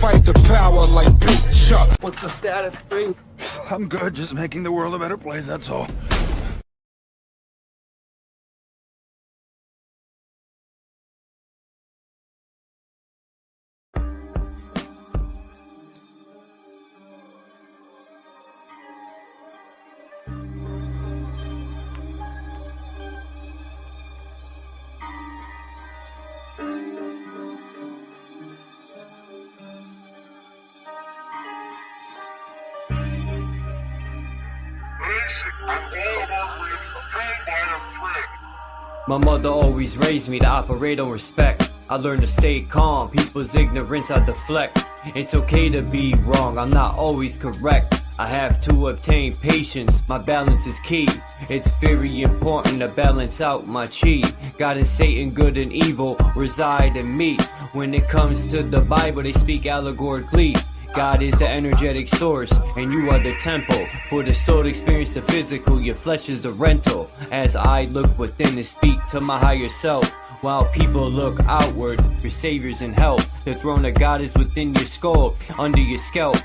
fight the power like Big Chuck. What's the status, 3? I'm good, just making the world a better place, that's all. My mother always raised me to operate on respect. I learned to stay calm, people's ignorance I deflect. It's okay to be wrong, I'm not always correct. I have to obtain patience, my balance is key. It's very important to balance out my chi. God and Satan, good and evil, reside in me. When it comes to the Bible, they speak allegorically. God is the energetic source, and you are the temple. For the soul to experience the physical, your flesh is the rental. As I look within and speak to my higher self, while people look outward for saviors and help. The throne of God is within your skull, under your scalp.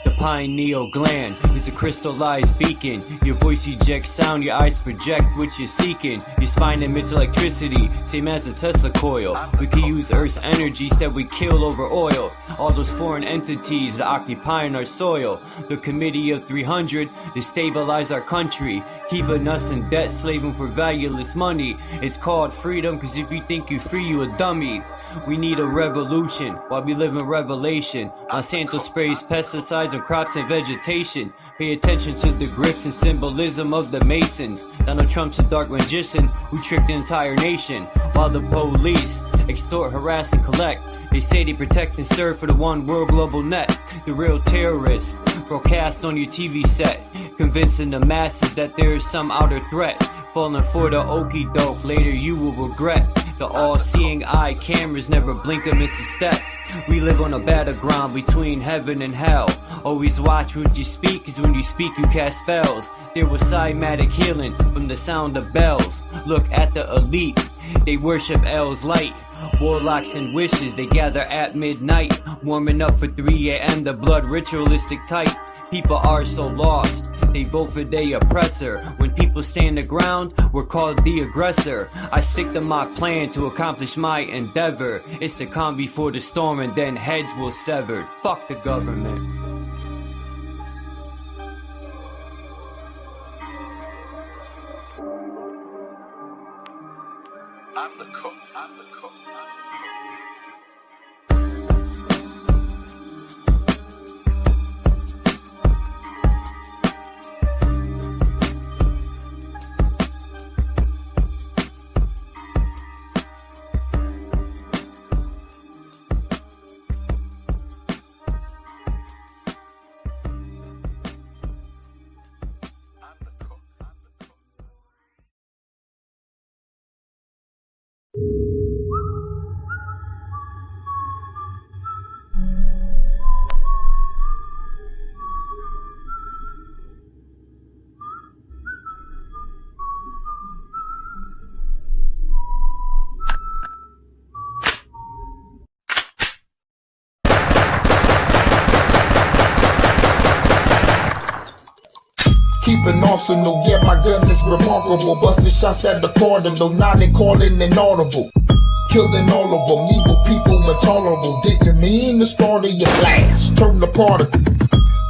The pineal gland is a crystallized beacon. Your voice ejects sound, your eyes project what you're seeking. Your spine emits electricity, same as a Tesla coil. We can use Earth's energies that we kill over oil. All those foreign entities that occupying our soil. The Committee of 300 to stabilize our country, keeping us in debt, slaving for valueless money. It's called freedom, cause if you think you're free, you a dummy. We need a revolution while we live in revelation. Monsanto sprays pesticides on crops and vegetation. Pay attention to the grips and symbolism of the Masons. Donald Trump's a dark magician who tricked the entire nation. While the police extort, harass, and collect. They say they protect and serve for the one world global net. The real terrorists broadcast on your TV set, convincing the masses that there is some outer threat. Falling for the okie doke, later you will regret. The all-seeing eye cameras never blink or miss a step. We live on a battleground between heaven and hell. Always watch what you speak, cause when you speak you cast spells. There was cymatic healing from the sound of bells. Look at the elite, they worship L's light. Warlocks and wishes, they gather at midnight. Warming up for 3 a.m. the blood ritualistic type. People are so lost, they vote for their oppressor. When people stand the ground, we're called the aggressor. I stick to my plan to accomplish my endeavor. It's the calm before the storm and then heads will sever. Fuck the government. I'm the cook, I'm the cook, I'm the cook. Keep an arsenal, yeah, my gun is remarkable. Busting shots at the cardinal, now they calling inaudible. Killing all of them, evil people, intolerable. Didn't mean to start of your blast, turn the particle.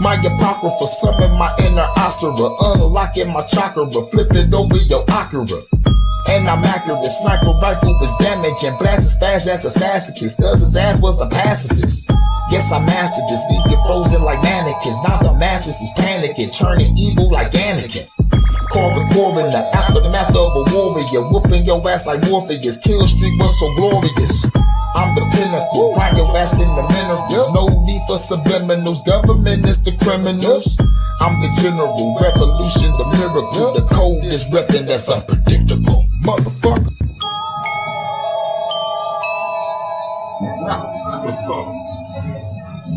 My apocrypha, summon my inner Asura. Unlocking my chakra, flipping over your Akira. And I'm accurate, sniper rifle was damaging. Blast as fast as Assassin's, cause his ass was a pacifist. Yes, I mastered this, leave you frozen like mannequins. Now the masses is panicking, turning evil like Anakin. Call the coroner, aftermath of a warrior. Whooping your ass like Morpheus, kill streak was so glorious. I'm the pinnacle, grind your ass in the minerals. No need for subliminals, government is the criminals. I'm the general, revolution, the miracle. The code is reppin', that's unpredictable. Motherfucker.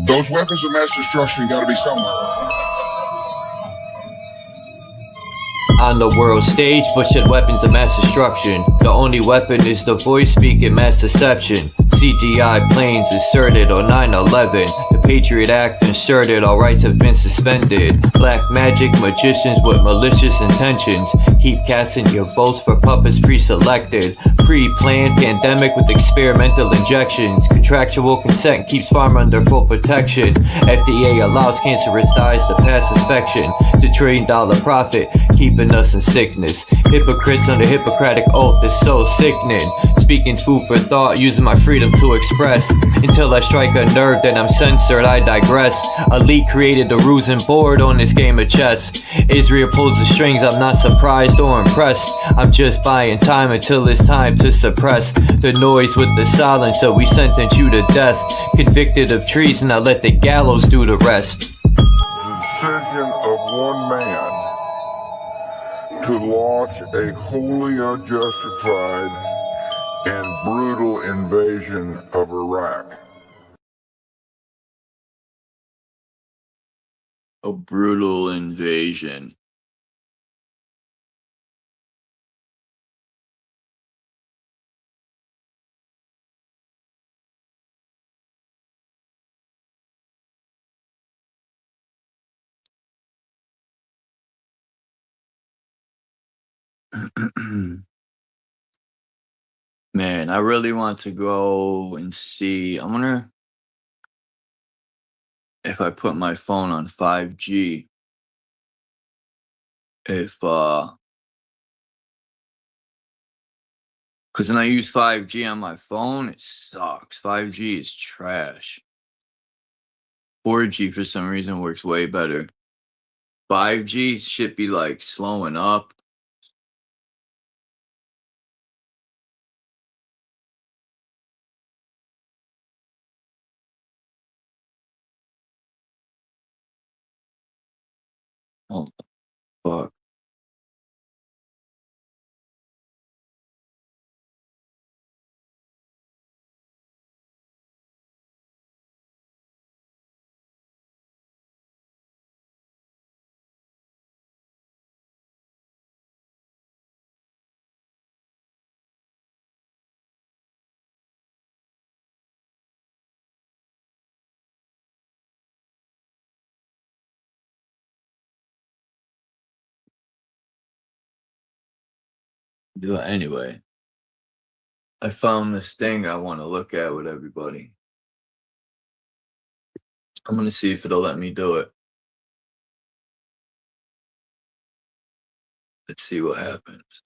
Those weapons of mass destruction gotta be somewhere. On the world stage, pushing weapons of mass destruction. The only weapon is the voice speaking mass deception. CGI planes inserted on 9/11. The Patriot Act inserted, all rights have been suspended. Black magic magicians with malicious intentions keep casting your votes for puppets pre-selected. Pre-planned pandemic with experimental injections. Contractual consent keeps farm under full protection. FDA allows cancerous dyes to pass inspection. It's $1 trillion profit, keeping us in sickness. Hypocrites under Hippocratic oath is so sickening. Speaking food for thought, using my freedom to express. Until I strike a nerve, then I'm censored, I digress. Elite created the rules and board on this game of chess. Israel pulls the strings, I'm not surprised or impressed. I'm just buying time until it's time to suppress the noise with the silence, so we sentence you to death. Convicted of treason, I let the gallows do the rest. The decision of one man to launch a wholly unjustified and brutal invasion of Iraq. A brutal invasion. Man, I really want to go and see. I wonder if I put my phone on 5G, if because when I use 5G on my phone, it sucks. 5G is trash. 4G for some reason works way better. 5G should be like slowing up. Oh fuck. Anyway, I found this thing I want to look at with everybody. I'm gonna see if it'll let me do it. Let's see what happens.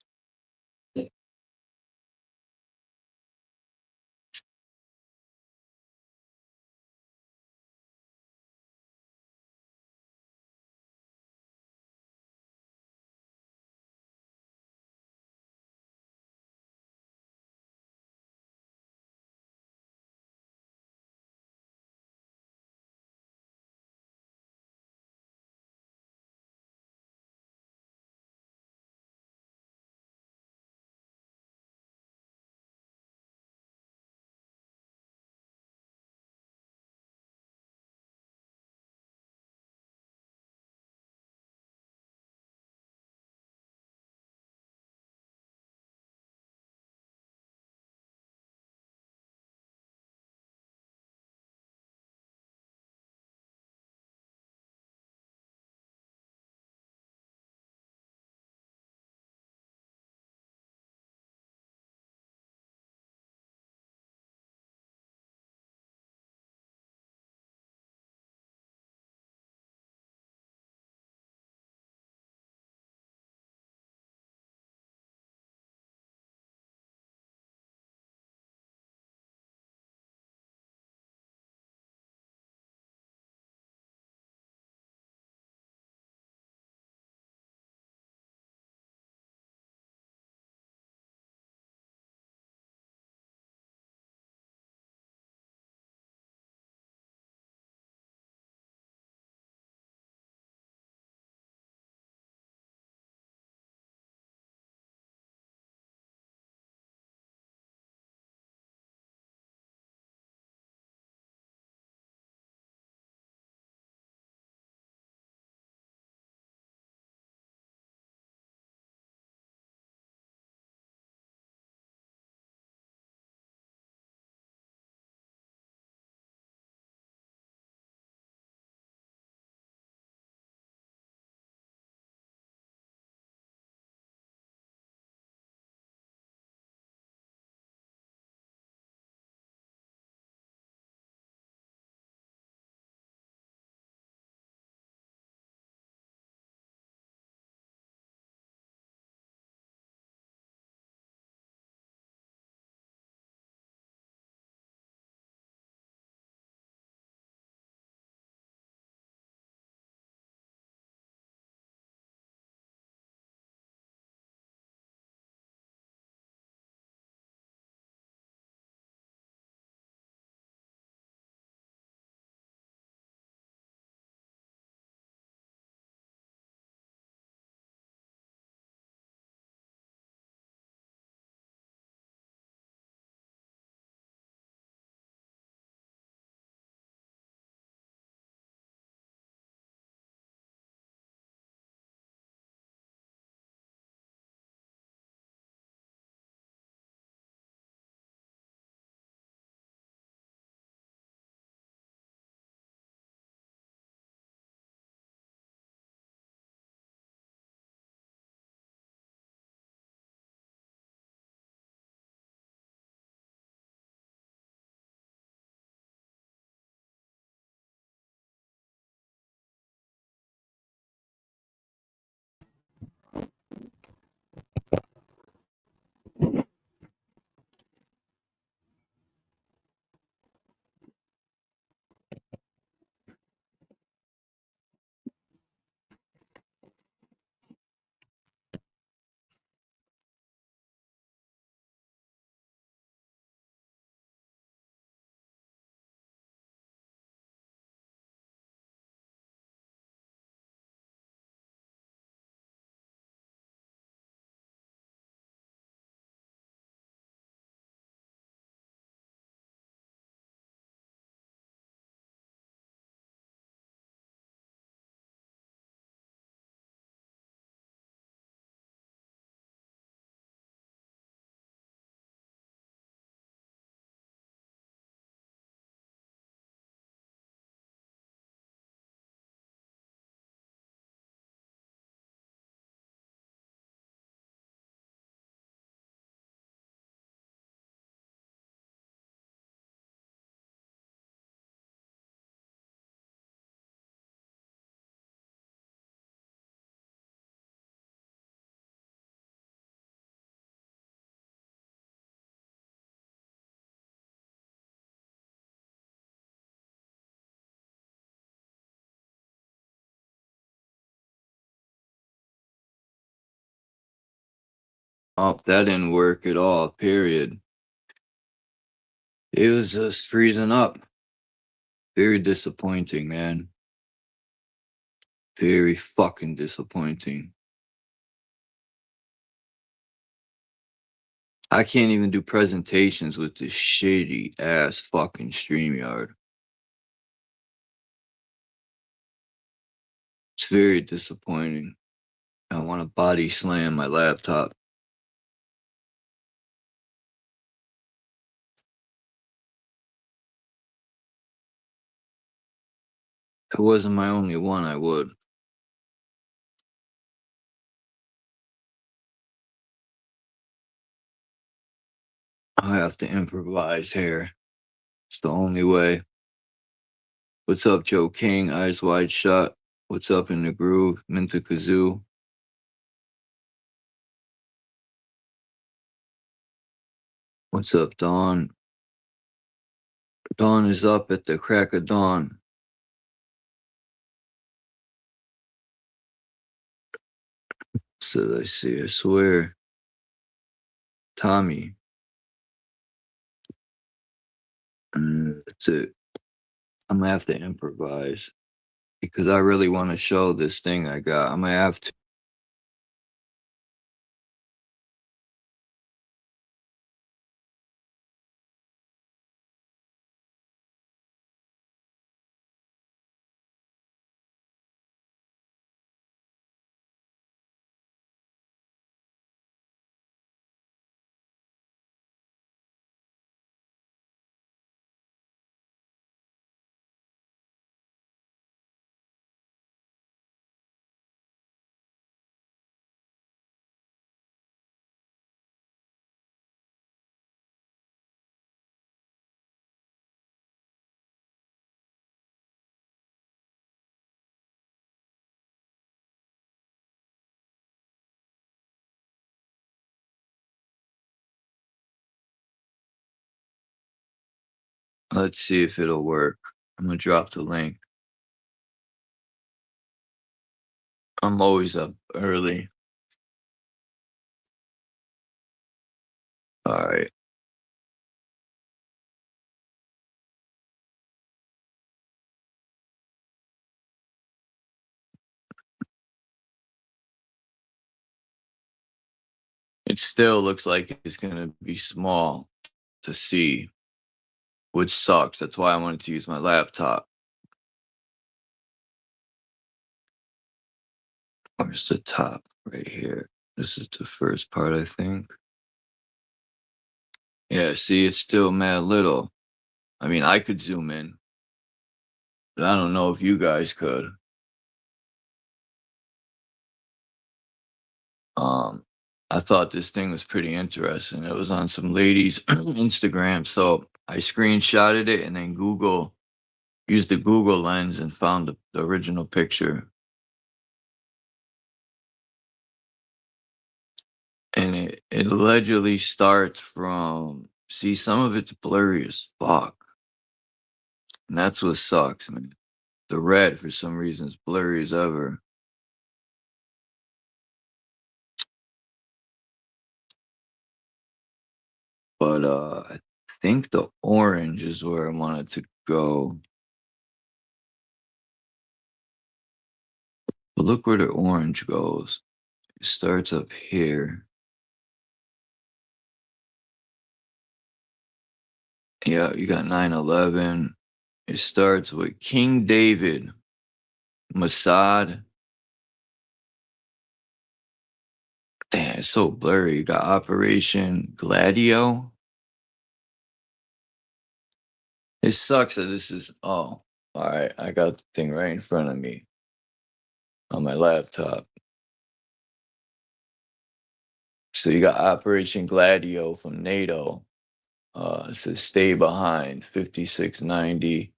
Oh, that didn't work at all, period. It was just freezing up. Very disappointing, man. Very fucking disappointing. I can't even do presentations with this shitty ass fucking StreamYard. It's very disappointing. I want to body slam my laptop. If it wasn't my only one, I would. I have to improvise here. It's the only way. What's up, Joe King? Eyes Wide Shut. What's up in the groove? Minta Kazoo. What's up, Dawn? Dawn is up at the crack of dawn. So I see, I swear. Tommy. That's it. I'm gonna have to improvise because I really want to show this thing I got. I'm gonna have to. Let's see if it'll work. I'm gonna drop the link. I'm always up early. All right. It still looks like it's gonna be small to see, which sucks. That's why I wanted to use my laptop. Where's the top? Right here. This is the first part, I think. Yeah, see, it's still mad little. I mean, I could zoom in, but I don't know if you guys could. I thought this thing was pretty interesting. It was on some lady's Instagram, so I screenshotted it and then used the Google lens and found the original picture. And it allegedly starts from, see, some of it's blurry as fuck. And that's what sucks, man. The red, for some reason, is blurry as ever. But I think the orange is where I wanted to go. But look where the orange goes. It starts up here. Yeah, you got 9/11. It starts with King David, Mossad. Damn, it's so blurry. You got Operation Gladio. It sucks that this is, oh, all right. I got the thing right in front of me on my laptop. So you got Operation Gladio from NATO. It says stay behind, 5690.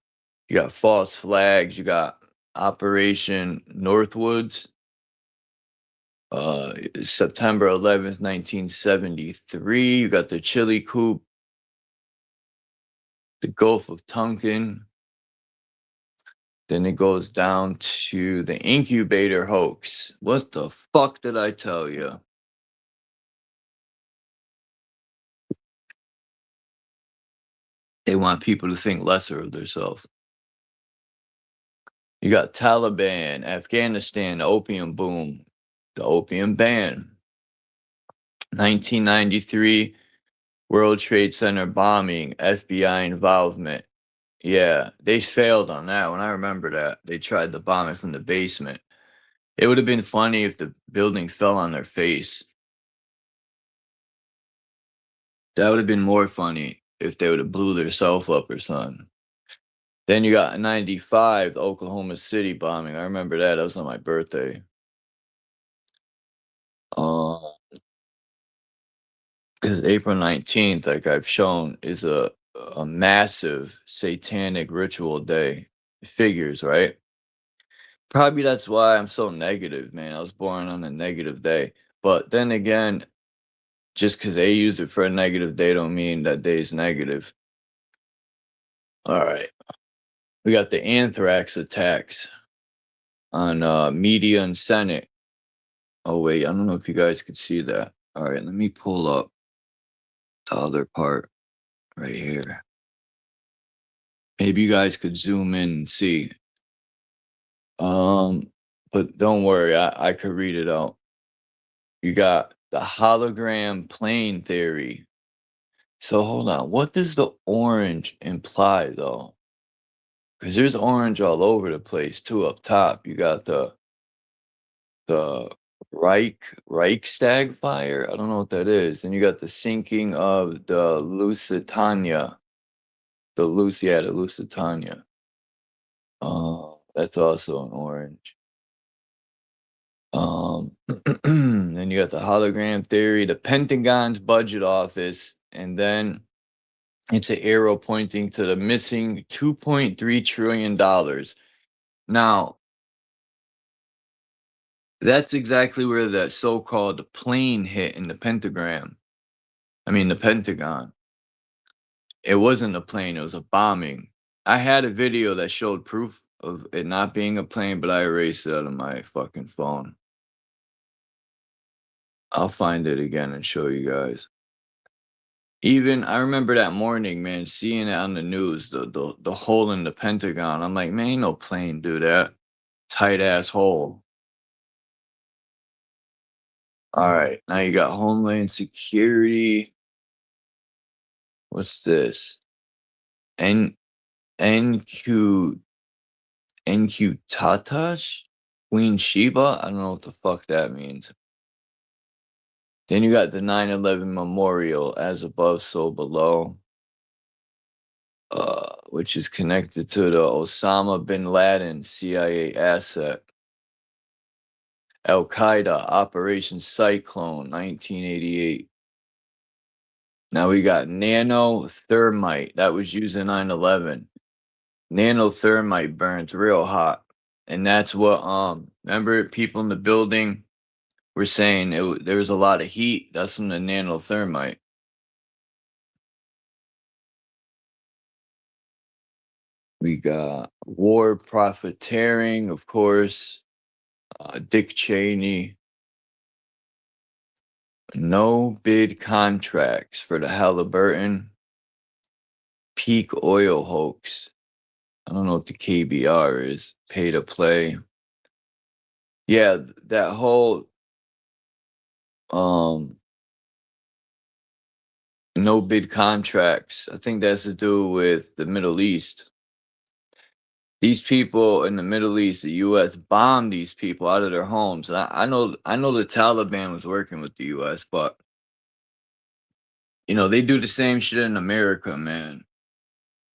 You got false flags. You got Operation Northwoods. September 11th, 1973. You got the Chili Coup, the Gulf of Tonkin. Then it goes down to the incubator hoax. What the fuck did I tell you? They want people to think lesser of themselves. You got Taliban, Afghanistan, the opium boom, the opium ban. 1993 World Trade Center bombing, FBI involvement. Yeah, they failed on that one. I remember that. They tried to bomb it from the basement. It would have been funny if the building fell on their face. That would have been more funny if they would have blew themselves up or something. Then you got 95, the Oklahoma City bombing. I remember that. That was on my birthday. Because April 19th, like I've shown, is a massive satanic ritual day. It figures, right? Probably that's why I'm so negative, man. I was born on a negative day. But then again, just because they use it for a negative day don't mean that day is negative. All right. We got the anthrax attacks on media and Senate. Oh, wait. I don't know if you guys could see that. All right. Let me pull up the other part right here. Maybe you guys could zoom in and see. But don't worry. I could read it out. You got the hologram plane theory. So hold on. What does the orange imply, though? Because there's orange all over the place, too, up top. You got the Reichstag fire. I don't know what that is. And you got the sinking of the Lusitania. The Lusitania. That's also an orange. Then you got the hologram theory, the Pentagon's budget office, and then it's an arrow pointing to the missing $2.3 trillion. Now, that's exactly where that so-called plane hit in the Pentagon. It wasn't a plane, it was a bombing. I had a video that showed proof of it not being a plane, but I erased it out of my fucking phone. I'll find it again and show you guys. Even I remember that morning, man, seeing it on the news, the hole in the Pentagon. I'm like, man, ain't no plane do that. Tight ass hole. All right, now you got Homeland Security. What's this? NQ Tatash? Queen Sheba? I don't know what the fuck that means. Then you got the 9/11 memorial, as above, so below, which is connected to the Osama bin Laden CIA asset. Al-Qaeda, Operation Cyclone, 1988. Now we got nanothermite. That was used in 9/11. Nanothermite burns real hot. And that's what, remember people in the building were saying there was a lot of heat. That's from the nanothermite. We got war profiteering, of course. Dick Cheney. No bid contracts for the Halliburton. Peak oil hoax. I don't know what the KBR is. Pay to play. Yeah, that whole no bid contracts. I think that has to do with the Middle East. These people in the Middle East, the U.S. bombed these people out of their homes. I know the Taliban was working with the U.S., but they do the same shit in America, man.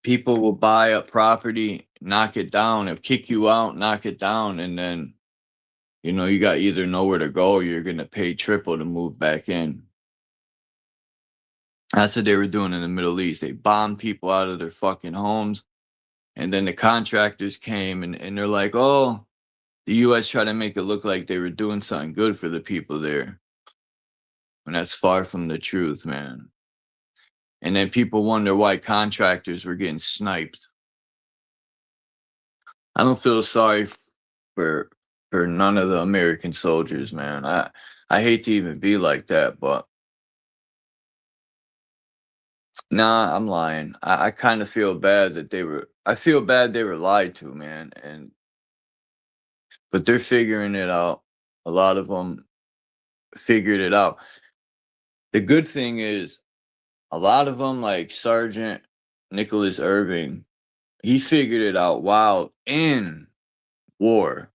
People will buy up property, knock it down, and kick you out, knock it down, and then you got either nowhere to go or you're gonna pay triple to move back in. That's what they were doing in the Middle East. They bombed people out of their fucking homes. And then the contractors came and they're like, oh, the U.S. tried to make it look like they were doing something good for the people there. And that's far from the truth, man. And then people wonder why contractors were getting sniped. I don't feel sorry for none of the American soldiers, man. I hate to even be like that, but Nah, I'm lying. I kind of feel bad that I feel bad they were lied to, man. But they're figuring it out. A lot of them figured it out. The good thing is, a lot of them, like Sergeant Nicholas Irving, he figured it out while in war.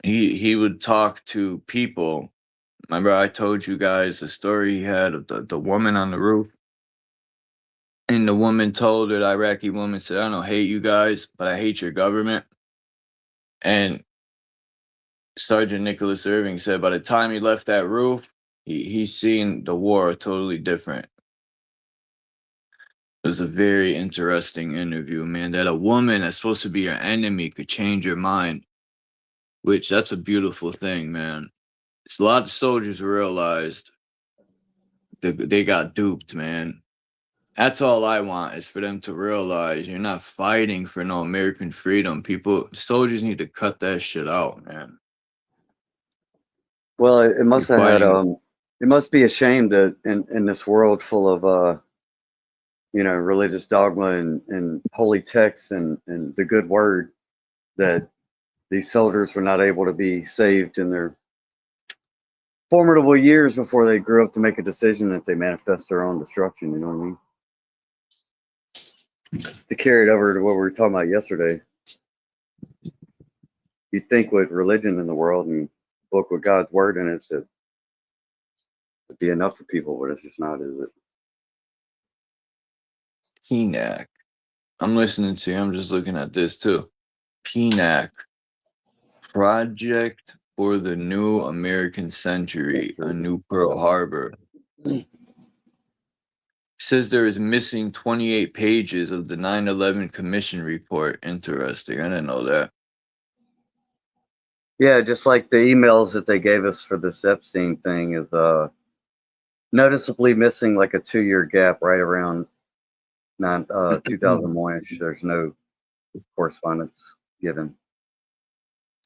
He would talk to people. Remember, I told you guys the story he had of the woman on the roof? And the woman told her, the Iraqi woman said, I don't hate you guys, but I hate your government. And Sergeant Nicholas Irving said by the time he left that roof, he's seen the war totally different. It was a very interesting interview, man, that a woman that's supposed to be your enemy could change your mind, which that's a beautiful thing, man. It's a lot of soldiers realized they got duped, man. That's all I want is for them to realize you're not fighting for no American freedom. Soldiers need to cut that shit out, man. Well, it must You're have had fighting. it must be a shame that in this world full of religious dogma and holy texts and the good word, that these soldiers were not able to be saved in their formidable years before they grew up to make a decision that they manifest their own destruction. You know what I mean? To carry it over to what we were talking about yesterday, you'd think with religion in the world and book with God's word in it that would be enough for people, but it's just not, is it? PNAC. I'm listening to you. I'm just looking at this too. PNAC. Project for the New American Century, a New Pearl Harbor. Says there is missing 28 pages of the 9/11 Commission report. Interesting. I didn't know that. Yeah, just like the emails that they gave us for this Epstein thing is noticeably missing like a 2-year gap right around 2001-ish. There's no correspondence given.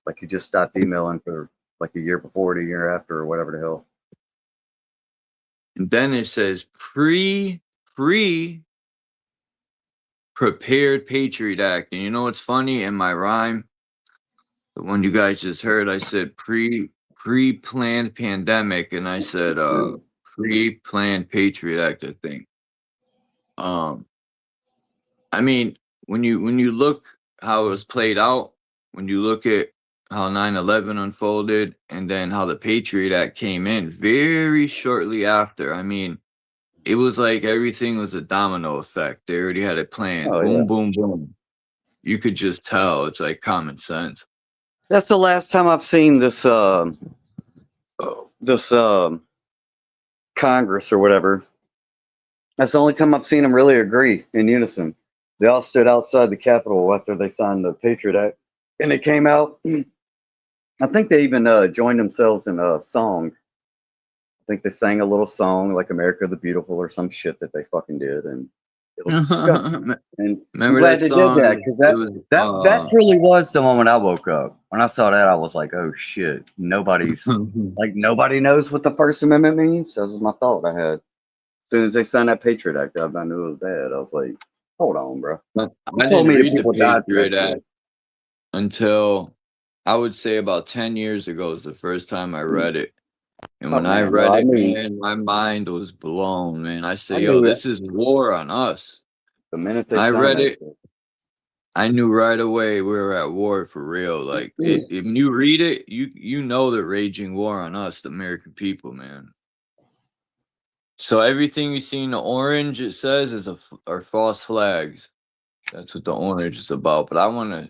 Like he just stopped emailing for like a year before it, a year after, or whatever the hell. And then it says prepared Patriot Act. And you know what's funny? In my rhyme, the one you guys just heard, I said pre-planned pandemic, and I said pre-planned Patriot Act, I think. I mean, when you look how it was played out, when you look at how 9/11 unfolded and then how the Patriot Act came in very shortly after, I mean, it was like everything was a domino effect. They already had it planned. Oh, Boom, yeah. boom, boom. You could just tell. It's like common sense. That's the last time I've seen this Congress or whatever. That's the only time I've seen them really agree in unison. They all stood outside the Capitol after they signed the Patriot Act, and it came out. I think they even joined themselves in a song. I think they sang a little song like "America the Beautiful" or some shit that they fucking did, and it was disgusting. And I'm Remember glad that they song? did that, because that truly was the moment I woke up. When I saw that, I was like, "Oh shit! Nobody knows what the First Amendment means." That was my thought I had. As soon as they signed that Patriot Act up, I knew it was bad. I was like, "Hold on, bro." I You told didn't me that read the people died for Patriot that Act shit. until I would say about 10 years ago was the first time I read it. And Oh when I man, no, read it, man, my mind was blown, man. I I said, yo, knew that this is war on us. the minute they I signed read that it, shit. I knew right away we were at war for real. Like, when you read it, you know the raging war on us, the American people, man. So everything you see in the orange, it says, are false flags. That's what the orange is about. But I want to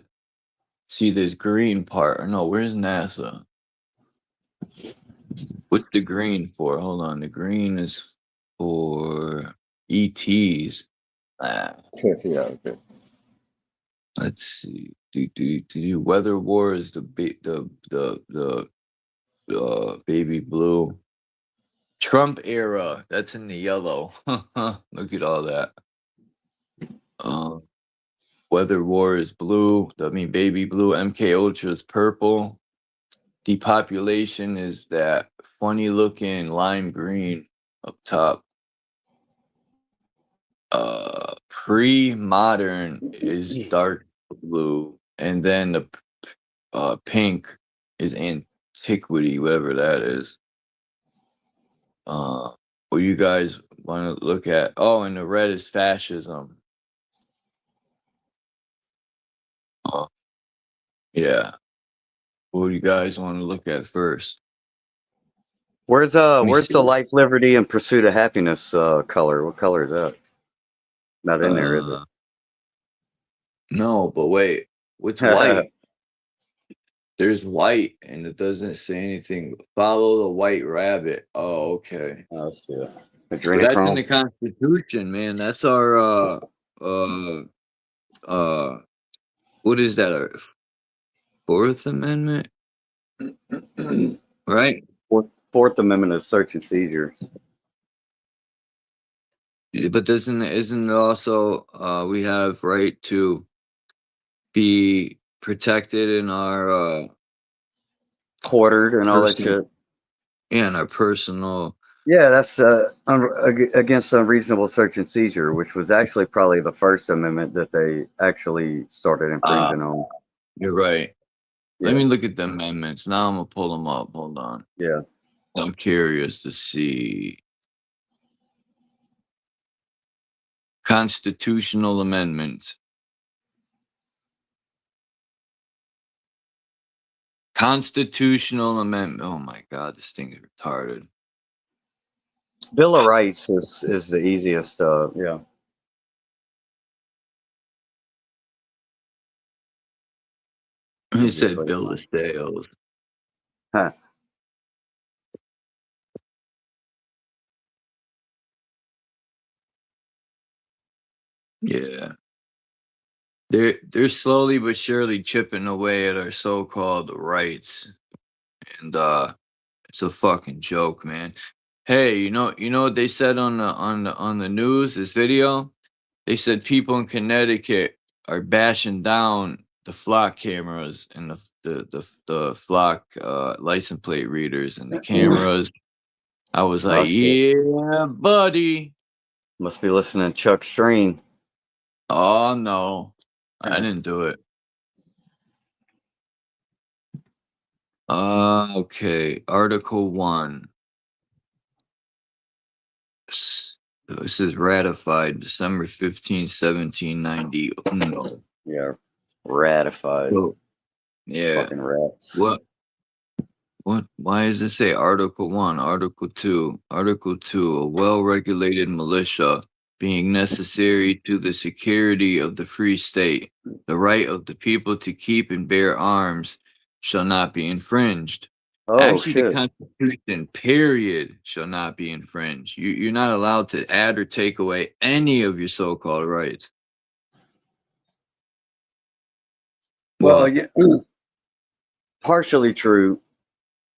see this green part. Or no, where's NASA? What's the green for? Hold on. The green is for ETs. Yeah, okay. Let's see. Weather war is the baby blue. Trump era. That's in the yellow. Look at all that. Weather war is blue. I mean, baby blue. MK Ultra is purple. Depopulation is that funny looking lime green up top. Pre-modern is dark blue, and then the pink is antiquity, whatever that is. What you guys want to look at? Oh, and the red is fascism. Yeah. What do you guys want to look at first? Where's Let me where's see. the life, liberty, and pursuit of happiness color? What color is that? Not in there, is it? No, but wait. What's white? There's white, and it doesn't say anything. Follow the white rabbit. Oh, okay. Oh, yeah. But that's in the Adrenochrome. Constitution, man. That's our what is that? Our Fourth Amendment, right? Fourth Amendment is search and seizures. But isn't it also we have right to be protected in our Quartered and all that shit. and our personal. Yeah, that's against unreasonable search and seizure, which was actually probably the first amendment that they actually started infringing on. You're right. Yeah. Let me look at the amendments. Now I'm gonna pull them up. Hold on. Yeah. I'm curious to see. Constitutional amendment. Constitutional amendment. Oh my God, this thing is retarded. Bill of Rights is the easiest. Yeah. It said bill of sales. Huh. Yeah. They're slowly but surely chipping away at our so-called rights. And it's a fucking joke, man. Hey, you know what they said on the news, this video? They said people in Connecticut are bashing down the flock cameras and the flock license plate readers and the cameras. I was like, yeah, buddy. Must be listening to Chuck Strain. Oh no, I didn't do it. Okay, Article 1. This is ratified December 15, 1790. No. Yeah, ratified. Oh, yeah. Fucking rats. What? Why does it say Article 1? Article 2. Article 2. A well-regulated militia being necessary to the security of the free state. The right of the people to keep and bear arms shall not be infringed. Oh, Actually, shit. the Constitution, period, shall not be infringed. You're not allowed to add or take away any of your so-called rights. Well, yeah, partially true.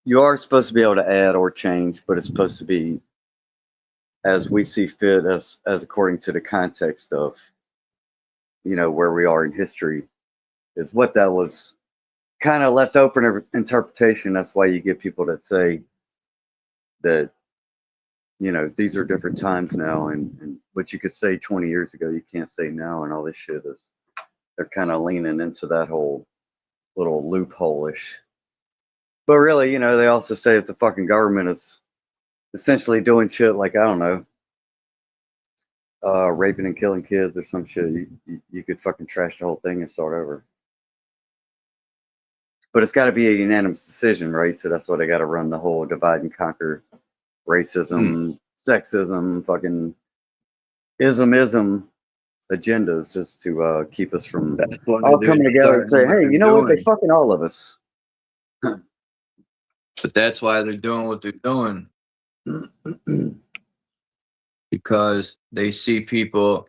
You are supposed to be able to add or change, but it's supposed to be as we see fit, as according to the context of, you know, where we are in history, is what that was kind of left open to interpretation. That's why you get people that say that, you know, these are different times now, and what you could say 20 years ago, you can't say now, and all this shit is, they're kind of leaning into that whole little loophole-ish. But really, you know, they also say if the fucking government is essentially doing shit like, I don't know, raping and killing kids or some shit, you could fucking trash the whole thing and start over. But it's got to be a unanimous decision, right? So that's why they got to run the whole divide and conquer, racism, sexism, fucking ism agendas, just to keep us from all coming together and say, hey, you know what? They fucking all of us. But that's why they're doing what they're doing. Because they see people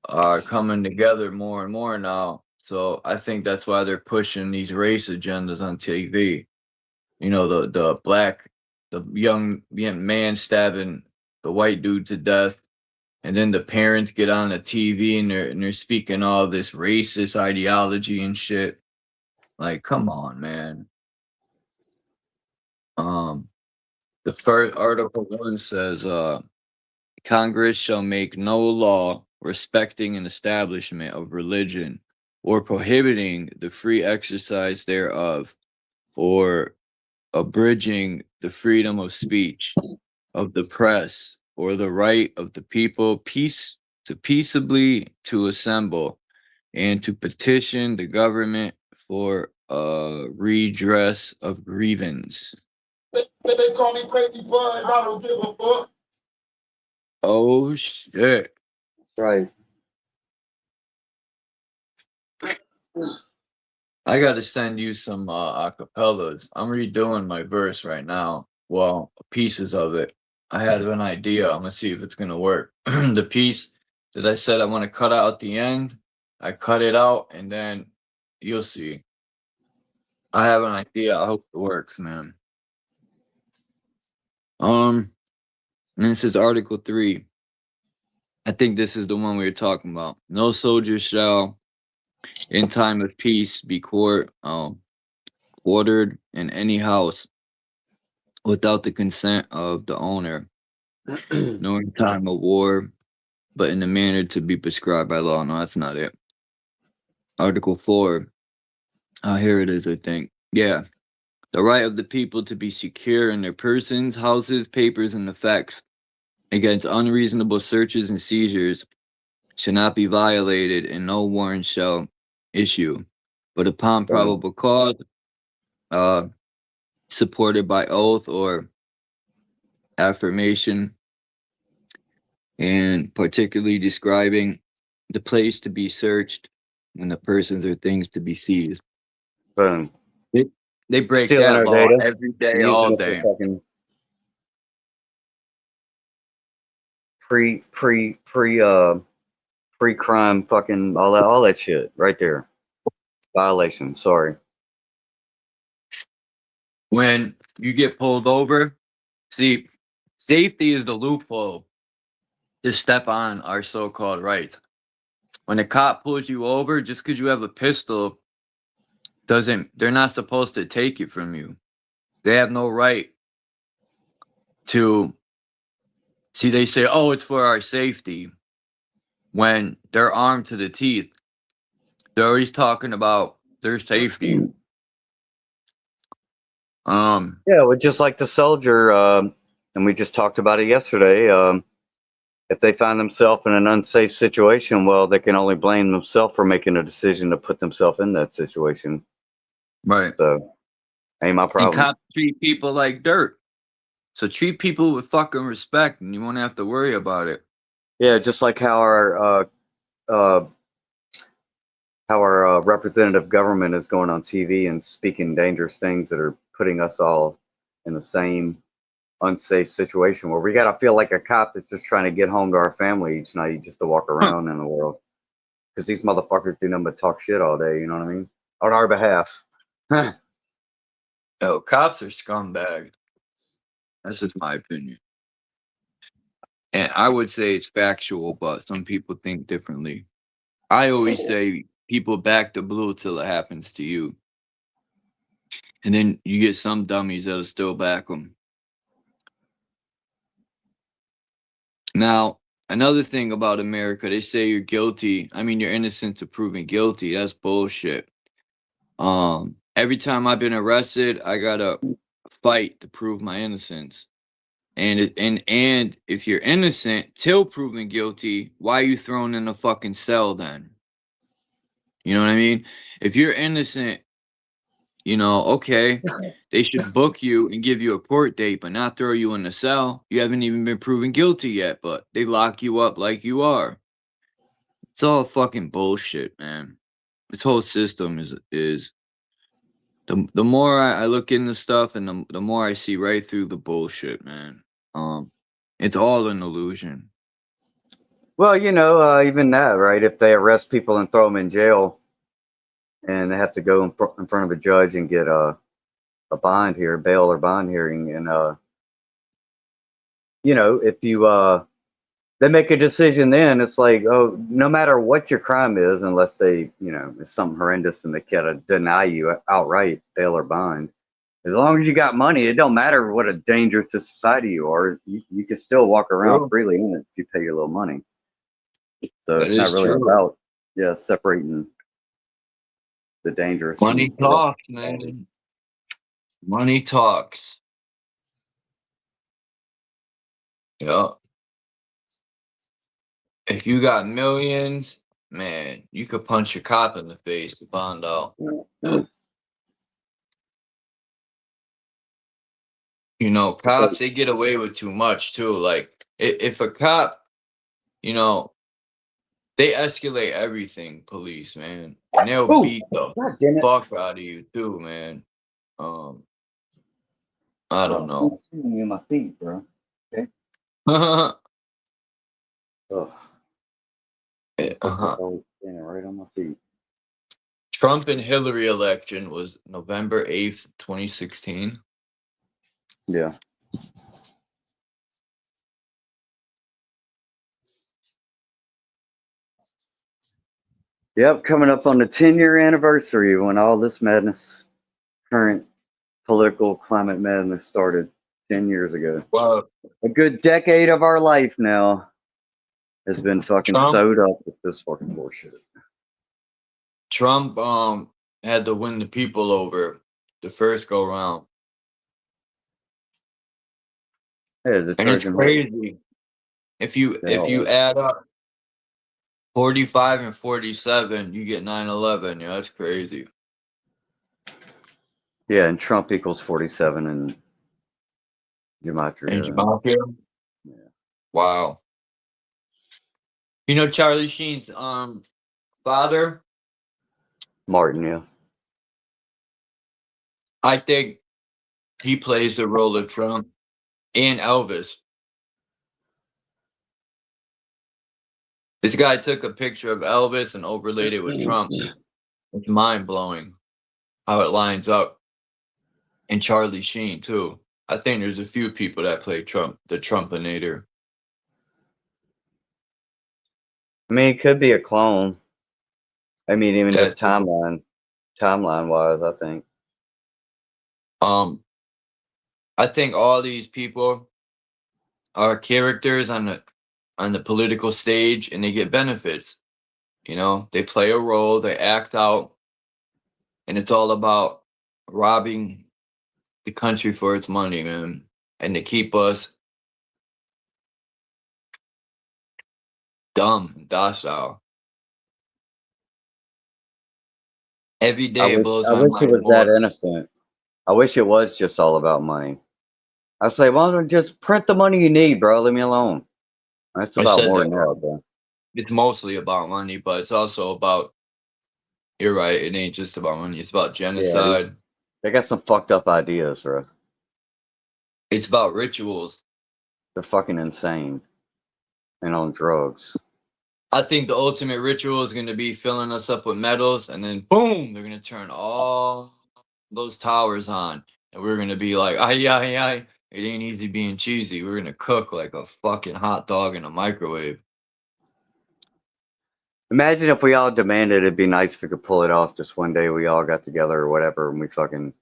are coming together more and more now. So I think that's why they're pushing these race agendas on TV. You know, the young man stabbing the white dude to death, and then the parents get on the TV and they're speaking all this racist ideology and shit. Like, come on, man. The first Article 1 says Congress shall make no law respecting an establishment of religion or prohibiting the free exercise thereof or abridging the freedom of speech, of the press, or the right of the people peaceably to assemble and to petition the government for a redress of grievance. They call me Crazy Bud, I don't give a fuck. Oh shit. That's right. I gotta send you some acapellas. I'm redoing my verse right now. Well, pieces of it. I had an idea. I'm gonna see if it's gonna work. The piece that I said I want to cut out at the end, I cut it out, and then you'll see. I have an idea. I hope it works, man. And this is Article 3. I think this is the one we were talking about. No soldier shall, in time of peace, be quartered in any house without the consent of the owner, nor in time of war, but in the manner to be prescribed by law. No, that's not it. Article 4. Here it is, I think. Yeah. The right of the people to be secure in their persons, houses, papers, and effects against unreasonable searches and seizures shall not be violated, and no warrant shall issue, but upon probable cause, supported by oath or affirmation, and particularly describing the place to be searched and the persons or things to be seized. Boom. They break Stealing that our law data, every day, using all it for day. fucking pre-crime fucking all that shit right there. Violation. Sorry. When you get pulled over, see, safety is the loophole to step on our so-called rights. When a cop pulls you over, just because you have a pistol, they're not supposed to take it from you. They have no right to, see, they say, oh, it's for our safety. When they're armed to the teeth, they're always talking about their safety. Yeah, well, just like the soldier, and we just talked about it yesterday. If they find themselves in an unsafe situation, well, they can only blame themselves for making a decision to put themselves in that situation. Right. So, ain't my problem. And cops treat people like dirt. So treat people with fucking respect, and you won't have to worry about it. Yeah, just like how our representative government is going on TV and speaking dangerous things that are putting us all in the same unsafe situation where we gotta feel like a cop that's just trying to get home to our family each night just to walk around in the world, because these motherfuckers do nothing but talk shit all day. You know what I mean? On our behalf. No, cops are scumbags. That's just my opinion. And I would say it's factual, but some people think differently. I always say people back the blue till it happens to you. And then you get some dummies that'll still back them. Now, another thing about America, they say you're guilty. I mean, you're innocent to proven guilty. That's bullshit. Every time I've been arrested, I gotta fight to prove my innocence. And if you're innocent till proven guilty, why are you thrown in a fucking cell then? You know what I mean? If you're innocent, you know, okay, they should book you and give you a court date, but not throw you in a cell. You haven't even been proven guilty yet, but they lock you up like you are. It's all fucking bullshit, man. This whole system is the more I look into stuff, and the more I see right through the bullshit, man. It's all an illusion. Well, you know, even that, right? If they arrest people and throw them in jail, and they have to go in front of a judge and get a bond here, bail or bond hearing, and you know, if you they make a decision, then it's like, oh, no matter what your crime is, unless they, you know, it's something horrendous and they gotta deny you outright bail or bond, As long as you got money, it don't matter what a danger to society you are. You can still walk around True. freely in it if you pay your little money. So That it's not is really true. about separating the dangerous Money from the talks, man. Money talks. Yeah. If you got millions, man, you could punch a cop in the face to find out. You know, cops, they get away with too much too. Like, if a cop, you know, they escalate everything, police, man. And they'll Oh, beat the God damn it. fuck out of you too, man. I don't know. I'm seeing you in my feet, bro. Okay. Uh-huh. Ugh. Always standing right on my feet. Trump and Hillary election was November 8th, 2016. Yeah. Yep, coming up on the 10-year anniversary when all this madness, current political climate madness started 10 years ago. Well, A good decade of our life now has been fucking Trump- sewed up with this fucking bullshit. Trump had to win the people over the first go round. Yeah, the And it's Trojan crazy. If you add up 45 and 47, you get 9/11. Yeah, that's crazy. Yeah, and Trump equals 47 and gematria. And Gematria? Yeah. Wow. You know Charlie Sheen's father? Martin, yeah. I think he plays the role of Trump and Elvis. This guy took a picture of Elvis and overlaid it with Trump. It's mind blowing how it lines up. And Charlie Sheen too. I think there's a few people that play Trump, the Trumpinator. I mean, it could be a clone. I mean, even just That- timeline wise, I think. I think all these people are characters on the political stage, and they get benefits. You know, they play a role, they act out, and it's all about robbing the country for its money, man, and to keep us dumb and docile. Every day it blows I my wish it mind was that more. innocent. I wish it was just all about money. I say, why don't you just print the money you need, bro? Leave me alone. That's I about said more that than that, wrong. bro. It's mostly about money, but it's also about, you're right, it ain't just about money, it's about genocide. They got some fucked up ideas, bro. It's about rituals. They're fucking insane. And on drugs. I think the ultimate ritual is going to be filling us up with metals, and then boom, they're going to turn all those towers on, and we're going to be like, ay, ay, ay, it ain't easy being cheesy. We're going to cook like a fucking hot dog in a microwave. Imagine if we all demanded it'd be nice if we could pull it off just one day. We all got together or whatever, and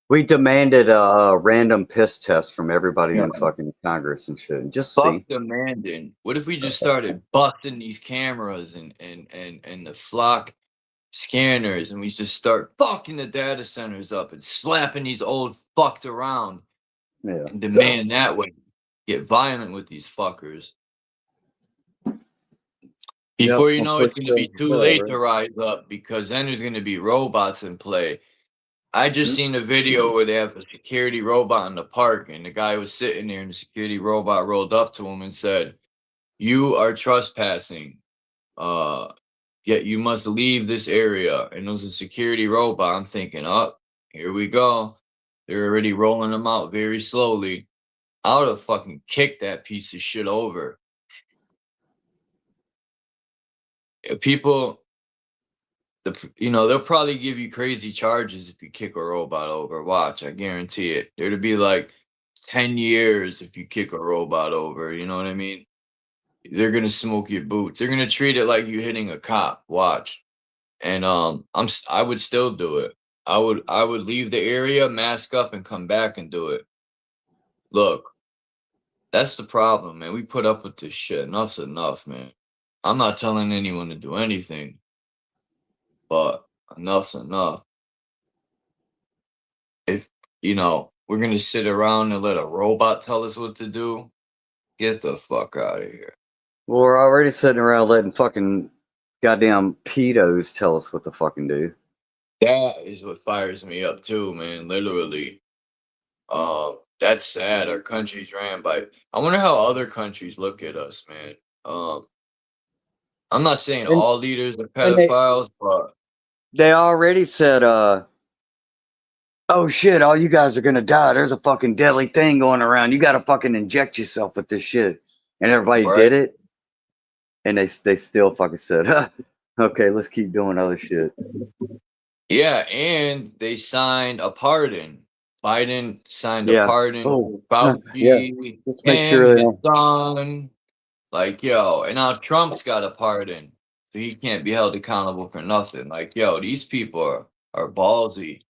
we demanded a random piss test from everybody in fucking Congress and shit. And just Fuck see. demanding. What if we just started busting these cameras and the flock scanners, and we just start fucking the data centers up and slapping these old fucks around Yeah. and demand that way? Get violent with these fuckers. Before you know, it's going to be too late to rise up, because then there's going to be robots in play. I just seen a video where they have a security robot in the park, and the guy was sitting there, and the security robot rolled up to him and said, "You are trespassing. Yet you must leave this area." And it was a security robot. I'm thinking, oh, here we go. They're already rolling them out very slowly. I would have fucking kicked that piece of shit over. People, they'll probably give you crazy charges if you kick a robot over. Watch, I guarantee it. There'd be like 10 years if you kick a robot over. You know what I mean? They're gonna smoke your boots. They're gonna treat it like you hitting a cop. Watch. And I would still do it. I would leave the area, mask up, and come back and do it. Look, that's the problem, man. We put up with this shit. Enough's enough, man. I'm not telling anyone to do anything, but enough's enough. If we're gonna sit around and let a robot tell us what to do, get the fuck out of here. Well, we're already sitting around letting fucking goddamn pedos tell us what to fucking do. That is what fires me up too, man. Literally. That's sad. Our country's ran by. I wonder how other countries look at us, man. I'm not saying And- all leaders are and pedophiles, but They already said, oh shit, all you guys are gonna die. There's a fucking deadly thing going around. You gotta fucking inject yourself with this shit. And everybody Right. did it. And they still fucking said, huh, okay, let's keep doing other shit. yeah, and they signed a pardon. Biden signed a Yeah. pardon. Oh, Fauci, yeah. Let's make him, sure they his don't. son. Like, yo, and now Trump's got a pardon. So he can't be held accountable for nothing. Like, yo, these people are ballsy.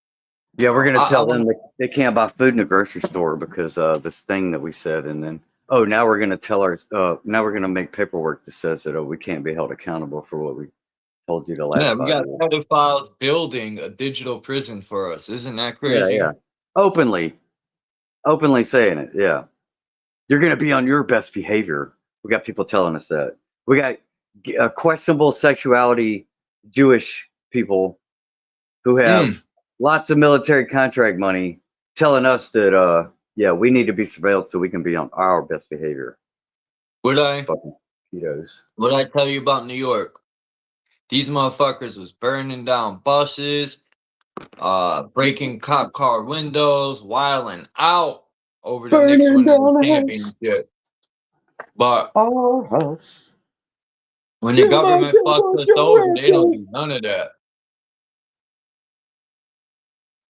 Yeah, we're gonna I tell them wanna- they can't buy food in the grocery store because this thing that we said, and then now we're gonna now we're gonna make paperwork that says that we can't be held accountable for what we told you the last Yeah, we 5 got years. pedophiles building a digital prison for us. Isn't that crazy? Yeah. Openly saying it. Yeah, you're gonna be on your best behavior. We got people telling us that. We got questionable sexuality Jewish people who have lots of military contract money telling us that we need to be surveilled so we can be on our best behavior. Would I Fucking pedos. tell you about New York? These motherfuckers was burning down buses, breaking cop car windows, wilding out over the Knicks Burning down winning the championship. But Our house. when the government fucks us over, they don't do none of that.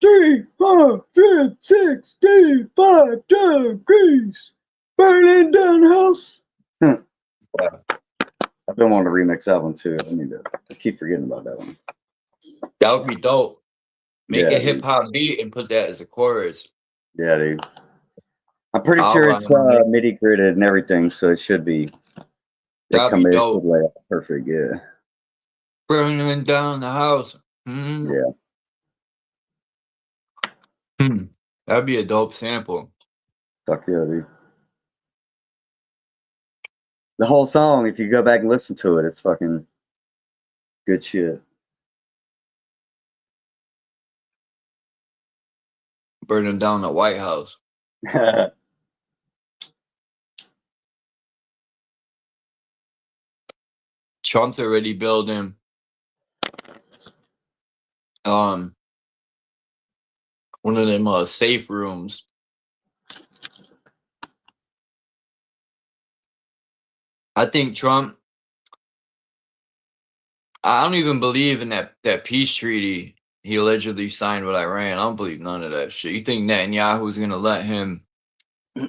365 degrees. Burning down the house. I've been wanting to remix that one too. I keep forgetting about that one. That would be dope. Make Yeah, a hip hop beat and put that as a chorus. Yeah, dude. I'm pretty I'll sure run it's it. MIDI gridded and everything, so it should be. That'd be dope. Lay out perfect. Yeah. Burning down the house. Yeah. That'd be a dope sample. Fuck yeah, dude. The whole song, if you go back and listen to it, it's fucking good shit. Burning down the White House. Trump's already building one of them safe rooms. I think Trump, I don't even believe in that peace treaty he allegedly signed with Iran. I don't believe none of that shit. You think Netanyahu's gonna let him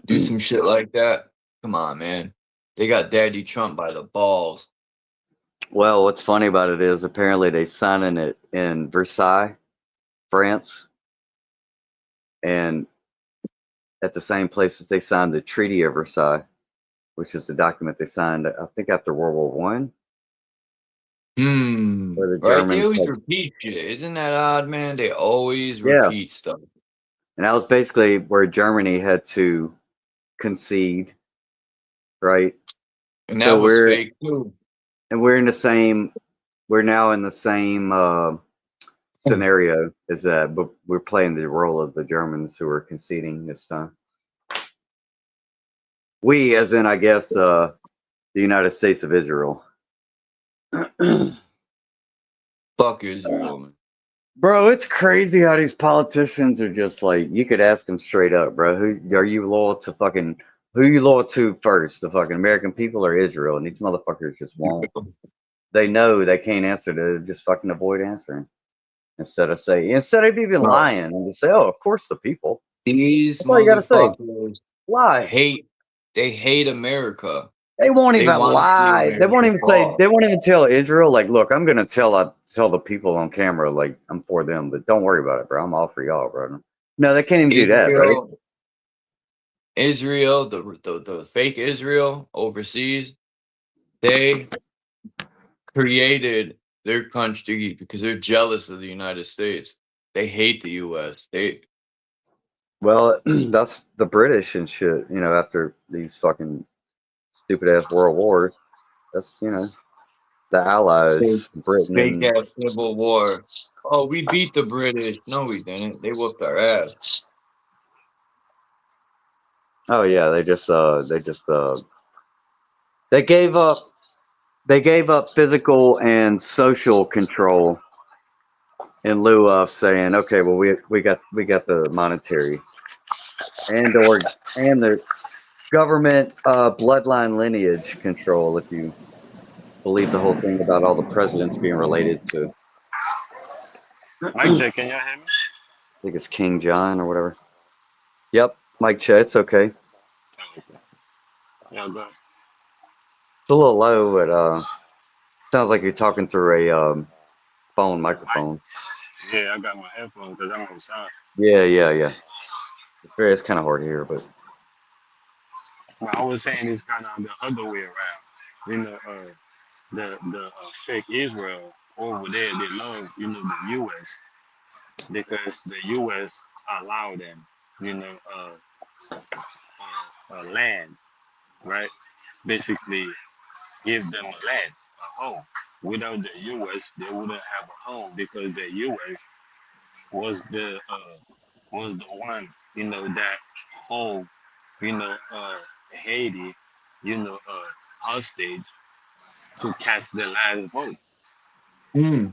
do some shit like that? Come on, man. They got Daddy Trump by the balls. Well, what's funny about it is apparently they signed it in Versailles, France, and at the same place that they signed the Treaty of Versailles, which is the document they signed, I think, after World War One. Where the Right? They Germans always had- repeat shit. Isn't that odd, man? They always repeat stuff. And that was basically where Germany had to concede, right? And that So was we're- fake too. And we're now in the same scenario as that, but we're playing the role of the Germans who are conceding this time. We, as in, I guess, the United States of Israel. Fuck Israel, man. Bro, it's crazy how these politicians are just like, you could ask them straight up, bro. Who are you loyal to first? The fucking American people or Israel? And these motherfuckers just won't. They know they can't answer. They just fucking avoid answering. Instead of even lying and just say, oh, of course the people. These That's all you gotta say. motherfuckers Lie. they hate America. They won't They even want the lie. They won't American even say. They cause. won't even tell Israel, like, look, I'm gonna tell the people on camera, like, I'm for them, but don't worry about it, bro. I'm all for y'all, bro. No, they can't even do that, right? Israel, the fake Israel overseas, they created their country because they're jealous of the United States. They hate the U.S. Well, that's the British and shit. You know, after these fucking stupid ass world wars, that's the Fake Allies, Britain fake and ass civil war. Oh, we beat the British. No, we didn't. They whooped our ass. oh yeah, they gave up. They gave up physical and social control in lieu of saying, okay, well, we got the monetary and the government bloodline lineage control, if you believe the whole thing about all the presidents being related to Mic I check, can y'all hear me? think it's King John or whatever. Yep, Mike Chet, it's okay. It's Oh, okay. Yeah, go ahead. a little low, but sounds like you're talking through a phone microphone. Yeah, I got my headphones because I'm outside. Yeah. It's kind of hard to hear, but But I was saying it's kind of the other way around. You know, the fake Israel over there, they love, the U.S. because the U.S. allow them, you know, land, right? Basically, give them a land, a home. Without the U.S., they wouldn't have a home because the U.S. was the one, that hold, Haiti, hostage to cast the last vote. Hmm.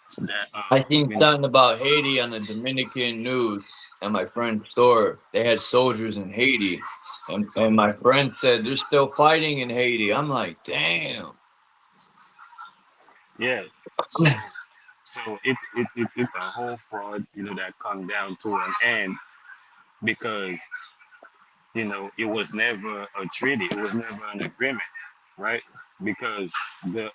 So that I seen something about Haiti on the Dominican news at my friend's store. They had soldiers in Haiti. And my friend said they're still fighting in Haiti. I'm like, damn. yeah. So it's a whole fraud, that come down to an end because it was never a treaty, it was never an agreement, right? Because the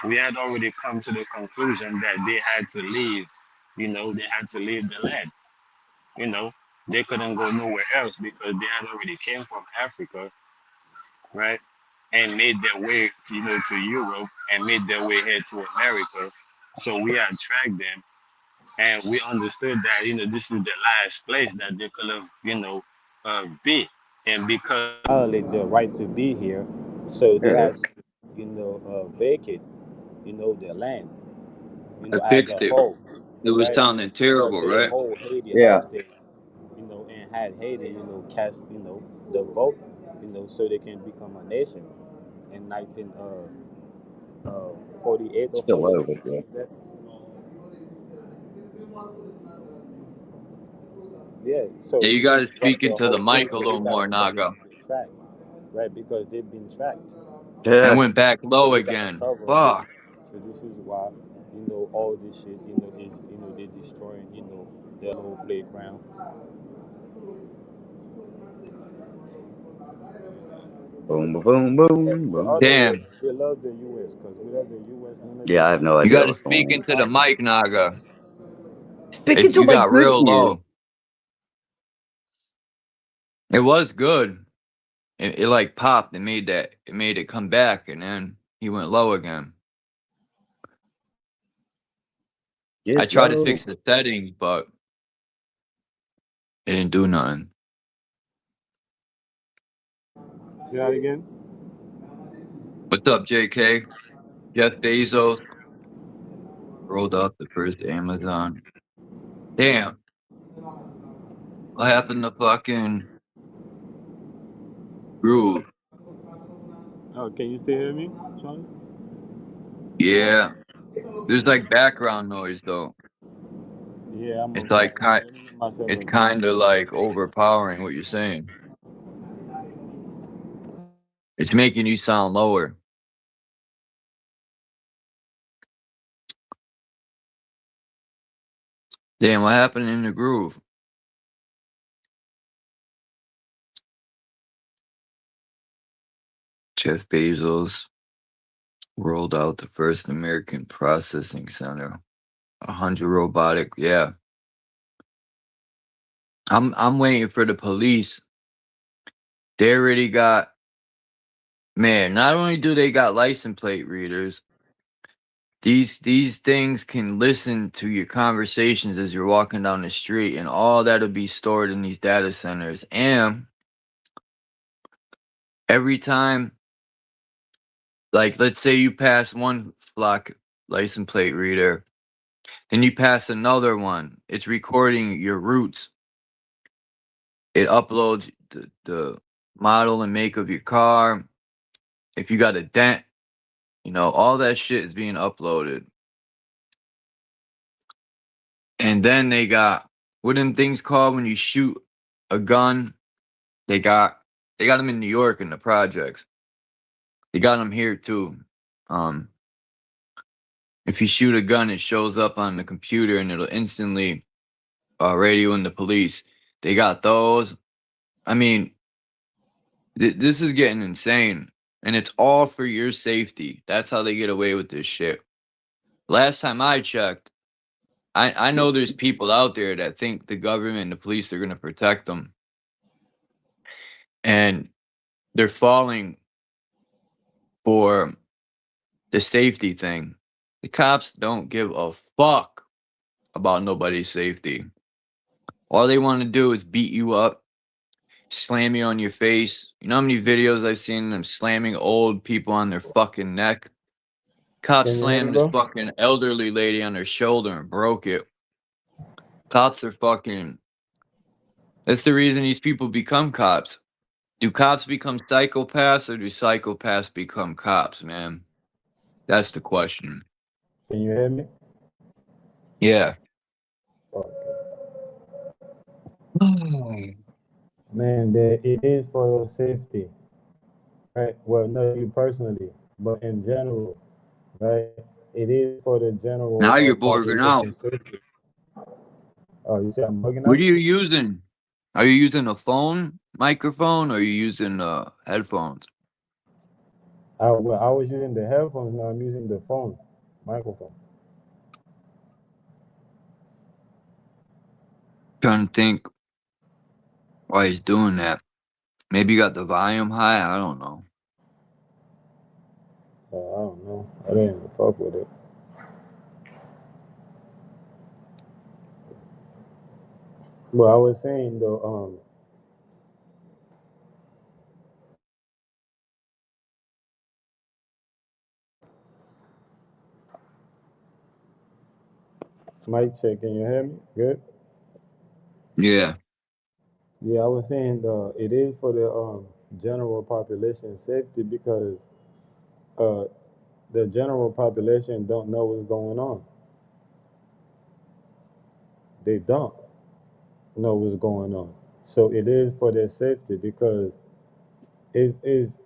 we had already come to the conclusion that they had to leave, they had to leave the land, you know, they couldn't go nowhere else because they had already came from Africa, right? And made their way, to Europe and made their way here to America. So we had tracked them and we understood that, this is the last place that they could have, be. And because violate their right to be here, so they there it had is. to, vacate, their land, I as fixed a it. whole, It was right? sounding But terrible, they right? hold Haiti Yeah, hostage, and had Haiti, cast, the vote, so they can become a nation in 48 or still low, 49, but something yeah. like that. Yeah, Yeah, so you this gotta is what speak the into the whole thing. mic a So they little more, gotta cover Naga. the track, right? Because they've been tracked. And Yeah, went back So low they gotta again. cover the Fuck. track. So this is why, all this shit, is they destroying, their little playground. boom, boom, Yeah, boom, the boom. other way, Damn. they love the U.S. because without the U.S., none of Yeah, this I have no You idea gotta what's speak going on. into the possible. mic, Naga. Speaking to You my got good real ear. low. It was good. It like popped and it made it come back and then he went low again. I Get tried to low. fix the settings, but it didn't do nothing. See that again? What's up, JK? Jeff Bezos rolled up the first Amazon. Damn. What happened to fucking Groove? Oh, can you still hear me, Charlie? Yeah. There's like background noise though. Yeah, I'm It's outside. like Let me get myself it's in. kind of like overpowering what you're saying. It's making you sound lower. Damn, what happened in the Groove? Jeff Bezos rolled out the first American processing center. 100 robotic, yeah. I'm waiting for the police. They already got, man, not only do they got license plate readers, these things can listen to your conversations as you're walking down the street, and all that'll be stored in these data centers. And every time, like, let's say you pass one flock license plate reader, then you pass another one. It's recording your routes. It uploads the model and make of your car. If you got a dent, you know, all that shit is being uploaded. And then they got, what them things called when you shoot a gun? They got them in New York in the projects. They got them here too. If you shoot a gun, it shows up on the computer and it'll instantly radio in the police. They got those. I mean, this is getting insane, and it's all for your safety. That's how they get away with this shit. Last time I checked, I know there's people out there that think the government and the police are going to protect them, and they're falling for the safety thing. The cops don't give a fuck about nobody's safety. All they want to do is beat you up, slam you on your face. You know how many videos I've seen them slamming old people on their fucking neck? Cops Can you hear me, slammed this bro? fucking elderly lady on her shoulder and broke it. Cops are fucking... That's the reason these people become cops. Do cops become psychopaths, or do psychopaths become cops, man? That's the question. Can you hear me? Yeah. Okay. Man, that it is for your safety, right? Well, not you personally, but in general, right? It is for the general Now you're bugging out. population safety. Oh, you say I'm bugging What out? are you using? Are you using a phone microphone, or are you using headphones? I was using the headphones, now I'm using the phone microphone. Trying to think why he's doing that. Maybe you got the volume high. I don't know. I don't know. I didn't even fuck with it. But I was saying though, mic check. Can you hear me? Good. Yeah. Yeah, I was saying it is for the general population safety because uh the general population don't know what's going on. They don't know what's going on. So it is for their safety because this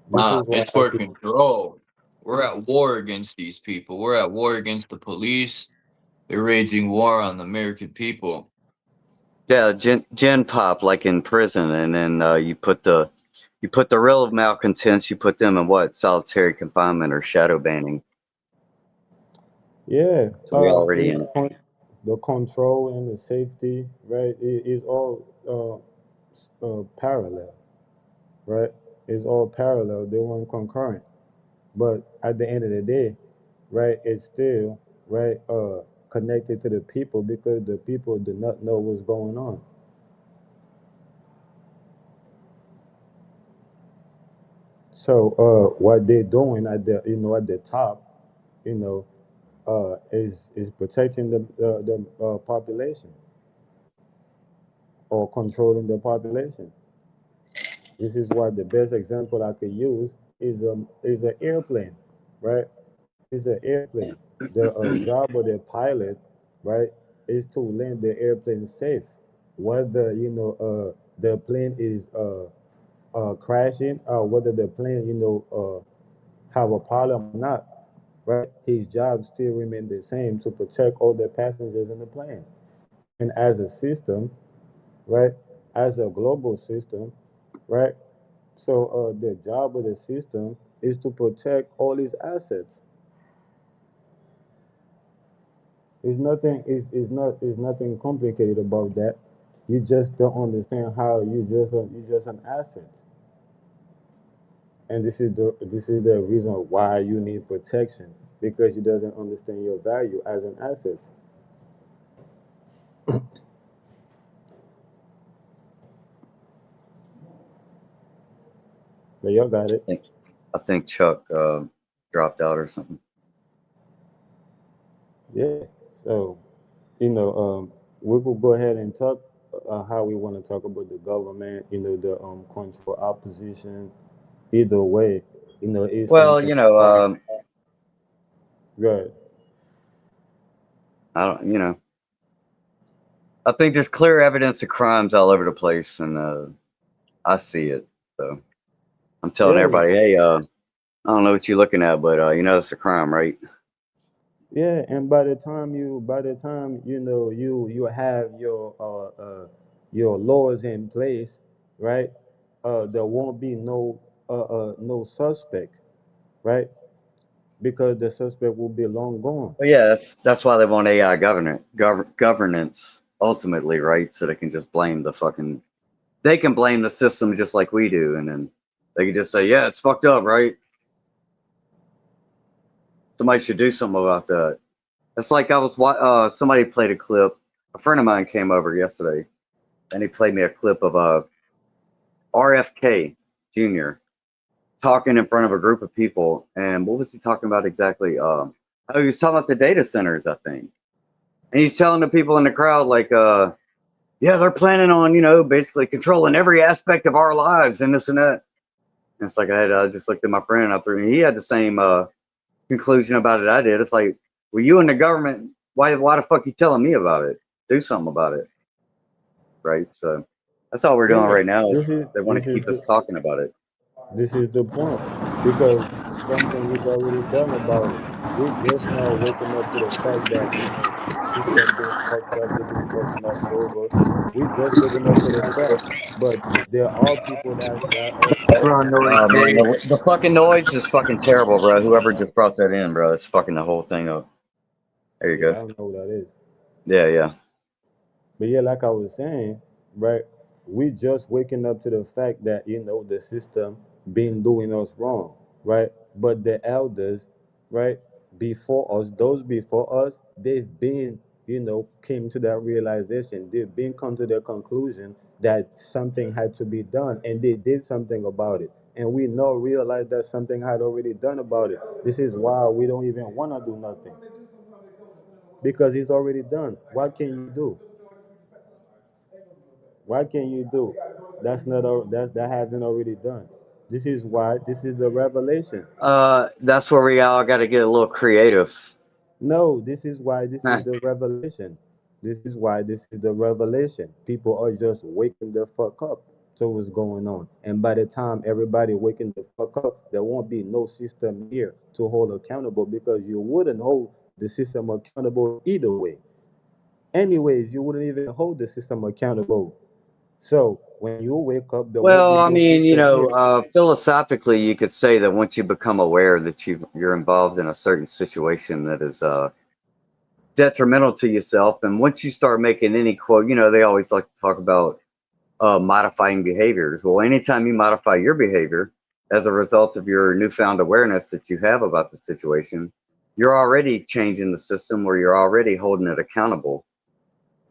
Nah, is why it's I for could. control. We're at war against these people. We're at war against the police. They're waging war on the American people. Yeah, gen pop like in prison, and then you put the real malcontents. You put them in what, solitary confinement or shadow banning. Yeah, So they're already in it. the control and the safety, right? It is all parallel, right? It's all parallel. They weren't concurrent, but at the end of the day, right? It's still right connected to the people because the people do not know what's going on. So what they're doing at the at the top, you know, is protecting the population or controlling the population. This is why the best example I could use is an airplane, right? It's an airplane. The job of the pilot, right, is to land the airplane safe. Whether the plane is crashing, whether the plane have a problem or not, right? His job still remains the same to protect all the passengers in the plane. And as a system, right, as a global system, right. So the job of the system is to protect all his assets. It's nothing complicated about that. You just don't understand how you just an asset. And this is the reason why you need protection, because he doesn't understand your value as an asset. So y'all got it. I think Chuck dropped out or something. Yeah. So, we will go ahead and talk how we want to talk about the government, the control opposition. Either way, it's Well, something. Good. I don't, I think there's clear evidence of crimes all over the place, and I see it. So I'm telling Yeah. everybody, hey, I don't know what you're looking at, but it's a crime, right? Yeah, and by the time you have your laws in place, right? There won't be no suspect, right? Because the suspect will be long gone. Well, yeah, that's why they want AI governance ultimately, right? So they can just blame they can blame the system just like we do, and then they can just say, yeah, it's fucked up, right? Somebody should do something about that. It's like somebody played a clip. A friend of mine came over yesterday, and he played me a clip of RFK Jr. talking in front of a group of people. And what was he talking about exactly? Oh, he was talking about the data centers, I think. And he's telling the people in the crowd, like, yeah, they're planning on, basically controlling every aspect of our lives and this and that. And it's like I just looked at my friend up there, and he had the same conclusion about it I did. It's like, well, you and the government, why the fuck you telling me about it? Do something about it, right? So that's all we're doing Yeah, right now. this is They want this to is keep the us talking about it. this is the point, because something is already done about it. We're just now waking up to the fact that the system been fucked up, they've been fucking us over. We're just waking up to the fact, but there are people that are Background noise Oh man, too. the fucking noise is fucking terrible, bro. Whoever just brought that in, bro, it's fucking the whole thing up. There you yeah, I go. don't know what that is. Yeah, yeah. But yeah, like I was saying, right? We just waking up to the fact that the system been doing us wrong, right? But the elders, right, before us, those before us, they've been, came to that realization. They've been come to the conclusion that something had to be done, and they did something about it. And we now realize that something had already done about it. This is why we don't even want to do nothing, because it's already done. What can you do? What can you do? That hasn't already done. This is the revelation. That's where we all got to get a little creative. No, this is why this is Huh. the revelation. This is why this is the revelation. People are just waking the fuck up to what's going on. And by the time everybody waking the fuck up, there won't be no system here to hold accountable, because you wouldn't hold the system accountable either way. Anyways, you wouldn't even hold the system accountable. So when you wake up, there won't Well, be I no mean, system here. philosophically, you could say that once you become aware that you're involved in a certain situation that is detrimental to yourself, and once you start making any quote, they always like to talk about modifying behaviors. Well, anytime you modify your behavior as a result of your newfound awareness that you have about the situation, you're already changing the system, or you're already holding it accountable,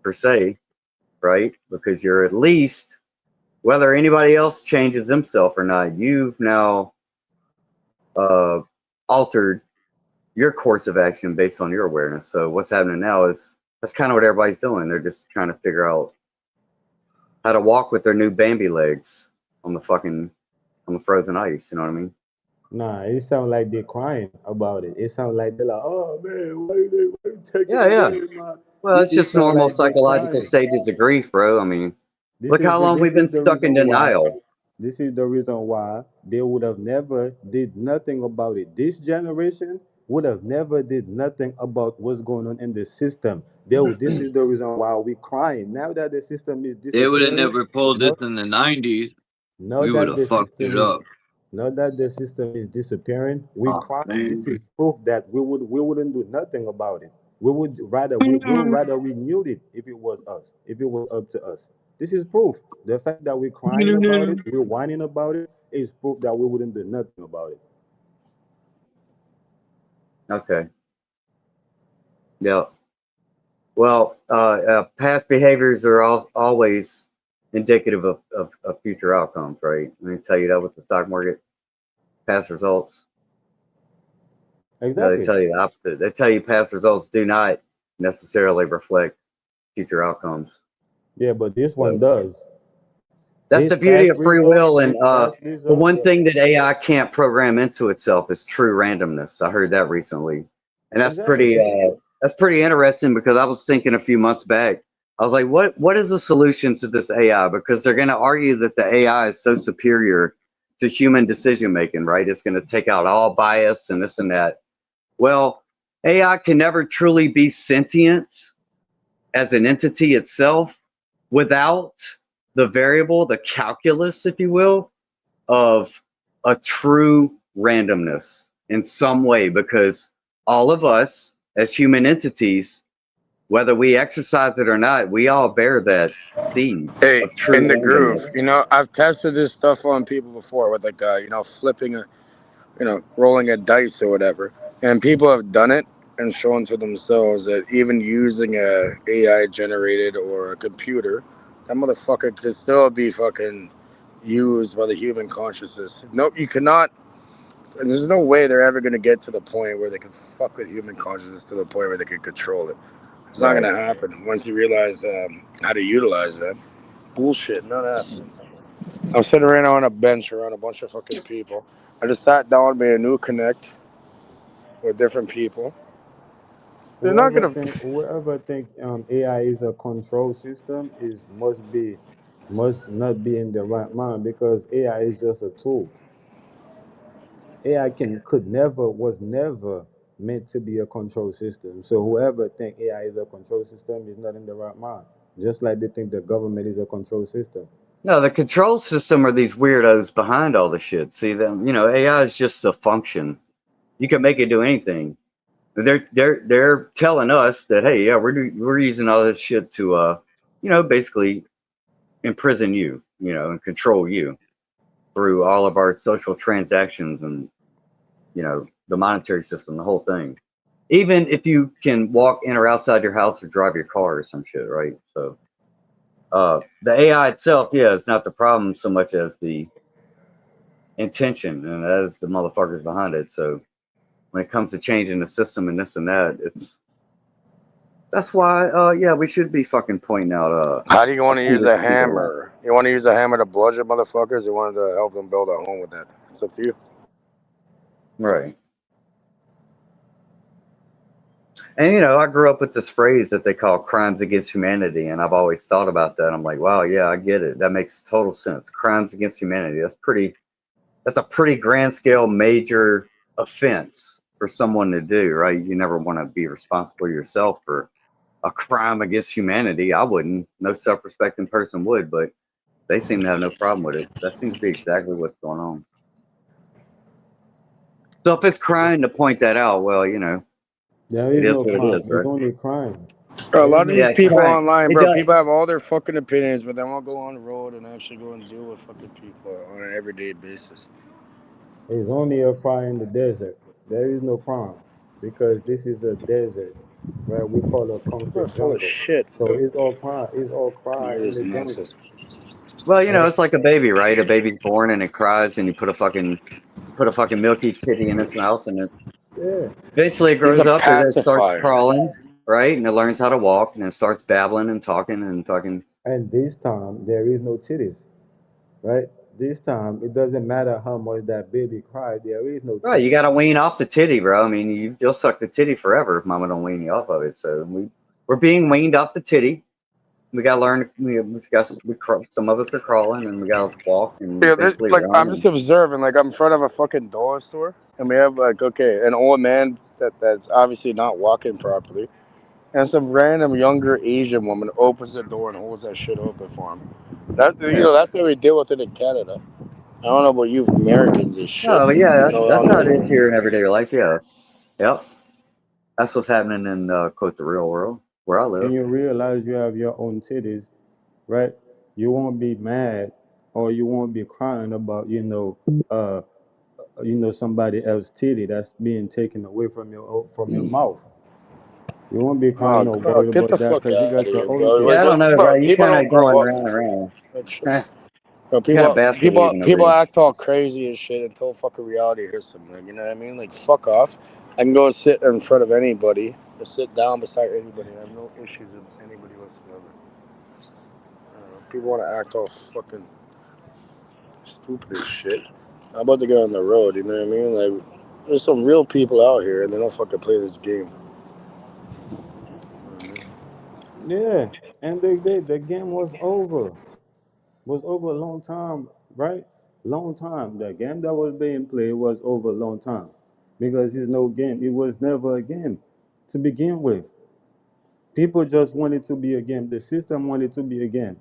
per se, right? Because you're at least, whether anybody else changes himself or not, you've now uh, altered your course of action based on your awareness. So what's happening now is that's kind of what everybody's doing. They're just trying to figure out how to walk with their new Bambi legs on the frozen ice. You know what I mean? Nah, it sounds like they're crying about it. It sounds like they're like, oh man, why you taking Yeah, yeah. away my. Well, it's It just sounds normal like they're psychological crying. stages of grief, bro. I mean, This look is how the long this we've is been the stuck in reason why. denial. This is the reason why they would have never did nothing about it. This generation would have never did nothing about what's going on in the system. This is the reason why we crying now that the system is They would have disappearing. never pulled this No, in the 90s. now We would that have the fucked system it is up. Not that the system is disappearing. We crying. This is proof that we wouldn't do nothing about it. We would rather renew it if it was us, if it was up to us. This is proof. The fact that we're crying about it, we're whining about it, is proof that we wouldn't do nothing about it. Okay. Yeah. Well, past behaviors are always indicative of future outcomes, right? Let me tell you that with the stock market, past results. No, they Exactly. tell you the opposite. They tell you past results do not necessarily reflect future outcomes. Yeah, but this one So does. that's the beauty of free will. And These past the results, one thing that AI can't program into itself is true randomness. I heard that recently, and exactly. that's pretty interesting because I was thinking a few months back. I was like, what is the solution to this AI? Because they're going to argue that the AI is so superior to human decision making, right? It's going to take out all bias and this and that. Well, AI can never truly be sentient as an entity itself without the variable, the calculus, if you will, of a true randomness in some way, because all of us as human entities, whether we exercise it or not, we all bear that seed Hey, of true in the groove, randomness. you know, I've tested this stuff on people before with like, flipping rolling a dice or whatever. And people have done it and shown to themselves that even using a AI generated or a computer, that motherfucker could still be fucking used by the human consciousness. No, you cannot. There's no way they're ever going to get to the point where they can fuck with human consciousness to the point where they can control it. It's not going Right. to happen once you realize how to utilize that. Bullshit, not happening. I'm sitting right now on a bench around a bunch of fucking people. I just sat down, made a new connect with different people. They're not gonna. Whoever think AI is a control system must not be in the right mind, because AI is just a tool. AI could never was never meant to be a control system. So whoever think AI is a control system is not in the right mind. Just like they think the government is a control system. No, the control system are these weirdos behind all the shit. See them, AI is just a function. You can make it do anything. They're telling us that, hey, yeah, we're using all this shit to basically imprison you, and control you through all of our social transactions and the monetary system, the whole thing. Even if you can walk in or outside your house or drive your car or some shit, right? So the AI itself, yeah, it's not the problem so much as the intention, and that is the motherfuckers behind it. So when it comes to changing the system and this and that, that's why yeah, we should be fucking pointing out How do you want to use a finger. hammer? You want to use a hammer to bludgeon motherfuckers? You want to help them build a home with that? It's up to you. Right. And I grew up with this phrase that they call crimes against humanity, and I've always thought about that. I'm like, wow, yeah, I get it. That makes total sense. Crimes against humanity. That's a pretty grand scale major offense for someone to do, right? You never want to be responsible yourself for a crime against humanity. I wouldn't. No self-respecting person would, but they seem to have no problem with it. That seems to be exactly what's going on. So if it's crime to point that out, well, There it is is no what it crime. is, It's right? only crime. Bro, a There is lot of no these Yeah, it's people crime. online, It bro, does. people have all their fucking opinions, but they won't go on the road and actually go and deal with fucking people on an everyday basis. It's only a crime in the desert. There is no crime, because this is a desert, right? We call a People are concrete full of jungle. shit. So it's all crime. It's all You crime hear in this the jungle, nonsense. Well, right? it's like a baby, right? A baby's born and it cries, and you put a fucking milky titty in its mouth, and it Yeah. basically it He's grows a up and it starts pacifier. crawling, right? And it learns how to walk, and it starts babbling and talking and fucking. And this time there is no titties, right? This time it doesn't matter how much that baby cried. There is no Right, you titties. got to wean off the titty, bro. I mean, you'll suck the titty forever if mama don't wean you off of it. So we're being weaned off the titty. We got to learn. Some of us are crawling, and we got to walk and Yeah, eventually like run. I'm just observing. Like I'm in front of a fucking dollar store, and we have like an old man that's obviously not walking properly, and some random younger Asian woman opens the door and holds that shit open for him. That's Yeah. that's how we deal with it in Canada. don't know about you Americans and shit. No, but yeah, You that's, know, that's on how it is the, here in everyday life. Yeah, yep. That's what's happening in quote the real world where I And live. you realize you have your own titties, right? You won't be mad or you won't be crying about, somebody else's titty that's being taken away from your mouth. You won't be crying or worried get about the that fuck because you out of got your here, own bro. Yeah, titty. I don't know, bro. Bro, You people kind don't of going grow up. round and round. Like, Eh, bro, you got a basket weaving over people you. act all crazy and shit until fucking reality hits them. Like, you know what I mean? Like, fuck off. I can go sit in front of anybody or sit down beside anybody. I have no issues with anybody whatsoever. People want to act all fucking stupid as shit. I'm about to get on the road, you know what I mean? Like, there's some real people out here and they don't fucking play this game. Yeah, and the game was over a long time, right? Long time. The game that was being played was over a long time because it's no game. It was never a game to begin with. People just wanted to be a game. The system wanted to be a game,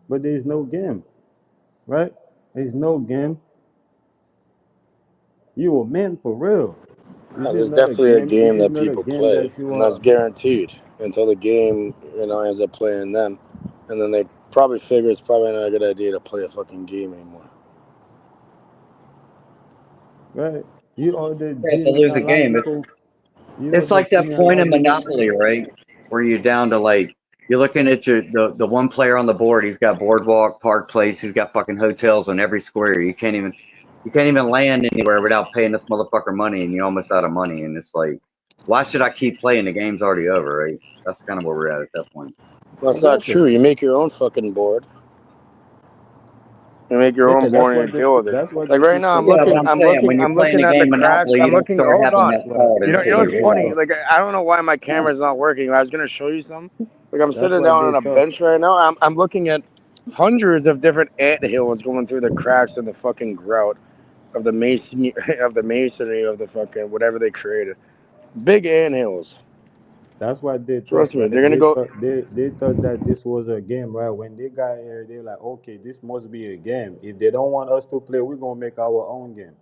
but there's no game, right? There's no game. You a man for real. This No, is there's not a definitely a game. This game is that not a people game play, that you and that's are. guaranteed until the game, ends up playing them, and then they probably figure it's probably not a good idea to play a fucking game anymore. Right? You are the Yeah, to lose a game. genealogical. You are It's the like that point in genealogical. Monopoly, right? Where you're down to like you're looking at the one player on the board. He's got boardwalk, park place. He's got fucking hotels on every square. You can't even land anywhere without paying this motherfucker money, and you're almost out of money. And it's like, why should I keep playing? The game's already over, right? That's kind of where we're at that point. That's not Exactly. true. You make your own fucking board. You make your Yeah, own board and you deal with it. that's what Like the right now, system Yeah, but I'm saying when I'm you're playing looking the at the game cracks. Monopoly, you I'm don't looking. start Hold having on. that thought You until know what's you funny? realize. Like I don't know why my camera's not working. I was gonna show you some. Like I'm That's sitting what down they on a thought. bench right now. I'm looking at hundreds of different ant hills going through the cracks in the fucking grout of the masonry of the fucking whatever they created. Big ant hills. That's what they thought, Trust me, right? they're gonna go. They thought that this was a game, right? When they got here, they're like, okay, this must be a game. If they don't want us to play, we're gonna make our own game,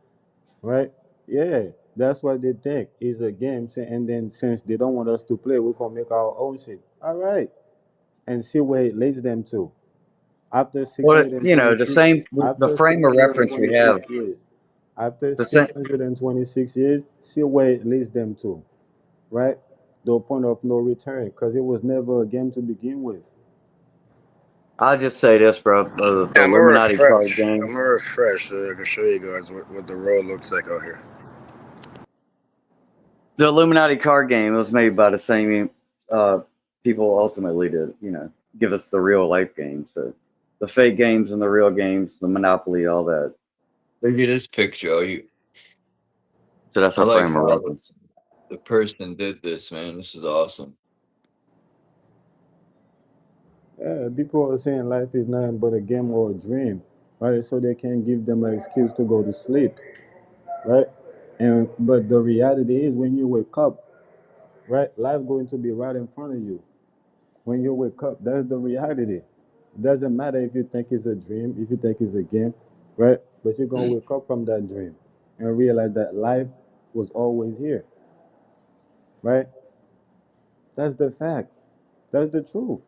right? Yeah, that's what they think is a game. And then since they don't want us to play, we're gonna make our own shit. All right, and see where it leads them to. After Well, the 626, same the after frame of reference we have. 626 years, after The same. 626 years, see where it leads them to, right? The point of no return, because it was never a game to begin with. I'll just say this, bro. The I'm gonna Illuminati card refresh. I'm game. gonna refresh so I can show you guys what the road looks like out here. The Illuminati card game was made by the same people ultimately to, give us the real life games. So the fake games and the real games, the Monopoly, all that. Look at this picture. So that's I our like frame of how reference. the person did this, man. This is awesome. Yeah, people are saying life is nothing but a game or a dream, right? So they can give them an excuse to go to sleep, right? And but the reality is when you wake up, right, life going to be right in front of you. When you wake up, that's the reality. It doesn't matter if you think it's a dream, if you think it's a game, right? But you're gonna wake up from that dream and realize that life was always here, right? That's the fact. That's the truth.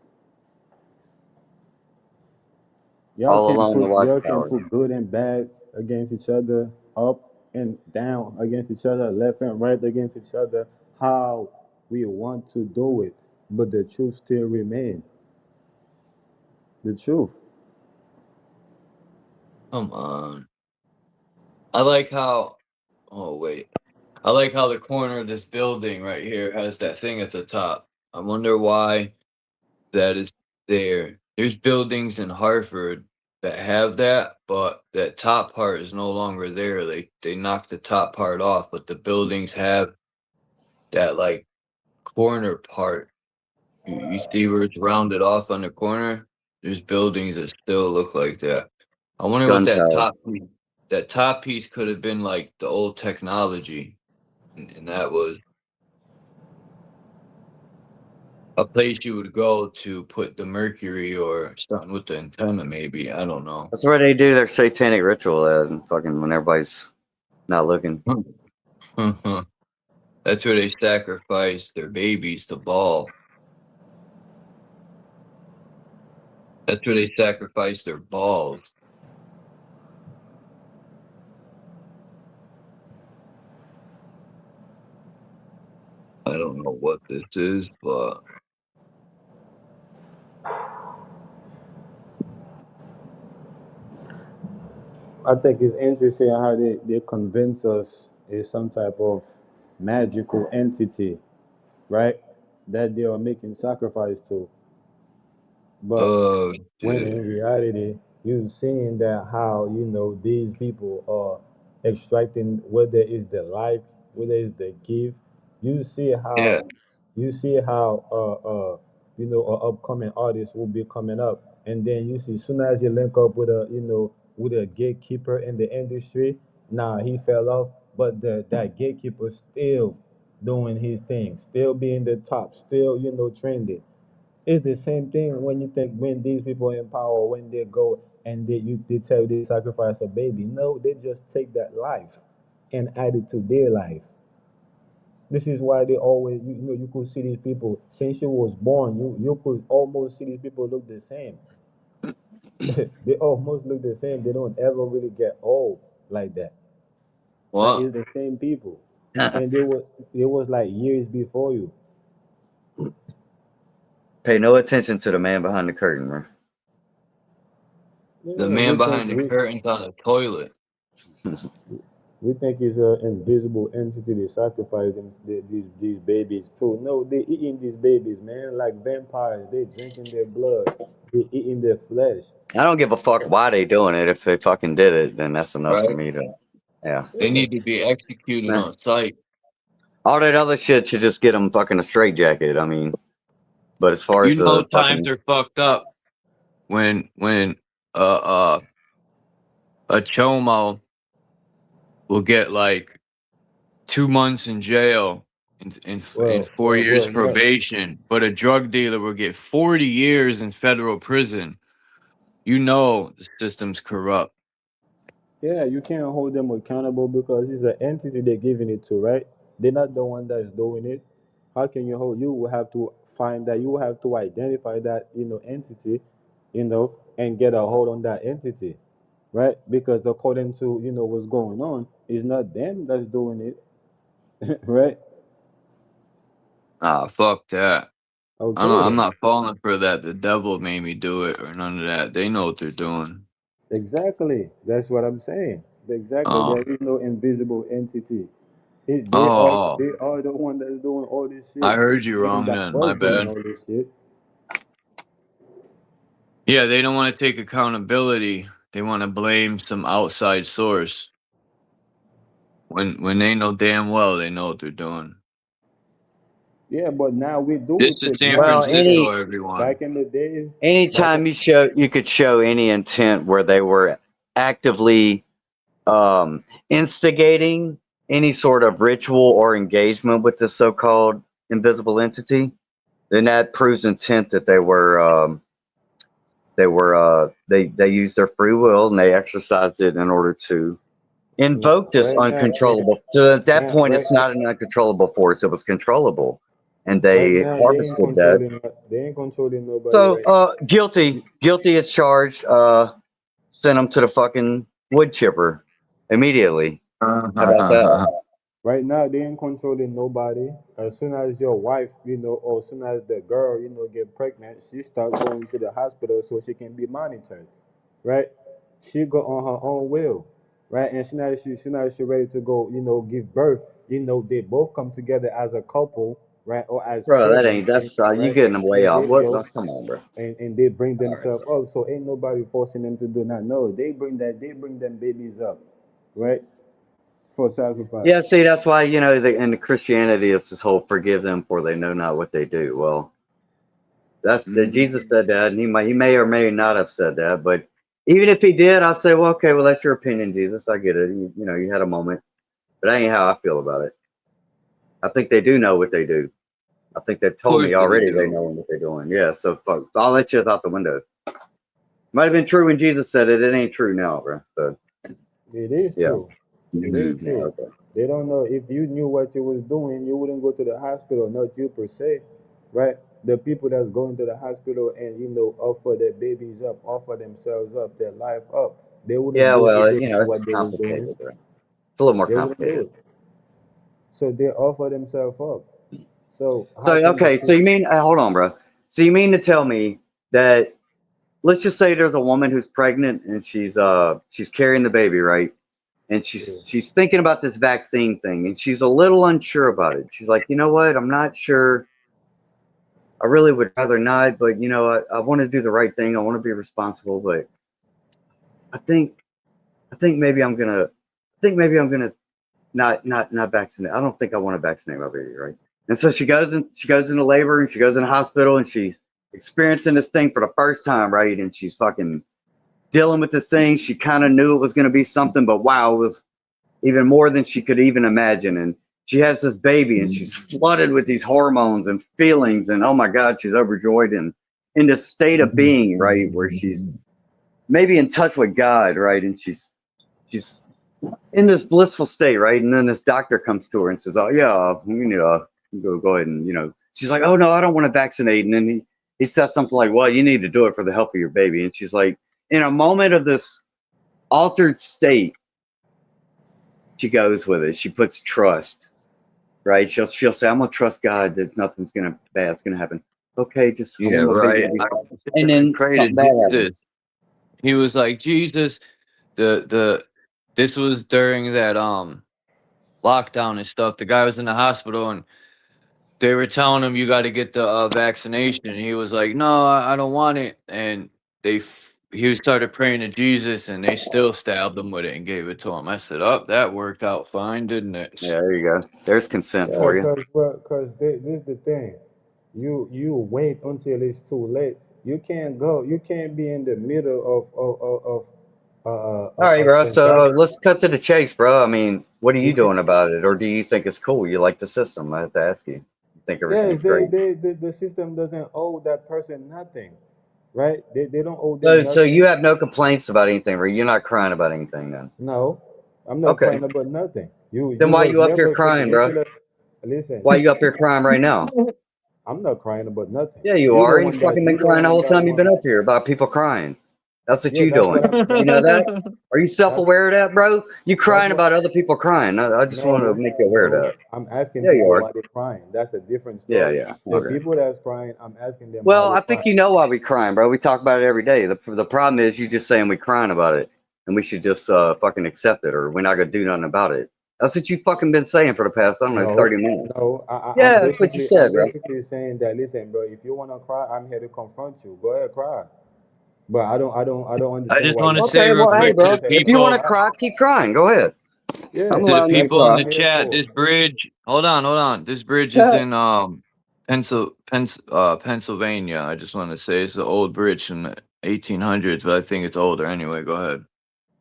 All along the Y'all can watchtower. put good and bad against each other, up and down against each other, left and right against each other, how we want to do it. But the truth still remains. The truth. Come on. I like how. Oh wait. I like how the corner of this building right here has that thing at the top. I wonder why that is there. There's buildings in Hartford that have that, but that top part is no longer there. They knocked the top part off, but the buildings have that like corner part. You see where it's rounded off on the corner? There's buildings that still look like that. I wonder what Gun tower. that top piece could have been like the old technology. And that was a place you would go to put the mercury or something with the antenna, maybe. I don't know. That's where they do their satanic ritual at, and fucking when everybody's not looking. That's where they sacrifice their babies to Baal. That's where they sacrifice their balls. I don't know what this is, but I think it's interesting how they convince us it's some type of magical entity, right? That they are making sacrifice to. But oh when shit. in reality, you're seeing that how, these people are extracting, whether it's the life, whether it's the gift. You see Yeah. how, you see how, an upcoming artist will be coming up. And then you see, soon as you link up with with a gatekeeper in the industry, nah, he fell off. But that gatekeeper still doing his thing, still being the top, still, trending. It's the same thing when you think when these people in power, when they go and they tell you they sacrifice a baby. No, they just take that life and add it to their life. This is why they always, you could see these people since you was born. You could almost see these people look the same. They almost look the same. They don't ever really get old like that. Like What? it's the same people, and they was like years before you. Pay no attention to the man behind the curtain, bro. The Yeah, man behind the curtains on the toilet. we think it's an invisible entity. They sacrifice these babies too. No, they eating these babies, man, like vampires. They drinking their blood. They eating their flesh. I don't give a fuck why they doing it. If they fucking did it, then that's enough for Right? me to, yeah. They Yeah, need to be executed Nah. on sight. All that other shit should just get them fucking a straight jacket. I mean, but as far You as know the times fucking, are fucked up when uh a chomo will get like 2 months in jail and well, 4 years yeah, probation, but a drug dealer will get 40 years in federal prison. You know the system's corrupt. yeah. You can't hold them accountable because it's an entity they're giving it to, right? They're not the one that's doing it. How can you hold? You will have to find that. You will have to identify that entity, and get a hold on that entity, right? Because according to what's going on, it's not them that's doing it, right? Ah, fuck that. I'm Okay, not falling for that. The devil made me do it or none of that. They know what they're doing. exactly. That's what I'm saying. Exactly. Oh, There is no invisible entity. They are oh, they are the one that's doing all this I shit, heard you and wrong that then. My was doing bad. all this shit. Yeah, they don't want to take accountability. They want to blame some outside source when they know damn well they know what they're doing. Yeah, but now we This do is take San well, accountability. Francisco, any everyone. Back in the days, back in, anytime you could show any intent where they were actively instigating any sort of ritual or engagement with the so-called invisible entity, then that proves intent that they used their free will and they exercised it in order to invoke this right now, uncontrollable. So at that now point, right it's not an uncontrollable force; it was controllable, and right they now harvested that. they ain't controlling nobody So, right now. guilty is charged. Send them to the fucking wood chipper immediately. How about that? Right now, they ain't controlling nobody. As soon as your wife, or as soon as the girl, get pregnant, she start going to the hospital so she can be monitored, right? She go on her own will, right? And soon as she ready to go, give birth, they both come together as a couple, right? Or as Bro, that family, ain't. That's you right? getting them way And off. they What? go Come on, bro. and they bring All right. themselves up. So ain't nobody forcing them to do that. No, they bring them babies up, right? For sacrifice. Yeah, see, that's why in the Christianity it's this whole forgive them for they know not what they do. Well, that's that Jesus said that, and he may or may not have said that, but even if he did, I'd say, well, okay, well that's your opinion, Jesus. I get it. You had a moment, but that ain't how I feel about it. I think they do know what they do. I think they've Of told course me they already they do. know what they're doing. Yeah, so fuck, all that shit's out the window. Might have been true when Jesus said it. It ain't true now, bro. So It is yeah. true. It is Yeah, true. okay. They don't know. If you knew what you was doing, you wouldn't go to the hospital. Not you per se, right? The people that's going to the hospital and offer their babies up, offer themselves up, their life up, they wouldn't Yeah, do it if well, they you know, knew it's what they was doing. complicated, bro. It's a little more They wouldn't do complicated. it. So they offer themselves up. So So how can the okay, so you system? mean hold on, bro. So you mean to tell me that let's just say there's a woman who's pregnant and she's carrying the baby, right? And Yeah. she's thinking about this vaccine thing and she's a little unsure about it. She's like, you know what? I'm not sure. I really would rather not, but you know, I want to do the right thing. I want to be responsible, but I think I think maybe I'm gonna not vaccinate. I don't think I want to vaccinate my baby, right? And so she goes into labor and she goes in the hospital and she's experiencing this thing for the first time, right? And she's fucking dealing with this thing. She kind of knew it was gonna be something, but wow, it was even more than she could even imagine. And she has this baby and she's flooded with these hormones and feelings, and oh my God, she's overjoyed and in this state of being, right, where she's maybe in touch with God, right? And she's in this blissful state, right? And then this doctor comes to her and says, "Oh yeah, go ahead and She's like, "Oh no, I don't want to vaccinate." And then he says something like, "Well, you need to do it for the health of your baby." And she's like, in a moment of this altered state, she goes with it. She puts trust, right? She'll say, "I'm gonna trust God that nothing's bad's gonna happen." Okay, just Yeah, hold my right. baby. I And then pray to something bad Jesus. happens. He was like, Jesus, the this was during that lockdown and stuff. The guy was in the hospital and they were telling him you got to get the vaccination, and he was like, "No, I don't want it." And he started praying to Jesus, and they still stabbed him with it and gave it to him. I said, "Oh, that worked out fine, didn't it?" Yeah, there you go. There's consent Yeah, for you. cause this is the thing. You wait until it's too late. You can't go. You can't be in the middle All right, of bro. So injustice. let's cut to the chase, bro. I mean, what are You you can't. doing about it, or do you think it's cool? You like the system? I have to ask you. You think Yes, everything's great? the system doesn't owe that person nothing, right? They don't owe them So you nothing. have no complaints about anything, right? You're not crying about anything, then? No, I'm not Okay. crying about nothing. Then You why was you up here never so crying, bro? until listen. Why you up here crying right now? I'm not crying about nothing. Yeah, you You the are. You one that fucking been you the crying the one whole that time you've want. been up here about people crying. That's what Yeah, you that's what doing. I'm. You know that? Are you That's self-aware of that, bro? You that's crying what. about other people crying. I just want to No, make you aware of no. that. I'm asking Yeah, you people are. why they're crying. That's a different Yeah, story. yeah. The Okay. people that's crying, I'm asking them why Well, they're I think crying. you know why we crying, bro. We talk about it every day. The problem is you just saying we crying about it, and we should just fucking accept it, or we're not gonna do nothing about it. That's what you fucking been saying for the past, I don't know, No, 30 minutes. no. Yeah, that's what you I'm said, bro. basically saying that. Listen, bro. If you wanna cry, I'm here to confront you. Go ahead, cry. But I don't I understand just why want you to keep say Okay, real well, saying hey, quick that to you bro. the tell If me you to want to people, cry. cry, keep crying. Go ahead. I'm Yeah, to the allowing you that's to people what in cry. the I'm here chat, for. this bridge. Hold on. This bridge is in Pennsylvania. I just want to say it's an old bridge from the 1800s, but I think it's older anyway. Go ahead.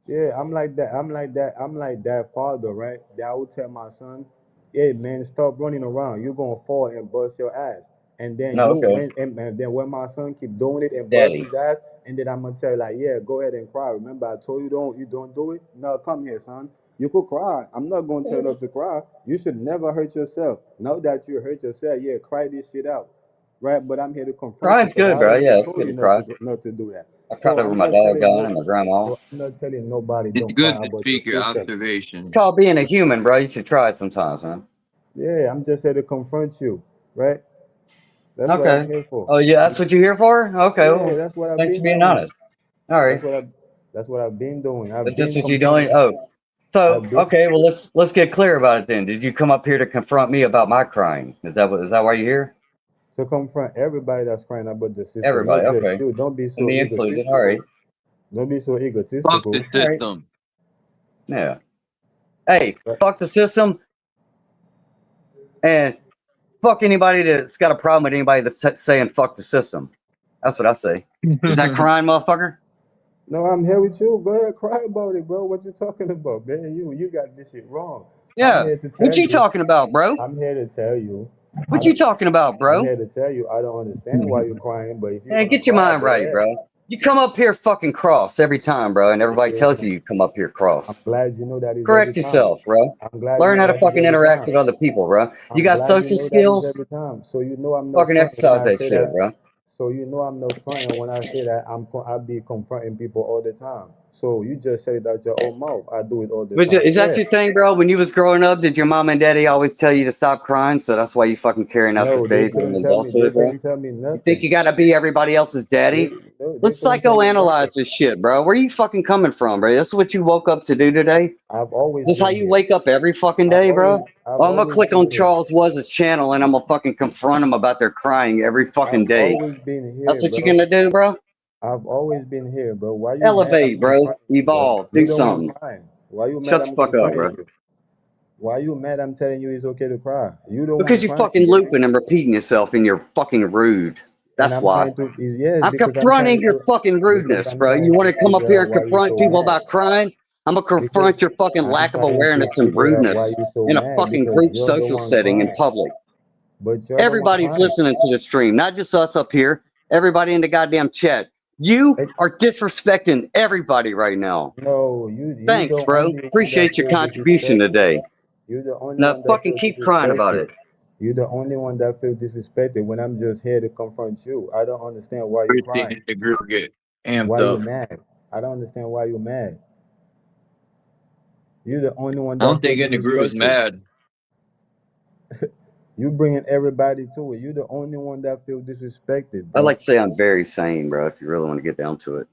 Yeah, I'm like that. I'm like that father, right? That I would tell my son, "Hey man, stop running around. You're gonna fall and bust your ass." And then No, you okay. and then when my son keep doing it and bust Daddy. his ass, and then I'm gonna tell you like, "Yeah, go ahead and cry. Remember, I told you don't do it. No, come here, son. You could cry. I'm not gonna tell you not to cry. You should never hurt yourself. Now that you hurt yourself, yeah, cry this shit out, right? But I'm here to confront you Crying's because good, I bro. already Yeah, it's told good you to cry. not to do that. I cried So over I'm my not dog telling dying no. and my grandma. So I'm not telling nobody It's don't good cry to about the speak your system. It's observation. called being a human, bro. You should try it sometimes, man. Yeah, I'm just here to confront you, right? That's what I'm Okay. here for. Oh, yeah, that's what you're here for? Okay, Yeah, well, that's what I've thanks for been being doing. honest. All That's right. what I that's what I've been doing. Is this what you're doing? Oh, so I've been okay. Well, let's get clear about it then. Did you come up here to confront me about my crying? Is that why you're here? to confront everybody that's crying about the system, Everybody. not just Okay. you. Don't be And so me included. All right. egotistical. Don't be so Fuck the egotistical. All right. system. Yeah. Hey, Right? fuck the system and fuck anybody that's got a problem with anybody that's saying fuck the system. That's what I say. Is that crying, motherfucker? No, I'm here with you. Go ahead, cry about it, bro. What you talking about, man? You got this shit wrong. I'm Yeah. here to What tell you you. talking about, bro? I'm here to tell you What you talking about, I'm bro? here to tell you I don't understand why you're crying, but if you Man, want to get your cry, mind go right, ahead. bro. You come up here fucking cross every time, bro, and everybody Okay, tells you you come up here I'm cross. glad you know that is every Correct time. yourself, bro. I'm glad you Learn know how to that is fucking every interact time. with other people, bro. You I'm got glad you social know that is skills? every time. So you know I'm not Fucking fronting when exercise I that say shit, that. bro. So you know I'm not fronting when I say that I be confronting people all the time. So you just said it out your own mouth. I do it all the time. Is that Yeah. your thing, bro? When you was growing up, did your mom and daddy always tell you to stop crying? So that's why you fucking carrying out your No, they baby in couldn't tell me. They adulthood, bro? couldn't tell me You think nothing. you gotta be everybody else's They daddy? no, they Let's couldn't tell me psychoanalyze nothing. this shit, bro. Where you fucking coming from, bro? That's what you woke up to do today? I've always Is this how been you here. wake up every fucking I've day, always bro? I've Oh, I'm gonna always click been on here. Charles Waz's channel and I'm gonna fucking confront them about their crying every fucking I've day. always been That's here, what you're bro. gonna do, bro? I've always been here, bro. Why you mad I'm Elevate, bro. confronting you, bro? Evolve. You Do the one something. crying. Why you mad Shut the I'm fuck up, confronting bro. you? Why you mad I'm telling you it's okay to cry? You the one Because you crying, fucking bro. looping and repeating yourself and you're fucking rude. And That's I'm why. trying to yes, I'm because I'm confronting trying your to fucking because rudeness, I'm bro. You trying want to to come up figure here out and why you confront so people mad. about crying? I'm gonna Because confront your fucking I'm lack of trying to awareness and figure out why rudeness you so in a mad fucking because group you're the social one setting in crying. public. But you're the one Everybody's crying. listening to the stream, not just us up here. Everybody in the goddamn chat. You It, are disrespecting everybody right now. no, you Thanks, the bro. only one that Appreciate your feel contribution disrespected. today. You're the only Now one that fucking feel keep crying about disrespected. it. You're the only one that feel disrespected when I'm just here to confront you. I don't understand why you're Everything crying. in the group get amped Why you up. mad? I don't understand why you're mad. You're the only one I don't that feel think in the group is disrespected. mad. You bringing everybody to it. You're the only one that feel disrespected, I bro. like to say I'm very sane, bro, if you really want to get down to it.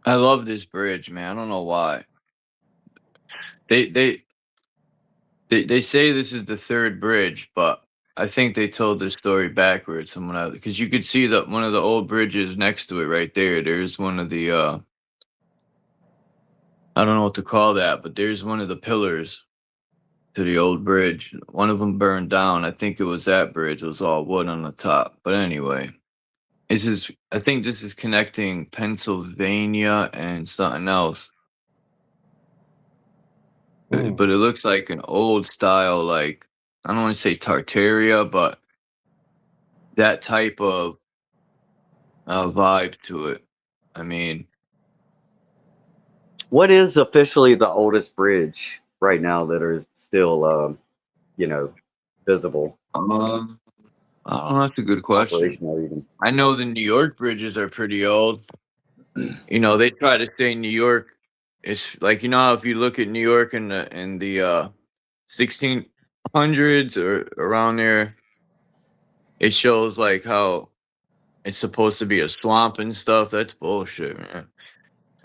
I love this bridge, man. I don't know why. They they they say this is the third bridge, but I think they told this story backwards. Someone because you could see that one of the old bridges next to it right there. There's one of the I don't know what to call that, but there's one of the pillars to the old bridge. One of them burned down. I think it was that bridge. It was all wood on the top. But anyway, I think this is connecting Pennsylvania and something else. Mm. But it looks like an old style, like I don't want to say Tartaria, but that type of vibe to it. I mean, What is officially the oldest bridge right now that is still, you know, visible, um, I don't know. That's a good question. operational even? I know the New York bridges are pretty old. You know, they try to say New York is like how if you look at New York in the 1600s or around there, it shows like how it's supposed to be a swamp and stuff. That's bullshit, man.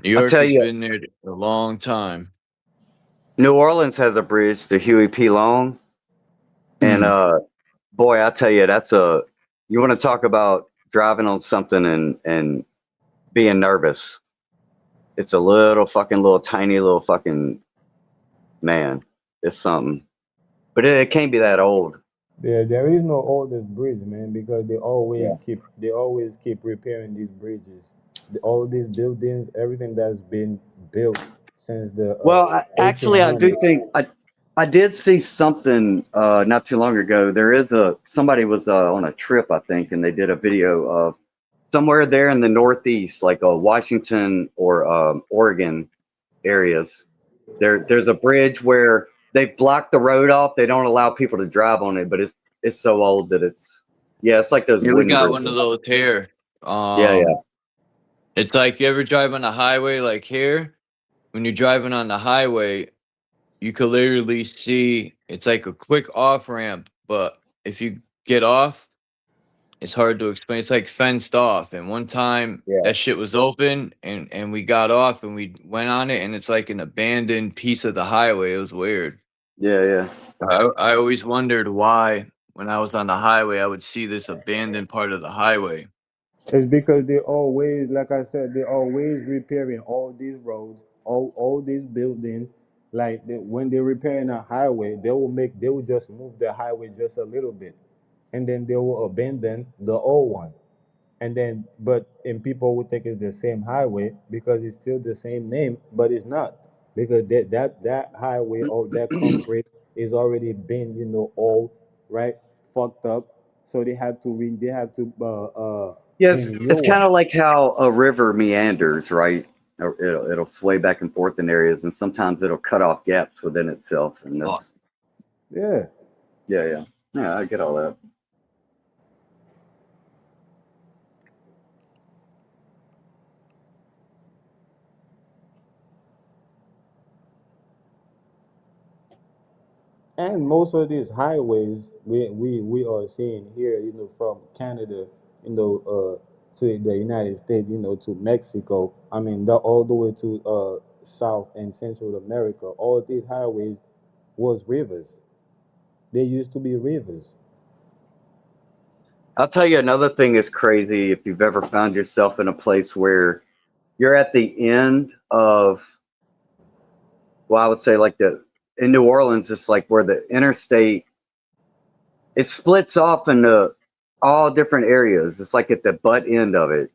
New I York tell has you, been there a long time. New Orleans has a bridge, the Huey P. Long, and Mm. boy, I tell you, you want to talk about driving on something and being nervous. It's a little tiny little fucking man. It's something, but it can't be that old. Yeah, there is no oldest bridge, man, because Yeah. they always keep repairing these bridges. All these buildings, everything that's been built since the Well, actually, I do 1800s. think I did see something not too long ago. There is somebody was on a trip, I think, and they did a video of somewhere there in the Northeast, like Washington or Oregon areas. There's a bridge where they blocked the road off. They don't allow people to drive on it, but it's so old that it's like those Yeah, we wooden got one of bridges. those here. Yeah, yeah, It's like you ever drive on the highway, like here. When you're driving on the highway, you could literally see it's like a quick off ramp, but if you get off, it's hard to explain. It's like fenced off. And one time yeah, that shit was open and we got off and we went on it and it's like an abandoned piece of the highway. It was weird. yeah, yeah. I always wondered why when I was on the highway I would see this abandoned part of the highway. It's because they always, like I said, they always repairing all these roads, all these buildings. Like when they're repairing a highway, they will just move the highway just a little bit, and then they will abandon the old one. And then and people would think it's the same highway because it's still the same name, but it's not because that highway or that concrete is already been, old, right, fucked up. So they have to Yes, bring new it's kind one. of like how a river meanders, right? Or it'll sway back and forth in areas, and sometimes it'll cut off gaps within itself. And Oh, that's Yeah. yeah, I get all that. And most of these highways we are seeing here, from Canada, to the United States, to Mexico. I mean, all the way to South and Central America. All these highways was rivers. They used to be rivers. I'll tell you another thing is crazy. If you've ever found yourself in a place where you're at the end of, well, I would say like in New Orleans, it's like where the interstate, it splits off into all different areas. It's like at the butt end of it.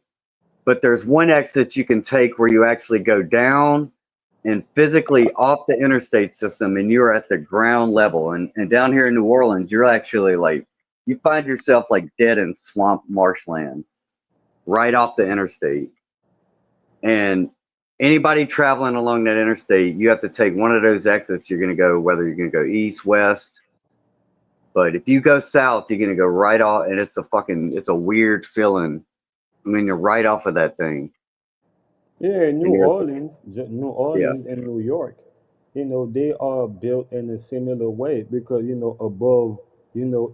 But there's one exit you can take where you actually go down and physically off the interstate system, and you're at the ground level. And down here in New Orleans, you're actually like, you find yourself like dead in swamp marshland right off the interstate. And anybody traveling along that interstate, you have to take one of those exits. You're going to go, whether you're going to go east, west. But if you go south, you're going to go right off, and it's a weird feeling. I mean, you're right off of that thing. Yeah, And you're, New yeah, Orleans and New York, they are built in a similar way because above,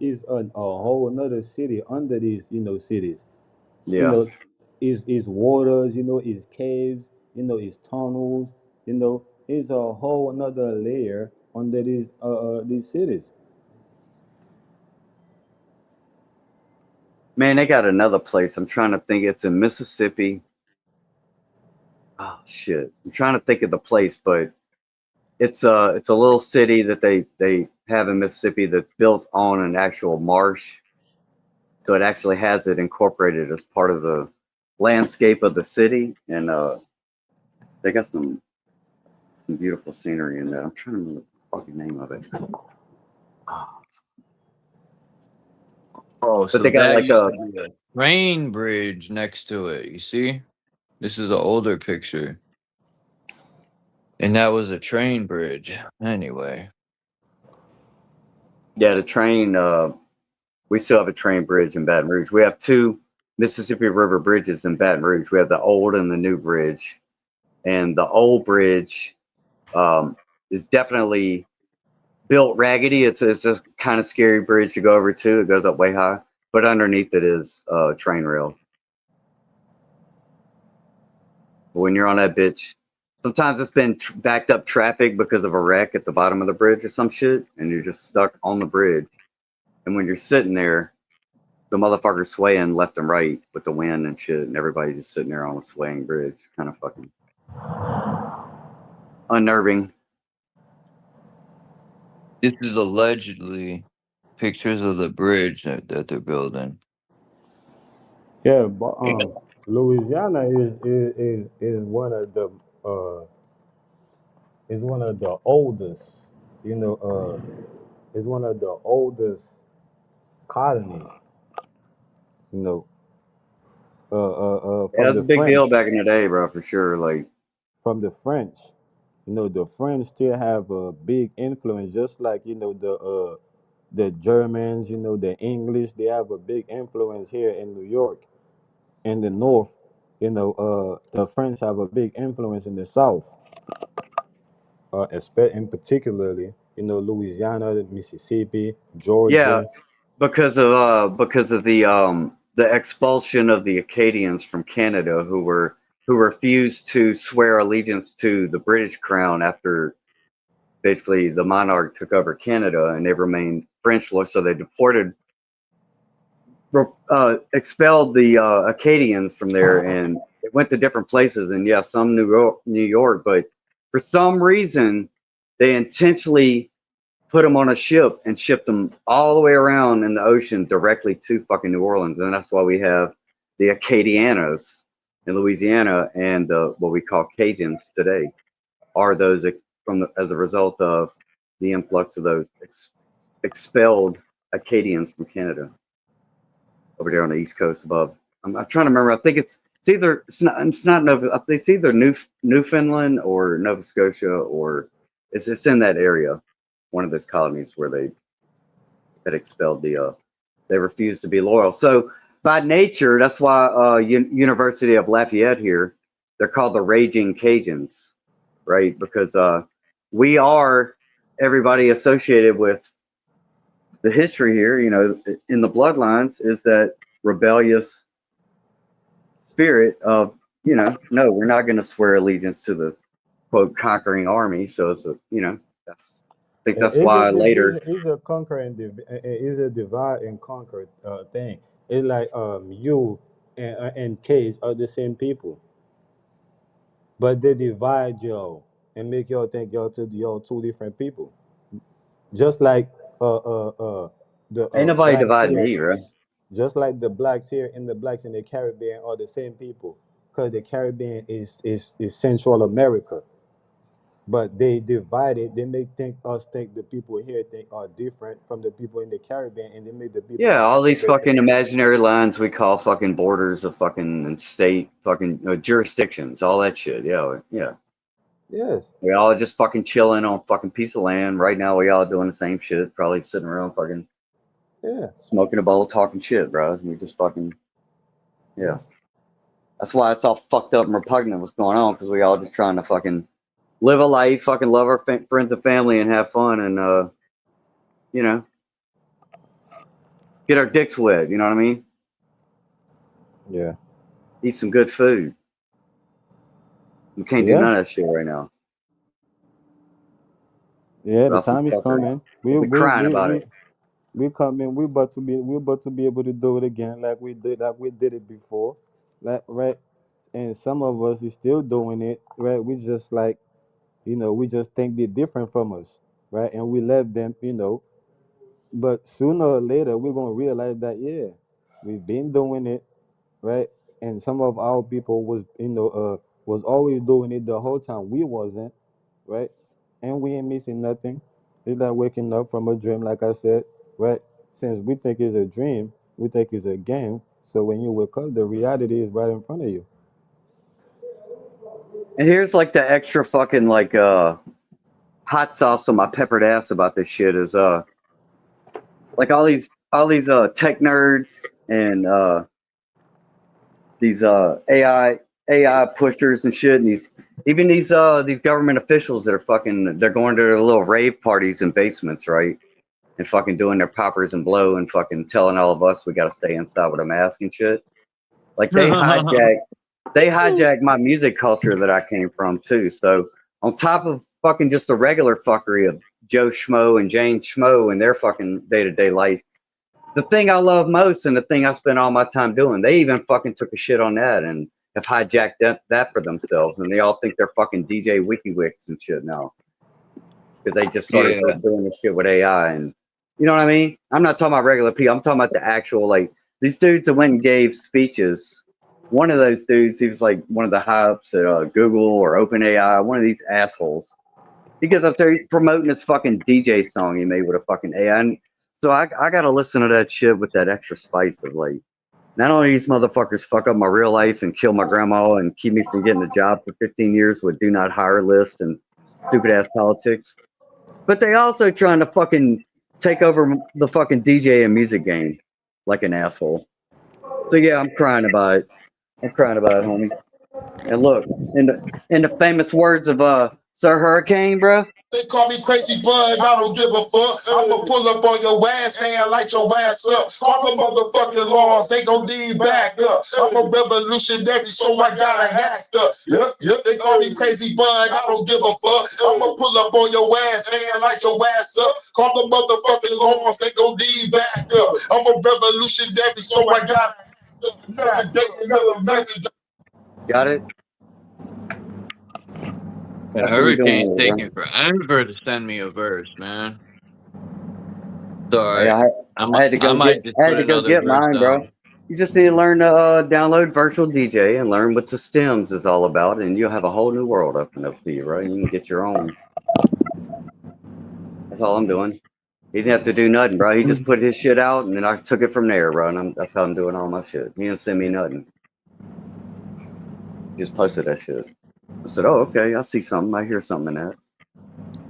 is a whole another city under these, cities. You yeah. know, is waters, is caves, is tunnels, is a whole another layer under these cities. Man, they got another place. I'm trying to think. It's in Mississippi. Oh shit. I'm trying to think of the place, but it's a little city that they have in Mississippi that's built on an actual marsh. So it actually has it incorporated as part of the landscape of the city, and they got some beautiful scenery in there. I'm trying to remember the fucking name of it. oh, But so they got that like used a to be a train bridge next to it. You see? This is an older picture. And that was a train bridge. Anyway. yeah, the train. We still have a train bridge in Baton Rouge. We have two Mississippi River bridges in Baton Rouge. We have the old and the new bridge. And the old bridge is definitely built raggedy. It's a kind of scary bridge to go over too. It goes up way high, but underneath it is train rail. But when you're on that bitch, sometimes it's been backed up traffic because of a wreck at the bottom of the bridge or some shit, and you're just stuck on the bridge. And when you're sitting there, the motherfucker's swaying left and right with the wind and shit, and everybody just sitting there on a swaying bridge. It's kind of fucking unnerving. This is allegedly pictures of the bridge that they're building. Yeah, but Yeah. Louisiana is uh one of the oldest, you know, is one of the oldest colonies, you know, Yeah, from it's the a big French, deal back in the day, bro, for sure. Like, from the French. The French still have a big influence, just like the Germans, the English. They have a big influence here in New York, in the North. The French have a big influence in the South, in particularly, Louisiana, Mississippi, yeah, Georgia. because of the expulsion of the Acadians from Canada who refused to swear allegiance to the British crown after basically the monarch took over Canada, and they remained French loyal. So they expelled the Acadians from there, and it went to different places. And yeah, some New York, but for some reason they intentionally put them on a ship and shipped them all the way around in the ocean directly to fucking New Orleans. And that's why we have the Acadianas in Louisiana and what we call Cajuns today are those as a result of the influx of those expelled Acadians from Canada over there on the East Coast above. I'm trying to remember. I think it's not Nova. It's either Newfoundland or Nova Scotia, or it's in that area, one of those colonies where they had expelled they refused to be loyal. So by nature, that's why University of Lafayette here, they're called the Raging Cajuns, right? Because we are everybody associated with the history here, you know, in the bloodlines is that rebellious spirit of, you know, no, we're not going to swear allegiance to the quote conquering army. So it's a, you know, I think that's why later. It's a conquer and it's a divide and conquer thing. It's like you and Cage are the same people, but they divide y'all and make y'all think y'all two different people. Just like the Ain't nobody blacks dividing here, me, right? just like the blacks here and the blacks in the Caribbean are the same people, because the Caribbean is Central America. But they divide it. They make think the people here think are different from the people in the Caribbean, and they make the people in Yeah, the all these Caribbean fucking imaginary lines we call fucking borders of fucking state, fucking jurisdictions, all that shit. Yeah, yeah. yes, We all just fucking chilling on fucking piece of land. Right now, we all doing the same shit. Probably sitting around fucking yeah, smoking a bowl, talking shit, bro. We just fucking, yeah. That's why it's all fucked up and repugnant what's going on, because we all just trying to fucking live a life, fucking love our friends and family, and have fun, and you know, get our dicks wet. You know what I mean? yeah, Eat some good food. We can't do yeah, none of that shit right now. yeah. The About some time is fuckery. coming. We crying about it. We coming. We about to be able to do it again, like we did it before, like right. And some of us is still doing it, right? We just like, we just think they're different from us, right? And we let them, but sooner or later we're gonna realize that, yeah, we've been doing it, right? And some of our people was always doing it the whole time we wasn't, right? And we ain't missing nothing. It's like waking up from a dream, like I said, right? Since we think it's a dream, we think it's a game. So when you wake up, the reality is right in front of you. And here's like the extra fucking like hot sauce on my peppered ass about this shit is like all these tech nerds and these AI pushers and shit, and these government officials that are fucking, they're going to their little rave parties in basements, right? And fucking doing their poppers and blow and fucking telling all of us we gotta stay inside with a mask and shit. Like they hijack my music culture that I came from too. So on top of fucking just the regular fuckery of Joe Schmo and Jane Schmo and their fucking day-to-day life, the thing I love most and the thing I spend all my time doing, they even fucking took a shit on that and have hijacked that for themselves, and they all think they're fucking DJ WikiWix and shit now because they just started Yeah. doing this shit with AI. And you know what I mean? I'm not talking about regular people. I'm talking about the actual, like, these dudes that went and gave speeches. One of those dudes, he was like one of the high ups at Google or OpenAI, one of these assholes. He gets up there, he's promoting this fucking DJ song he made with a fucking AI. And so I got to listen to that shit with that extra spice of like, not only these motherfuckers fuck up my real life and kill my grandma and keep me from getting a job for 15 years with do not hire list and stupid ass politics, but they also trying to fucking take over the fucking DJ and music game like an asshole. So yeah, I'm crying about it. I'm crying about it, homie. And look, in the famous words of Sir Hurricane, bro. They call me Crazy Bud, I don't give a fuck. I'ma pull up on your ass and light your ass up. All the motherfucking laws, they gon' lead back up. I'm a revolutionary, so I gotta act up. Yep, they call me Crazy Bud, I don't give a fuck. I'ma pull up on your ass and light your ass up. Call the motherfucking laws, they gon' lead back up. I'm a revolutionary, so I gotta act up. Another day, another message. Got it? And That's what we Hurricane's doing, bro. taking forever to send me a verse, man. Hey, Sorry. I had to I go might just put another get verse mine, bro. down. You just need to learn to download Virtual DJ and learn what the stems is all about, and you'll have a whole new world open up to you, right? You can get your own. That's all I'm doing. He didn't have to do nothing, bro. He just put his shit out, and then I took it from there, bro. And that's how I'm doing all my shit. He didn't send me nothing. He just posted that shit. I said, "Oh, okay. I see something. I hear something in that.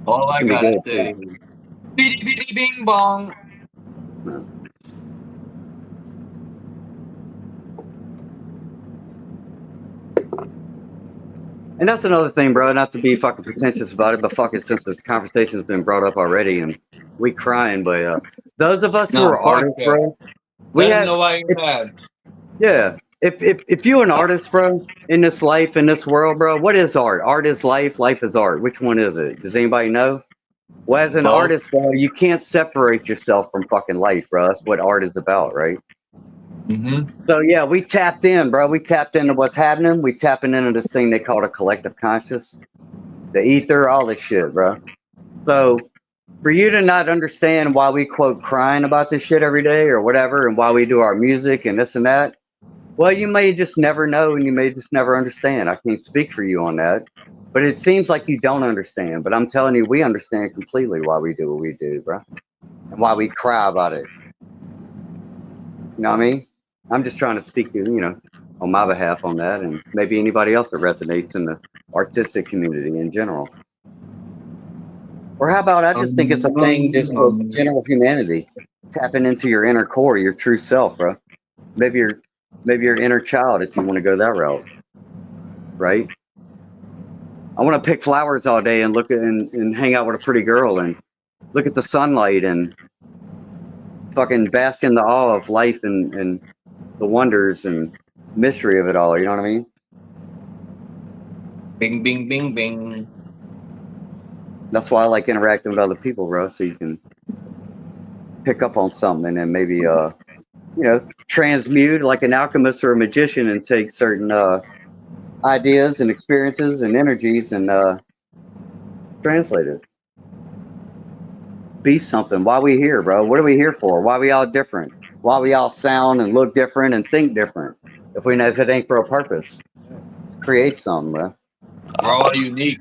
All I Should be gotta good say, too." bitty bitty bing bong. No. And that's another thing, bro. Not to be fucking pretentious about it, but fucking since this conversation's been brought up already, and we crying, but those of us who No, are fuck artists, that. bro, we Let him have. know why you're mad. Yeah. If you're an artist, bro, in this life, in this world, bro, what is art? Art is life, life is art. Which one is it? Does anybody know? Well, as an Both. artist, bro, you can't separate yourself from fucking life, bro. That's what art is about, right? Mm-hmm. So yeah, we tapped in, bro. We tapped into what's happening. We tapping into this thing they call a collective conscious, the ether, all this shit, bro. So for you to not understand why we quote crying about this shit every day or whatever, and why we do our music and this and that, well, you may just never know, and you may just never understand. I can't speak for you on that, but it seems like you don't understand. But I'm telling you, we understand completely why we do what we do, bro, and why we cry about it. You know what I mean? I'm just trying to speak to on my behalf on that, and maybe anybody else that resonates in the artistic community in general. Or how about I just think it's a thing just for general humanity, tapping into your inner core, your true self, bro. Maybe your inner child, if you want to go that route, right? I want to pick flowers all day and look at and hang out with a pretty girl and look at the sunlight and fucking bask in the awe of life and the wonders and mystery of it all. You know what I mean? Bing bing bing bing. That's why I like interacting with other people, bro. So you can pick up on something and then maybe transmute like an alchemist or a magician and take certain ideas and experiences and energies and translate it. Be something. Why we here, bro? What are we here for? Why we all different? Why we all sound and look different and think different? If it ain't for a purpose, create something, bro. We're all unique.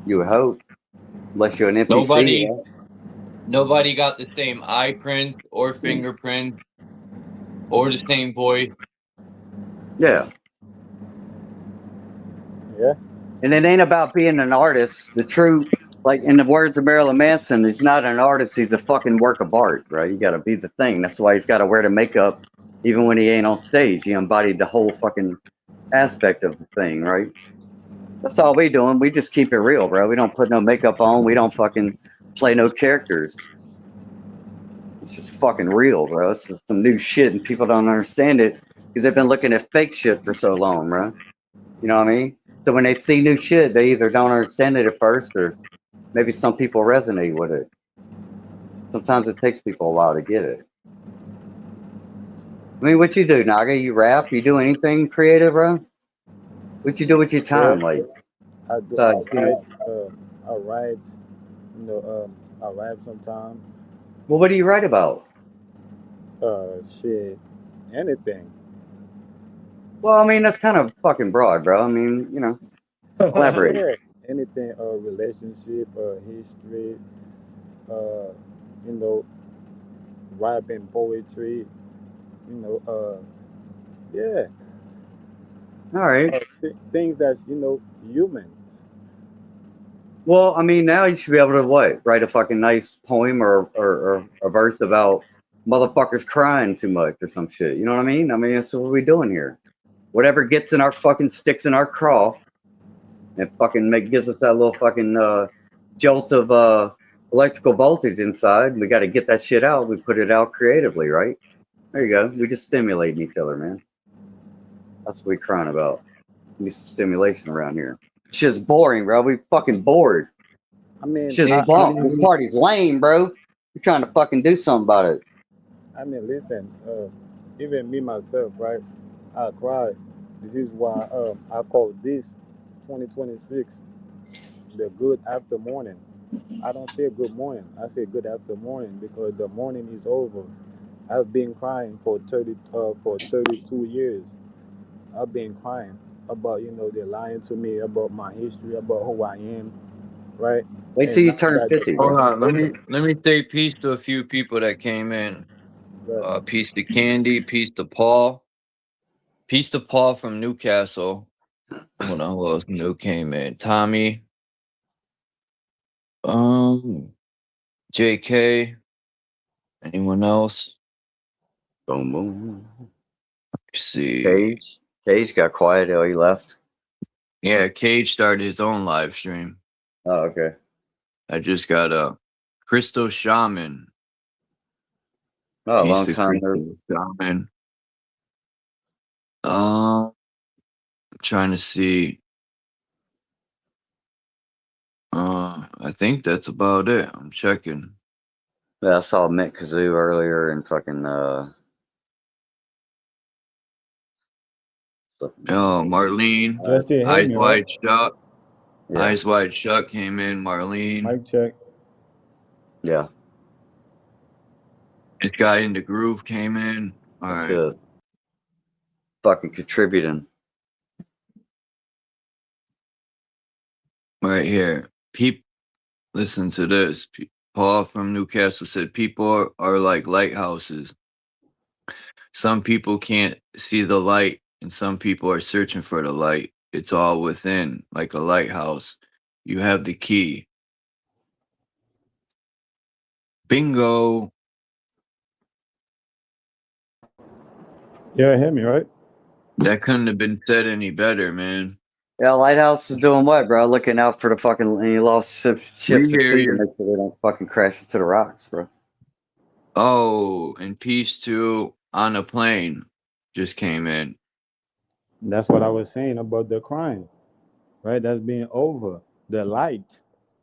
You would hope, unless you're an NPC. Nobody, Right? nobody got the same eye print or fingerprint or the same voice. Yeah. Yeah. And it ain't about being an artist. The true, like in the words of Marilyn Manson, he's not an artist. He's a fucking work of art, right? You got to be the thing. That's why he's got to wear the makeup, even when he ain't on stage. He embodied the whole fucking aspect of the thing, right? That's all we doing. We just keep it real, bro. We don't put no makeup on. We don't fucking play no characters. It's just fucking real, bro. It's just some new shit, and people don't understand it because they've been looking at fake shit for so long, bro. You know what I mean? So when they see new shit, they either don't understand it at first, or maybe some people resonate with it. Sometimes it takes people a while to get it. I mean, what you do, Naga? You rap? You do anything creative, bro? What you do with your Yeah. time, like? I do. Besides, I write. I rap sometimes. well, what do you write about? Shit, anything. Well, I mean, that's kind of fucking broad, bro. I mean, elaborate. Yeah, anything. Relationship, history. Uh, you know, rapping, poetry. You know, yeah, All right. things that's human. Well, I mean, now you should be able to what? Write a fucking nice poem or a verse about motherfuckers crying too much or some shit. You know what I mean? I mean, that's what we doing here. Whatever gets in our fucking sticks in our craw and fucking gives us that little fucking jolt of electrical voltage inside. We got to get that shit out. We put it out creatively, right? There you go. We just stimulating each other, man. That's what we crying about. We need some stimulation around here. Shit's boring, bro. We fucking bored. I mean, Shit's bunk. This party's lame, bro. We're trying to fucking do something about it. listen. Even me myself, right? I cried. This is why I call this 2026 the good after morning. I don't say good morning. I say good after morning because the morning is over. I've been crying for 32 years. I've been crying about they lying to me about my history, about who I am, right? Wait till And you now turn that 50, Hold bro. on, let me say peace to a few people that came in. Peace to Candy, peace to Paul. Peace to Paul from Newcastle. Hold on, who else new came in? Tommy. JK. Anyone else? Boom, boom. Let's see. Cage got quiet. Oh, he left. Yeah, Cage started his own live stream. Oh, okay. I just got a Crystal Shaman. Oh, Peace long to time. Crystal Shaman. Trying to see. I think that's about it. I'm checking. Yeah, I saw Mick Kazoo earlier and fucking Oh, Marlene. Let's see, Eyes me, right? Wide Shut. Yeah. Eyes Wide Shut came in. Marlene. Mic check. Yeah. This guy in the groove came in. All That's right. it. Fucking contributing. Right here. Listen to this. Paul from Newcastle said people are like lighthouses. Some people can't see the light, and some people are searching for the light. It's all within, like a lighthouse. You have the key. Bingo. Yeah, hear me, right? That couldn't have been said any better, man. Yeah, Lighthouse is doing what, bro? Looking out for the fucking any lost ships We at hear sea to you. make sure they don't fucking crash into the rocks, bro. Oh, and peace to On a Plane just came in. That's what I was saying about the crime, right? That's being over. The light,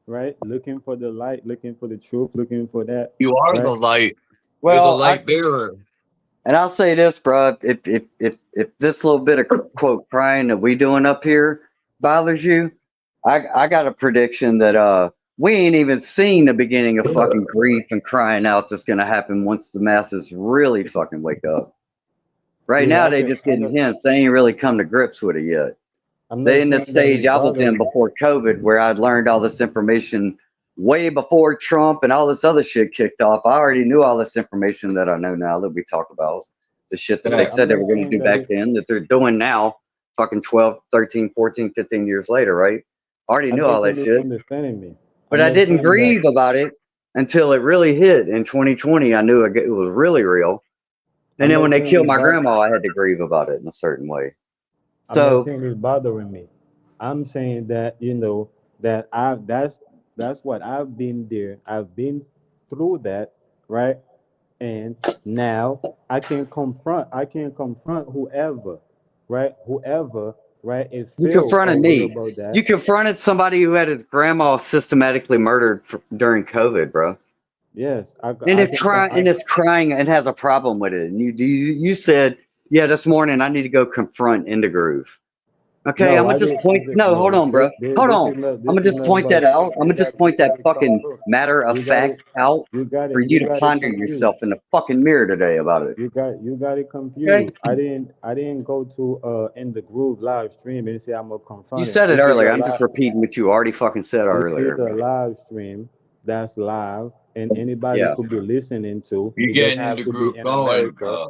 right? Looking for the light, looking for the truth, looking for that, You are the right? light. You're the Well, light bearer. and I'll say this, bro. If this little bit of quote crying that we doing up here bothers you, I got a prediction that we ain't even seen the beginning of fucking grief and crying out that's gonna happen once the masses really fucking wake up. Right Yeah, now they just getting hints. They ain't really come to grips with it yet. I'm They not in the saying that stage it's I was in bothering. before COVID, where I'd learned all this information way before Trump and all this other shit kicked off. I already knew all this information that I know now that we talk about. The shit that they Yeah, I'm said they not were going to saying do that back it's. then, that they're doing now, fucking 12, 13, 14, 15 years later, right? I already I knew think all you're that shit. misunderstanding me. But I'm I not didn't saying that. grieve about it until it really hit in 2020. I knew it was really real. And I'm then when not they saying killed it's my grandma, I had to grieve about it in a certain way. I'm not So, saying it's bothering me. I'm saying that that that's what I've been there. I've been through that, right? And now I can confront whoever, right? Whoever, right, is you filled confronted or what me. about that? You confronted somebody who had his grandma systematically murdered during COVID, bro. Yes, And I it's can come. trying and it's crying and has a problem with it. And you said, yeah, this morning I need to go confront In the Groove. Okay, I'm No, gonna I just did. point. No, hold on, bro. Hold on. I'm This gonna is just not point about that out. I'm gonna just you point that got it fucking matter of you got it fact out for you to you got it ponder confused. yourself in the fucking mirror today about it. You got it Okay? confused. I didn't go to In the Groove live stream and say I'm gonna You confront him. said it earlier. I'm just repeating what you already fucking said This is earlier, a bro. live stream that's live and anybody Yeah. could be listening to. You're It doesn't getting in have the to be groove in going. America.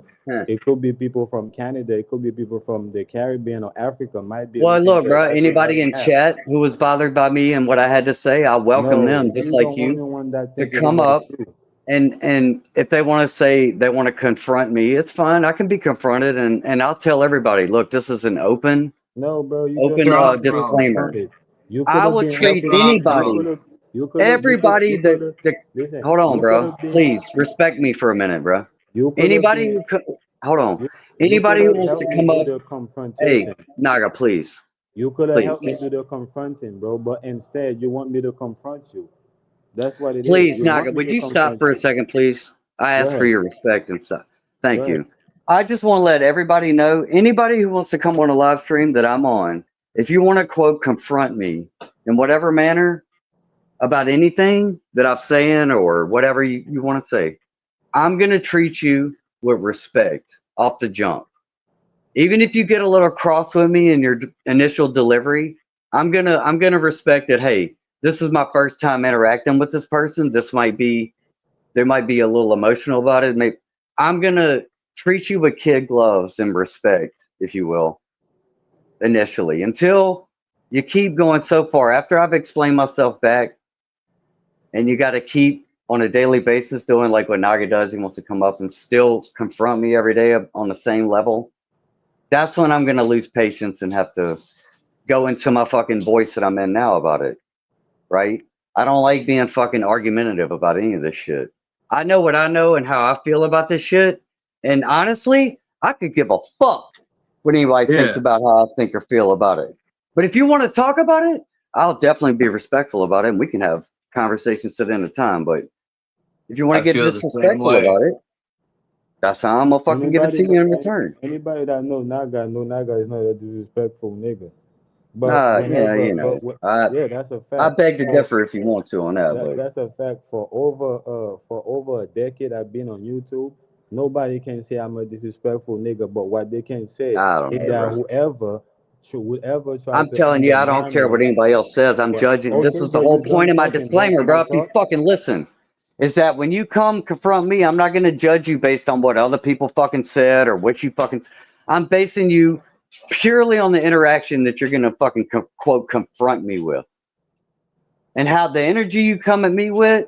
It could be people from Canada. It could be people from the Caribbean or Africa might be Well, listening look, to it bro. right here right Anybody in now. chat who was bothered by me and what I had to say, I welcome No, them, just you the like only you, one that to think it come about up you. and if they want to say they want to confront me, it's fine. I can be confronted, and I'll tell everybody, look, this is an open No, bro, you just open don't have to be disclaimer. confronted. You could I have will been treat helping. anybody, everybody You could have. that Listen, hold on, you could bro. have been. Please respect me for a minute, bro. You could have Anybody been. who hold on, You could anybody who have wants to helped me come do up, the hey, confrontation. Naga, please, You could have please, helped me do the confronting, bro. But instead, you want me to confront you. That's what it is. please, You Naga, want me would to you stop confront for a you. second, please? I Go ask for ahead. your respect and stuff. Go Thank ahead. you. I just want to let everybody know, anybody who wants to come on a live stream that I'm on, if you want to quote confront me in whatever manner about anything that I'm saying or whatever you want to say, I'm gonna treat you with respect off the jump. Even if you get a little cross with me in your initial delivery, I'm gonna respect that. Hey, this is my first time interacting with this person. They might be a little emotional about it. Maybe I'm gonna treat you with kid gloves and respect, if you will, initially, until you keep going so far. After I've explained myself back, and you got to keep on a daily basis doing like what Naga does. He wants to come up and still confront me every day on the same level. That's when I'm gonna lose patience and have to go into my fucking voice that I'm in now about it, right? I don't like being fucking argumentative about any of this shit. I know what I know and how I feel about this shit. And honestly, I could give a fuck what anybody thinks about how I think or feel about it. But if you want to talk about it, I'll definitely be respectful about it, and we can have conversations at any time. But if you want to I get feel the same disrespectful way. about it, that's how I'm gonna fucking give it to you in return. Anybody that know Naga is not a disrespectful nigga. But Yeah, whenever, you know, yeah, that's a fact. I beg to differ if you want to on that, but That's a fact. For over a decade, I've been on YouTube. Nobody can say I'm a disrespectful nigga, but what they can say I don't is know, that bro. whoever try I'm to telling you, I don't undermine care me. what anybody else says. I'm But judging. This okay, is the but you whole done point of my talking, bro. disclaimer, Can bro. I If you talk? fucking listen, is that when you come confront me, I'm not going to judge you based on what other people fucking said or what you fucking. I'm basing you purely on the interaction that you're going to fucking quote confront me with, and how the energy you come at me with.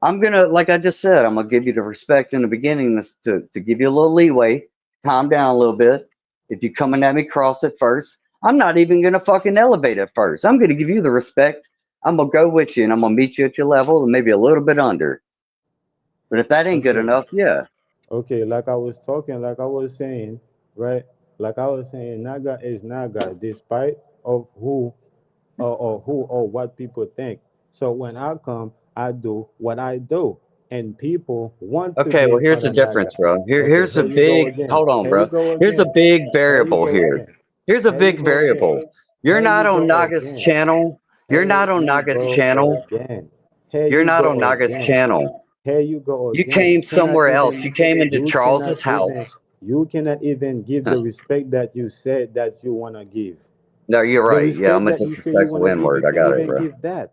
I'm gonna, like I just said, I'm gonna give you the respect in the beginning to give you a little leeway, calm down a little bit. If you're coming at me cross at first, I'm not even gonna fucking elevate at first. I'm gonna give you the respect. I'm gonna go with you, and I'm gonna meet you at your level, and maybe a little bit under. But if that ain't good Okay. enough, yeah, Okay, like I was talking, like I was saying, right? Like I was saying, Naga is Naga, despite of who or what people think. So when I come, I do what I do, and people want to okay. be Well, in here's front the of Naga. difference, bro. Okay, Here's a here you go big. again. Hold on, Here you bro. go Here's a again. big Here you variable go here. again. Here's a Here you big go again. variable. You're Here you not on go Naga's again. channel. You're Here not on you Naga's go channel. again. Here You're you not on go Naga's again. channel. Here you go You again. came somewhere else. You came into Charles's house. You cannot even give Huh. the respect that you said that you want to give. No, you're The right. Yeah, I'm respect a that you say you want disrespectful to give, you N-word. I can't got it, even bro. give that.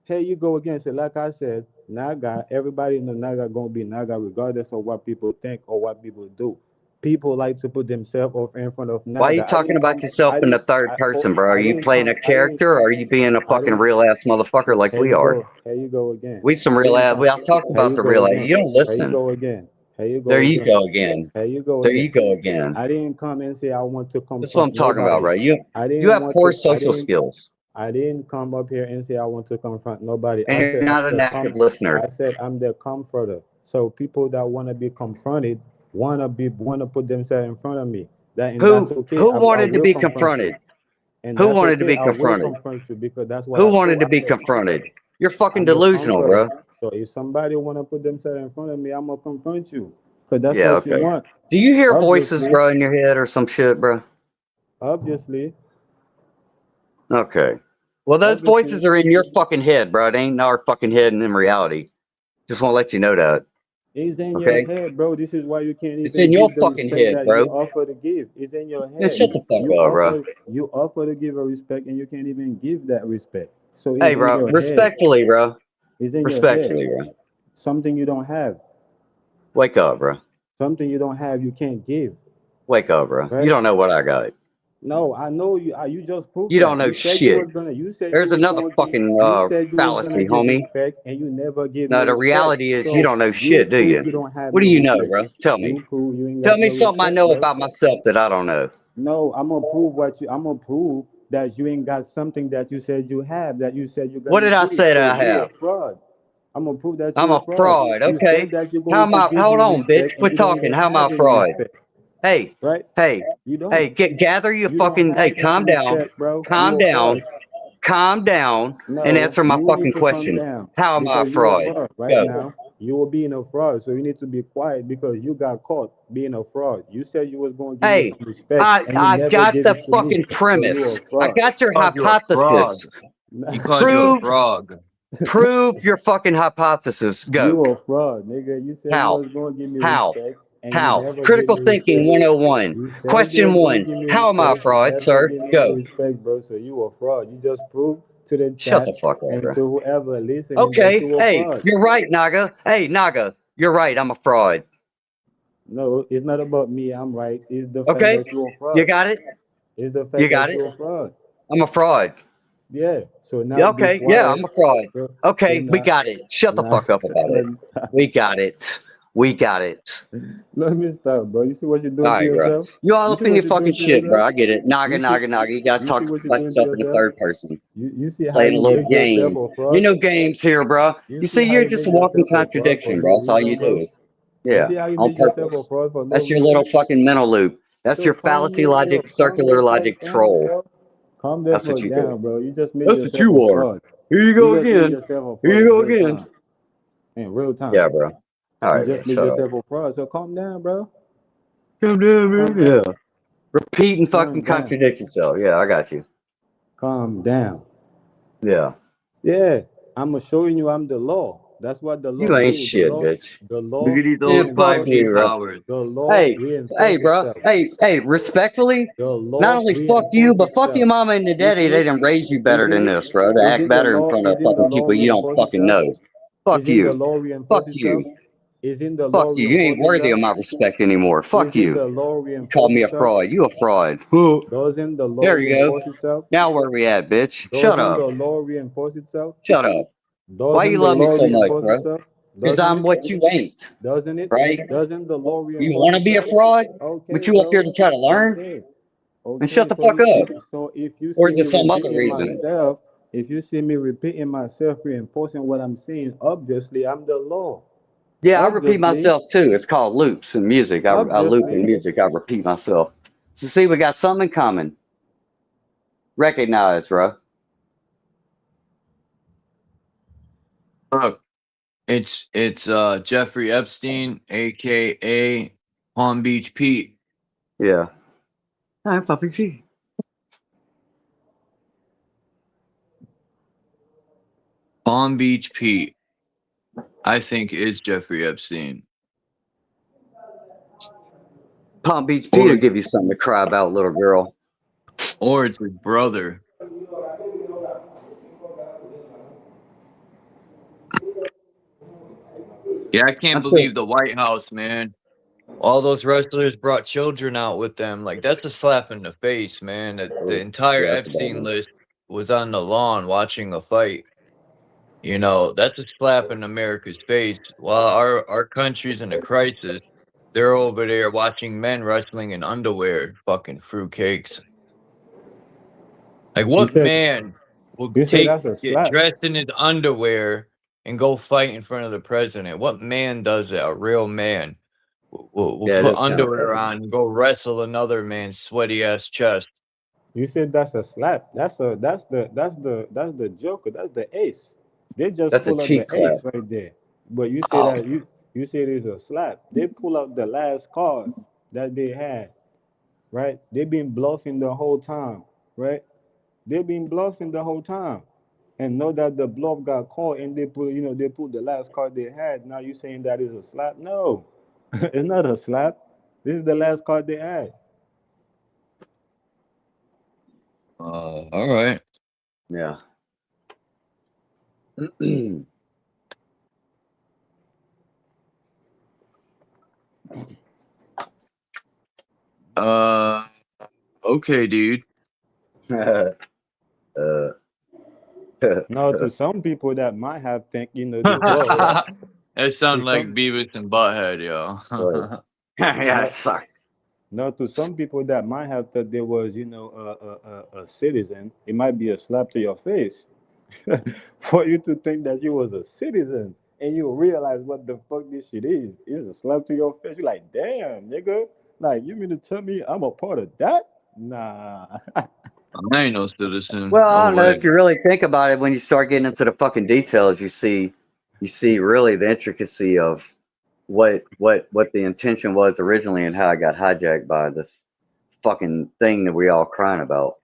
Here you go again. So like I said, Naga, everybody in the Naga gonna be Naga regardless of what people think or what people do. People like to put themselves up in front of Why are you Naga. talking about yourself in the third person, bro? Are you playing a character, or are you being a I fucking didn't real ass motherfucker like Here we you are? go. Here you go again. We some I real didn't ass. come. I talk Here about you the go real ass. again. You don't Here you listen. go again. Here you There go you again. go again. Here you go There again. you go again. I didn't come and say I want to That's what I'm confront talking about, nobody. bro. I You didn't have want poor to. social skills, I didn't come up here and say I want to confront nobody. and I you're said not an active listener. I said I'm the comforter. So people that want to be confronted wanna put themselves in front of me. That's okay. Who I wanted to will be confront you, confronted? and Who that's wanted to okay. be I will confronted? confront you because that's what Who I wanted do. to be confronted? You're fucking I'm the delusional, comforter. bro. So if somebody wanna put themselves in front of me, I'm gonna confront you, cause that's Yeah, what you okay. want. Do you hear voices, Obviously, bro, in your head or some shit, bro? obviously, Okay. Well, those obviously, voices are in your fucking head, bro. It ain't in our fucking head and in reality. Just want to let you know that. it's in your Okay? head, bro. This is why you can't It's even in your give the fucking respect head, that you bro. offer to give. It's in your Man, head. shut the fuck up, bro. You offer to give a respect, and you can't even give that respect. So Hey, it's in bro. your head. Respectfully, bro. It's in your head. Respectfully, bro. Something you don't have. Wake up, bro. Something you don't have, you can't give. Wake up, bro. You Right? don't know what I got. No, I know you. You just proved You don't that. know You said you shit. was gonna. You said you There's was another going to. fucking You said you was gonna fallacy, give homie. respect, and you never give me No, the respect. reality is you So don't know you shit, do prove you? you don't have What do no you know, respect. bro? Tell me. You prove you ain't Tell got me no something I respect, know bro. about myself that I don't know. No, I'm gonna prove what you. I'm gonna prove that you ain't got something that you said you have. That you said you're What gonna did I give. say So that I you a have? fraud. I'm gonna prove that I'm you're a a fraud. fraud, You okay? said that you're How going am to I? give Hold me on, bitch. respect, and Quit you don't talking. even How am I have a any fraud? respect, Hey, right? hey, You don't. hey, gather your You don't fucking, hey, have any calm down, respect, bro. calm You a fraud. down, calm down, and No, answer my you need fucking to calm question. down How am I a because you're a fraud? fraud right Go. now. You are being a fraud, so you need to be quiet because you got caught being a fraud. You said you was going to give me Hey, some respect, and you I never got gave the it to me. fucking So you a premise. I fraud. got your Called you a frog. hypothesis. He called you a Prove, frog. prove your fucking hypothesis. You Go. a fraud, nigga. You said you How? was going to give me How? respect. and you How? never give Critical me thinking respect. 101. You said you Question was gonna 1. give me How am I a respect. You fraud, never sir? give me no Go. respect, bro. So you a fraud. You just proved to the Shut chat the fuck up, and bro. to whoever listening that Okay. you a Hey, fraud. you're right, Naga. Hey, Naga, you're right. I'm a fraud. No, it's not about me. I'm right. It's the fact Okay. that you a You fraud. got it? It's the You fact got that it? you a fraud. I'm a fraud. Yeah. So now Yeah, be okay. Yeah, quiet. I'm a fraud. So Okay, we now, got it. Shut the now, fuck up about let it. me stop. We got it. We got it. Let me stop, bro. You see what you're All doing to right, bro. yourself? You all You up see in what your you're fucking doing to shit, bro. yourself? I get it. Naga, You see, naga, naga. You gotta you see talk what you're about doing to yourself in the yourself? third person. You see how Playing a you little make yourself game. a You fraud? know games here, bro. You You see see, how you're you just make a walking yourself a fraud for contradiction, bro. no That's all you reason, do bro? is, You yeah, see how you on make yourself a purpose. fraud for no That's your reason? little fucking mental loop. That's So your fallacy logic, calm circular the fuck logic down, troll. bro. Calm the That's what fuck you do. down, bro. You just made That's what yourself you a are. fraud. Here you You go just made again. yourself a Here fraud you in go real again. time. In real time. Yeah, bro. All You right, bro. just made Shut up. yourself a fraud. So calm down, bro. Come down, Calm man. down. Yeah. Repeat and fucking Calm down. contradict yourself. Yeah, I got you. Calm down. Yeah. Yeah, I'm showing you I'm the law. That's what the law You ain't do. shit, bitch. The Look law at these Man, old fuck reinforce,5G you, bro. towers. the law Hey, reinforce hey, bro. itself. Hey, respectfully, The not law only fuck you, reinforce but fuck your itself. mama and your daddy. Isn't They it? didn't raise you better Isn't than it? this, bro. To act Isn't the better in law? front of Isn't the fucking law people you don't reinforce fucking itself? know. Fuck Isn't the you. law Fuck reinforce itself? you. Isn't the Fuck law you. You ain't reinforce worthy of itself? my respect anymore. Fuck Isn't you. the law You called reinforce me a itself? fraud. You a fraud. Huh. Doesn't the law There you go. reinforce itself? Now where we at, bitch? Shut Doesn't up. the law reinforce itself? Shut up. Why you Doesn't the love me law so much, reinforce bro? itself? Because Doesn't I'm it? what you ain't, Doesn't it? right? Doesn't the law You reinforce want to be a itself? fraud, but Okay, you up here bro. to try to learn? Okay. And shut Okay. the fuck up. So if you Or see is me it some other repeating reason? myself, if you see me repeating myself, reinforcing what I'm saying, obviously I'm the law. Yeah, I repeat Obviously, myself too. It's called loops in music. I loop in obviously. music. I repeat myself. So see, we got something in common. Recognize, bro. Look, it's Jeffrey Epstein, aka Palm Beach Pete. Yeah. Hi, Puppy G. Palm Beach Pete, I think, is Jeffrey Epstein. Palm Beach Pete will give you something to cry about, little girl. Or it's his brother. Yeah, I can't I'm sure. believe the White House, man. All those wrestlers brought children out with them. Like, that's a slap in the face, man. The entire Yeah, that's about Epstein it. list was on the lawn watching a fight. You know, that's a slap in America's face. While our country's in a crisis, they're over there watching men wrestling in underwear, fucking fruitcakes. Like, You what said man will that's a get slap. dressed in his underwear and go fight in front of the president? What man does that? A real man will Yeah, put that's kind of underwear crazy. on and go wrestle another man's sweaty ass chest. You said that's a slap. That's the joker. That's the ace. They just That's a pull out the cheek clap. ace right there. But you say Oh, that you said it's a slap. They pull out the last card that they had, right? They've been bluffing the whole time, right? They've been bluffing the whole time. And know that the bluff got caught and they pulled the last card they had. Now you saying that is a slap? No. It's not a slap. This is the last card they had. all right. Yeah. Okay, dude. uh, Now to some people that might have think, this well, right? That To sounds like some Beavis and Butthead, right. yo. Yeah, it not sucks. now to some people that might have thought there was, a citizen, it might be a slap to your face. For you to think that you was a citizen and you realize what the fuck this shit is. It's a slap to your face. You're like, damn, nigga. Like, you mean to tell me I'm a part of that? Nah. I ain't no citizen. Well, I No don't know way. if you really think about it. When you start getting into the fucking details, you see really the intricacy of what the intention was originally and how it got hijacked by this fucking thing that we all crying about.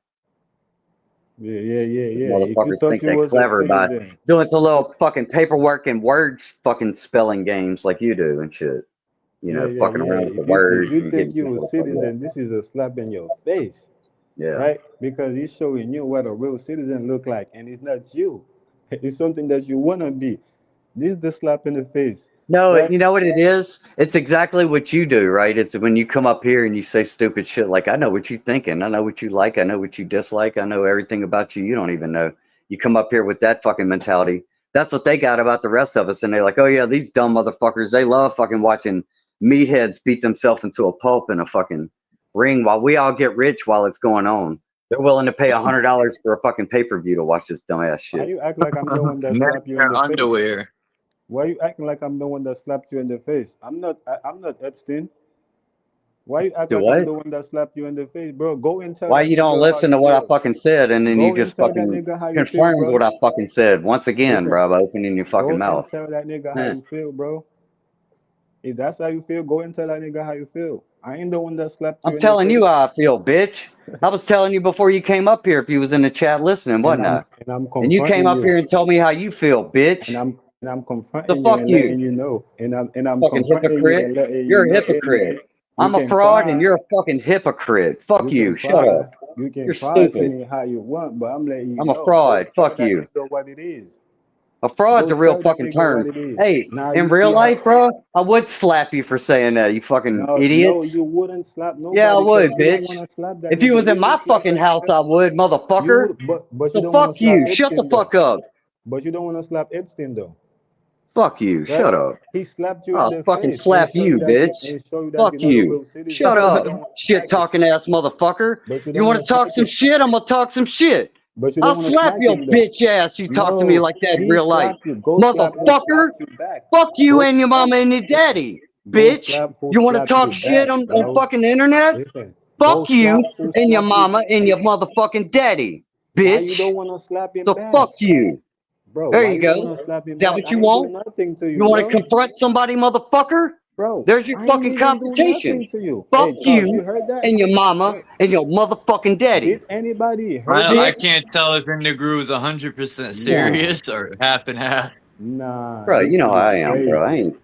These Yeah. If you motherfuckers thought think you they're was a clever by citizen, doing some little fucking paperwork and words fucking spelling games like you do and shit. you Yeah, know, yeah, fucking yeah. around with the If words you and think getting you a people to fuck up. citizen, this is a slap in your face, Yeah. right? Because it's showing you what a real citizen look like, and it's not you. It's something that you wanna be. This is the slap in the face, No, right? you know what it is? It's exactly what you do, right? It's when you come up here and you say stupid shit like, I know what you're thinking. I know what you like. I know what you dislike. I know everything about you. You don't even know. You come up here with that fucking mentality. That's what they got about the rest of us. And they're like, oh, yeah, these dumb motherfuckers, they love fucking watching meatheads beat themselves into a pulp in a fucking ring while we all get rich while it's going on. They're willing to pay $100 for a fucking pay-per-view to watch this dumbass Why shit. you act like I'm the one that Men slapped in you in their the face? underwear. Why you acting like I'm the one that slapped you in the face? I'm not Epstein. Why you act Do like I'm what? the one that slapped you in the face, bro? Go and tell Why that you don't nigga how listen you to what I feel. fucking said and then you Go and just tell that fucking nigga how you feel, confirmed what bro. I fucking said once again, Listen, bro, by opening your fucking go and mouth. tell that nigga how Eh. you feel, bro. If that's how you feel, go and tell that nigga how you feel. I ain't the one that slapped you I'm in the telling you face, how I feel, bitch. I was telling you before you came up here if you was in the chat listening, and wasn't I? I'm And you came confronting up you, here and told me how you feel, and bitch. I'm So confronting you fuck and you, letting you know, and I'm fucking confronting you hypocrite. and letting you You're a know. Hey hypocrite. man, you I'm a can fraud and cry, you're a fucking hypocrite. Fuck you can you. Shut cry, up. you can You're cry to stupid. me how you want, but I'm letting you I'm a know. Go fraud. tell Fuck that you. nigga what it is. A fraud's Go a real tell that fucking nigga what term. it is. Hey, Now in you real see how. life, bro, I would slap you for saying that, you fucking No, no, idiots. you wouldn't slap Yeah, I nobody because would, you don't bitch. want to slap that If you nigga. was You in will my slap fucking that house, nigga. I would, You motherfucker. would, but you So don't want fuck to slap you. Shut the Epstein though. fuck up. But you don't want to slap Epstein though, Fuck you. right? Shut up. He slapped you in I'll the fucking face and slap show you you, that bitch. you're Fuck not a you. real citizen. Shut But you up. don't want to Shit smack him. talking ass motherfucker. But you You don't want want to to talk smack some him. shit? I'm gonna talk some shit. But you I'll don't want to slap smack your him though. bitch ass. You talk to me No, like that in he real life. slapped you. Go slap who Motherfucker. slapped you back. Fuck you Go and your slap. mama and your Listen. daddy. Go Bitch. slap who You want to slapped talk you shit back, on bro. fucking internet? Listen. Go Fuck you slap who and your slapped you. mama and your motherfucking daddy. Why you don't Bitch. want to slap him So back? fuck you. Bro, There why you you go. don't Is want to slap him that back? what I you ain't do want? nothing to You you, want to bro. confront somebody, motherfucker? Bro, There's your I ain't fucking even do confrontation. nothing to you. Fuck Hey, Charles, you you heard that? and your mama Hey, and your motherfucking daddy. did anybody heard I that? Bitch. can't tell if Indigo is 100% Nah, serious or half and half. nah, Bro, this you know shit how is I am, bro. I crazy. ain't.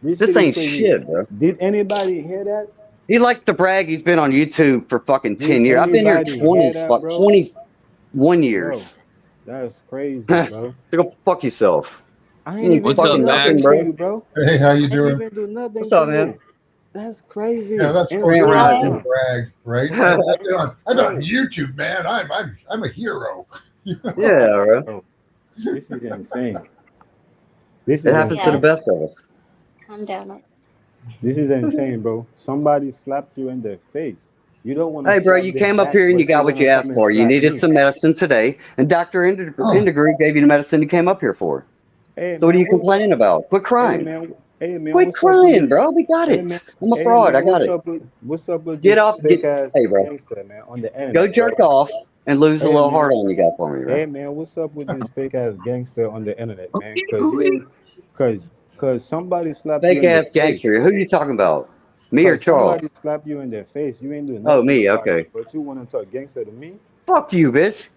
This This shit is ain't crazy. shit, bro. Did anybody hear that? He likes to brag he's been on YouTube for fucking Did 10 years. I've been here anybody hear 20, that, bro? 21 Bro, years. that's crazy, So bro. go fuck yourself. I You ain't ain't even What's do up, fucking Max? nothing nothing, to bro. you, bro. Hey, how you I ain't doing? even do nothing What's to up, man? you. That's Yeah, crazy. that's And supposed Grand to be real, a Rising. huh? brag, right? I'm on Bro, YouTube, man. I'm a hero. Yeah, bro. bro, this is insane. This It is happens to the Yes, insane. best of us. calm down. This is insane, bro. Somebody slapped you in the face. You don't want to Hey, bro, slap you them came up back, here and you but you got what want to you come asked and for. You slap needed me. some medicine today, and Dr. Oh, Indigrew gave you the medicine you came up here for. Hey So what are man, you complaining about? Quit crying. hey man, Quit what's up with crying, this? bro. We got Hey it. man, I'm a fraud. I got it. what's up with Get this up. fake ass Hey, bro. gangster man on the Go internet, bro? jerk off and lose a Hey little man, heart on you got for me, bro. hey man, what's up with this fake ass gangster on the internet, man? Cause somebody slapped you Fake in the ass face. gangster. Who you talking about? Me or Cause Charles? somebody slapped you in the face. You ain't doing Oh, nothing me. about Okay. it, but you want to talk gangster to me? Fuck you, bitch.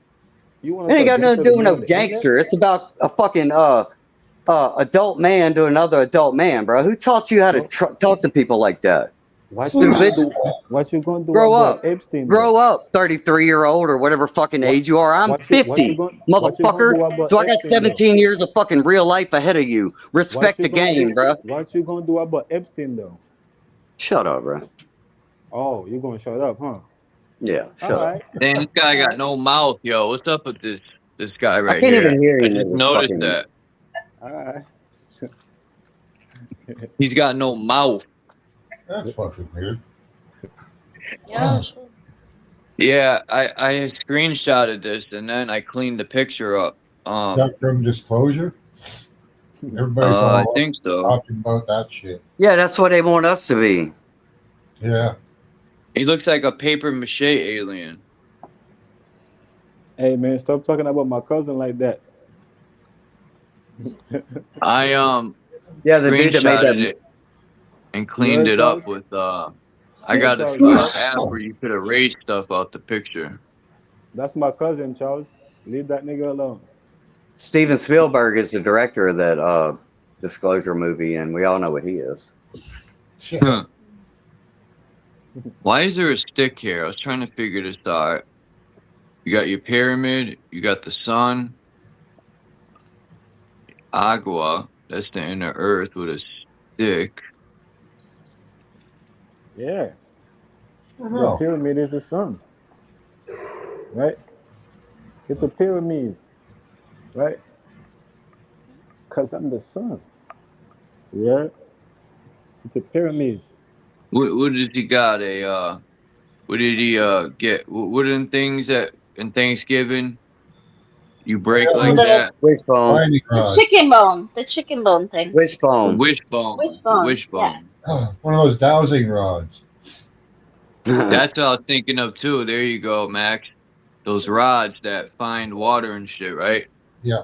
You want It to ain't talk got nothing gangster to to do with me no on the internet? gangster. It's about a fucking adult man to another adult man, bro. Who taught you how to Bro, talk to people like that? what you gonna Stupid. do? What you gonna do Grow about up. Epstein though? Grow up, 33-year-old or whatever fucking What age you are. I'm what you gonna 50, do about so I got Epstein though? 17 years of fucking real life ahead of you. What Respect you the gonna do? game, bro. What you gonna do about Epstein though? Shut up, bro. Oh, you gonna shut up, huh? Yeah, All shut up. right, Damn, this guy all got right. no mouth, yo. What's up with this guy I right can't here? even hear I him just with this noticed fucking. that. All right. He's got no mouth. that's fucking weird. Yeah, Yeah, I screenshotted this and then I cleaned the picture up. Is that from disclosure? Everybody's I all think so. talking about that shit. Yeah, that's what they want us to be. Yeah. He looks like a paper mache alien. Hey man, stop talking about my cousin like that. I Yeah, the dude that made that. screenshotted it and You cleaned heard it up Charles? with I Hey got Charles, a right? app where you could erase stuff out the picture. That's my cousin, Charles. Leave that nigga alone. Steven Spielberg is the director of that Disclosure movie, and we all know what he is. Yeah. Why is there a stick here? I was trying to figure this out. You got your pyramid, you got the sun, agua, that's the inner earth with a stick. Yeah. I don't The know. pyramid is the sun, right? It's a pyramid, right? Because I'm the sun. Yeah. It's a pyramid. What does he got? What did he get? What are them things that in Thanksgiving you break Oh, like the that? Wishbone. Binding the rod. chicken bone. The chicken bone thing. The Wishbone. wishbone. The Wishbone. Yeah. wishbone. One of those dowsing rods. That's what I was thinking of too. There you go, Max. Those rods that find water and shit, right? Yeah,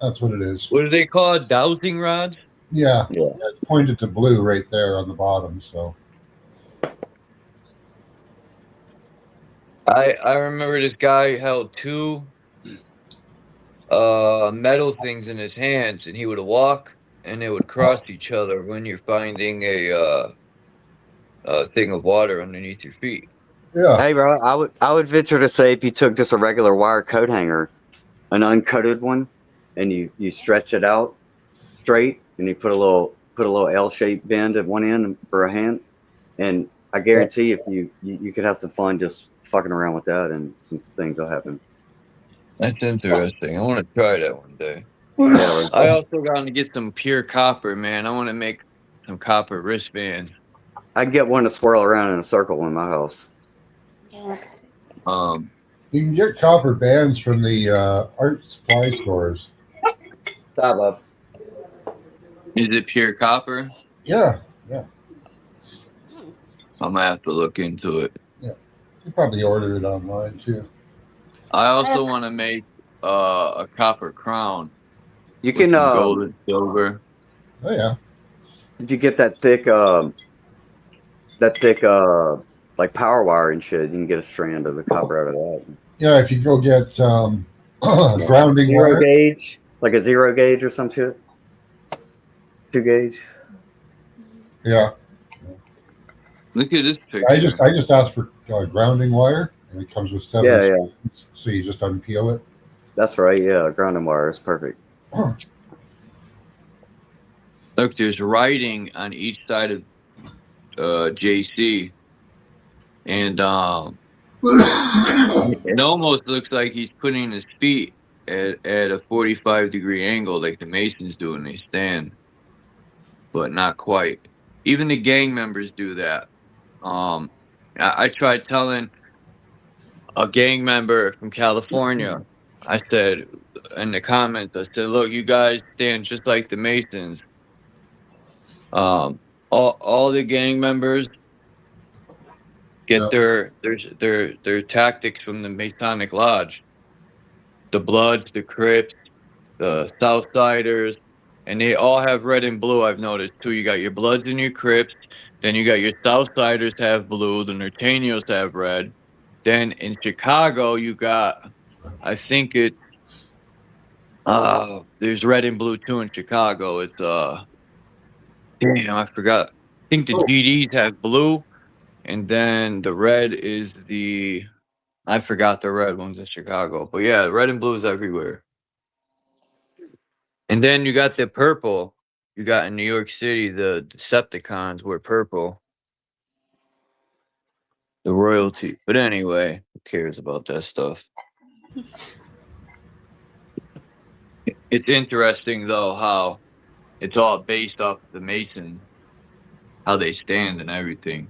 that's what it is. What are they called? Dowsing rods? Yeah, Yeah. it's pointed to blue right there on the bottom. So I remember this guy held two metal things in his hands and he would walk and they would cross each other when you're finding a thing of water underneath your feet. yeah, Hey, bro, I would venture to say if you took just a regular wire coat hanger, an uncoated one, and you stretch it out straight, and you put a little L-shaped bend at one end for a hand, and I guarantee if you could have some fun just fucking around with that, and some things will happen. That's interesting. I want to try that one day. Yeah, right. I also got to get some pure copper, man. I want to make some copper wristbands. I can get one to swirl around in a circle in my house. Yeah. you can get copper bands from the art supply stores. Stop up. Is it pure copper? Yeah, yeah, I'm gonna have to look into it. yeah. You probably order it online too. I also want to make a copper crown. You with can some gold and silver. Oh yeah, if you get that thick like power wire and shit, you can get a strand of the copper out of that. yeah. If you go get grounding Zero wire. gauge, like a 0 gauge or some shit. 2 gauge. Yeah, Look at this picture. I just asked for grounding wire, and it comes with 7 Yeah, yeah. strands, so you just unpeel it. That's right. Yeah, grounding wire is perfect. Look, there's writing on each side of JC, and it almost looks like he's putting his feet at a 45-degree angle, like the Masons do when they stand, but not quite. Even the gang members do that. I tried telling a gang member from California. I said in the comments, I said, "Look, you guys stand just like the Masons." All the gang members get their tactics from the Masonic Lodge. The Bloods, the Crips, the Southsiders, and they all have red and blue. I've noticed too. You got your Bloods and your Crips, then you got your Southsiders have blue, the Norteños have red. Then in Chicago, you got, I think it's there's red and blue too in Chicago. It's damn, I forgot. I think the GDs have blue, and then the red is I forgot the red ones in Chicago. But yeah, red and blue is everywhere. And then you got the purple. You got in New York City, the Decepticons wear purple. The royalty. But anyway, who cares about that stuff? It's interesting, though, how it's all based off the Masons, how they stand and everything.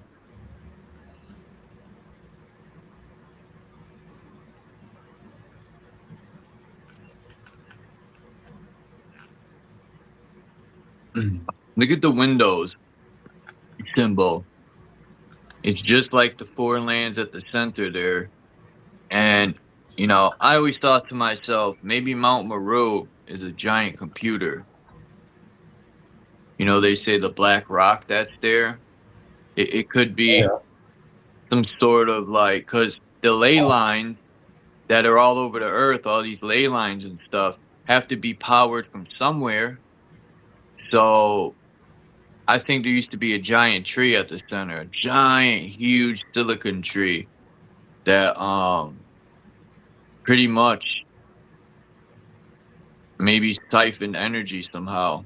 Look at the windows symbol. It's just like the 4 lands at the center there. And, you know, I always thought to myself, maybe Mount Meru is a giant computer. You know, they say the black rock that's there. It could be some sort of like, because the ley lines that are all over the earth, all these ley lines and stuff, have to be powered from somewhere. So I think there used to be a giant tree at the center, a giant, huge silicon tree that pretty much maybe siphoned energy somehow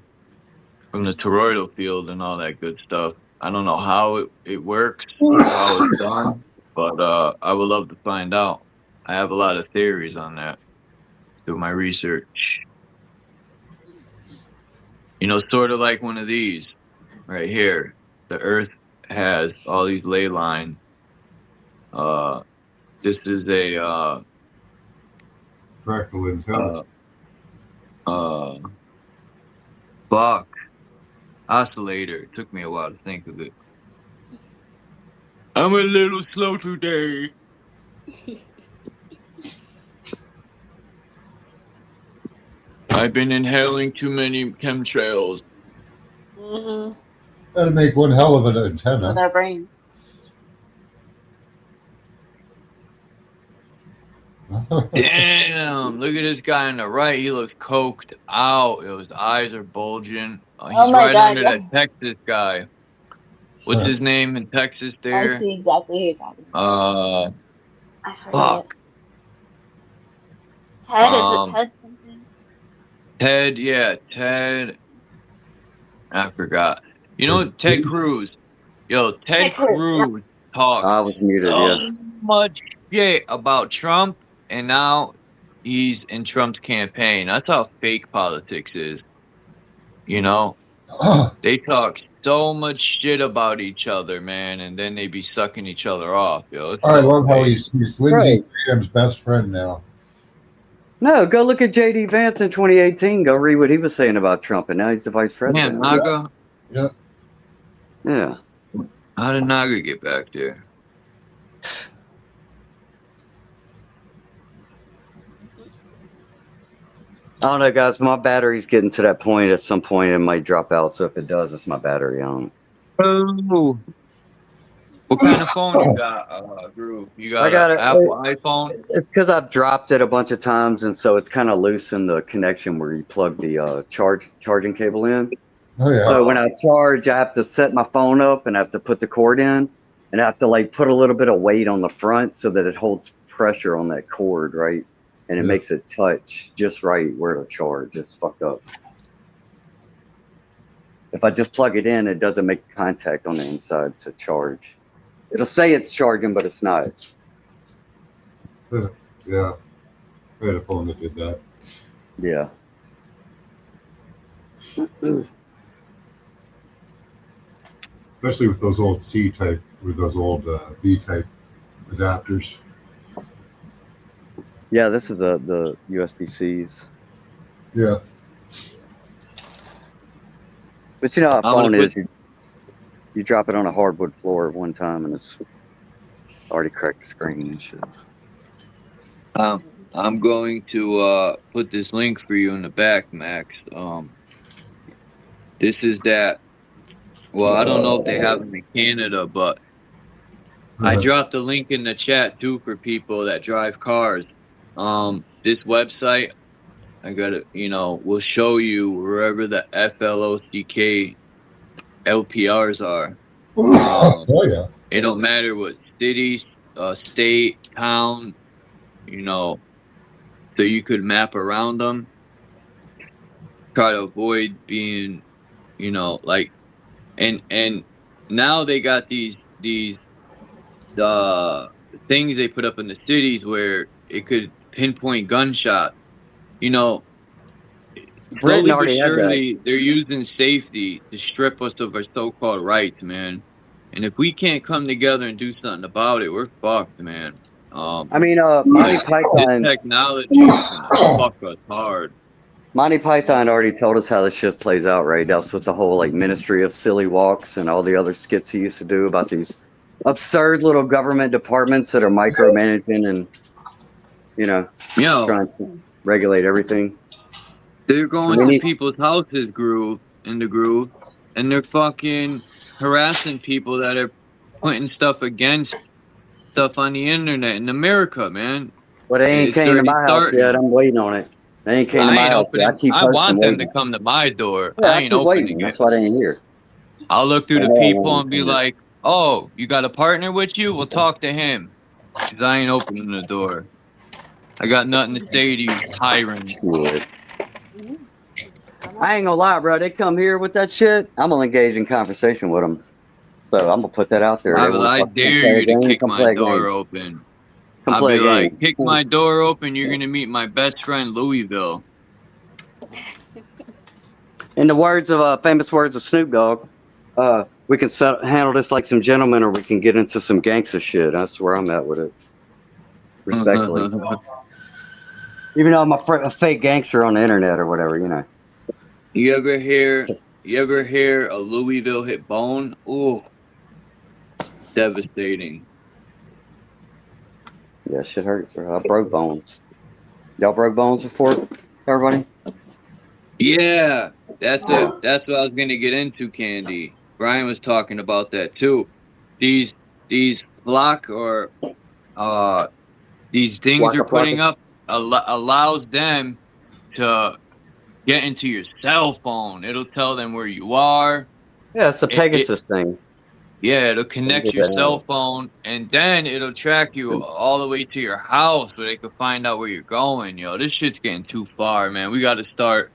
from the toroidal field and all that good stuff. I don't know how it works or how it's done, but I would love to find out. I have a lot of theories on that through my research. You know, sort of like one of these right here. The Earth has all these ley lines. This is a Fractal antenna. Bach oscillator. It took me a while to think of it. I'm a little slow today. I've been inhaling too many chemtrails. Mm-hmm. That'd make one hell of an With antenna. our brains. Damn, look at this guy on the right. He looks coked out. His eyes are bulging. Oh He's my right God, under yeah. that Texas guy. What's his name in Texas I there? see exactly who you're talking about. I forget. Fuck. Ted, is it Ted something? Ted, yeah, Ted. I forgot. You know, Ted Cruz. Yo, Ted Cruz, yeah. Cruz talks I was muted, so yeah. much shit about Trump, and now he's in Trump's campaign. That's how fake politics is. You know, they talk so much shit about each other, man, and then they be sucking each other off. Yo, it's I so love how fake. he's Lindsey Right. Graham's best friend now. No, go look at J.D. Vance in 2018. Go read what he was saying about Trump, and now he's the vice Man, president. Naga. Yeah. Yeah. How did Naga get back there? I don't know, guys. My battery's getting to that point. At some point, it might drop out. So if it does, it's my battery. I don't. Oh. What kind of phone you got, Groove? You got, I got an Apple iPhone? It's because I've dropped it a bunch of times, and so it's kind of loose in the connection where you plug the charging cable in. Oh yeah. So when I charge, I have to set my phone up, and I have to put the cord in, and I have to like put a little bit of weight on the front so that it holds pressure on that cord, right? And it makes it touch just right where to charge. It's fucked up. If I just plug it in, it doesn't make contact on the inside to charge. It'll say it's charging, but it's not. Yeah. I had a phone that did that. Yeah. Especially with those old C-type, with those old B-type adapters. Yeah, this is the USB-Cs. Yeah. But you know how a I'm gonna phone is. put- You drop it on a hardwood floor at one time, and it's already cracked the screen and shit. I'm going to put this link for you in the back, Max. This is that. Well, I don't know if they have them in Canada, but I dropped a link in the chat too for people that drive cars. This website, I got it. You know, will show you wherever the FLOCK LPRs are. Oh yeah. It don't matter what city, state, town, you know, so you could map around them. Try to avoid being, you know, like, and now they got these things they put up in the cities where it could pinpoint gunshot. You know, Britain slowly but already had that. surely they're using safety to strip us of our so-called rights, man. And if we can't come together and do something about it, we're fucked, man. I mean, Monty This Python. technology is gonna fuck us hard. Monty Python already told us how this shit plays out, right? That's with the whole like Ministry of Silly Walks and all the other skits he used to do about these absurd little government departments that are micromanaging and, you know, trying to regulate everything. They're going to people's houses, Groove, and they're fucking harassing people that are putting stuff against stuff on the internet in America, man. Well, they ain't It's came to already my house starting. yet. I'm waiting on it. They ain't came to I my ain't house yet. I opening. keep I posting want them to waiting. come to my door. Yeah, I I ain't keep waiting. opening it. That's why they ain't here. I'll look through I the know I people want and be to. like, "Oh, you got a partner with you? We'll talk to him, 'cause I ain't opening the door. I got nothing to say to you, tyrant." Shit. I ain't gonna lie, bro. They come here with that shit. I'm gonna engage in conversation with them. So I'm gonna put that out there. They want to I fucking come dare play a you to game. kick Come my play a door game. open. Come I'll play be a like, game. "Kick my door open. You're gonna meet my best friend, Louisville." In the words of famous words of Snoop Dogg, we can handle this like some gentlemen, or we can get into some gangster shit. That's where I'm at with it, respectfully. Even though I'm a fake gangster on the internet or whatever, you know. You ever hear a Louisville hit bone? Ooh, devastating. Yeah, shit hurts. I broke bones. Y'all broke bones before, everybody? Yeah, that's what I was gonna get into, Candy. Brian was talking about that too. These block or these things they're Flocka putting flocka. up allows them to get into your cell phone. It'll tell them where you are. Yeah, it's a It Pegasus thing. Yeah, it'll Let me connect get your that cell out. phone, and then it'll track you all the way to your house, where they can find out where you're going. Yo, this shit's getting too far, man. We got to start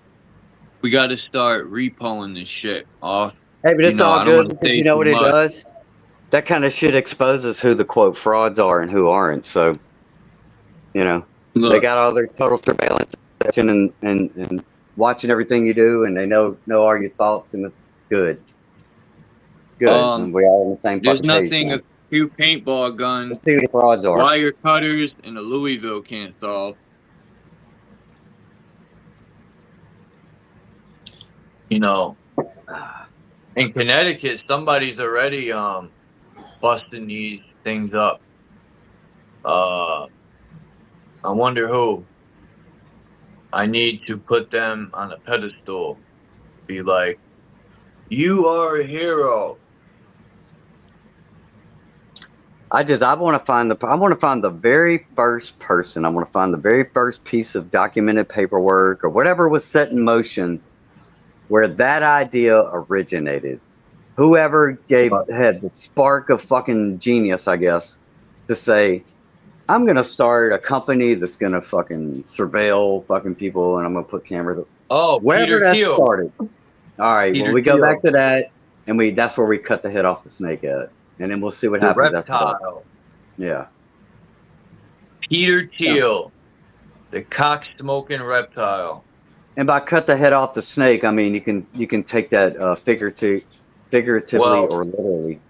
repoing this shit off. Hey, but it's all I don't good want to because say you know too what it much. does? That kind of shit exposes who the quote frauds are and who aren't. So, you know, they Look, got all their total surveillance and watching everything you do, and they know all your thoughts, and it's good. Good. And we all on the same there's fucking page nothing now. a few paintball guns, Let's see who the frauds are. wire cutters, and a Louisville can't solve. You know, in Connecticut, somebody's already busting these things up. I wonder who. I need to put them on a pedestal. Be like, you are a hero. I want to find the very first person. I want to find the very first piece of documented paperwork or whatever was set in motion where that idea originated. Whoever had the spark of fucking genius, I guess, to say, I'm gonna start a company that's gonna fucking surveil fucking people, and I'm gonna put cameras. Oh, Wherever Peter that Thiel. started. All right, well, Peter we go back Thiel, to that, and that's where we cut the head off the snake at, and then we'll see what the happens after that. reptile. Yeah. Peter Yeah. Thiel, the cock-smoking reptile. And by cut the head off the snake, I mean you can take that figuratively Well, or literally.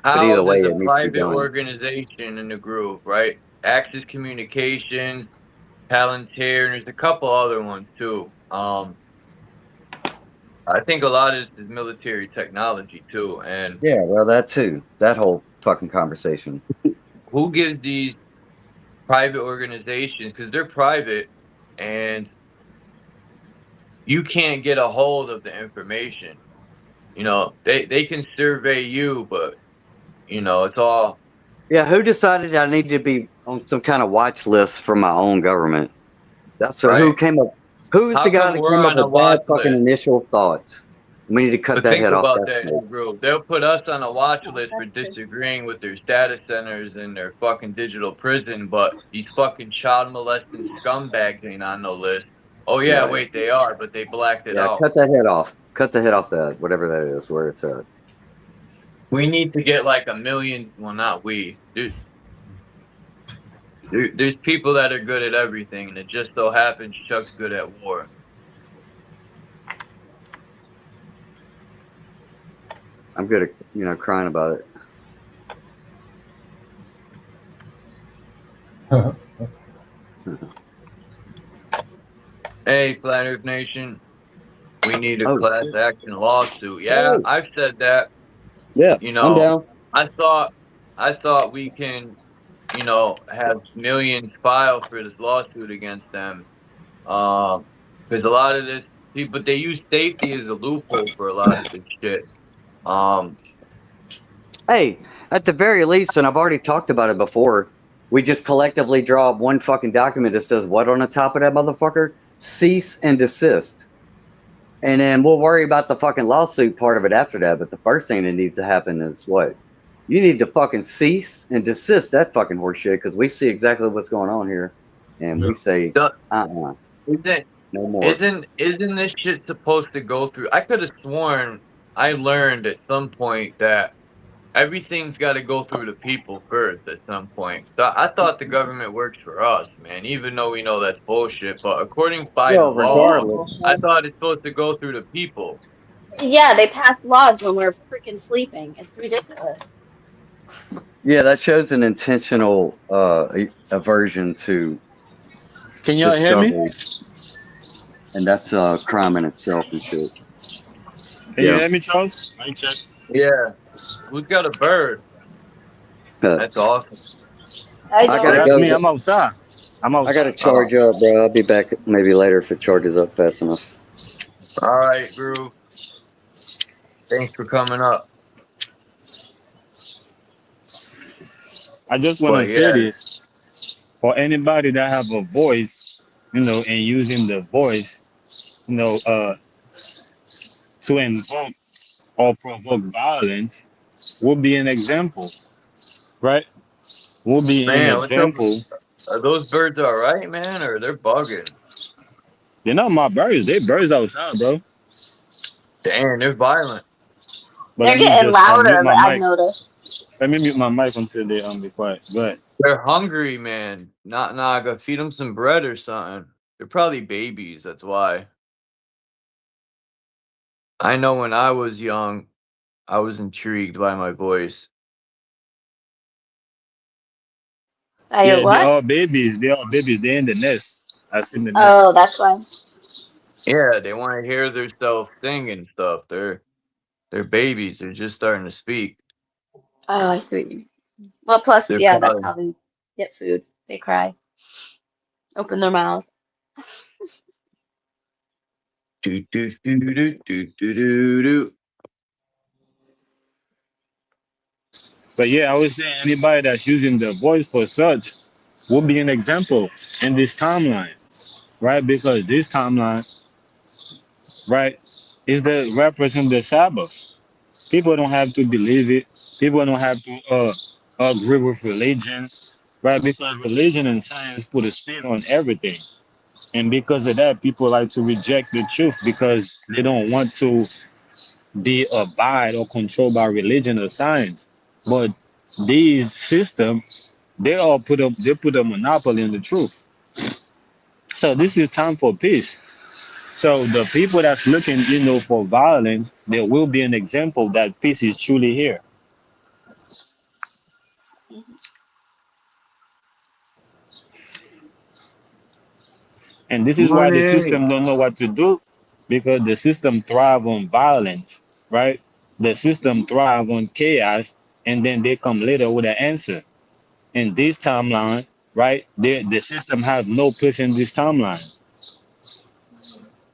But how either way, does a it needs to be private done. organization in the group, right? Axis Communications, Palantir, and there's a couple other ones too. I think a lot of this is military technology too. And Yeah, well, that too. That whole fucking conversation. who gives these private organizations, because they're private, and you can't get a hold of the information. You know, they can survey you, but you know, it's all Yeah, who decided I need to be on some kind of watch list for my own government? That's who right. came up. Who's How the guy come that we're came up on a with that watch fucking list? initial thoughts? We need to cut But that think head off about that that in snake. the group. They'll put us on a watch list for disagreeing with their data centers and their fucking digital prison, but these fucking child molesting scumbags ain't on no list. Oh yeah, Yeah, wait, they are, but they blacked it yeah. out. Cut that head off. Cut the head off that whatever that is, where it's at. We need to get like 1 million. Well, not we. There's people that are good at everything, and it just so happens Chuck's good at war. I'm good at crying about it. Hey, Flat Earth Nation, we need a Oh, class action lawsuit. Yeah, I've said that. yeah, You I'm know, down. I thought we can, you know, have millions filed for this lawsuit against them. Because a lot of this, but they use safety as a loophole for a lot of this shit. Hey, at the very least, and I've already talked about it before, we just collectively draw up one fucking document that says what on the top of that motherfucker? Cease and desist. And then we'll worry about the fucking lawsuit part of it after that. But the first thing that needs to happen is what? You need to fucking cease and desist that fucking horse shit, because we see exactly what's going on here. And we say, The- no more. Isn't this shit supposed to go through? I could have sworn I learned at some point that everything's got to go through the people first at some point. So I thought the government works for us, man, even though we know that's bullshit. But according by Well, law, regardless. I thought it's supposed to go through the people. Yeah, they pass laws when we're freaking sleeping. It's ridiculous. Yeah, that shows an intentional aversion to Can y'all hear me? discovery. And that's a crime in itself and shit. Can you hear me, Charles? I check. Yeah. Who's got a bird? That's awesome. I gotta That's go. me. I'm outside. I gotta charge up, bro. I'll be back maybe later if it charges up fast enough. All right, Groove. Thanks for coming up. I just want to say this. For anybody that have a voice, you know, and using the voice, you know, to invoke or provoke violence, will be an example, right? Will be an example. Are those birds all right, man, or they're bugging? They're not my birds. They're birds outside, bro. Damn, they're violent. But They're getting louder, but I've noticed. Let me mute my mic until they be quiet. Go ahead. They're hungry, man. I gotta feed them some bread or something. They're probably babies, that's why. I know when I was young, I was intrigued by my voice. Yeah, what? they are babies. They are babies. They're in the nest. I seen the nest. Oh, that's why. Yeah, they want to hear themselves sing and stuff. They're babies. They're just starting to speak. Oh, I see what you mean. Well, plus, They're yeah, that's probably- how they get food. They cry. Open their mouths. Do, do, do, do, do, do, do, do. But yeah, I would say anybody that's using the voice for such will be an example in this timeline, right? Because this timeline, right, is the represent the Sabbath. People don't have to believe it. People don't have to agree with religion, right? Because religion and science put a spin on everything. And because of that, people like to reject the truth because they don't want to be abide or controlled by religion or science. But these systems, they put a monopoly on the truth. So this is time for peace. So the people that's looking, you know, for violence, there will be an example that peace is truly here. And this is why the system don't know what to do, because the system thrive on violence, right? The system thrive on chaos, and then they come later with an answer. In this timeline, right? The system have no place in this timeline.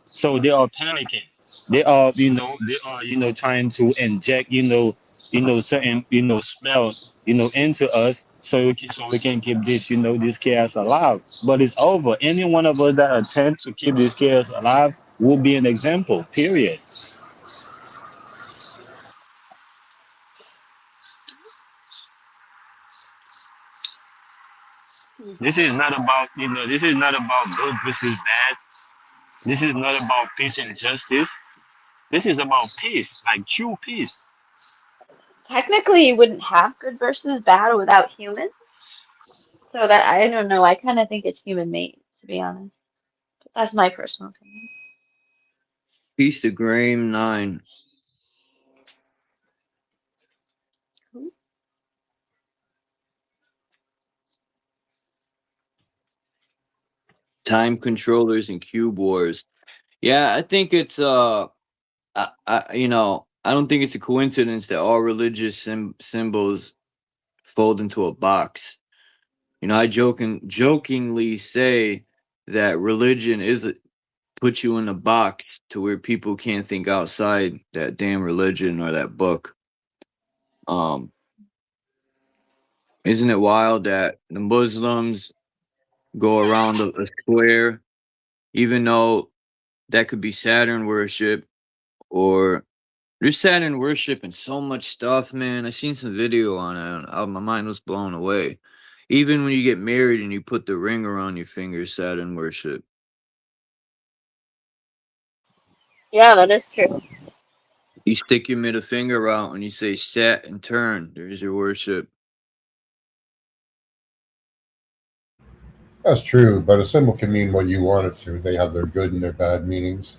So they are panicking. They are, you know, trying to inject, certain, smell, into us, so we can keep this, this chaos alive. But it's over. Any one of us that attempt to keep this chaos alive will be an example. Period. This is not about, this is not about good versus bad. This is not about peace and justice. This is about peace, like true peace. Technically, you wouldn't have good versus bad without humans. So that, I don't know. I kind of think it's human made, to be honest. But that's my personal opinion. Peace to Graham 9. Time controllers and cube wars. Yeah, I think it's I don't think it's a coincidence that all religious symbols fold into a box. I jokingly say that religion puts you in a box to where people can't think outside that damn religion or that book. Isn't it wild that the Muslims go around a square, even though that could be Saturn worship, or there's Saturn worship and so much stuff, man. I seen some video on it. My mind was blown away. Even when you get married and you put the ring around your finger, Saturn worship. Yeah, that is true. You stick your middle finger out and you say "sat" and turn. There's your worship. That's true, but a symbol can mean what you want it to. They have their good and their bad meanings.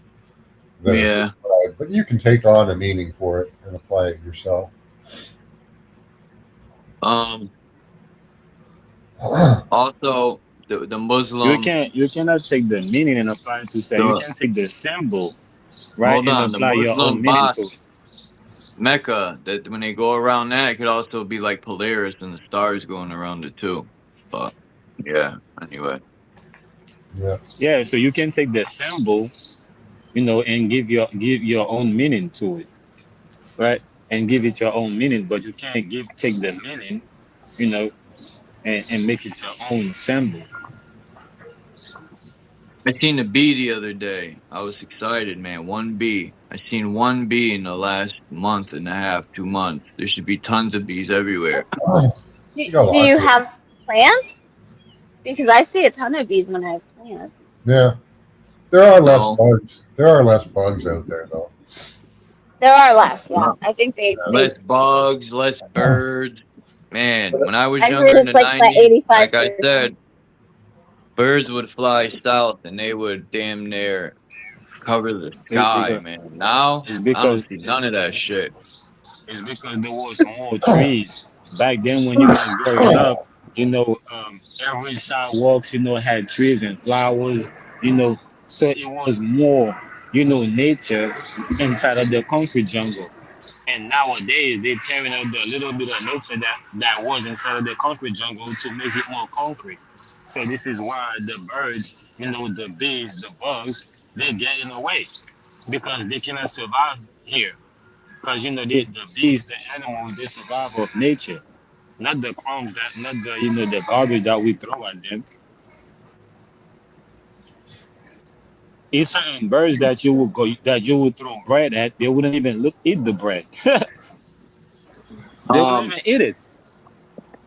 Yeah. But you can take on a meaning for it and apply it yourself. Also, the Muslim. You cannot take the meaning and apply it to say. You can take the symbol, right, Hold and on, the apply your Muslim own meaning boss, to it. Mecca, that when they go around that, it could also be like Polaris and the stars going around it too. But yeah, anyway. Yeah. Yeah, so you can take the symbol, and give your own meaning to it, right? And give it your own meaning, but you can't take the meaning, and make it your own symbol. I seen the bee the other day. I was excited, man. One bee. I seen one bee in the last month and a half, 2 months. There should be tons of bees everywhere. Do you have plants? Because I see a ton of bees when I have plants. Yeah. There are less No. bugs. There are less bugs out there, though. There are less, yeah. I think they Less bugs, less birds. Man, when I was I younger heard in the it's like that 90s, like 85%. I said, birds would fly south and they would damn near cover the sky, man. Now, It's I don't because see none of that shit. it's because there was more trees back then when you was growing up. Every sidewalks, had trees and flowers. So it was more, nature inside of the concrete jungle. And nowadays they're tearing up the little bit of nature that was inside of the concrete jungle to make it more concrete. So this is why the birds, the bees, the bugs, they're getting away because they cannot survive here. Because the bees, the animals, they survive of nature, not the crumbs not the the garbage that we throw at them. It's certain birds that you would throw bread at, they wouldn't even eat the bread. They wouldn't even eat it.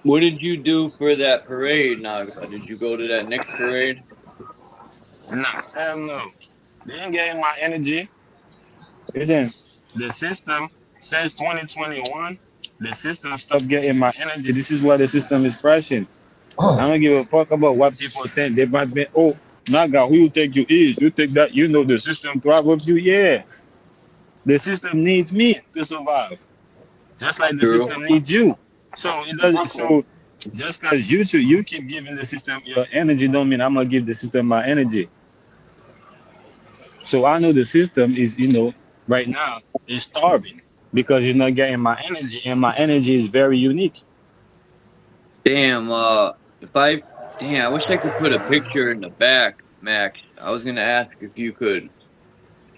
What did you do for that parade, Naga? Did you go to that next parade? Nah, hell no. They ain't getting my energy. Listen, the system since 2021, the system stopped getting my energy. This is why the system is crashing. I don't give a fuck about what people think. They might be, oh, Naga, who you think you is? You think that the system thrive with you? Yeah. The system needs me to survive. Just like the True. system needs you. So it doesn't just because you keep giving the system your energy don't mean I'm gonna give the system my energy. So I know the system is, right now is starving because it's not getting my energy, and my energy is very unique. Damn, I wish I could put a picture in the back, Max. I was gonna ask if you could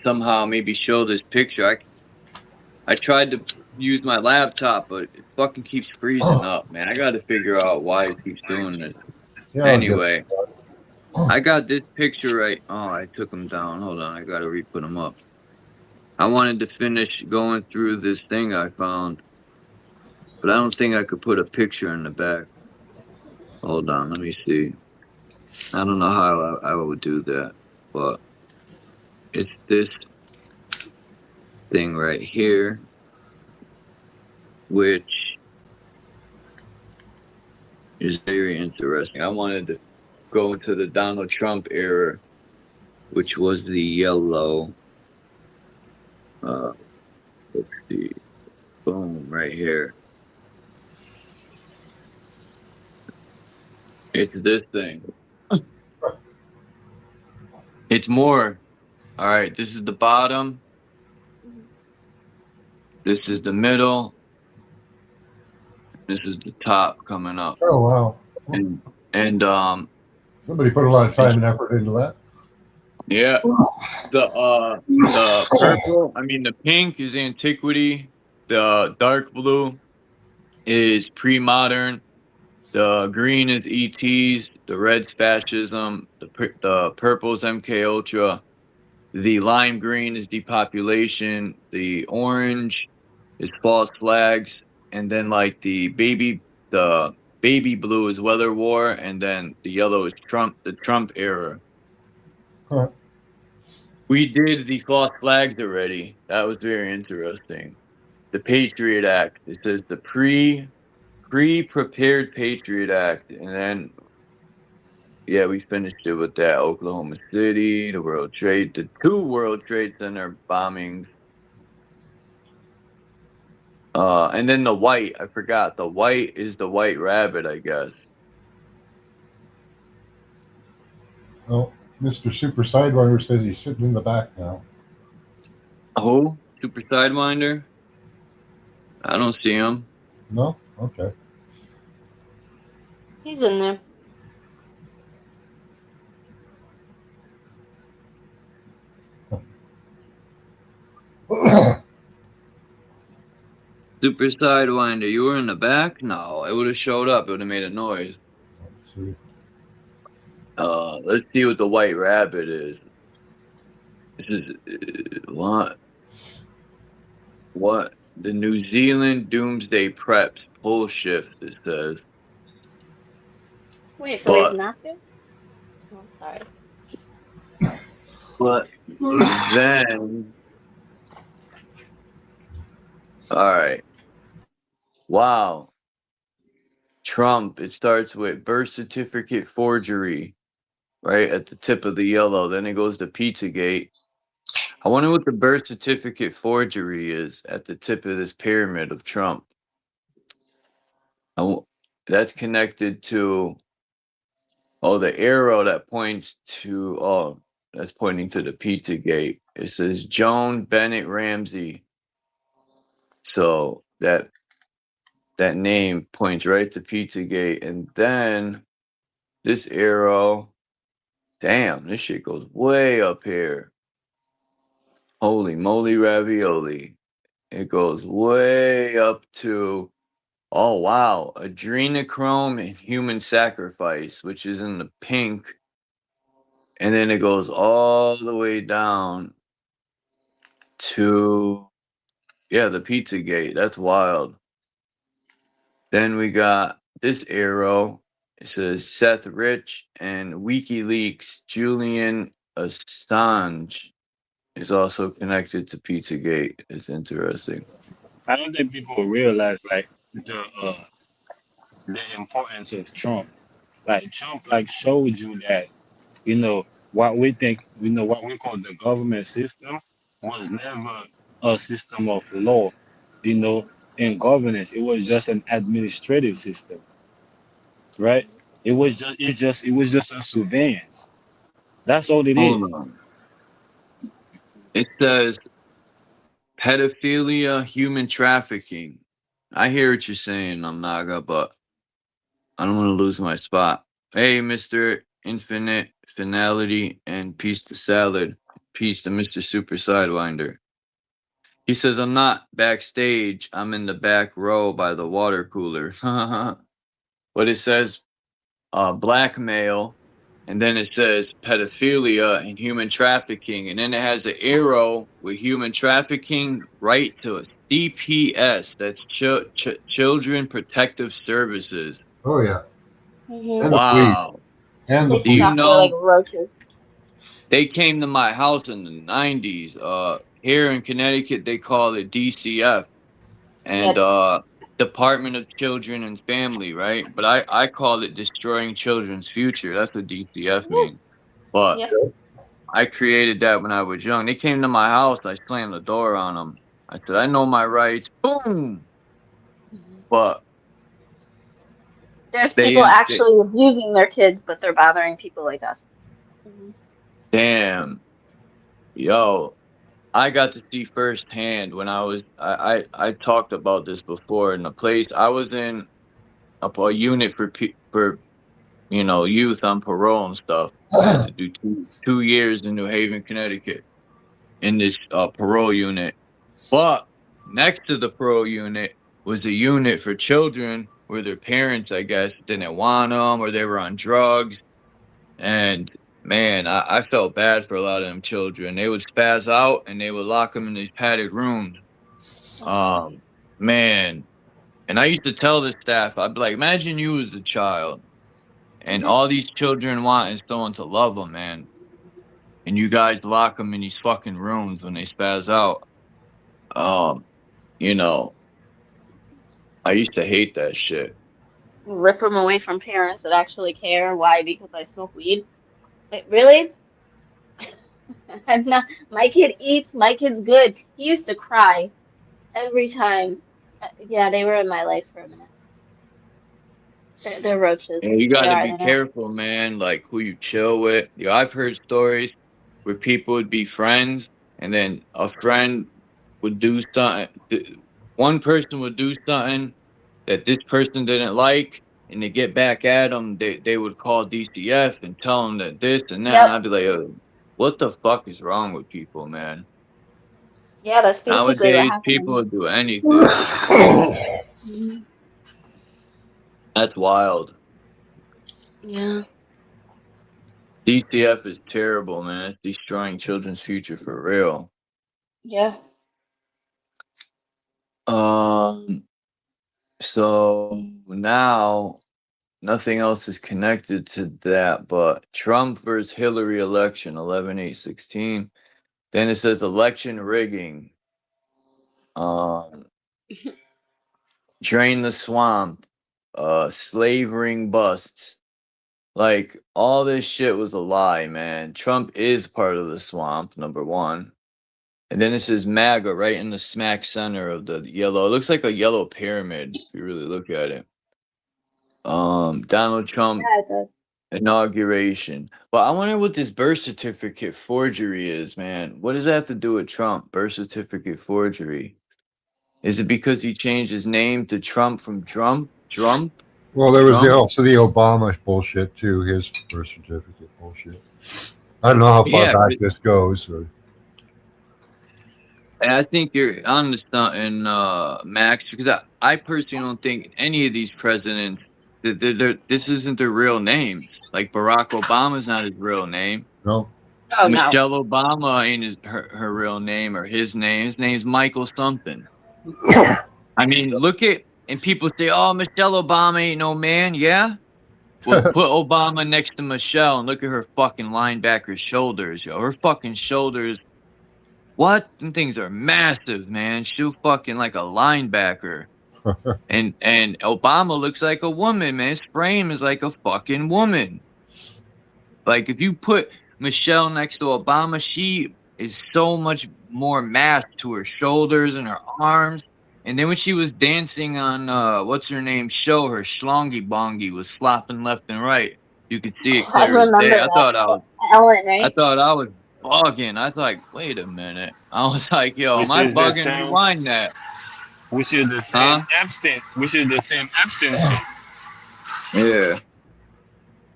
somehow maybe show this picture. I tried to use my laptop, but it fucking keeps freezing up, man. I gotta figure out why it keeps doing this. Yeah, Anyway, I got this picture right. Oh, I took them down. Hold on, I gotta re-put them up. I wanted to finish going through this thing I found, but I don't think I could put a picture in the back. Hold on, let me see. I don't know how I would do that, but it's this thing right here, which is very interesting. I wanted to go into the Donald Trump era, which was the yellow. Let's see. Boom, right here. It's this thing. It's more. All right, this is the bottom. This is the middle. This is the top coming up. Oh, wow. And Somebody put a lot of time and effort into that. yeah. The purple, the pink is antiquity. The dark blue is pre-modern. The green is ETs. The red's fascism. The purple's MK Ultra. The lime green is depopulation. The orange is false flags, and then like the baby blue is weather war, and then the yellow is the Trump era. Huh. We did the false flags already. That was very interesting. The Patriot Act. It says the pre-prepared Patriot Act, and then yeah, we finished it with that. Oklahoma City, the 2 World Trade Center bombings. And then the white, I forgot. The white is the white rabbit, I guess. Oh, Mr. Super Sidewinder says he's sitting in the back now. Who? Super Sidewinder? I don't see him. No? Okay. He's in there. Super Sidewinder, you were in the back? No, it would have showed up. It would have made a noise. Let's see. Let's see what the white rabbit is. This is what? What? The New Zealand Doomsday Preps pull shift, it says. Wait, so he's not there? Oh, sorry. But then, all right. Wow. Trump, it starts with birth certificate forgery, right at the tip of the yellow. Then it goes to Pizzagate. I wonder what the birth certificate forgery is at the tip of this pyramid of Trump. That's connected to, the arrow that points to, that's pointing to the Pizzagate. It says Joan Bennett Ramsey. So that name points right to Pizzagate. And then this arrow, damn, this shit goes way up here. Holy moly ravioli. It goes way up to, oh wow, adrenochrome and human sacrifice, which is in the pink. And then it goes all the way down to, yeah, the Pizzagate. That's wild. Then we got this arrow. It says Seth Rich and WikiLeaks Julian Assange is also connected to Pizzagate. It's interesting. I don't think people realize like the importance of Trump. Like Trump like showed you that, what we think, what we call the government system was never a system of law, and governance. It was just an administrative system, right? It was just a surveillance. That's all it Hold is. on. It says pedophilia, human trafficking. I hear what you're saying, Naga, but I don't want to lose my spot. Hey, Mr. Infinite Finality and Peace to Salad. Peace to Mr. Super Sidewinder. He says, I'm not backstage. I'm in the back row by the water cooler. But it says blackmail, and then it says pedophilia and human trafficking, and then it has the arrow with human trafficking right to a CPS. That's Children Protective Services. Oh, yeah. Mm-hmm. And the Wow. police. And the It's Do you police. stuff like know roaches. they came to my house in the 90s? Here in Connecticut, they call it DCF. And Yep. Department of Children and Family, right? But I call it Destroying Children's Future. That's what DCF means. But Yep. I created that when I was young. They came to my house. I slammed the door on them. I said, I know my rights. Boom. But There's they, people actually abusing their kids, but they're bothering people like us. Mm-hmm. damn, yo, I got to see firsthand when I was, I talked about this before in the place. I was in a unit for youth on parole and stuff. I had to do 2 years in New Haven, Connecticut in this parole unit. But next to the parole unit was a unit for children where their parents, I guess, didn't want them or they were on drugs. And man, I felt bad for a lot of them children. They would spaz out and they would lock them in these padded rooms. Man, and I used to tell the staff, I'd be like, imagine you as a child, and all these children wanting someone to love them, man, and you guys lock them in these fucking rooms when they spaz out. You know, I used to hate that shit. Rip them away from parents that actually care. Why? Because I smoke weed? Like, really? I'm not. My kid eats. My kid's good. He used to cry every time. Yeah, they were in my life for a minute. They're roaches. And you They got to are. be They're not. careful, man, like who you chill with. Yo, I've heard stories where people would be friends and then a friend would do something. One person would do something that this person didn't like, and to get back at them, they would call DCF and tell them that this and that. And Yep. I'd be like, oh, what the fuck is wrong with people, man? Yeah, that's basically what Nowadays, happened to people me. would do anything. Mhm. That's wild. Yeah. DCF is terrible, man. It's destroying children's future for real. Yeah. So now nothing else is connected to that, but Trump versus Hillary election, 11/8/16. Then it says election rigging. Drain the swamp. Slave ring busts. Like, all this shit was a lie, man. Trump is part of the swamp, number one. And then it says MAGA right in the smack center of the yellow. It looks like a yellow pyramid if you really look at it. Donald Trump Yeah, it does. inauguration. But I wonder what this birth certificate forgery is, man. What does that have to do with Trump? Birth certificate forgery. Is it because he changed his name to Trump from Trump? Well, there was Trump? also the Obama bullshit too. His birth certificate bullshit. I don't know how far Yeah, back this goes. and I think you're on to something, Max, because I personally don't think any of these presidents, this isn't their real name. Like Barack Obama's not his real name. No. Oh, no. Michelle Obama ain't her real name or his name. His name's Michael something. I mean, look at, and people say, oh, Michelle Obama ain't no man. Yeah? Well, put Obama next to Michelle and look at her fucking linebacker shoulders, yo. Her fucking shoulders, what? Them things are massive, man. She's fucking like a linebacker. And Obama looks like a woman, man. His frame is like a fucking woman. Like, if you put Michelle next to Obama, she is so much more mass to her shoulders and her arms. And then when she was dancing on what's her name show, her schlongy bongy was flopping left and right. You could see it I clear as remember day. that. I thought Ellen, right? I was bugging. I thought, wait a minute. I was like, yo, am I Which is the bugging? same- Rewind that. Which is the same Epstein. Which is the same Epstein shit. Yeah.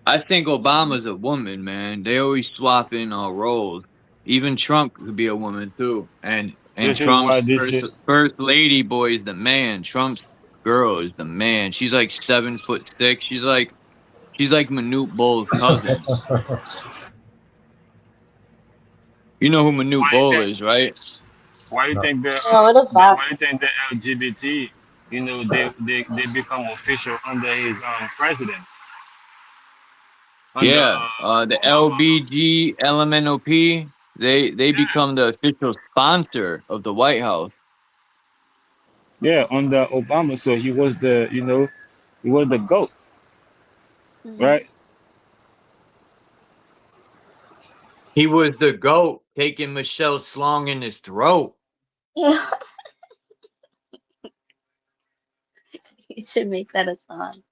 I think Obama's a woman, man. They always swap in roles. Even Trump could be a woman too. And This is Trump's why this first lady boy is the man. Trump's girl is the man. She's like 7'6". She's like Manute Bowles' cousin. You know who Manute Bowl is, right? Why you think the what is that? why you think the LGBT, you know, they become official under his presidents? Yeah, the LBG LMNOP, they become the official sponsor of the White House. Yeah, under Obama, so he was the, you know, he was the GOAT, right? He was the GOAT, taking Michelle's slong in his throat. Yeah. You should make that a song.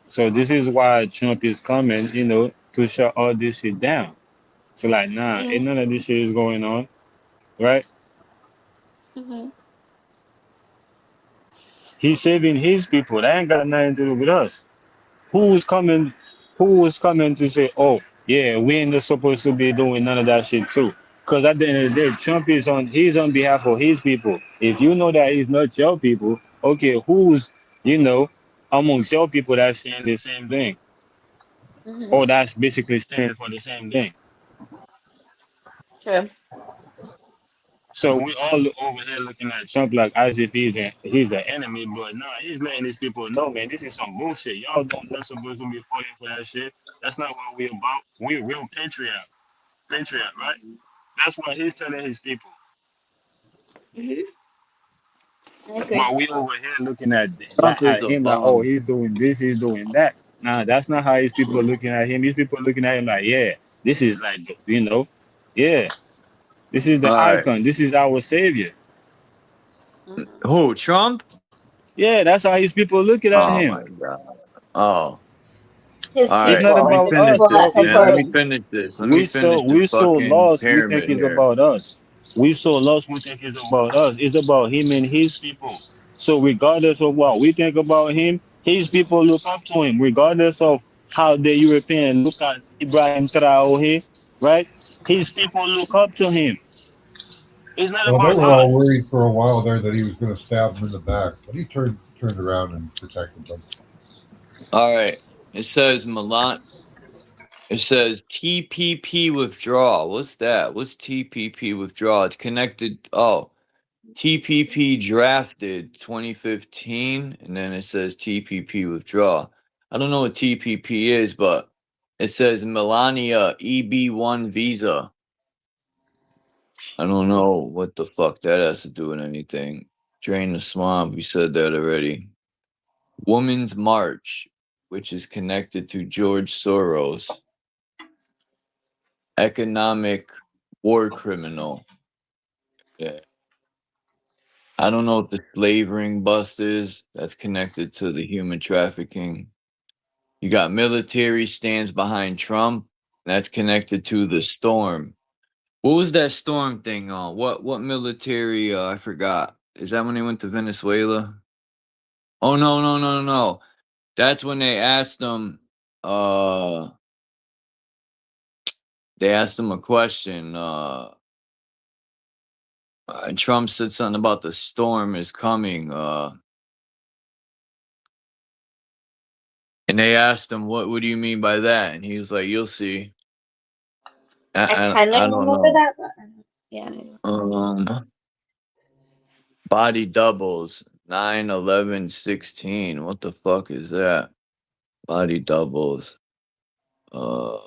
So this is why Trump is coming, you know, to shut all this shit down. So like, nah, ain't none of this shit is going on, right? He's saving his people. That ain't got nothing to do with us. Who was coming to say, oh, yeah, we ain't supposed to be doing none of that shit too? Because at the end of the day, Trump is he's on behalf of his people. If you know that he's not your people, okay, who's, you know, amongst your people that's saying the same thing? Mhm. All that's basically standing for the same thing. True. So we all over here looking at Trump like as if he's an enemy, but nah, he's letting these people know, man, this is some bullshit. Y'all don't not supposed to be fighting for that shit. That's not what we're about. We're real patriot, right? That's what he's telling his people. Mhm. I agree. While we over here looking at Trump is at a him like, oh, bum. he's doing this, he's doing that. Nah, that's not how his people are looking at him. These people are looking at him like, yeah, this is like, yeah, this is All the right. icon. This is our savior. Mhm. Who? Trump? Yeah, that's how his people are looking at Oh him. my god. Oh. His All It's right. not Let people, me his about finish us, people this, bro. have It's man. not. Let me been. finish this. Let me finish this We so fucking lost. We think pyramid it's here. about us. We so lost. We think it's about us. It's about him and his people. So regardless of what we think about him, his people look up to him. Regardless of how the European look at Ibrahim Traore, right? His people look up to him. It's not Well, they about were all us. worried for a while there that he was going to stab them in the back, but he turned around and protected them. All right. It says Milan. It says TPP withdrawal. What's that? What's TPP withdrawal? It's connected. Oh, TPP drafted 2015, and then it says TPP withdrawal. I don't know what TPP is, but it says Melania EB1 visa. I don't know what the fuck that has to do with anything. Drain the swamp. We said that already. Women's March, which is connected to George Soros. Economic war criminal. Yeah. I don't know what the slave ring bust is. That's connected to the human trafficking. You got military stands behind Trump. That's connected to the storm. What was that storm thing on? What military? I forgot. Is that when they went to Venezuela? Oh no. That's when they asked them. Uh, they asked him a question. And Trump said something about the storm is coming. And they asked him, "What do you mean by that?" And he was like, "You'll see." I I kind of don't remember know. that, but yeah. Body doubles 9/11/16. What the fuck is that? Body doubles. Uh,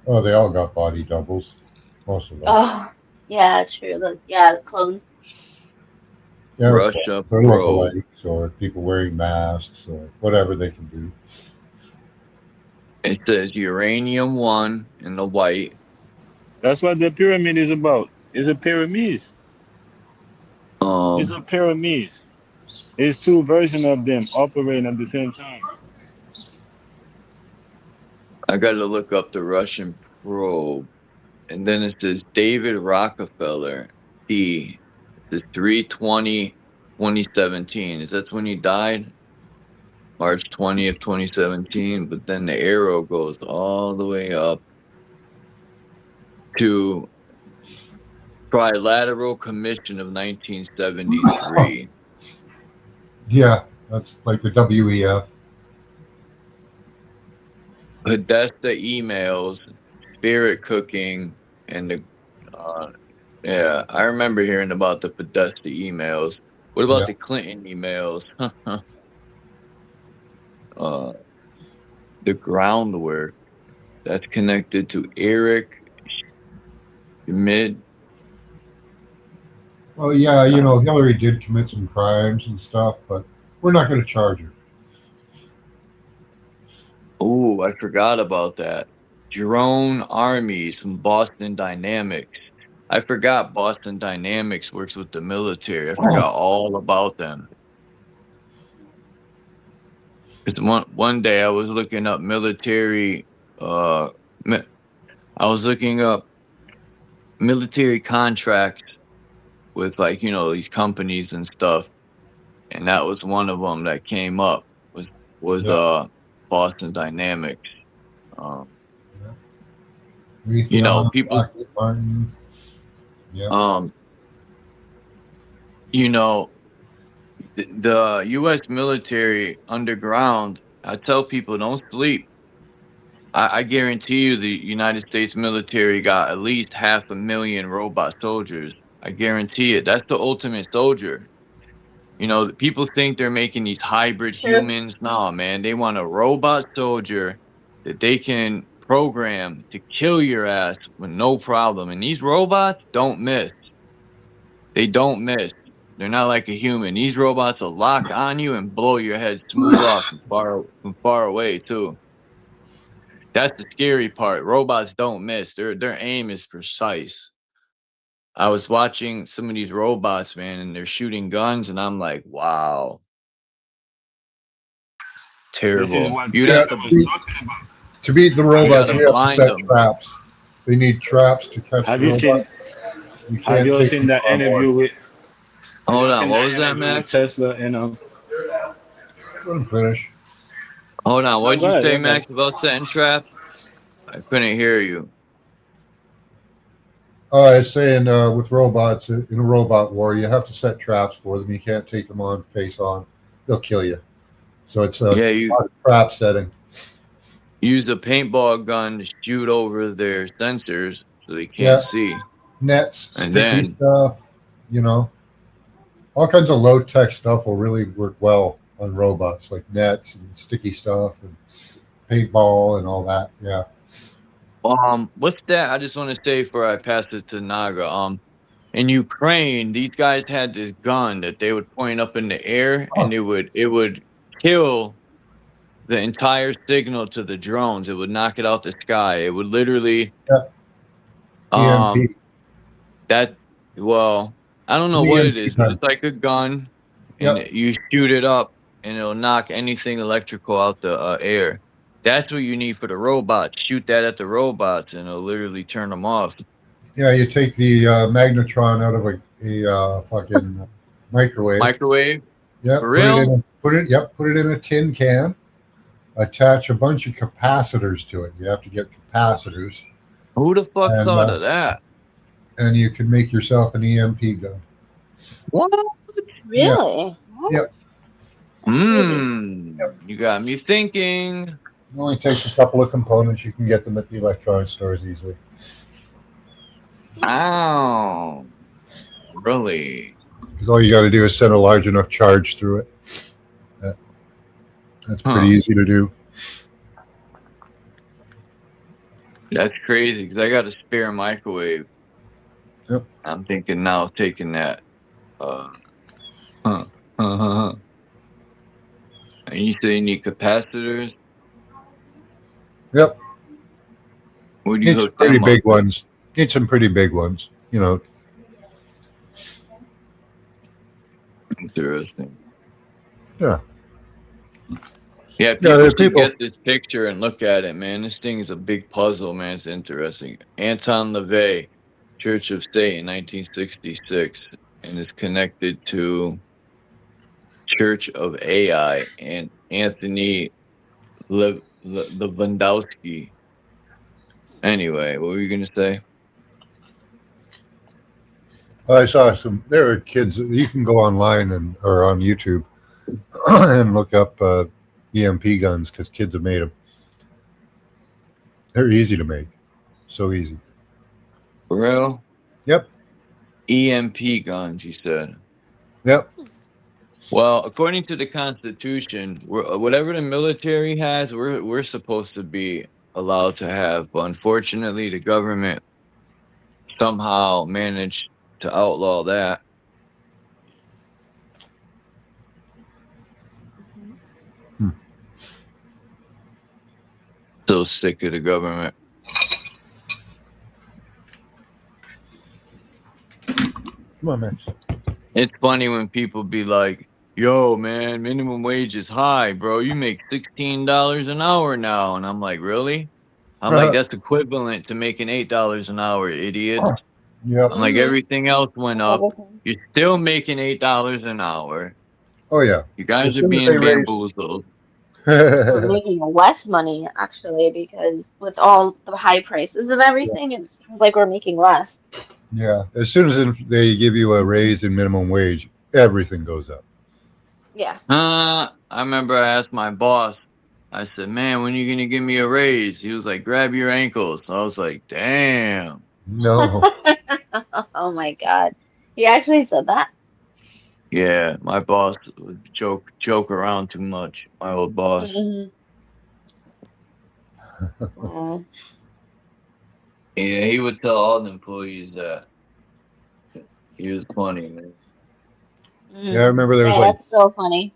Oh, they all got body doubles, most of them. Oh, yeah, true. The clones. Yeah, or Russia clones, or probe. lookalikes, or people wearing masks, or whatever they can do. It says uranium one in the white. That's what the pyramid is about. It's a pyramid. It's a Um, pyramid. It's two versions of them operating at the same time. I got to look up the Russian probe, and then it says David Rockefeller. P. The 3/20/2017. Is that when he died? March 20th, 2017. But then the arrow goes all the way up to Trilateral Commission of 1973. Yeah, that's like the WEF. Podesta emails, spirit cooking, and the yeah, I remember hearing about the Podesta emails. What about Yeah. the Clinton emails? uh, the groundwork that's connected to Eric Schmidt. Well, yeah, Hillary did commit some crimes and stuff, but we're not going to charge her. Oh, I forgot about that. Drone armies from Boston Dynamics. I forgot Boston Dynamics works with the military. I forgot all about them. Because one day I was looking up military. I was looking up military contracts with these companies and stuff, and that was one of them that came up was Yeah. Boston Dynamics. Um, Raytheon, people. Lockheed Martin. Yeah. Um, you know, the U.S. military underground. I tell people don't sleep. I guarantee you the United States military got at least 500,000 robot soldiers. I guarantee it. That's the ultimate soldier. You know, people think they're making these hybrid True. humans. No, man, they want a robot soldier that they can program to kill your ass with no problem. And these robots don't miss. They don't miss. They're not like a human. These robots will lock on you and blow your head smooth off from far away too. That's the scary part. Robots don't miss. Their aim is precise. I was watching some of these robots, man, and they're shooting guns, and I'm like, wow. This is Terrible. what You'd Yeah, have Peter to was talking about. to beat the you robots, gotta we have to blind set them. traps. They need traps to catch Have the you seen robot. You Have can't you take seen them that on board. interview with Have Hold you on. seen What that was that, interview with Max? Tesla and Let them finish. Hold on. No, What'd go you ahead, say, go ahead. Max, about setting traps? I couldn't hear you. I was saying with robots in a robot war, you have to set traps for them. You can't take them on face on; they'll kill you. So it's a Yeah, you lot of trap setting. use a paintball gun to shoot over their sensors so they Yeah, can't see. nets, And sticky then, stuff. You know, all kinds of low tech stuff will really work well on robots, like nets and sticky stuff and paintball and all that. Yeah. what's that? I just want to say before I pass it to Naga. In Ukraine, these guys had this gun that they would point up in the air, and Oh, it would kill the entire signal to the drones. It would knock it out the sky. It would literally yeah. um EMP. that well, I don't It's know an what it EMP is, but gun. it's like a gun, and Yep. you shoot it up, and it'll knock anything electrical out the air. That's what you need for the robots. Shoot that at the robots, and it'll literally turn them off. Yeah, you take the magnetron out of a fucking microwave. Microwave Yep, for real? put it in a tin can. Attach a bunch of capacitors to it. You have to get capacitors, Who the fuck and thought of that? you can make yourself an EMP gun. What? Yeah, Really? yep. You got me thinking. It only takes a couple of components. You can get them at the electronics stores easily. Oh, really? Because all you got to do is send a large enough charge through it. That's pretty easy to do. That's crazy because I got a spare microwave. Yep. I'm thinking now of taking that. And you say you need capacitors? Yep. Would you Need some hook pretty them up big with? ones. Need some pretty big ones. You know. Interesting. Yeah. Yeah, Yeah. people There's should people. get this picture and look at it, man. This thing is a big puzzle, man. It's interesting. Anton LaVey, Church of Satan, 1966, and it's connected to Church of AI and Anthony Lewandowski. Anyway, what were you gonna say? I saw some. There are kids. You can go online or on YouTube and look up EMP guns because kids have made them. They're easy to make. So easy. For real? Yep. EMP guns, you said. Yep. Well, according to the Constitution, whatever the military has, we're supposed to be allowed to have. But unfortunately, the government somehow managed to outlaw that. So sick of the government. Come on, man. It's funny when people be like, yo, man, minimum wage is high, bro. You make $16 an hour now. And I'm like, really? I'm like, that's equivalent to making $8 an hour, idiot. Yep. I'm like, everything else went up. Everything. You're still making $8 an hour. Oh yeah. You guys As are soon as being they raise- bamboozled. We're making less money actually because with all the high prices of everything, it seems like we're making less. Yeah. As soon as they give you a raise in minimum wage, everything goes up. Yeah. I remember I asked my boss, I said, man, when are you gonna give me a raise? He was like, grab your ankles. I was like, damn. No. Oh my God. He actually said that? Yeah, my boss would joke around too much. My old boss. Mm-hmm. Oh. Yeah, he would tell all the employees that. He was funny, man. Yeah, I remember there was Yeah, like that's so funny.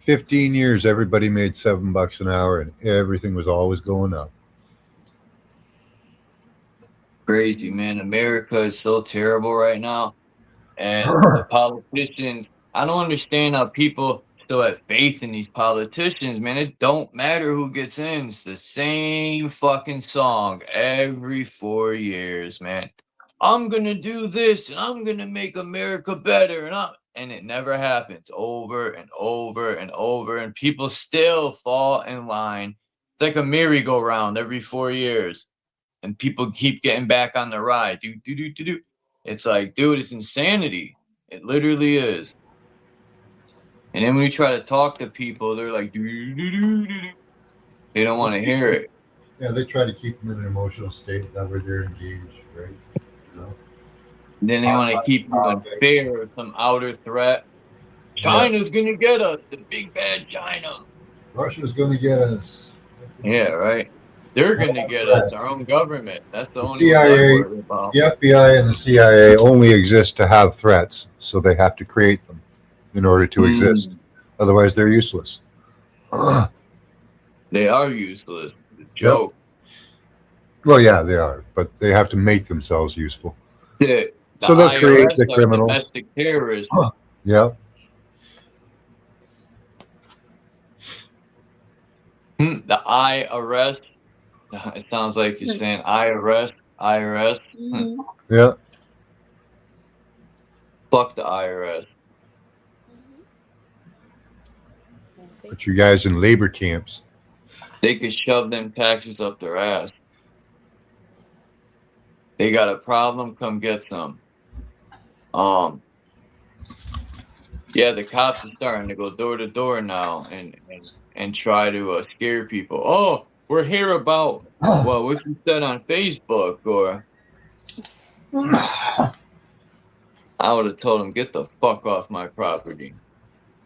15 years, everybody made $7 an hour, and everything was always going up. Crazy, man. America is so terrible right now. And the politicians, I don't understand how people still have faith in these politicians, man. It don't matter who gets in. It's the same fucking song every 4 years, man. I'm gonna do this and I'm gonna make America better. And it never happens over and over and over. And people still fall in line. It's like a merry-go-round every 4 years. And people keep getting back on the ride. Do, do, do, do, do. It's like, dude, it's insanity. It literally is. And then when you try to talk to people, they're like, do, do, do, do, do. They don't want to hear it. Yeah, they try to keep them in an emotional state. That way they're engaged, right? You know? And then they want to keep you in fear of some outer threat. China's going to get us, the big bad China. Russia's going to get us. Yeah, right. They're going to get us, our own government. That's the The only one I'm CIA, worried about. the FBI, and the CIA only exist to have threats, so they have to create them in order to exist. Otherwise, they're useless. They are useless. The joke. Well, yeah, they are, but they have to make themselves useful. The So they'll create IRS the are criminals. domestic terrorists. Yeah. The IRS. It sounds like you're saying IRS. IRS. Mm-hmm. Yeah. Fuck the IRS. Put you guys in labor camps. They could shove them taxes up their ass. They got a problem, come get some. Yeah, the cops are starting to go door to door now and try to scare people. Oh, we're here about what you said on Facebook, or I would have told them, get the fuck off my property.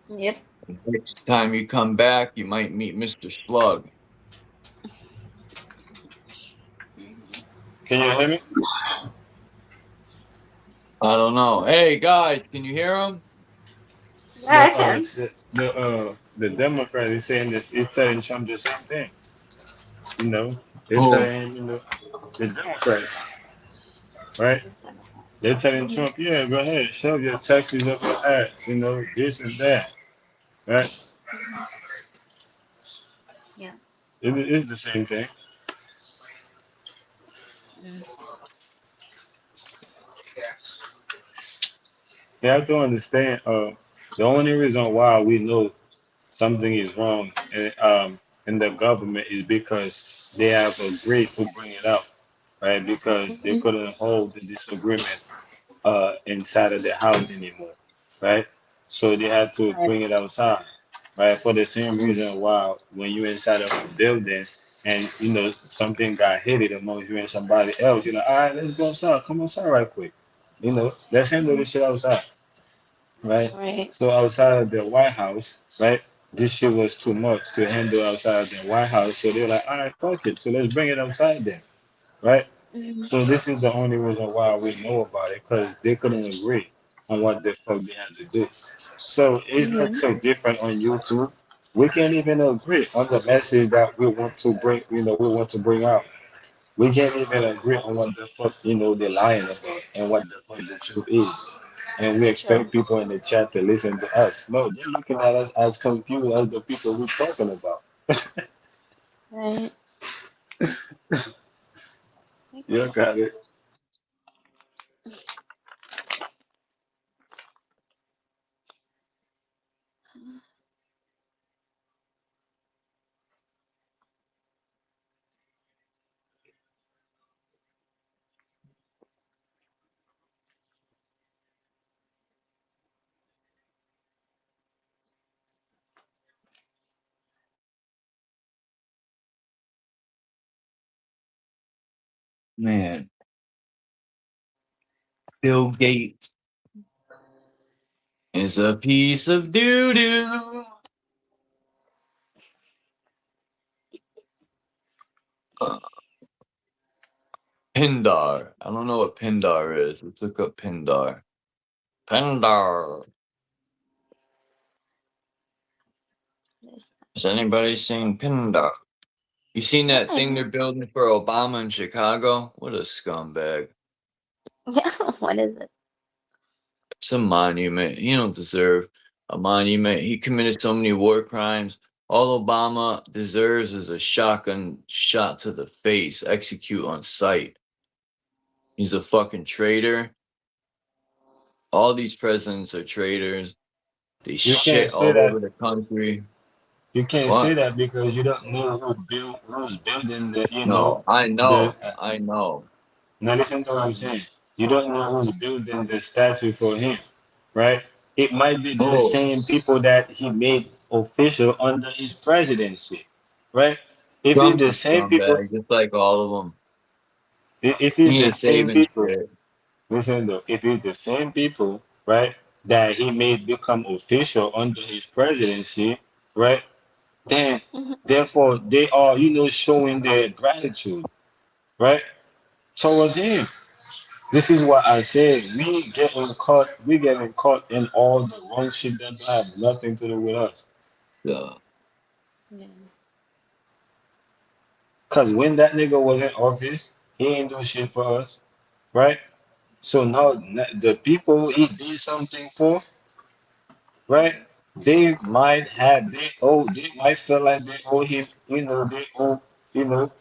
Yep. Next time you come back, you might meet Mr. Slug. Can you hear me? I don't know. Hey guys, can you hear him? Yeah, I can. The Democrat is saying this. Is telling Trump the same thing. You know, they're Oh. telling the Democrats, right? They're telling Trump, yeah, go ahead, shove your taxes up your ass. You know, this and that, right? Yeah. It's the same thing. You have to understand. The only reason why we know something is wrong in the government is because they have agreed to bring it up, right? Because they couldn't hold the disagreement inside of the house anymore, right? So they had to bring it outside, right? For the same reason why when you're inside of a building and something got hit amongst you and somebody else, you're like, all right, let's go outside. Come outside right quick. Let's handle this shit outside, right? Right. So outside of the White House, right? This shit was too much to handle outside of the White House. So they're like, all right, fuck it. So let's bring it outside then, right? So this is the only reason why we know about it, because they couldn't agree on what the fuck they had to do. So it's not so different on YouTube. We can't even agree on the message that we want to bring, we want to bring out. We can't even agree on what the fuck, they're lying about and what the fuck the truth is. And we True. expect people in the chat to listen to us. No, they're looking at us as confused as the people we're talking about. Right. You got it. Man, Bill Gates is a piece of doo-doo. Pindar. I don't know what Pindar is. Let's look up Pindar. Pindar. Has anybody seen Pindar? You seen that thing they're building for Obama in Chicago? What a scumbag. Yeah, what is it? It's a monument. You don't deserve a monument. He committed so many war crimes. All Obama deserves is a shotgun shot to the face, execute on sight. He's a fucking traitor. All these presidents are traitors. They You can't shit say all that. over the country. You can't say What? that because you don't know who's building the, No, I the. know. I know. Now listen to what I'm saying. You don't know who's building the statue for him, right? It might be the Oh, same people that he made official under his presidency, right? If it's Trump's the a same people, scumbag, just like all of them. if it's He the ain't same saving people, shit. listen though, if it's the same people, right, that he made become official under his presidency, right, then Mhm. therefore they are, showing their gratitude, right, towards him. This is what I said. We getting caught in all the wrong shit that have nothing to do with us. Yeah. Yeah. Cause when that nigga was in office, he ain't do shit for us, right? So now the people he did something for, right? They might feel like they owe him, they owe,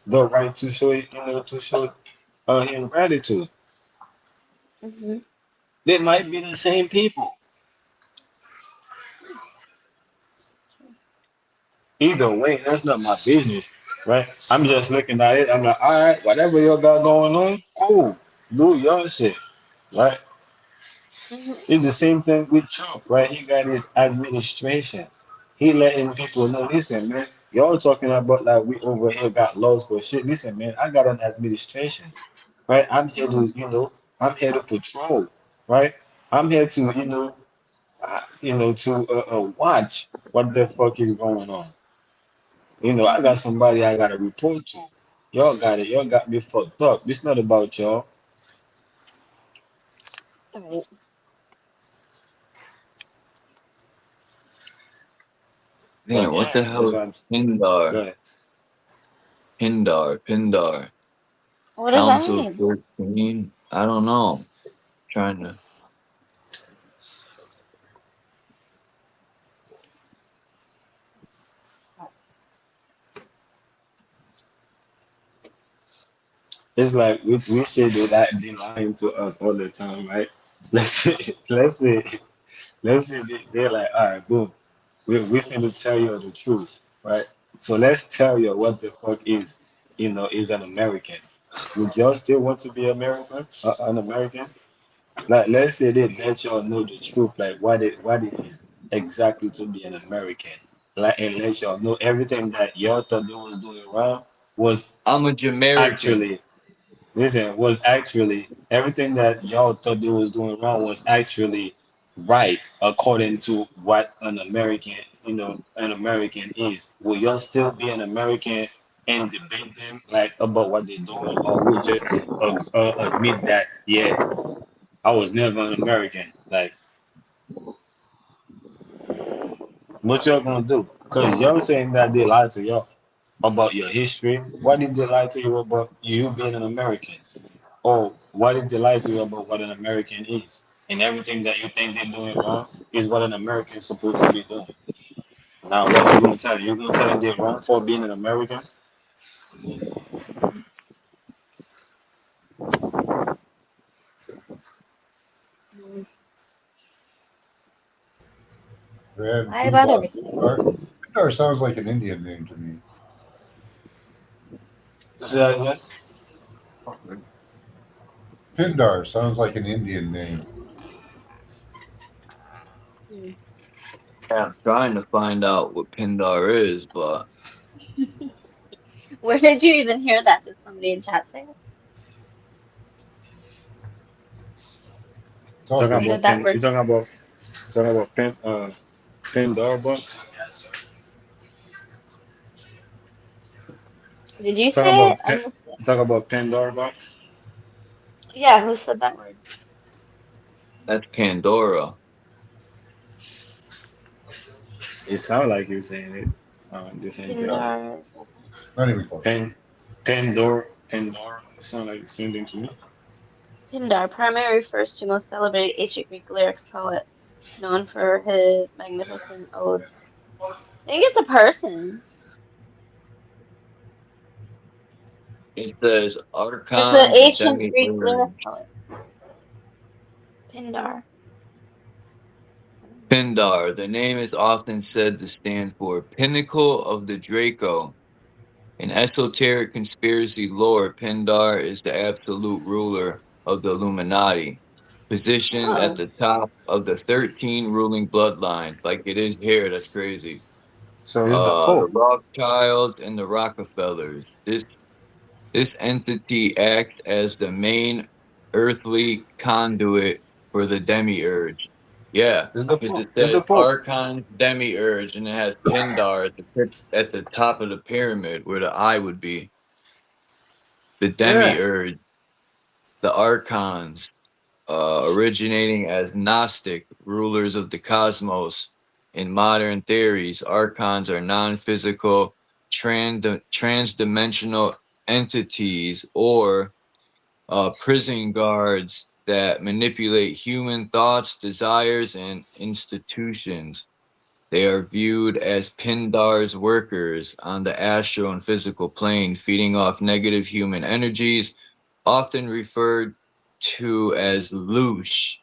the right to show, him gratitude. Hmm. They might be the same people. Either way, that's not my business, right? I'm just looking at it. I'm like, all right, whatever y'all got going on, cool. Do your shit, right? Hmm. It's the same thing with Trump, right? He got his administration. He letting people know, listen, man, y'all talking about like we over here got laws for shit. Listen, man, I got an administration, right? I'm here to patrol, right? I'm here to, watch what the fuck is going on. I Hmm. got somebody I gotta report to. Y'all got it. Y'all got me fucked up. It's not about y'all. Right. Man, But what yeah, the that's hell is what I'm Pindar? good. Pindar. What does that Council of mean? 13? I don't know. Trying to. It's like we say they lying to us all the time, right? Let's say let's say let's say they're like, all right, boom, we finna tell you the truth, right? So let's tell you what the fuck is an American. Would y'all still want to be an American? Like, let's say they let y'all know the truth, like what it is exactly to be an American. Like, and let y'all know everything that y'all thought they was doing wrong was I'm a Jamaican. actually, listen, was actually everything that y'all thought they was doing wrong was actually right according to what an American is. Will y'all still be an American and debate them like about what they're doing, or would just admit that, yeah, I was never an American. Like, what y'all gonna do? Cause y'all saying that they lied to y'all about your history. What did they lie to you about you being an American? Or what did they lie to you about what an American is? And everything that you think they're doing wrong is what an American is supposed to be doing. Now, what you gonna tell them? You gonna tell them they're wrong for being an American? Mm. And Lie about everything. Pindar sounds like an Indian name to me. Say that again? Pindar sounds like an Indian name. Mm. Yeah, I'm trying to find out what Pindar is, but Where did you even hear that? Did somebody in chat say it? It's all Talking good. Said about that pen. word. You talking about Pandora box. Did you Talking say it? about I pen. missed it. Talking about Pandora box. Yeah, who said that word? That's Pandora. It sounds like you're saying it the same thing. No, Pindar. not even close. Pandora. It sounds like the same thing to me. Pindar primarily refers to most celebrated ancient Greek lyrics poet, known for his magnificent ode. I think it's a person. It says It's an archons, ancient Greek lyric demiurge. poet. Pindar. Pindar. The name is often said to stand for Pinnacle of the Draco. In esoteric conspiracy lore, Pindar is the absolute ruler of the Illuminati, positioned at Oh, the top of the 13 ruling bloodlines, like it is here. That's crazy. So it's the The Pope. Rothschilds and the Rockefellers. This entity acts as the main earthly conduit for the demiurge. Yeah, It's the because Pope. it It's says the Pope. Archon Demiurge, and it has Pindar at the top of the pyramid where the eye would be. The Yeah. demiurge, the archons, originating as Gnostic rulers of the cosmos. In modern theories, archons are non-physical, trans-dimensional entities or prison guards that manipulate human thoughts, desires, and institutions. They are viewed as Pindar's workers on the astral and physical plane, feeding off negative human energies, often referred to as loosh,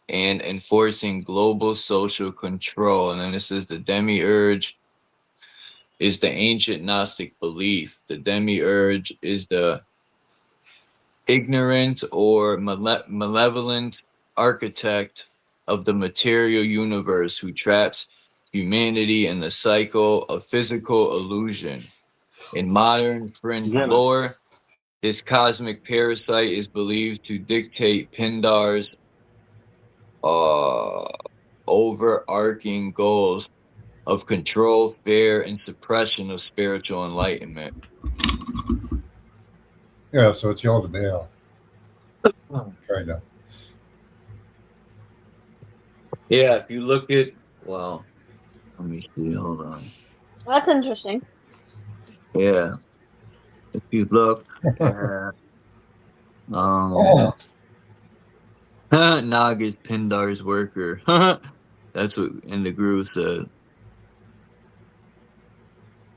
and enforcing global social control. And then this is the demiurge is the ancient Gnostic belief. The demiurge is the ignorant or malevolent architect of the material universe who traps humanity in the cycle of physical illusion. In modern fringe Get him. lore, this cosmic parasite is believed to dictate Pindar's uh, overarching goals of control, fear, and suppression of spiritual enlightenment. Yeah, so it's y'all to bail, kind of. Yeah, if you look at, well, let me see, hold on. that's interesting. Yeah, if you look at, Oh, Nog is Pindar's worker. That's what in the groove said.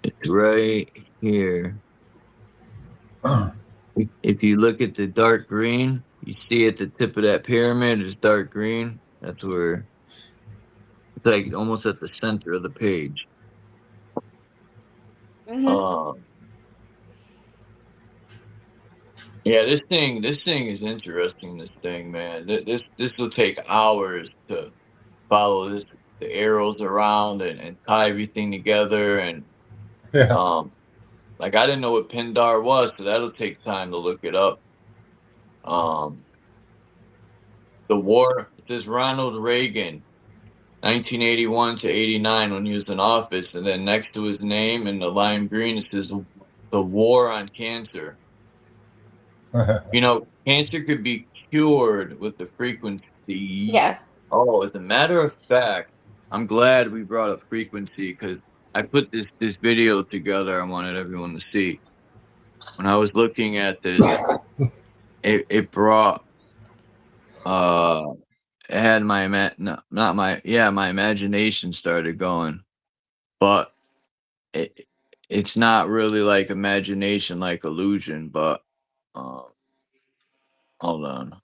It's right here. If you look at the dark green, you see at the tip of that pyramid is dark green. That's where it's like almost at the center of the page. Hmm. Yeah, this thing is interesting. This thing, man. This will take hours to follow the arrows around and tie everything together and yeah. like I didn't know what Pindar was, so that'll take time to look it up. Um, the war. It says Ronald Reagan, 1981 to 89, when he was in office, and then next to his name in the lime green it says the war on cancer. You know, cancer could be cured with the frequency. Yeah. Oh, as a matter of fact, I'm glad we brought up frequency because I put this video together. I wanted everyone to see. When I was looking at this, it brought it had my imagination started going, but it's not really like imagination like illusion, but uh, hold on.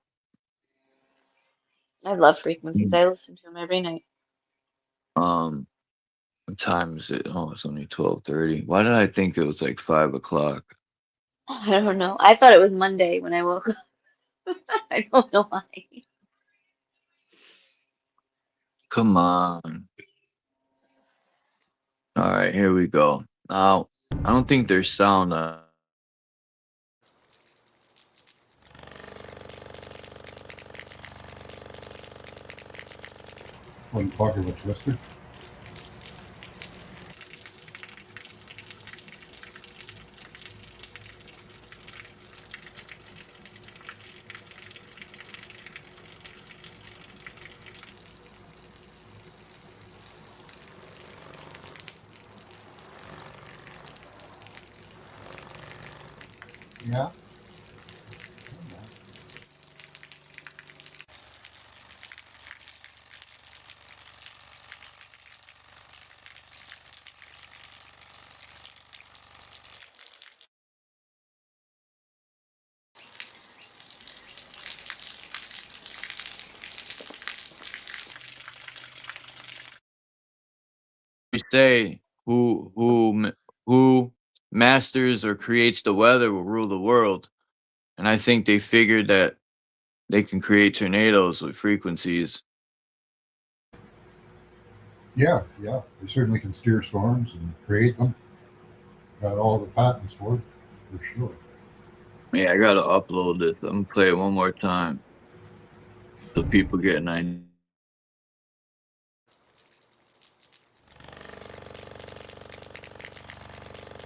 I love frequencies. I listen to them every night. Um, what time is it? Oh, it's only 12:30. Why did I think it was like 5 o'clock? I don't know. I thought it was Monday when I woke up. I don't know why. Come on. All right, here we go. Now, I don't think there's sound. when talking about Twister. Yeah. We say who masters or creates the weather will rule the world, and I think they figured that they can create tornadoes with frequencies. Yeah, yeah. They certainly can steer storms and create them. Got all the patents for it, for sure. Yeah, I gotta upload this. I'm gonna play it one more time so people get an idea.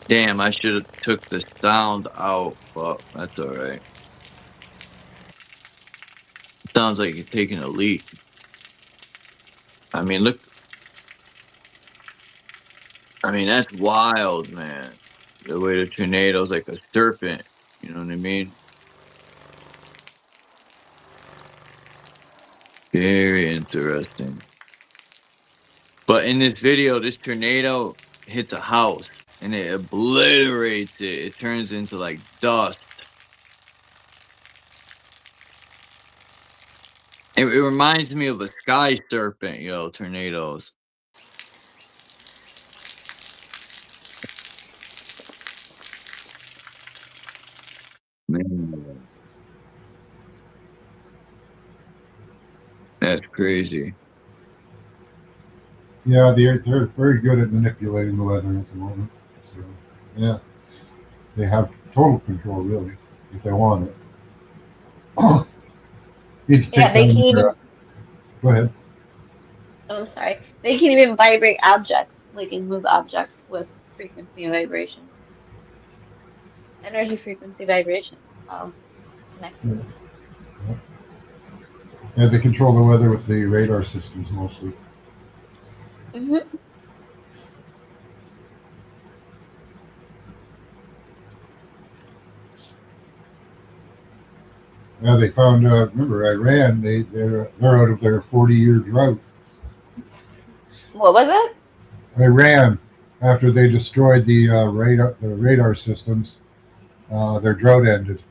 Damn, I should have took the sound out, but that's all right. Sounds like you're taking a leak. I mean, look. I mean, that's wild, man. The way the tornado's like a serpent. You know what I mean? Very interesting. But in this video, this tornado hits a house and it obliterates it. It turns into like dust. It reminds me of a sky serpent, tornadoes. Man, that's crazy. Yeah, they're very good at manipulating the weather at the moment. So, yeah, they have total control, really, if they want it. Need to Yeah, take they down can their, even. go ahead. Oh, sorry. They can even vibrate objects, like and move objects with frequency and vibration, energy, frequency, vibration. It's all Yeah, connected. yeah. Yeah, they control the weather with the radar systems mostly. Hmm. Yeah, they found. Remember, Iran? They're out of their 40-year drought. What was it? Iran, after they destroyed the radar systems, their drought ended.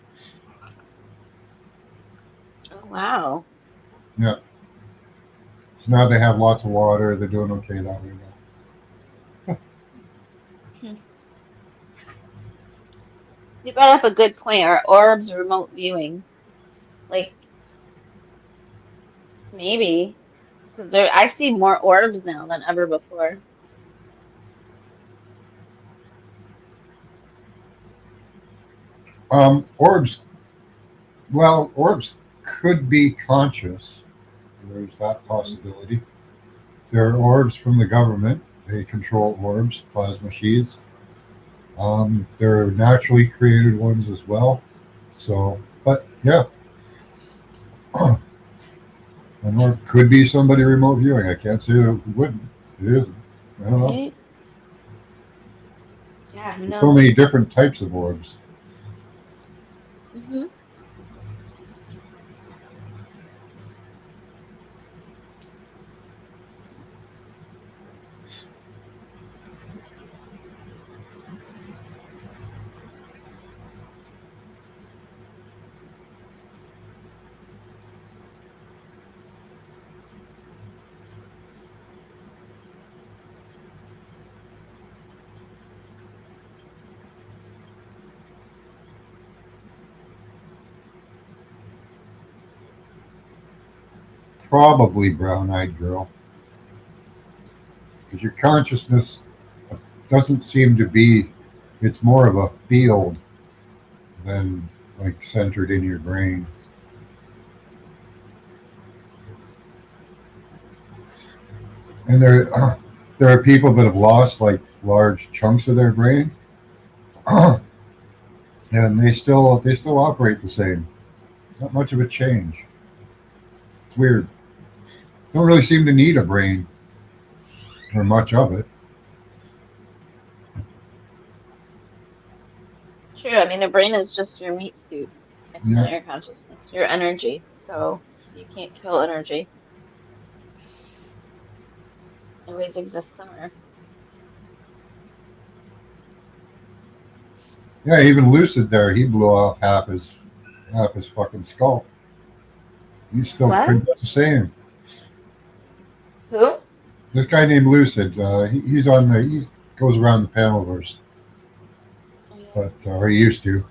Oh, wow. Yeah, so now they have lots of water. They're doing okay that way now. Hmm. You brought up a good point. Are orbs remote viewing? Like maybe because I see more orbs now than ever before. Orbs. Well, orbs could be conscious. There's that possibility. There are orbs from the government. They control orbs, plasma sheaths. There are naturally created ones as well. So, but yeah, an orb could be somebody remote viewing. I can't say it wouldn't. It isn't. I don't know. Right? Yeah, who There's so knows? many different types of orbs. Hmm. Probably brown-eyed girl, because your consciousness doesn't seem to be. It's more of a field than like centered in your brain. And there are people that have lost like large chunks of their brain, and they still operate the same. Not much of a change. It's weird. Don't really seem to need a brain or much of it. True. I mean, the brain is just your meat suit. It's Yeah. not your consciousness, your energy. So you can't kill energy. It always exists somewhere. Yeah, even Lucid there, he blew off half his fucking skull. He's still What? pretty much the same. Who? This guy named Lucid, he goes around the Panelverse, but or he used to.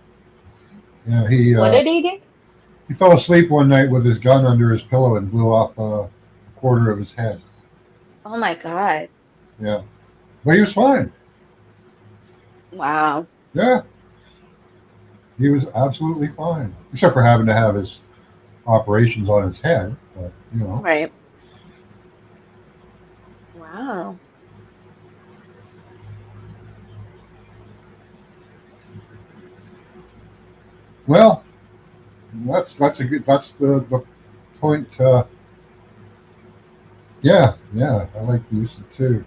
Yeah, What did he do? he fell asleep one night with his gun under his pillow and blew off a quarter of his head. Oh my God. Yeah, but he was fine. Wow. Yeah, he was absolutely fine, except for having to have his operations on his head. But you know, Right. Wow. well, that's the point. Yeah, I like Lucid too.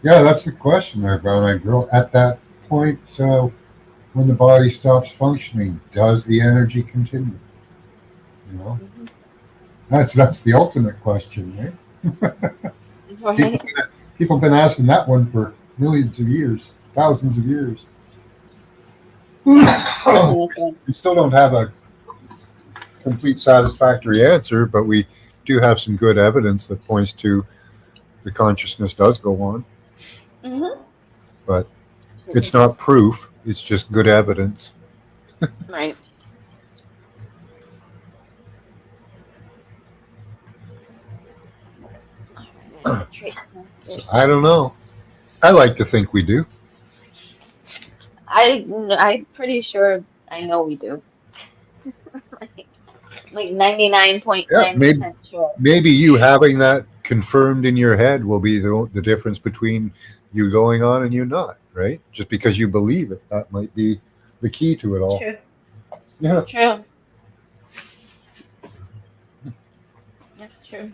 Yeah, that's the question there, Brown Eyed Girl. At that point, when the body stops functioning, does the energy continue? You know, that's the ultimate question, right? Right. People have been asking that one for millions of years, thousands of years. We still don't have a complete satisfactory answer, but we do have some good evidence that points to the consciousness does go on. Mm-hmm. But it's not proof, it's just good evidence. Right. So I don't know. I like to think we do. I'm pretty sure I know we do. Like 99.9% sure. Maybe you having that confirmed in your head will be the difference between you going on and you not, right? Just because you believe it, that might be the key to it all. True. Yeah. True. That's true.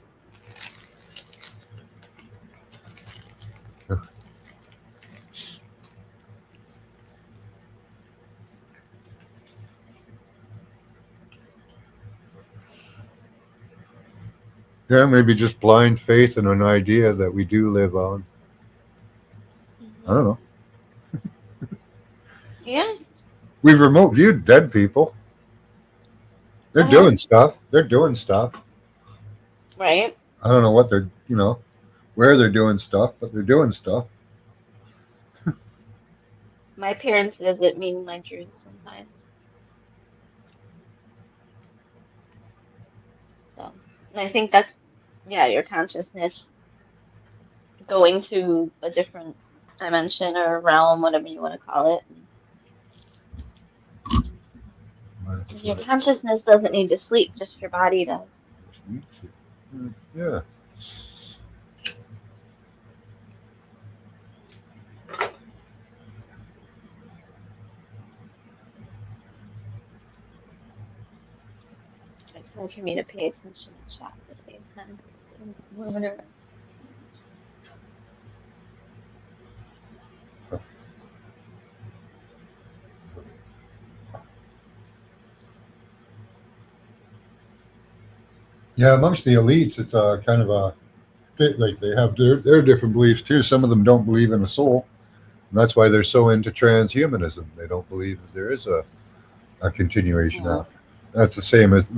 Yeah, maybe just blind faith in an idea that we do live on. I don't know. Yeah. We've remote viewed dead people. They're doing stuff. They're doing stuff. Right. I don't know what they're, where they're doing stuff, but they're doing stuff. My parents visit me in my dreams sometimes. So, and I think that's, yeah, your consciousness going to a different dimension or realm, whatever you want to call it. Your consciousness doesn't need to sleep, just your body does. Yeah. It's hard for me to pay attention and chat at the same time. So I'm moving around. Yeah, amongst the elites, it's a kind of a bit like they have their different beliefs too. Some of them don't believe in a soul. And that's why they're so into transhumanism. They don't believe that there is a continuation after. That's the same as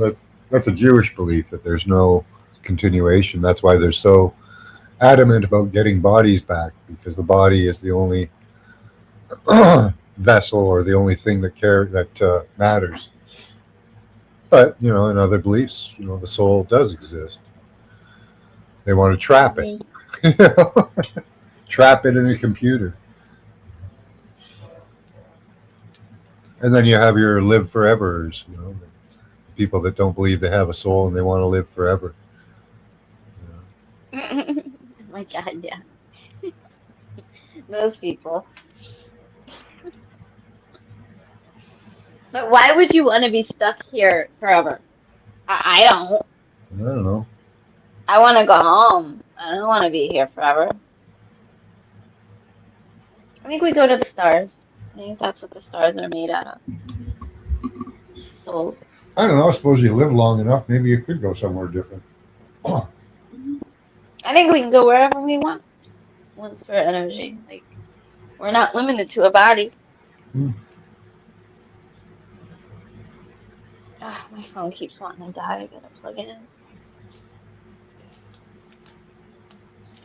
that's a Jewish belief that there's no continuation. That's why they're so adamant about getting bodies back, because the body is the only vessel or the only thing that matters. But in other beliefs, the soul does exist. They want to trap it, trap it in a computer. And then you have your live forevers, people that don't believe they have a soul and they want to live forever. my God, yeah. Those people. But why would you want to be stuck here forever? I don't. I don't know. I want to go home. I don't want to be here forever. I think we go to the stars. I think that's what the stars are made out of. Souls. I don't know. I suppose you live long enough, maybe you could go somewhere different. I think we can go wherever we want once we're energy. Like, we're not limited to a body. Hmm. Ah, my phone keeps wanting to die. I gotta plug it in.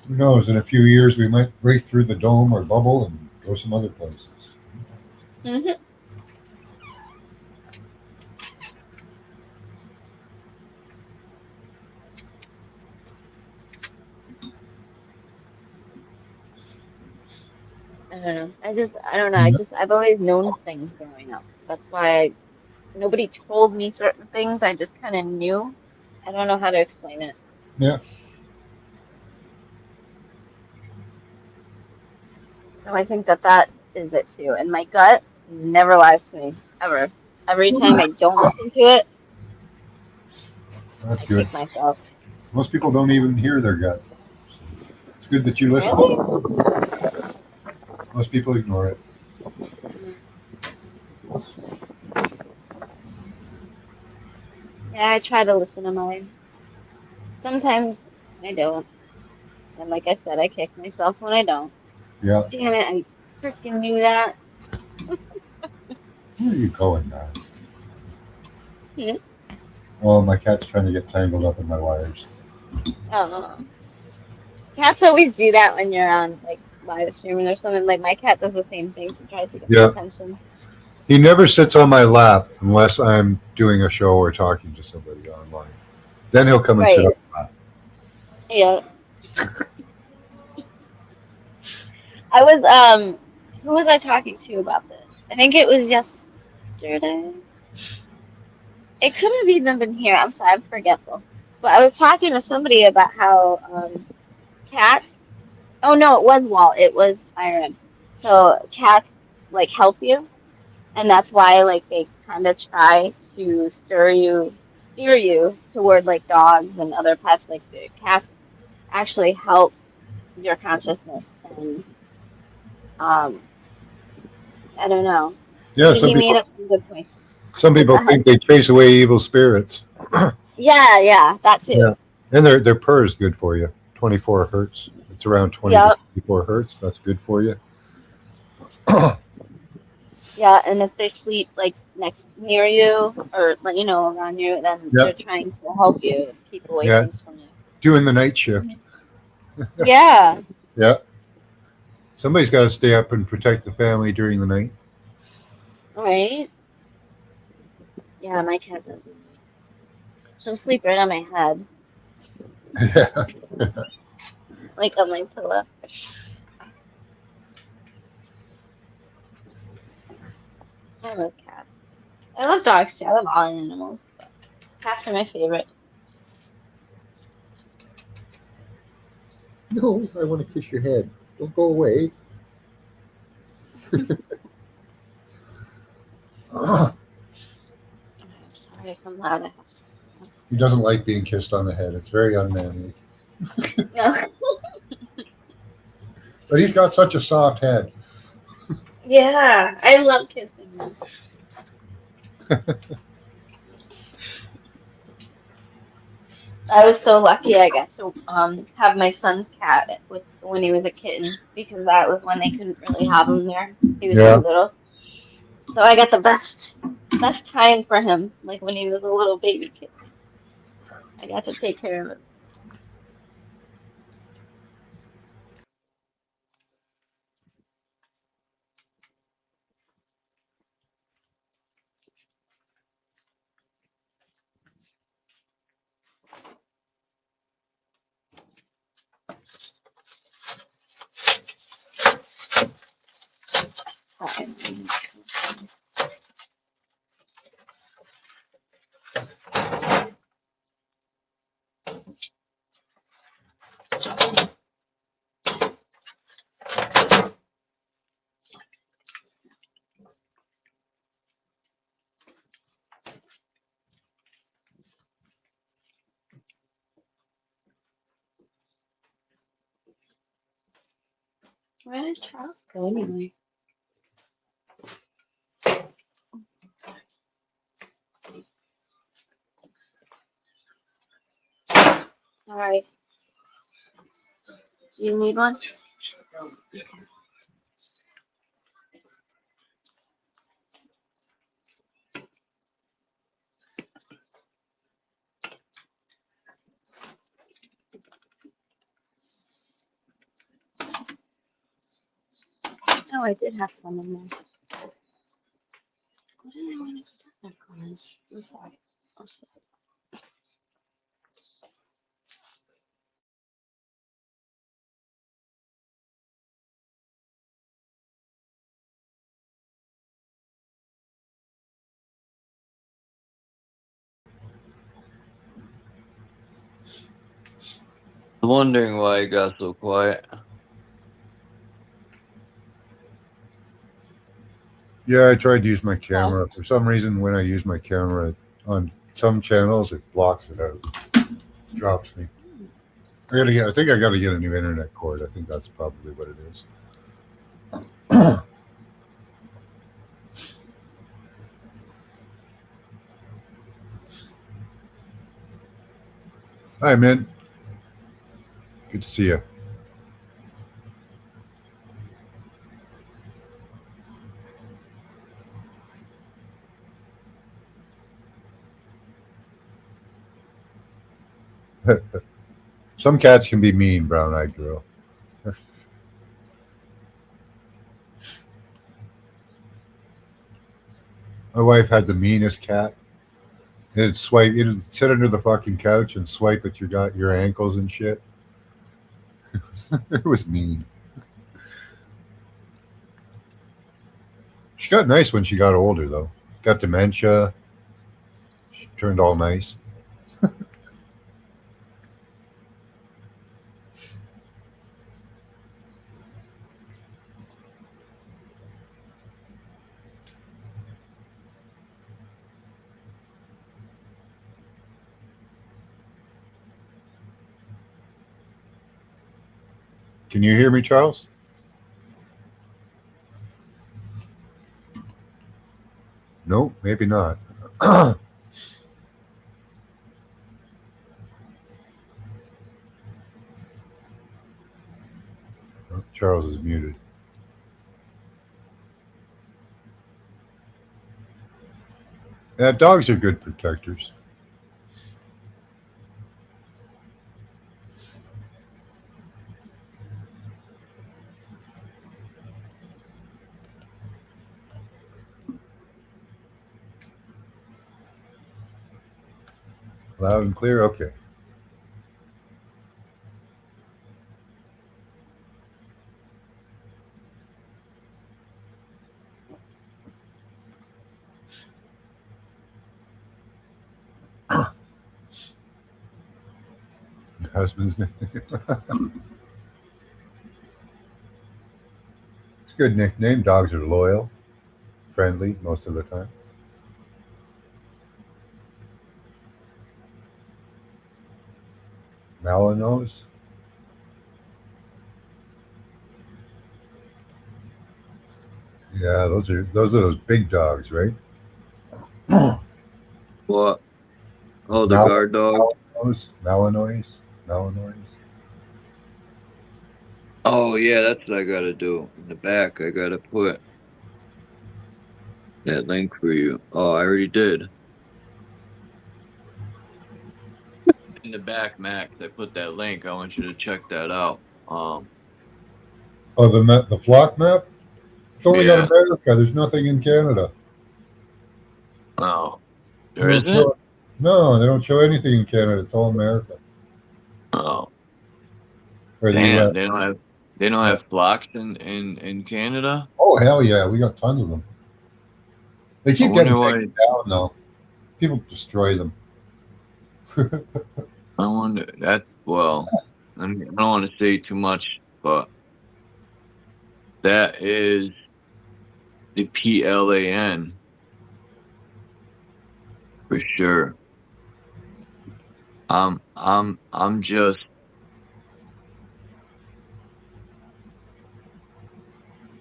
Who knows? In a few years, we might break through the dome or bubble and go some other places. Hmm. I don't know. I don't know. I've always known things growing up. That's why nobody told me certain things. I just kind of knew. I don't know how to explain it. Yeah. So I think that that is it too. And my gut never lies to me, ever. Every time I don't listen to it, I That's good. kick myself. Most people don't even hear their gut. It's good that you listen. Really? Most people ignore it. Yeah, I try to listen to mine. Sometimes I don't. And like I said, I kick myself when I don't. Yeah. Damn it, I freaking knew that. Where are you going, guys? Hmm? Oh, my cat's trying to get tangled up in my wires. Oh. Cats always do that when you're on like live streaming or something. Like my cat does the same thing. She tries to get my Yeah. attention. He never sits on my lap unless I'm doing a show or talking to somebody online. Then he'll come and sit Right. on my lap. Yeah. I was who was I talking to about this? I think it was yesterday. It could have even been here. I'm sorry, I'm forgetful. But I was talking to somebody about how cats. Oh no, it was Walt. It was Tyron. So cats like help you, and that's why like they kind of try to steer you toward like dogs and other pets. Like the cats actually help your consciousness, and um, I don't know. Yeah, He made up some good points. some Go people ahead. think they chase away evil spirits. Yeah, yeah, that Yeah. too. And their purr is good for you. 24 hertz. It's around 20 to Yep. 24 hertz. That's good for you. Yeah, and if they sleep like next near you or like around you, then they're Yep. trying to help you keep away Yeah. things from you. Doing the night shift. Yeah, Yeah. Somebody's got to stay up and protect the family during the night. right. Yeah, my cat does. She'll sleep right on my head, Yeah. like on my pillow. I love cats. I love dogs too. I love all animals, but cats are my favorite. No, I want to kiss your head. Don't go away. I'm sorry if I'm loud. He doesn't like being kissed on the head. It's very unmanly. No. But he's got such a soft head. Yeah, I love kissing them. I was so lucky I got to have my son's cat with when he was a kitten because that was when they couldn't really have him there. He was too Yeah. little. So I got the best time for him, like when he was a little baby kitten. I got to take care of him. Where did Charles go anyway? All right. Do you need one? Oh, I did have some in there. What did I want to put that on? I'm sorry. I'm wondering why it got so quiet. Yeah, I tried to use my camera. For some reason, when I use my camera on some channels, it blocks it out. Drops me. I think I gotta get a new internet cord. I think that's probably what it is. Hi, man. Good to see you. Some cats can be mean, brown-eyed girl. My wife had the meanest cat. It'd swipe. It'd sit under the fucking couch and swipe at your ankles and shit. It was mean. She got nice when she got older, though. Got dementia. She turned all nice. Can you hear me, Charles? No, maybe not. Oh, Charles is muted. Yeah, dogs are good protectors. Loud and clear? Okay. Husband's name. It's a good nickname. Dogs are loyal, friendly most of the time. Malinois. Yeah, those are those big dogs, right? What? Oh, the guard dog. Malinois. Oh yeah, that's what I gotta do. In the back, I gotta put that link for you. Oh, I already did. In the back, Max, I put that link. I want you to check that out. Oh, the flock map. It's only got Yeah. America. There's nothing in Canada. Oh, They there don't isn't? show- No, they don't show anything in Canada. It's all America. Oh, Or the damn! US. They don't have flocks in Canada. Oh hell yeah, we got tons of them. They I keep wonder getting why. taken down though. People destroy them. I wonder that. Well, I don't want to say too much, but that is the PLAN for sure. I'm just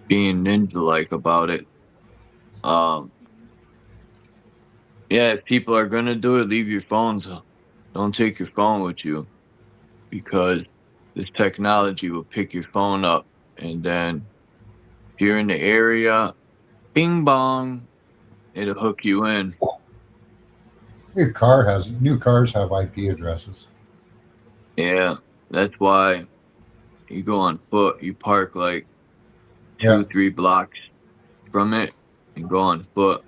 being ninja-like about it. Yeah, if people are gonna do it, leave your phones. Don't take your phone with you because this technology will pick your phone up, and then if you're in the area, bing bong, it'll hook you in. New cars have IP addresses. Yeah, that's why you go on foot. You park like Yeah. 2-3 blocks from it and go on foot.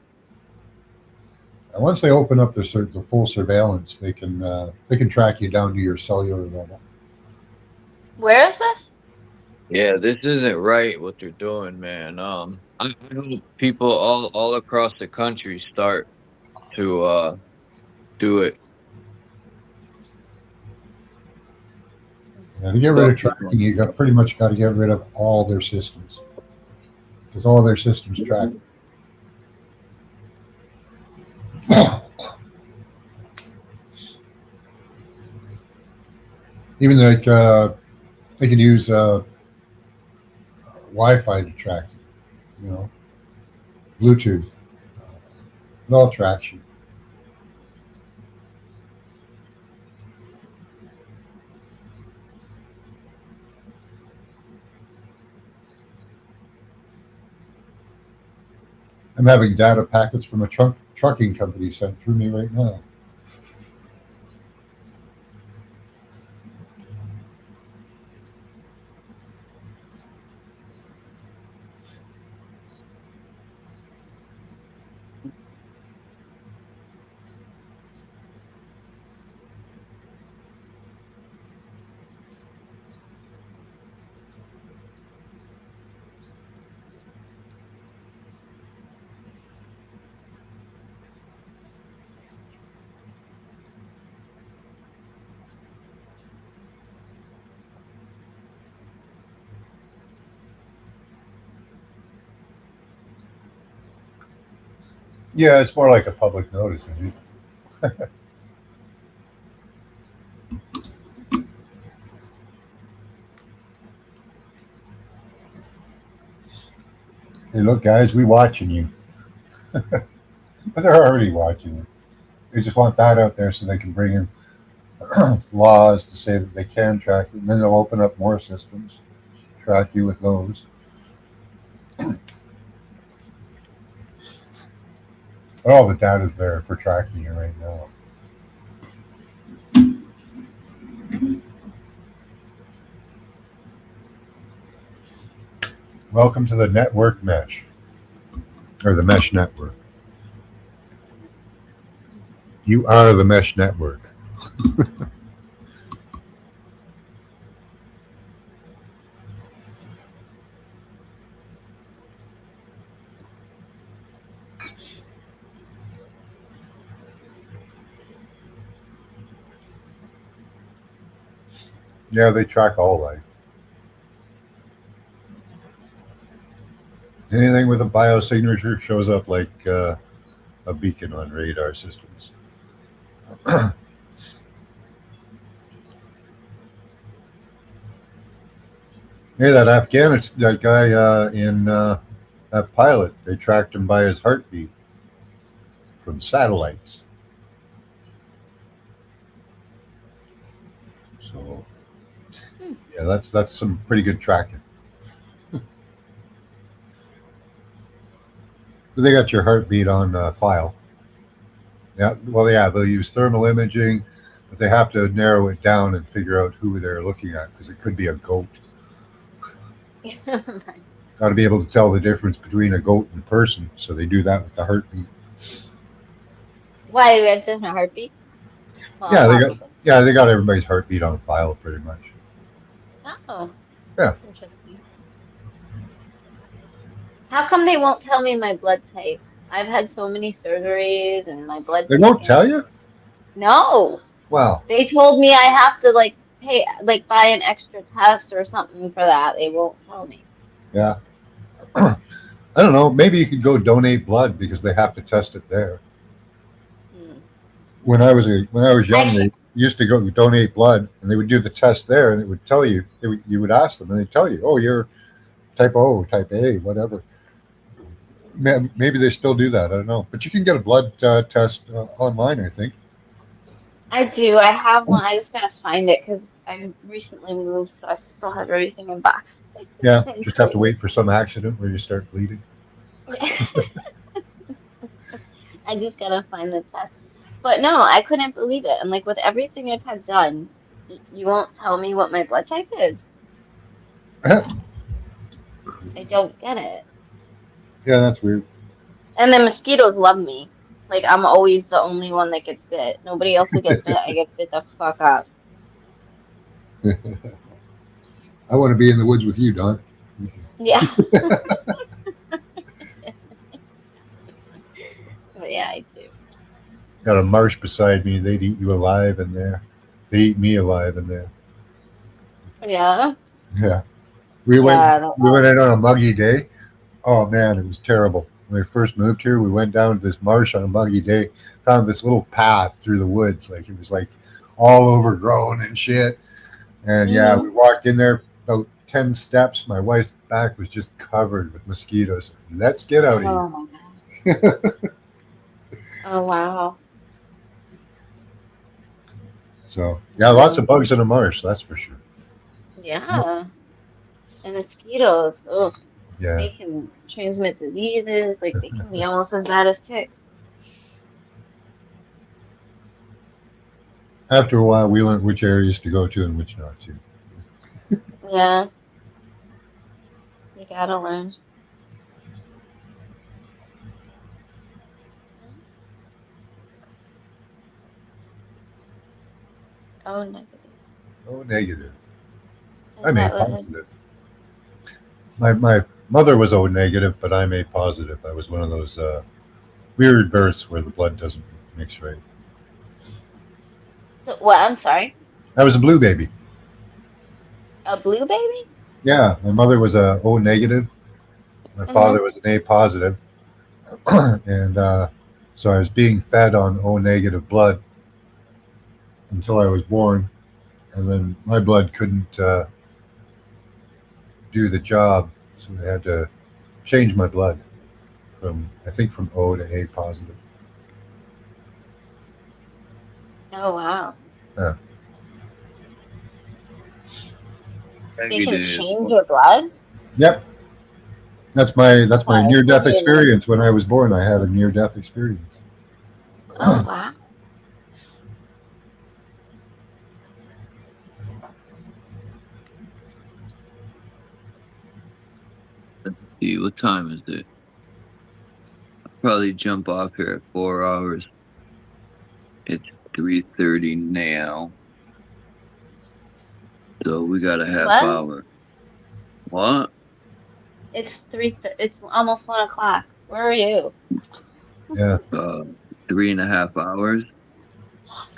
And once they open up the full surveillance, they can track you down to your cellular level. Where is this? Yeah, this isn't right what they're doing, man. I hope people all across the country start to do it. And to get rid of tracking, you pretty much got to get rid of all their systems because all their systems track. Even like they can use Wi-Fi to track you, Bluetooth, it all tracks you. I'm having data packets from a trucking company sent through me right now. Yeah, it's more like a public notice, isn't it? Hey, look, guys, we watching you. But they're already watching you. They just want that out there so they can bring in laws to say that they can track you, and then they'll open up more systems, track you with those. But all the data's there for tracking you right now. Welcome to the network mesh, or the mesh network. You are the mesh network. Yeah, they track all life. Anything with a biosignature shows up like a beacon on radar systems. Hey, that guy in that pilot, they tracked him by his heartbeat from satellites. So, yeah, that's some pretty good tracking. They got your heartbeat on file. Yeah, well, yeah, they'll use thermal imaging, but they have to narrow it down and figure out who they're looking at because it could be a goat. Got to be able to tell the difference between a goat and a person, so they do that with the heartbeat. Why we have different heartbeat? Well, They got everybody's heartbeat on file pretty much. Oh. Yeah. Interesting. How come they won't tell me my blood type? I've had so many surgeries and my blood. They won't tell you? No. Wow. They told me I have to buy an extra test or something for that. They won't tell me. Yeah. I don't know. Maybe you could go donate blood because they have to test it there. When I was young, they used to go donate blood, and they would do the test there, and it would tell you. You would ask them, and they'd tell you, "Oh, you're type O, type A, whatever. Maybe they still do that. I don't know. But you can get a blood test online, I think. I do. I have one. I just gotta find it because I recently moved, so I still have everything in box. Yeah, just have to wait for some accident where you start bleeding. I just gotta find the test. But no, I couldn't believe it. I'm like, with everything I've had done, you won't tell me what my blood type is. Yeah, I don't get it. that's weird. And the mosquitoes love me. Like, I'm always the only one that gets bit. Nobody else will get bit. I get bit the fuck up. I want to be in the woods with you, Don. Yeah. But yeah, I do. Got a marsh beside me. They'd eat you alive in there. They eat me alive in there. Yeah. Yeah. We went in on a muggy day. Oh man, it was terrible. When we first moved here, we went down to this marsh on a muggy day, found this little path through the woods. Like it was like all overgrown and shit. And yeah, we walked in there about 10 steps. My wife's back was just covered with mosquitoes. Let's get out of here. Oh wow. So yeah, lots of bugs in the marsh, that's for sure. Yeah. And mosquitoes, ugh. Yeah. They can transmit diseases, like they can be almost as bad as ticks. After a while, we learned which areas to go to and which not to. Yeah. You gotta learn. Oh, negative. Oh, negative. Is I'm A that what positive. My mother was O negative, but I'm A positive. I was one of those weird births where the blood doesn't mix right. So what? I'm sorry. I was a blue baby. A blue baby? Yeah, my mother was a O negative. My father was an A positive, and so I was being fed on O negative blood until I was born, and then my blood couldn't do the job, so they had to change my blood from O to A positive. Oh wow. Yeah. They can change your blood? Yep. That's my near-death experience. When I was born, I had a near-death experience. Oh wow. Let's see, what time is it? I'll probably jump off here at 4 hours. It's 3:30 now. So we got a half hour. What? It's it's almost 1 o'clock. Where are you? Yeah. 3.5 hours.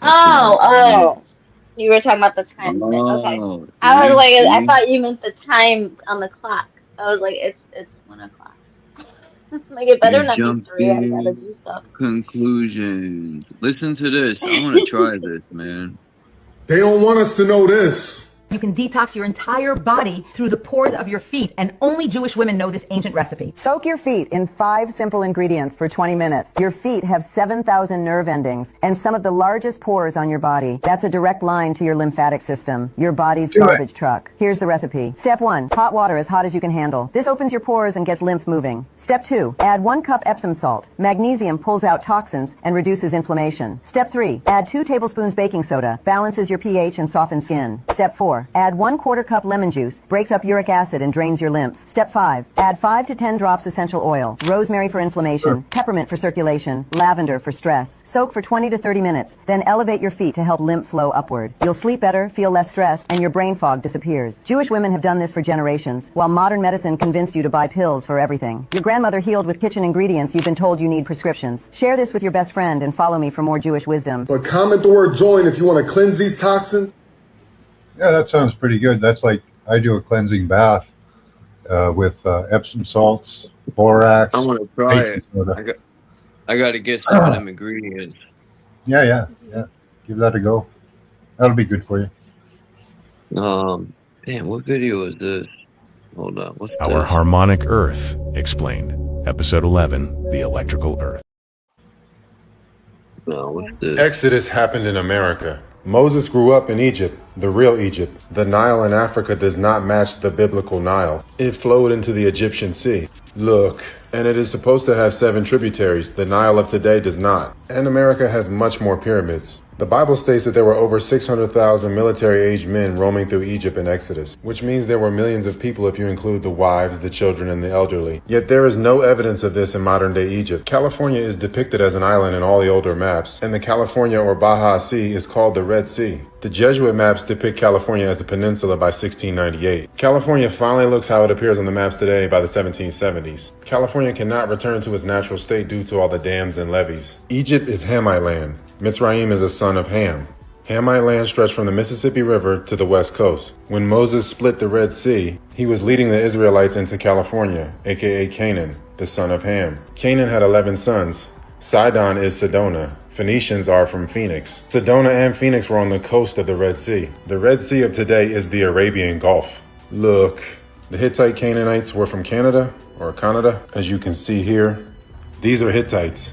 Oh. You were talking about the time. Okay. I was like, I thought you meant the time on the clock. I was like, it's 1 o'clock. Like, it better not be 3. I gotta do stuff. Conclusions. Listen to this. I want to try this, man. They don't want us to know this. You can detox your entire body through the pores of your feet, and only Jewish women know this ancient recipe. Soak your feet in 5 simple ingredients for 20 minutes. Your feet have 7,000 nerve endings and some of the largest pores on your body. That's a direct line to your lymphatic system, your body's garbage truck. Here's the recipe. Step 1, hot water as hot as you can handle. This opens your pores and gets lymph moving. Step 2, add 1 cup Epsom salt. Magnesium pulls out toxins and reduces inflammation. Step 3, add 2 tablespoons baking soda, balances your pH and softens skin. Step 4, add 1/4 cup lemon juice, breaks up uric acid and drains your lymph. Step 5, add 5 to 10 drops essential oil, rosemary for inflammation, peppermint for circulation, lavender for stress. Soak for 20 to 30 minutes, then elevate your feet to help lymph flow upward. You'll sleep better, feel less stressed, and your brain fog disappears. Jewish women have done this for generations, while modern medicine convinced you to buy pills for everything. Your grandmother healed with kitchen ingredients you've been told you need prescriptions. Share this with your best friend and follow me for more Jewish wisdom. But comment the word join if you want to cleanse these toxins. Yeah, that sounds pretty good. That's like I do a cleansing bath with Epsom salts, borax. I want to try it. I got to get some of them ingredients. Yeah. Give that a go. That'll be good for you. Damn, what video is this? Hold on. What's Our this? harmonic Earth explained. Episode 11, The Electrical Earth. No, what's this? Exodus happened in America. Moses grew up in Egypt, the real Egypt. The Nile in Africa does not match the biblical Nile. It flowed into the Egyptian Sea. Look, and it is supposed to have 7 tributaries. The Nile of today does not. And America has much more pyramids. The Bible states that there were over 600,000 military-aged men roaming through Egypt in Exodus, which means there were millions of people if you include the wives, the children, and the elderly. Yet there is no evidence of this in modern-day Egypt. California is depicted as an island in all the older maps, and the California or Baja Sea is called the Red Sea. The Jesuit maps depict California as a peninsula by 1698. California finally looks how it appears on the maps today by the 1770s. California cannot return to its natural state due to all the dams and levees. Egypt is Hamite land. Mitzrayim is a son of Ham. Hamite land stretched from the Mississippi River to the west coast. When Moses split the Red Sea, he was leading the Israelites into California, aka Canaan, the son of Ham. Canaan had 11 sons. Sidon is Sedona. Phoenicians are from Phoenix. Sedona and Phoenix were on the coast of the Red Sea. The Red Sea of today is the Arabian Gulf. Look, the Hittite Canaanites were from Canada, or Canada, as you can see here. These are Hittites.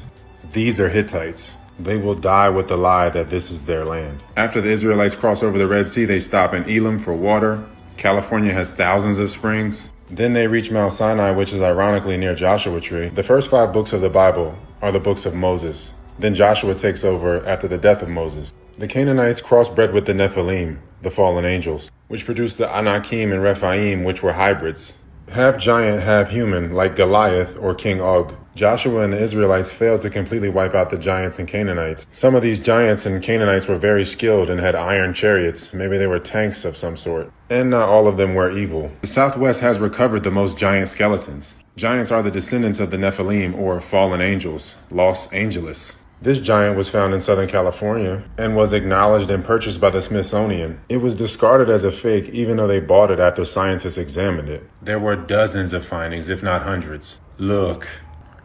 These are Hittites. They will die with the lie that this is their land. After the Israelites cross over the Red Sea, they stop in Elim for water. California has thousands of springs. Then they reach Mount Sinai, which is ironically near Joshua Tree. The first 5 books of the Bible are the books of Moses. Then Joshua takes over after the death of Moses. The Canaanites crossbred with the Nephilim, the fallen angels, which produced the Anakim and Rephaim, which were hybrids. Half giant, half human, like Goliath or King Og. Joshua and the Israelites failed to completely wipe out the giants and Canaanites. Some of these giants and Canaanites were very skilled and had iron chariots. Maybe they were tanks of some sort. And not all of them were evil. The Southwest has recovered the most giant skeletons. Giants are the descendants of the Nephilim or fallen angels, Los Angeles. This giant was found in Southern California and was acknowledged and purchased by the Smithsonian. It was discarded as a fake even though they bought it after scientists examined it. There were dozens of findings, if not hundreds. Look,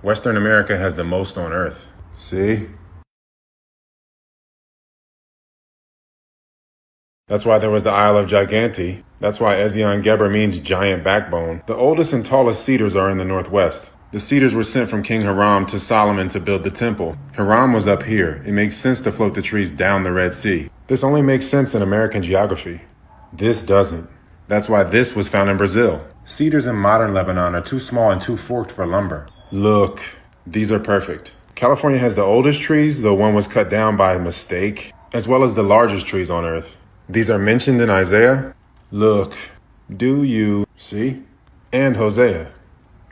Western America has the most on Earth. See? That's why there was the Isle of Gigante. That's why Ezion Geber means giant backbone. The oldest and tallest cedars are in the Northwest. The cedars were sent from King Hiram to Solomon to build the temple. Hiram was up here. It makes sense to float the trees down the Red Sea. This only makes sense in American geography. This doesn't. That's why this was found in Brazil. Cedars in modern Lebanon are too small and too forked for lumber. Look, these are perfect. California has the oldest trees, though one was cut down by mistake, as well as the largest trees on Earth. These are mentioned in Isaiah. Look, do you see? And Hosea.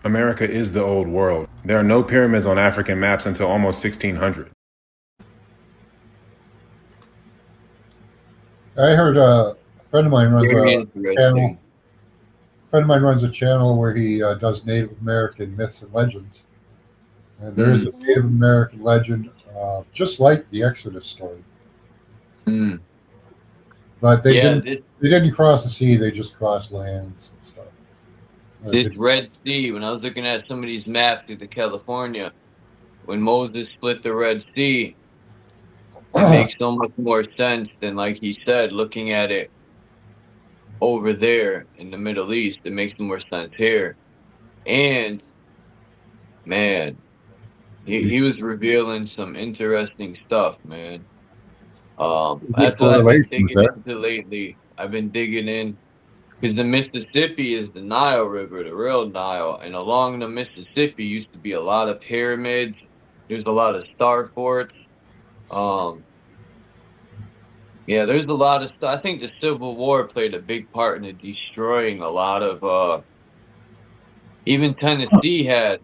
America is the old world. There are no pyramids on African maps until almost 1600. I heard a friend of mine runs a channel. A friend of mine runs a channel where he does Native American myths and legends. And there is a Native American legend, just like the Exodus story. But they didn't cross the sea; they just crossed lands and stuff. This Red Sea, when I was looking at some of these maps of the California, when Moses split the Red Sea, it makes so much more sense than, like he said, looking at it over there in the Middle East. It makes more sense here. And, man, he was revealing some interesting stuff, man. That's what I've been digging into lately. I've been digging in. Because the Mississippi is the Nile River, the real Nile. And along the Mississippi used to be a lot of pyramids. There's a lot of star forts. Yeah, there's a lot of stuff. I think the Civil War played a big part in destroying a lot of... even Tennessee had...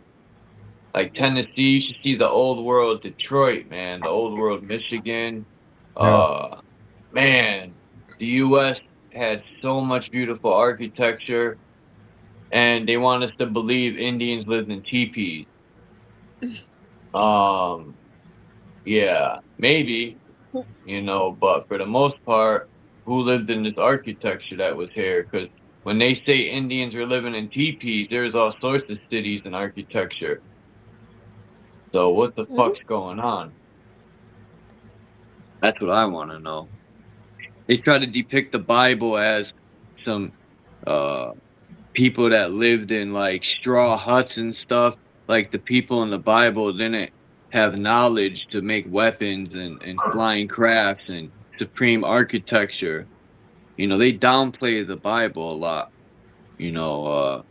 Like Tennessee, you should see the old world Detroit, man. The old world Michigan. Man, the U.S. had so much beautiful architecture, and they want us to believe Indians lived in teepees. Yeah, maybe, you know, but for the most part, who lived in this architecture that was here? Because when they say Indians were living in teepees, there's all sorts of cities and architecture. So what the fuck's going on? That's what I want to know. They try to depict the Bible as some people that lived in like straw huts and stuff, like the people in the Bible didn't have knowledge to make weapons and flying crafts and supreme architecture. You know, they downplay the Bible a lot. You know,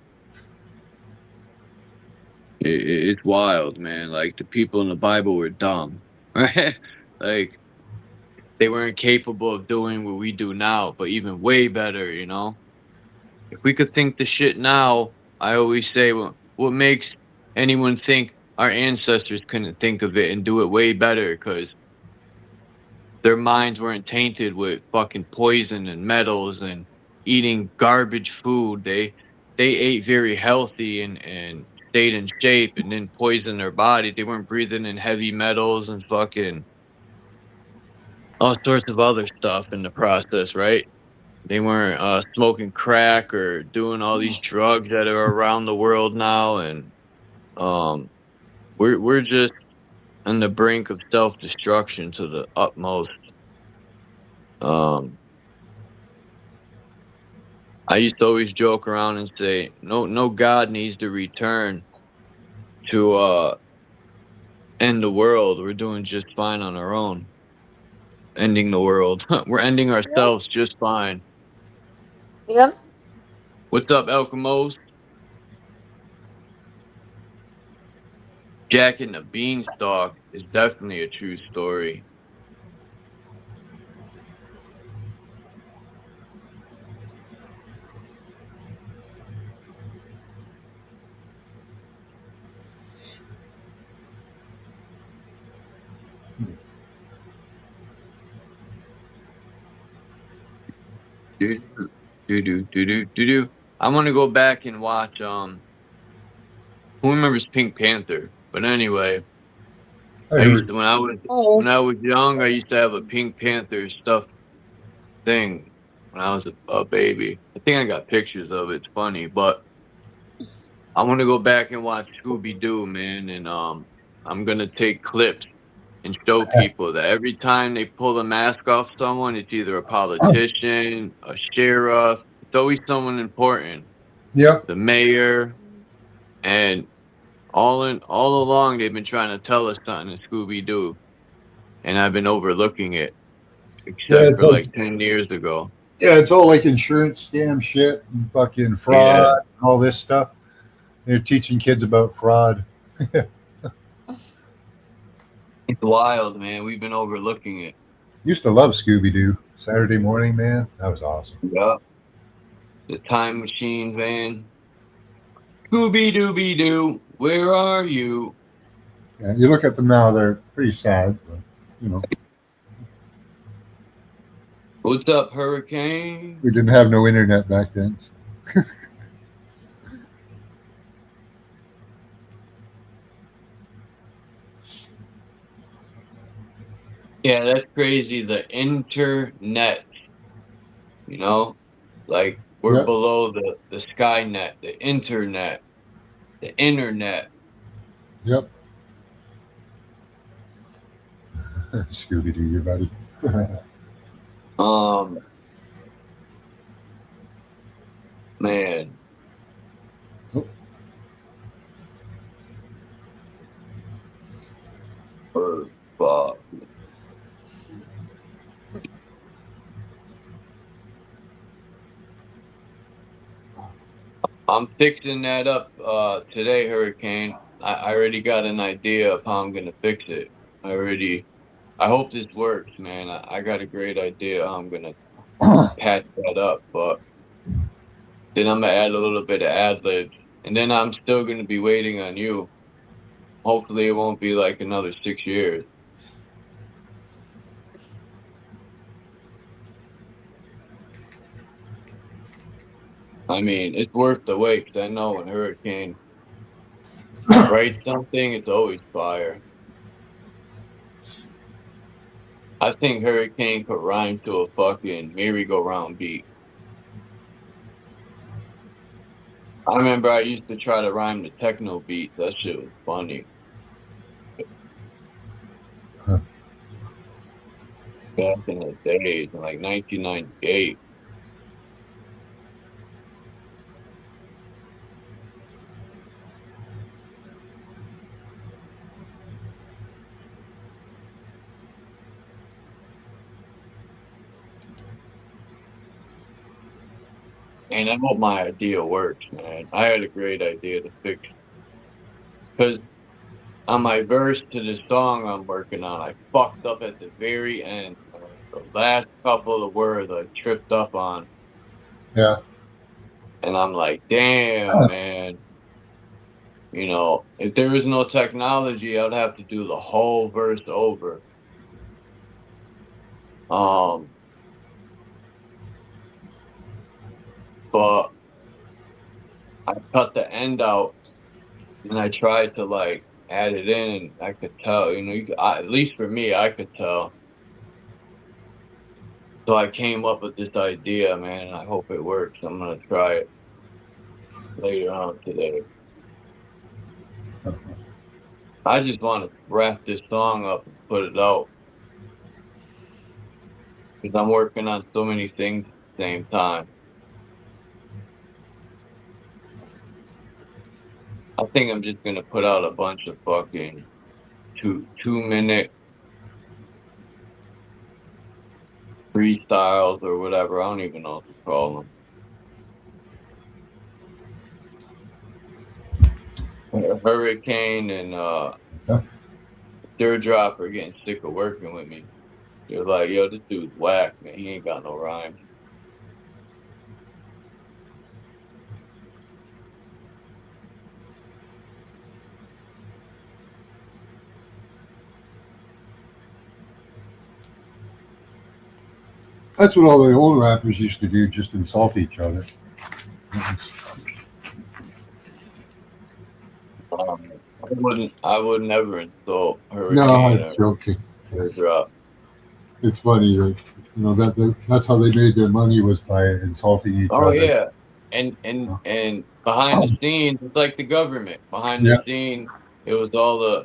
it's wild, man. Like the people in the Bible were dumb, right? Like they weren't capable of doing what we do now, but even way better, you know? If we could think the shit now, I always say, well, what makes anyone think our ancestors couldn't think of it and do it way better? Because their minds weren't tainted with fucking poison and metals and eating garbage food. They ate very healthy and stayed in shape and didn't poison their bodies. They weren't breathing in heavy metals and fucking all sorts of other stuff in the process, right? They weren't smoking crack or doing all these drugs that are around the world now, and um, we're just on the brink of self destruction to the utmost. Um, I used to always joke around and say, no God needs to return to end the world. We're doing just fine on our own. Ending the world. We're ending ourselves just fine. Yep. What's up, Elkamos? Jack and the Beanstalk is definitely a true story. Do. I want to go back and watch who remembers Pink Panther? But anyway, I used to when I was young, I used to have a Pink Panther stuffed thing when I was a baby. I think I got pictures of it. It's funny, but I want to go back and watch Scooby Doo, man, and I'm gonna take clips and show people that every time they pull the mask off someone, it's either a politician, a sheriff, it's always someone important. Yep. The mayor, and all along they've been trying to tell us something in Scooby Doo, and I've been overlooking it, Yeah, except for like 10 years ago. yeah, it's all like insurance scam shit and fucking fraud, Yeah. and all this stuff. They're teaching kids about fraud. It's wild, man. We've been overlooking it. Used to love Scooby Doo. Saturday morning, man, that was awesome. Yeah. The time machine van. Scooby Dooby Doo, where are you? Yeah, you look at them now; they're pretty sad, but you know. What's up, Hurricane? We didn't have no internet back then. Yeah, that's crazy. The internet, you know, like we're Yep. below the Skynet, the internet, the internet. Yep. Scooby Doo, your buddy. Man. Fuck. I'm fixing that up today, Hurricane. I already got an idea of how I'm gonna fix it. I hope this works, man. I got a great idea how I'm gonna patch that up, but then I'm gonna add a little bit of ad libs, and then I'm still gonna be waiting on you. Hopefully, it won't be like another 6 years. I mean, it's worth the wait, 'cause I know when Hurricane writes something, it's always fire. I think Hurricane could rhyme to a fucking merry-go-round beat. I remember I used to try to rhyme the techno beat. That shit was funny. Back in the days, in like 1998. And I hope my idea works, man. I had a great idea to fix, because on my verse to the song I'm working on, I fucked up at the very end. The last couple of words I tripped up on, Yeah. and I'm like, damn, man. You know, if there was no technology, I'd have to do the whole verse over. But I cut the end out, and I tried to like add it in, and I could tell, you know, at least for me, I could tell. So I came up with this idea, man, and I hope it works. I'm gonna try it later on today. I just want to wrap this song up and put it out, because I'm working on so many things at the same time. I think I'm just gonna put out a bunch of fucking two-minute freestyles or whatever. I don't even know what to call them. Hurricane and SIRDROP are getting sick of working with me. They're like, yo, this dude's whack, man. He ain't got no rhymes. That's what all the old rappers used to do, just insult each other. I would never insult Hurricane No, I'm or joking. SIRDROP. It's funny, that's how they made their money, was by insulting each Oh other. yeah, and behind the scenes, it's like the government. Behind Yeah. the scene, it was all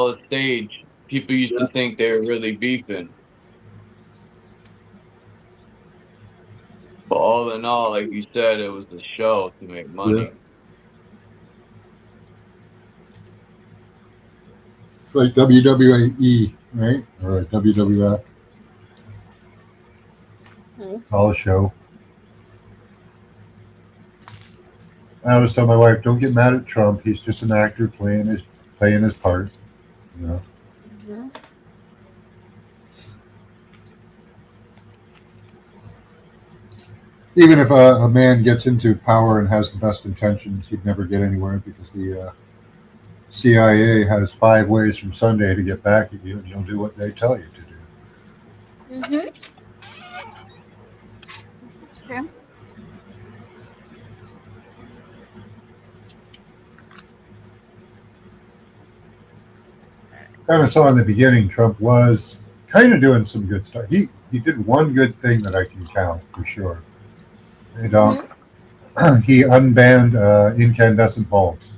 a stage. People used to think they were really beefing, but all in all, like you said, it was a show to make money. It's like WWE, right? Or WWF. It's all a show. I always tell my wife, don't get mad at Trump. He's just an actor playing his part. You know. Even if a man gets into power and has the best intentions, he'd never get anywhere, because the CIA has 5 ways from Sunday to get back at you, and you'll do what they tell you to do. That's true. Kind of saw in the beginning, Trump was kind of doing some good stuff. He did one good thing that I can count for sure. And, he unbanned incandescent bulbs.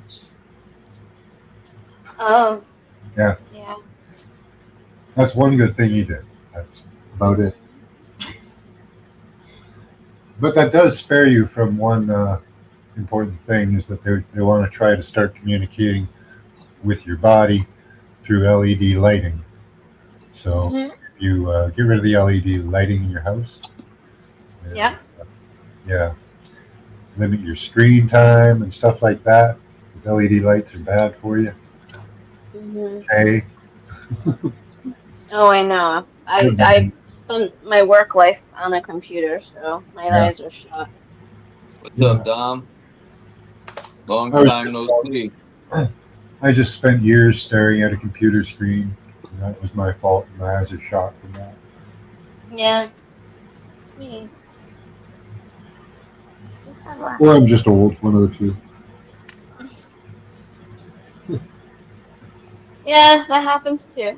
Oh. Yeah. Yeah. That's one good thing he did. That's about it. But that does spare you from one important thing, is that they want to try to start communicating with your body through LED lighting. So if you get rid of the LED lighting in your house, Yeah. limit your screen time and stuff like that, because LED lights are bad for you. Okay. Oh, I know. I spent my work life on a computer, so my eyes are shot. What's up, Dom? Long time no see. I just spent years staring at a computer screen, and that was my fault. My eyes are shot from that. Yeah. It's me. Or I'm just old, one of the two. Yeah, that happens too.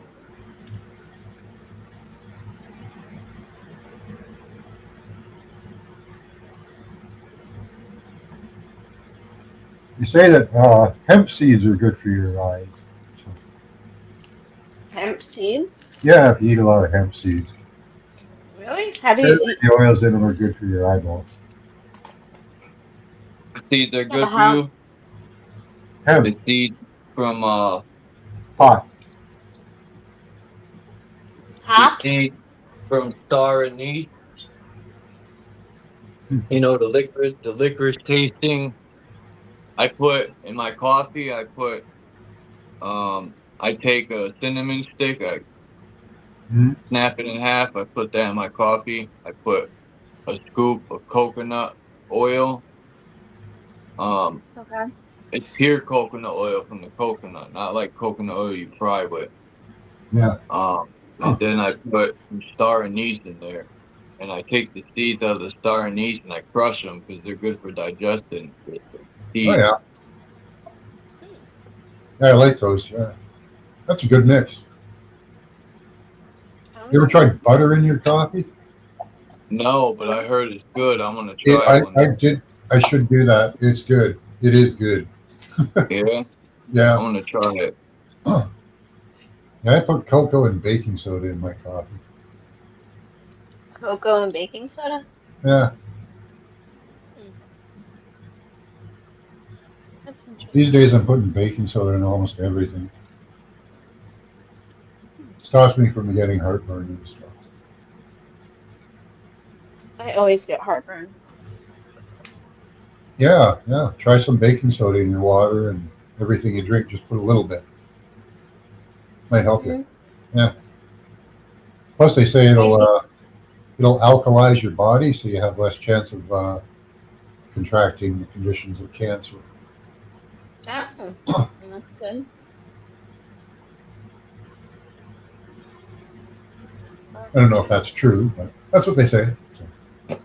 You say that hemp seeds are good for your eyes. So, Hemp seeds? yeah, if you eat a lot of hemp seeds. Really? How do you eat? The oils in them are good for your eyeballs. The seeds are good for how- you? Hemp. The seeds from Pot. Hops? The seeds from star anise. You know, the licorice tasting. I put in my coffee. I take a cinnamon stick. I Mhm. snap it in half. I put that in my coffee. I put a scoop of coconut oil. Okay. It's pure coconut oil from the coconut, not like coconut oil you fry with. Yeah. And then I put some star anise in there, and I take the seeds out of the star anise and I crush them because they're good for digesting the Oh seeds. yeah. Yeah, I like those. Yeah, that's a good mix. You ever tried butter in your coffee? No, but I heard it's good. I'm gonna try it one I day. did. I should do that. It's good. It is good. Yeah, Yeah. I'm gonna try it. Yeah, I put cocoa and baking soda in my coffee. Cocoa and baking soda? Yeah. Hmm, that's These interesting. days I'm putting baking soda in almost everything. Stops me from getting heartburn and stuff. I always get heartburn. Yeah, yeah. Try some baking soda in your water and everything you drink. Just put a little bit. Might help you. Hmm. Yeah. Plus, they say I do. it'll alkalize your body, so you have less chance of contracting the conditions of cancer. Oh, that's good. I don't know if that's true, but that's what they say. So.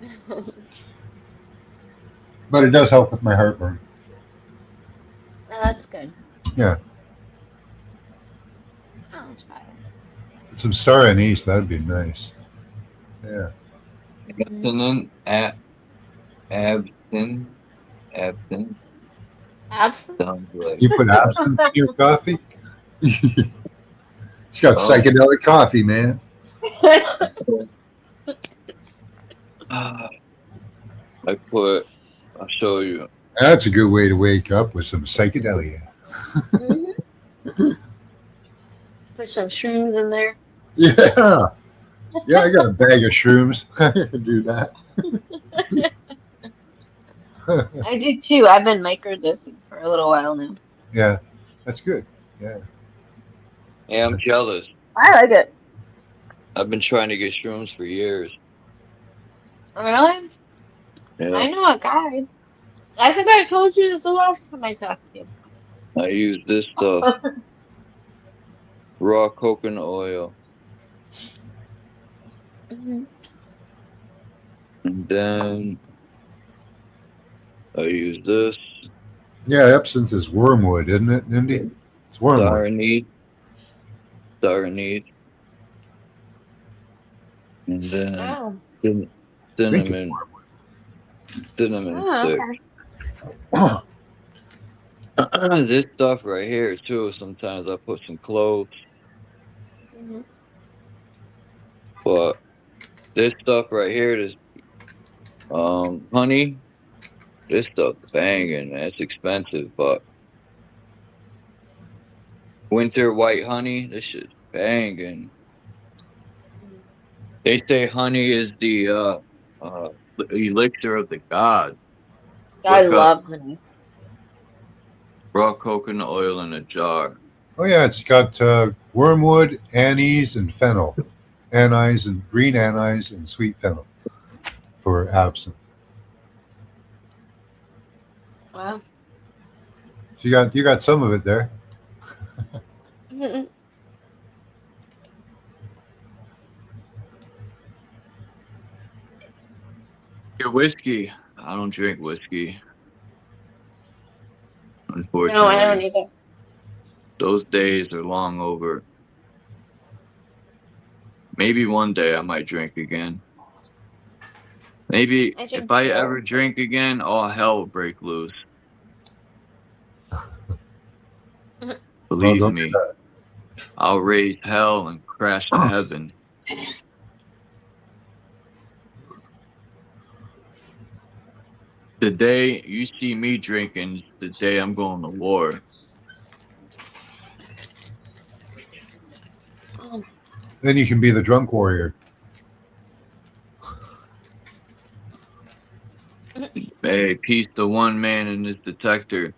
But it does help with my heartburn. That's good. Yeah. I'll try it. Some star anise, that'd be nice. Yeah. Abstinent, absinthe, absinthe. Absinthe? Sounds like You put absinthe in your coffee? It's got oh, psychedelic coffee, man. I'll show you. That's a good way to wake up with some psychedelia. Mhm. Put some shrooms in there. Yeah. Yeah, I got a bag of shrooms. I can do that. I do too. I've been microdosing for a little while now. Yeah, that's good. Yeah. Yeah, I'm jealous. I like it. I've been trying to get shrooms for years. Really? Yeah, I know a guy. I think I told you this the last time I talked to you. I use this stuff, raw coconut oil, Mhm. and then I use this Yeah, absinthe is wormwood, isn't it, Nindy? It's wormwood. star anise, and then Oh. I think it's cinnamon Oh, stick. okay. This stuff right here too. Sometimes I put some cloves, Mhm. but this stuff right here, this honey, this stuff banging. Man. It's expensive, but winter white honey, this shit's banging. They say honey is the elixir of the gods. I Look up love honey. raw coconut oil in a jar. Oh, yeah, it's got wormwood, anise, and fennel. Anise and green anise and sweet fennel for absinthe. Wow. So you got some of it there. Mhm. Your whiskey. I don't drink whiskey. No, I don't Unfortunately, either. those days are long over. Maybe one day I might drink again. Maybe I if drink I beer. ever drink again, all hell will break loose. Mhm. Well, Believe don't do me, that. I'll raise hell and crash to heaven. The day you see me drinking is the day I'm going to war. Oh, Then you can be the drunk warrior. Hey, peace to one man and his detector.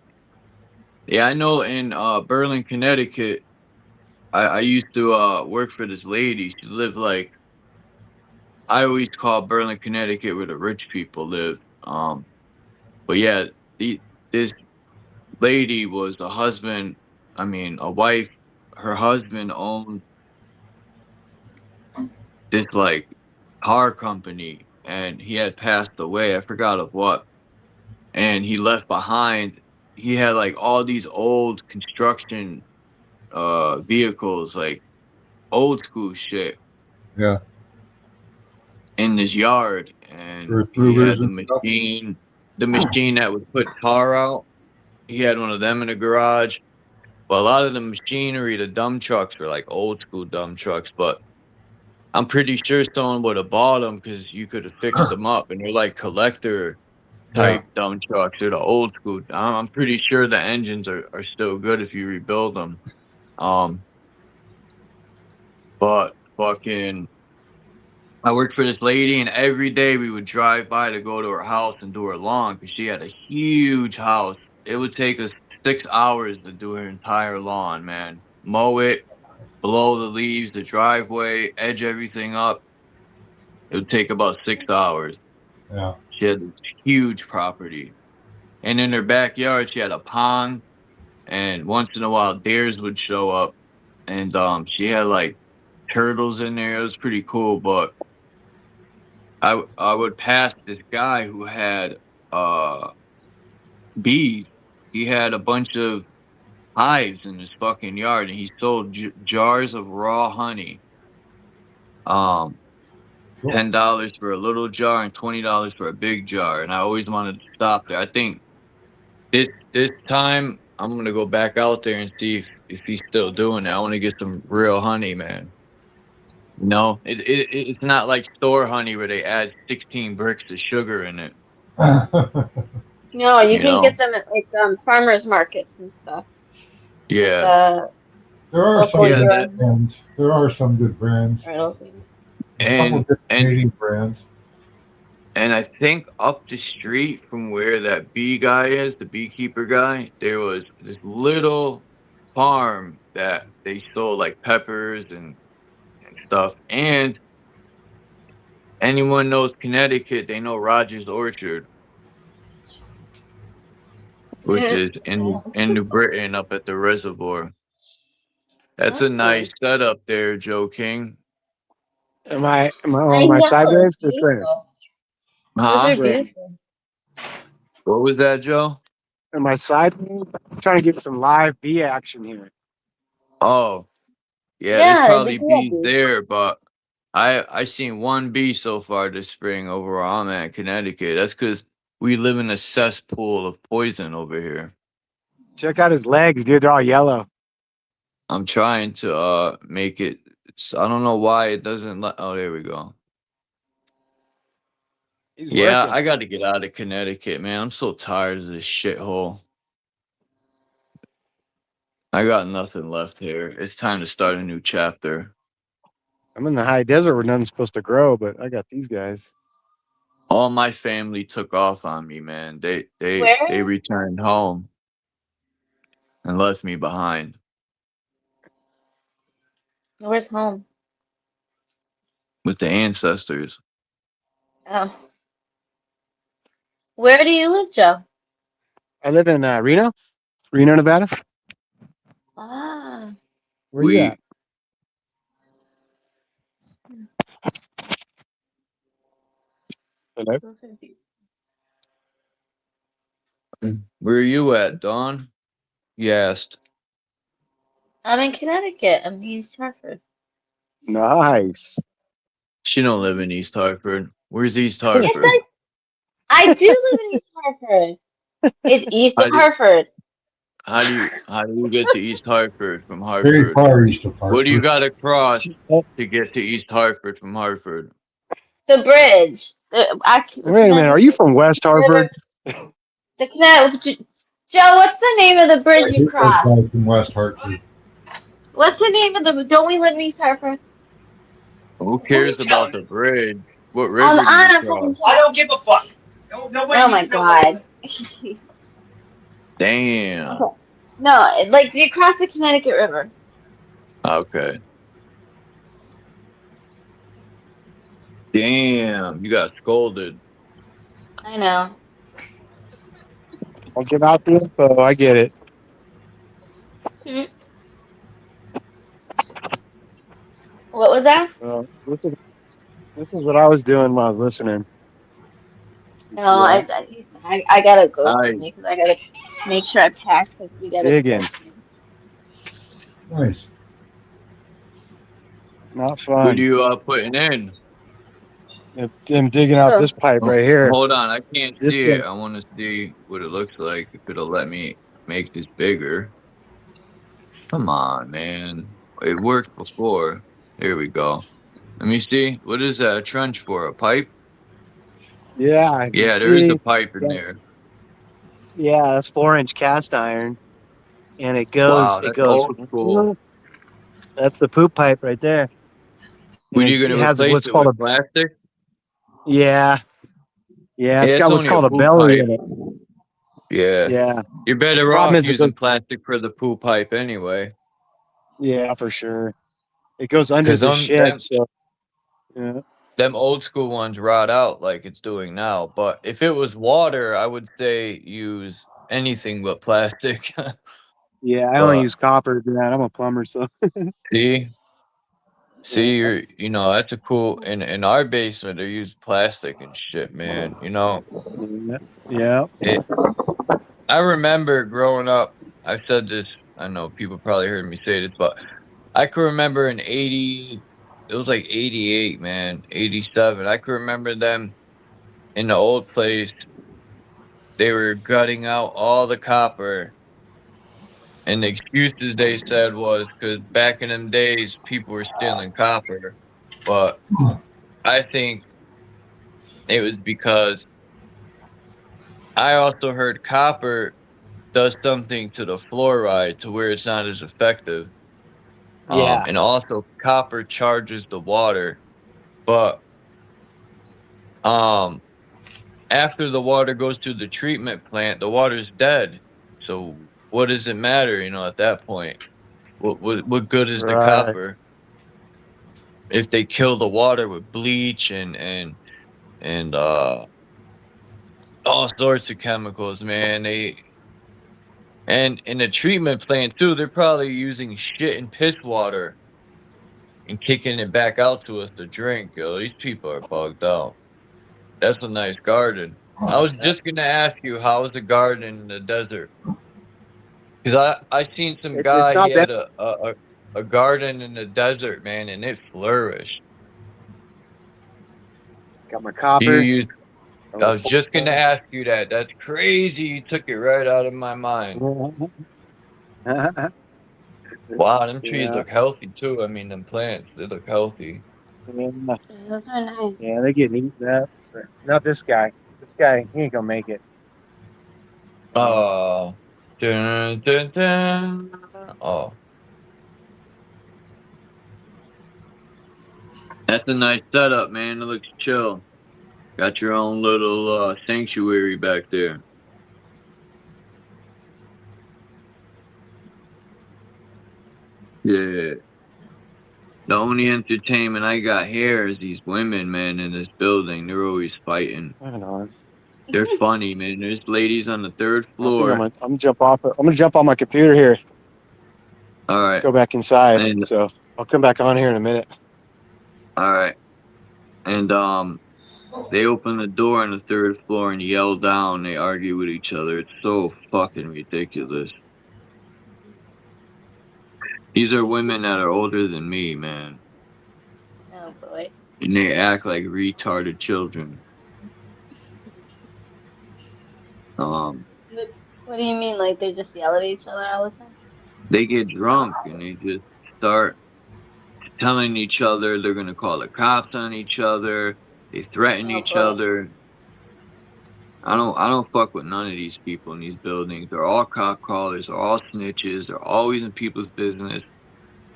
Yeah, I know in Berlin, Connecticut, I used to work for this lady. She lived like I always call Berlin, Connecticut where the rich people live. But yeah, this lady was a husband, I mean a wife. Her husband owned this like car company and he had passed away. I forgot of what. And he left behind he had like all these old construction vehicles, like old school shit Yeah. in this yard. And Earth he movers had and stuff. the machine that would put tar out. He had one of them in the garage. But a lot of the machinery, the dump trucks were like old school dump trucks, but I'm pretty sure someone would have bought them because you could have fixed them up, and they're like collector Yeah. type dump trucks. They're the old school. I'm pretty sure the engines are still good if you rebuild them. But fucking, I worked for this lady, and every day we would drive by to go to her house and do her lawn because she had a huge house. It would take us 6 hours to do her entire lawn, man. Mow it, blow the leaves, the driveway, edge everything up. It would take about 6 hours. Yeah. She had this huge property. And in her backyard, she had a pond. And once in a while, deers would show up. And she had like turtles in there. It was pretty cool. But I would pass this guy who had uh bees. He had a bunch of hives in his fucking yard, and he sold jars of raw honey. Um, Cool. $10 for a little jar and $20 for a big jar, and I always wanted to stop there. I think this time I'm gonna go back out there and see if he's still doing it. I want to get some real honey, man. No, it's not like store honey where they add 16 bricks of sugar in it. No, you You can know? get them at like farmers markets and stuff. Yeah. There are some Local good drug. brands. There are some good brands. Right, okay. A couple And good Canadian brands. And I think up the street from where that bee guy is, the beekeeper guy, there was this little farm that they sold like peppers and stuff. And anyone knows Connecticut, they know Rogers Orchard, which is in New Britain up at the reservoir. That's a nice setup there, Joe King. Am I I on my know, sideways? it's Or straight? beautiful. Those Huh? are beautiful. What was that, Joe? Am I sideways? I'm trying to get some live bee action here. Oh, yeah, there's Yeah, probably the cool bees bee. there, but I seen one bee so far this spring over where I'm at, Connecticut. That's because we live in a cesspool of poison over here. Check out his legs, dude. They're all yellow. I'm trying to make it. I don't know why it doesn't let. Oh, there we go. He's Yeah, working. I got to get out of Connecticut, man. I'm so tired of this shithole. I got nothing left here. It's time to start a new chapter. I'm in the high desert where nothing's supposed to grow, but I got these guys. All my family took off on me, man. They Where? returned home and left me behind. Where's home? With the ancestors. Oh. Where do you live, Joe? I live in Reno, Nevada. Ah. Where you at? Hello? Where are you at, Dawn? You asked. I'm in Connecticut. I'm in East Hartford. Nice. She don't live in East Hartford. Where's East Yes, Hartford? I do live in East Hartford. It's east of Hartford. How do you get to East Hartford from Very Hartford? far east of Hartford. What do you got to cross to get to East Hartford from Hartford? The bridge. Wait a minute. Are you from West Hartford? The Connecticut. Joe, what's the name of the bridge you cross? From West Hartford. What's the name of the? Don't we live in East Hartford? Who cares about the bridge? What river I'm do on you a fucking cross? I don't give a fuck. Oh my god. Damn. Okay. No, like you cross the Connecticut River. Okay. Damn. You got scolded. I know. I'll give out the info. I get it. Hmm. What was that? This is what I was doing while I was listening. You No, see that? I gotta go I soon because I gotta make sure I pack because we gotta go Digging. soon. Nice. Not What are fun. you putting in? I'm digging out Oh, this pipe Oh, right here. hold on. I can't This see guy. it. I want to see what it looks like. If it'll let me make this bigger. Come on, man. It worked before. Here we go. Let me see. What is that? A trench for? A pipe? Yeah, I can Yeah, there is a see. pipe in there. Yeah, that's 4-inch cast iron, and it goes. Wow, It that's goes. old school. That's the poop pipe right there, and What are you it going to has replace what's it called a. with? Plastic? Yeah, yeah. It's Yeah, got it's what's only a called a poop belly pipe. in it. Yeah. Yeah. You're better Problem off is, it goes. using plastic for the poop pipe anyway. Yeah, for sure. It goes under Because the shed, so yeah. them old school ones rot out like it's doing now. But if it was water, I would say use anything but plastic. Yeah, I only But use copper for that. I'm a plumber, so see, yeah. that's a cool. In our basement, they use plastic and shit, man. Yeah. It. I remember growing up. I've said this. I know people probably heard me say this, but I can remember in 80. It was like 88, man, 87. I can remember them in the old place. They were gutting out all the copper, and the excuses they said was because back in them days, people were stealing copper. But I think it was because I also heard copper does something to the fluoride to where it's not as effective. Yeah. And also copper charges the water, but um, after the water goes through the treatment plant, the water's dead. So what does it matter? At that point, what good is the Right. copper if they kill the water with bleach and all sorts of chemicals, man? And in the treatment plant too, they're probably using shit and piss water and kicking it back out to us to drink. Yo, these people are bugged out. That's a nice garden. I was just gonna ask you, how was the garden in the desert? Because I seen some It's guy, he not that. had a garden in the desert, man, and it flourished. Got my Do you copper. use I was just gonna ask you that. That's crazy. You took it right out of my mind. Wow, them trees Yeah. look healthy too. I mean, them plants, they look healthy. Yeah. those are nice. Yeah, they get eaten up. But not this guy. This guy, he ain't gonna make it. Oh, dun, dun, dun. Oh, that's a nice setup, man. It looks chill. Got your own little sanctuary back there. Yeah. The only entertainment I got here is these women, man, in this building. They're always fighting. I don't know. They're funny, man. There's ladies on the third I think floor. I'm gonna jump off. I'm gonna jump on my computer here. All right. Go back inside. And So I'll come back on here in a minute. all right. And they open the door on the third floor and yell down. They argue with each other. It's so fucking ridiculous. These are women that are older than me, man. Oh boy. And they act like retarded children. What do you mean? Like they just yell at each other all the time? They get drunk and they just start telling each other they're gonna call the cops on each other. They threaten Oh each boy. other. I don't fuck with none of these people in these buildings. They're all cop callers, they're all snitches, they're always in people's business.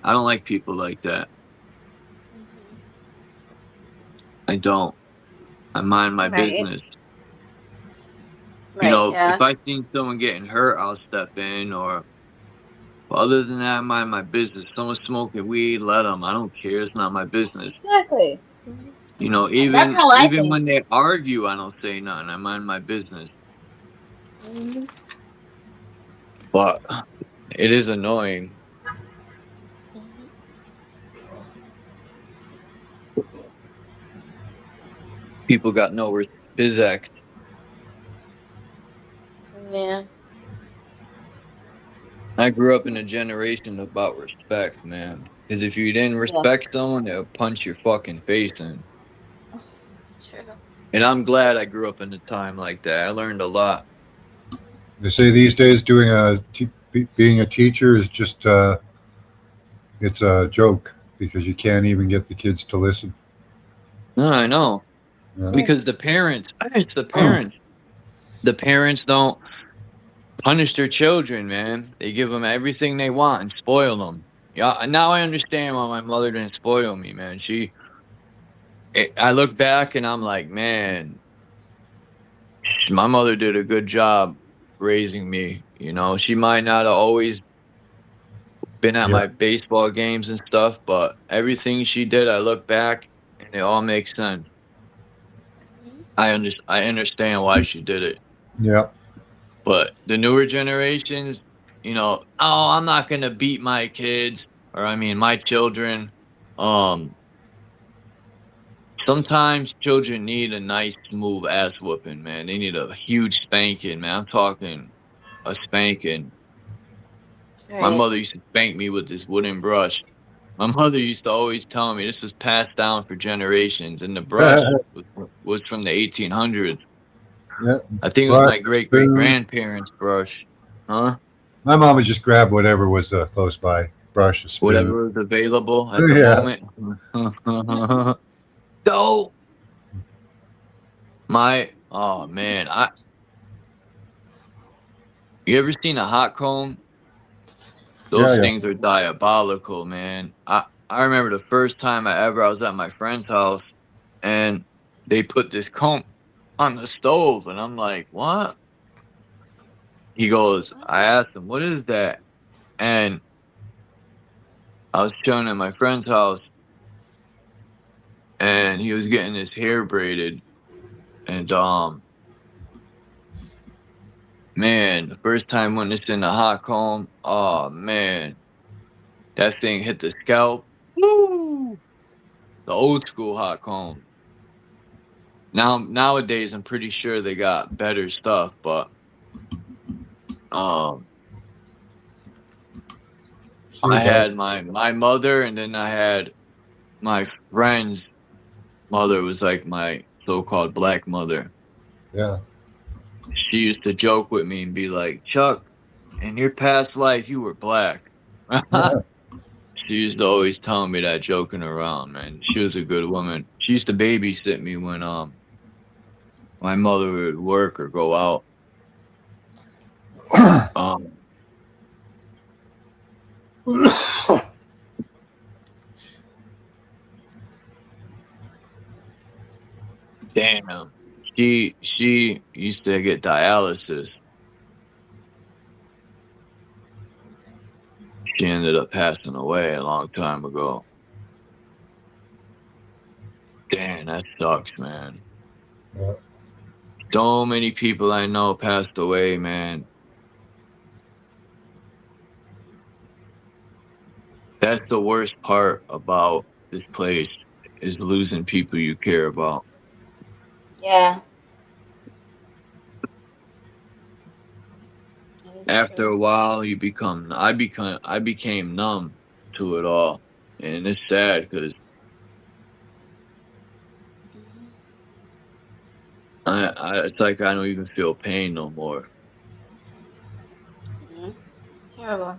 I don't like people like that. I don't. I mind my Right. business. You Right. know, Yeah. if I seen someone getting hurt, I'll step in. Or other than that, mind my business. Someone smoking weed, let them. I don't care. It's not my business. Exactly. You know, That's even how I even think. when they argue, I don't say nothing. I mind my business. Mhm. But it is annoying. Mhm. People got no Bizak. Yeah. I grew up in a generation about respect, man. Because if you didn't Yeah. respect someone, they'll punch your fucking face in. True. And I'm glad I grew up in a time like that. I learned a lot. They say these days being a teacher is just it's a joke because you can't even get the kids to listen. No, I know. Yeah. Because the parents, it's the parents. The parents don't punish their children, man. They give them everything they want and spoil them. Yeah, now I understand why my mother didn't spoil me, man. I look back and I'm like, man, my mother did a good job raising me. You know, she might not have always been at Yeah. my baseball games and stuff, but everything she did, I look back and it all makes sense. I understand why she did it. Yeah. But the newer generations, you know, oh, I'm not gonna beat my kids or I mean my children. Um, Sometimes children need a nice smooth ass whooping, man. They need a huge spanking, man. I'm talking a spanking. My Right. mother used to spank me with this wooden brush. My mother used to always tell me this was passed down for generations, and the brush was from the 1800s. Yeah. I think it was Brush, my great great spoon. grandparents' brush, huh? My mom would just grab whatever was close by, brush, a spoon. Whatever was available at the Yeah. moment. So oh man, you ever seen a hot comb? Yeah. Those Yeah. things are diabolical, man. I remember the first time I was at my friend's house and they put this comb on the stove and I'm like, "What?" He goes, I asked him, "What is that?" And I was chilling at my friend's house and he was getting his hair braided and man, the first time when it's in the hot comb, oh man, that thing hit the scalp. Woo! The old school hot comb. Nowadays, I'm pretty sure they got better stuff, but um, I SIRDROP. had my mother, and then I had my friend's mother was like my so-called black mother. Yeah. She used to joke with me and be like, "Chuck, in your past life, you were black." She used to always tell me that joking around, man. She was a good woman. She used to babysit me when my mother would work or go out. Um, damn. She used to get dialysis. She ended up passing away a long time ago. Damn, that sucks, man. Yeah. So many people I know passed away, man. That's the worst part about this place is losing people you care about. Yeah. That is After true. a while, I became numb to it all, and it's sad because it's like I don't even feel pain no more. Hmm. Terrible.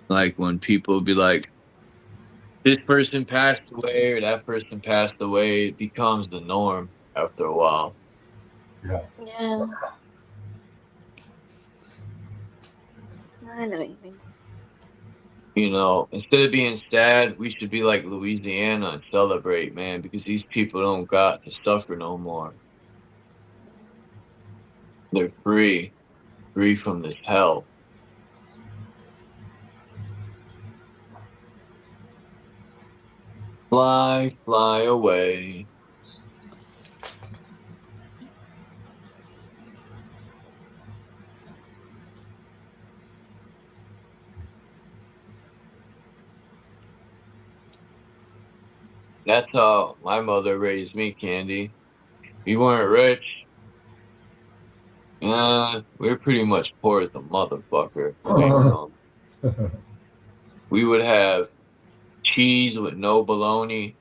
Like when people be like, this person passed away or that person passed away, it becomes the norm after a while. Yeah. Yeah. I know what you mean. You know, instead of being sad, we should be like Louisiana and celebrate, man, because these people don't got to suffer no more. They're free from this hell. Fly, fly away. That's how my mother raised me, Candy. We weren't rich. We were pretty much poor as a motherfucker. Like, we would have cheese with no bologna.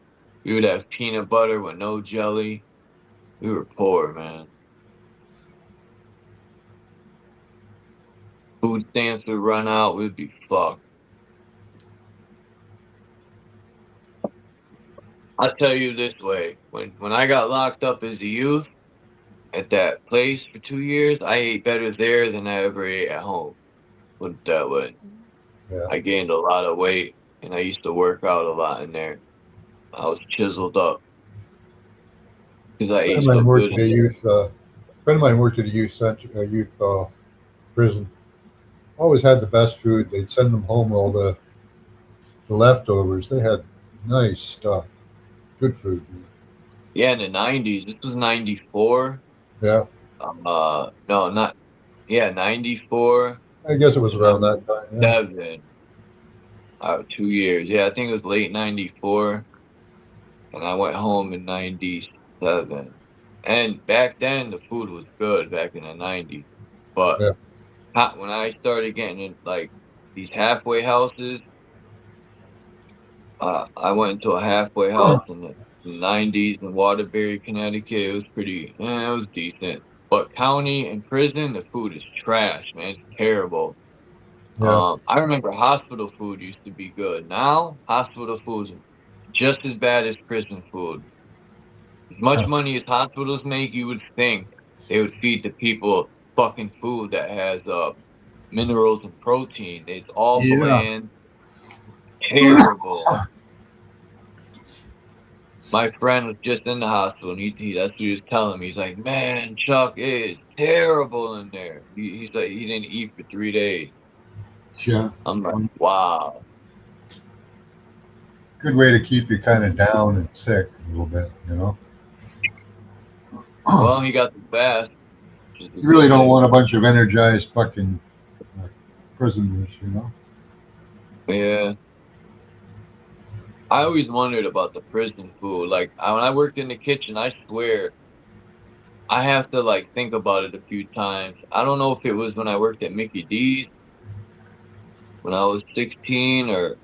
We would have peanut butter with no jelly. We were poor, man. Food stamps would run out. We'd be fucked. I'll tell you this way. When I got locked up as a youth at that place for 2 years, I ate better there than I ever ate at home. Put it that way. Yeah. I gained a lot of weight, and I used to work out a lot in there. I was chiseled up because I ate so good. Friend of mine worked at a youth prison. Always had the best food. They'd send them home with all the leftovers. They had nice stuff, good food. Yeah, in the 90s. This was 94. Yeah. No, not. Yeah, 94. I guess it was around that time. Yeah. 7. 2 years. Yeah, I think it was late 94. And I went home in 97. And back then, the food was good back in the 90s. But when I started getting in, like, these halfway houses, I went into a halfway house in the 90s in Waterbury, Connecticut. It was it was decent. But county and prison, the food is trash, man. It's terrible. Yeah. I remember hospital food used to be good. Now, hospital food is just as bad as prison food. As much money as hospitals make, you would think they would feed the people fucking food that has minerals and protein. It's all bland, terrible. My friend was just in the hospital, and that's what he was telling me. He's like, man, Chuck, it is terrible in there. He's like, he didn't eat for 3 days. Yeah. I'm like, wow. Good way to keep you kind of down and sick a little bit, you know? Well, he got the fast. You really don't want a bunch of energized fucking prisoners, you know? Yeah. I always wondered about the prison food. Like, when I worked in the kitchen, I swear, I have to, like, think about it a few times. I don't know if it was when I worked at Mickey D's when I was 16 or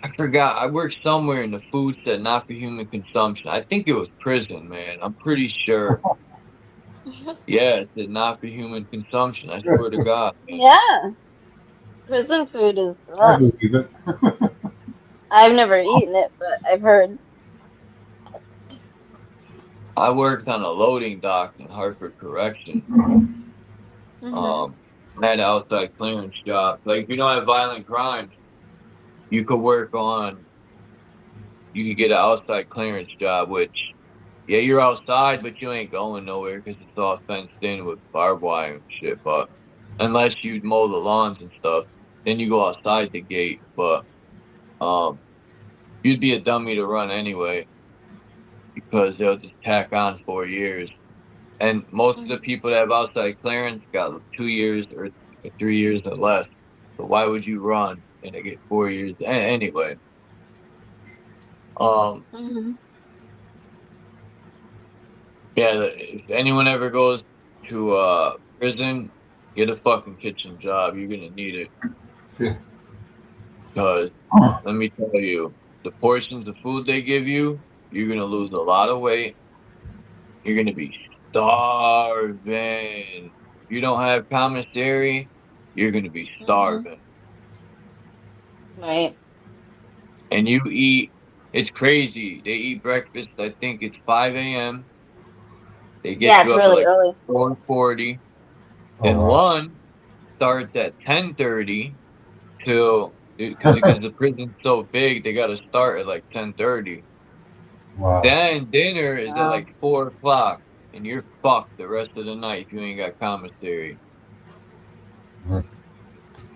I forgot. I worked somewhere and the food said not for human consumption. I think it was prison, man. I'm pretty sure. Yeah, it said not for human consumption. I swear to God. Man. Yeah. Prison food is. I believe it. I've never eaten it, but I've heard. I worked on a loading dock in Hartford Correction. I had an outside clearance job. Like, if you don't have violent crimes, you could get an outside clearance job, which, yeah, you're outside, but you ain't going nowhere because it's all fenced in with barbed wire and shit. But unless you mow the lawns and stuff, then you go outside the gate. But you'd be a dummy to run anyway because they'll just tack on 4 years. And most of the people that have outside clearance got 2 years or 3 years or less. So why would you run and they get 4 years anyway? Yeah, if anyone ever goes to prison, get a fucking kitchen job. You're gonna need it. Yeah. Because let me tell you, the portions of food they give you, you're gonna lose a lot of weight. You're gonna be starving. If you don't have commissary, you're gonna be starving. Right. And you eat. It's crazy. They eat breakfast. I think it's 5 a.m. They get you up really at like early. 4:40. And lunch starts at 10:30 till because the prison's so big, they got to start at like 10:30. Wow. Then dinner is at Wow. like 4 o'clock, and you're fucked the rest of the night if you ain't got commissary.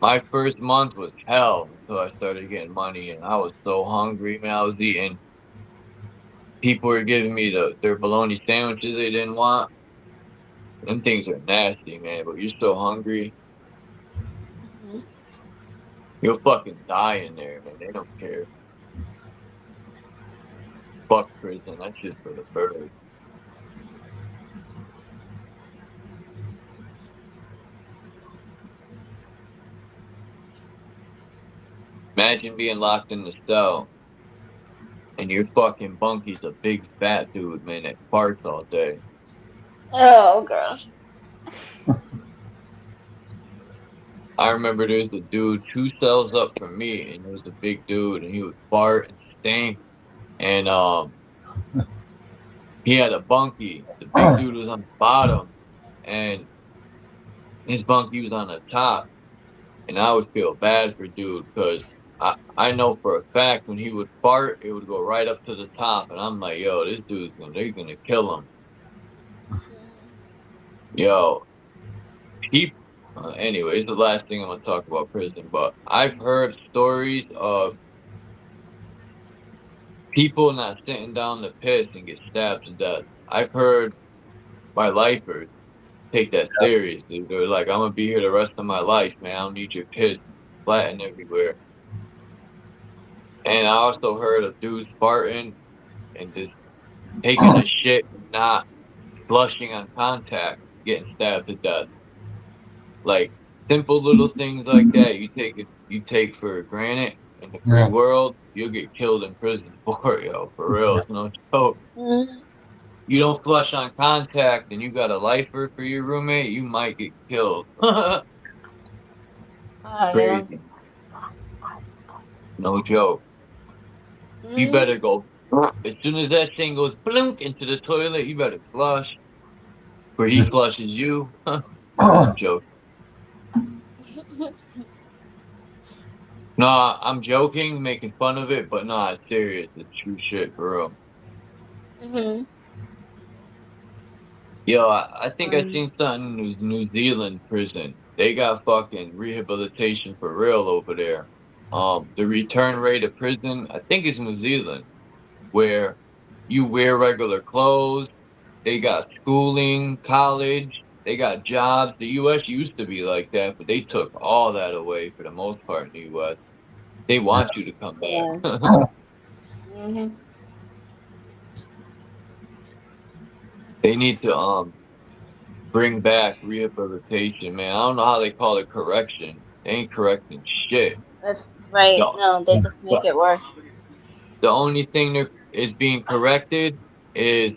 My first month was hell until I started getting money, and I was so hungry, man. I was eating. People were giving me their bologna sandwiches they didn't want. Them things are nasty, man. But you're so hungry, Mhm. you'll fucking die in there, man. They don't care. Fuck prison. That's just for the birds. Imagine being locked in the cell, and your fucking bunky's a big fat dude, man, that farts all day. Oh, gross. I remember there's a dude 2 cells up from me, and it was a big dude, and he would fart and stink. And he had a bunkie. The big dude was on the bottom, and his bunkie was on the top. And I would feel bad for dude because I know for a fact when he would fart, it would go right up to the top, and I'm like, yo, this dude's they're gonna kill him. Yo, anyways, the last thing I'm gonna talk about prison, but I've heard stories of people not sitting down to piss and get stabbed to death. I've heard my lifers take that serious, dude. They're like, I'm gonna be here the rest of my life, man. I don't need your piss flattened everywhere. And I also heard of dudes farting and just taking a shit and not flushing on contact, getting stabbed to death. Like simple little things like that you take for granted in the free Yeah. world, you'll get killed in prison for it, yo. For real, it's no joke. Mhm. You don't flush on contact and you got a lifer for your roommate, you might get killed. Oh, yeah. Crazy. No joke. You Mhm. better go as soon as that thing goes blunk into the toilet, you better flush. Or he flushes you. I'm joking. Nah, I'm joking, making fun of it, but nah, it's serious. It's true shit, for real. Mhm. Yo, I think I seen something in New Zealand prison. They got fucking rehabilitation for real over there. The return rate of prison, I think it's New Zealand, where you wear regular clothes. They got schooling, college. They got jobs. The U.S. used to be like that, but they took all that away for the most part in the U.S. They want you to come Yeah. back. Mhm. They need to bring back rehabilitation, man. I don't know how they call it correction. They ain't correcting shit. That's right. No, No, they just make it worse. the only thing that is being corrected is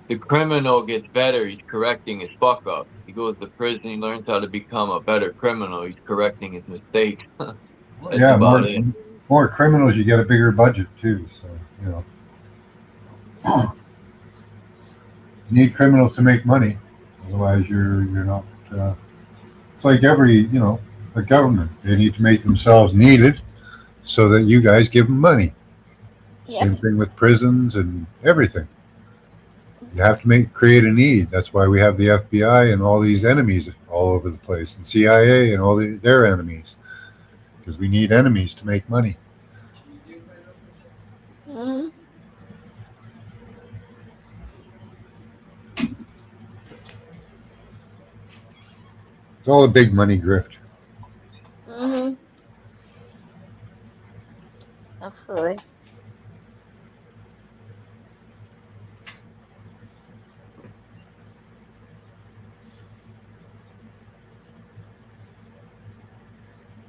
the criminal gets better. He's correcting his fuck up. He goes to prison. He learns how to become a better criminal. He's correcting his mistakes. That's Yeah, about it. more criminals, you get a bigger budget too. So you know, you need criminals to make money. Otherwise, you're not. It's like the government. They need to make themselves needed so that you guys give them money. Yeah. Same thing with prisons and everything. You have to create a need. That's why we have the FBI and all these enemies all over the place, and CIA and all their enemies, because we need enemies to make money. Mhm. It's all a big money grift. Mhm. Absolutely.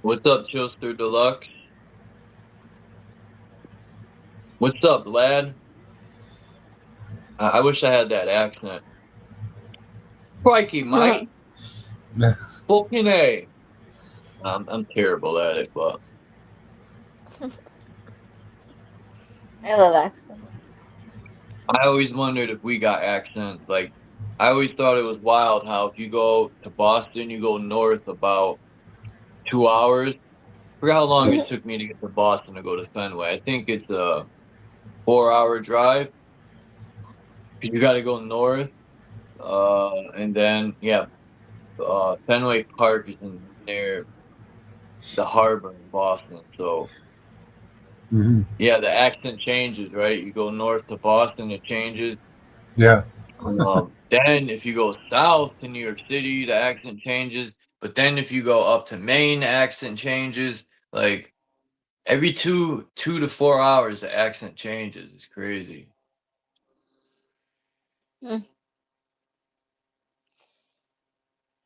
What's up, Chillster Deluxe? What's up, lad? I wish I had that accent. Crikey, Mike. Fucking A. I'm terrible at it, but I love accents. I always wondered if we got accents. Like, I always thought it was wild how if you go to Boston, you go north about 2 hours, forgot how long it took me to get to Boston to go to Fenway. I think it's a 4-hour drive. You got to go north, and then Fenway Park is near the harbor in Boston. So Mm-hmm. yeah, the accent changes, right? You go north to Boston, it changes. Yeah. Then if you go south to New York City, the accent changes. But then if you go up to Maine, the accent changes. Like every 2 to 4 hours, the accent changes. It's crazy.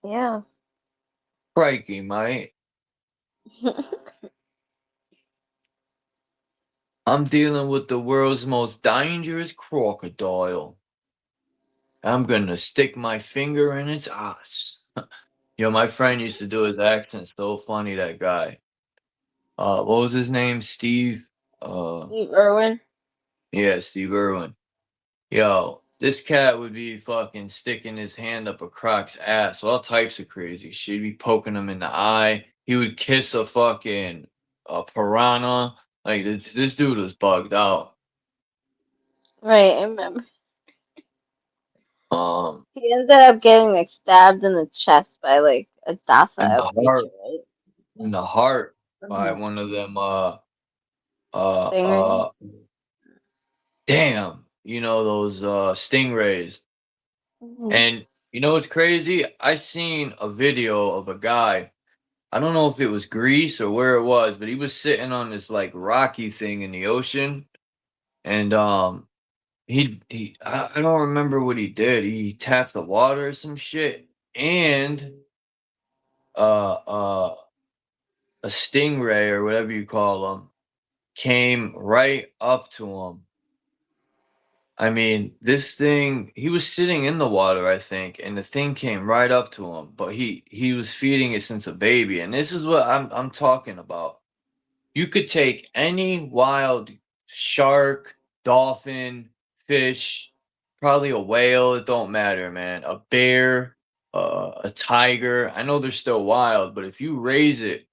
Yeah. Crikey, mate. I'm dealing with the world's most dangerous crocodile. I'm gonna stick my finger in its ass. Yo, my friend used to do his accent so funny, that guy. What was his name? Steve? Steve Irwin. Yeah, Steve Irwin. Yo, this cat would be fucking sticking his hand up a croc's ass. All types of crazy shit. He'd be poking him in the eye. He would kiss a fucking piranha. Like, this dude was bugged out. Right, I remember. Um, He ended up getting like stabbed in the chest by like a in docile the creature, heart, right? in the heart by Mhm. one of them, The stingray. damn, those stingrays. Mhm. And you know what's crazy? I seen a video of a guy. I don't know if it was Greece or where it was, but he was sitting on this like rocky thing in the ocean, and I don't remember what he did. He tapped the water or some shit, and uh uh a stingray or whatever you call them came right up to him. I mean, this thing, he was sitting in the water, I think, and the thing came right up to him, but he was feeding it since a baby. And this is what I'm talking about. You could take any wild shark, dolphin, fish, probably a whale, it don't matter, man. A bear, a tiger. I know they're still wild, but if you raise it,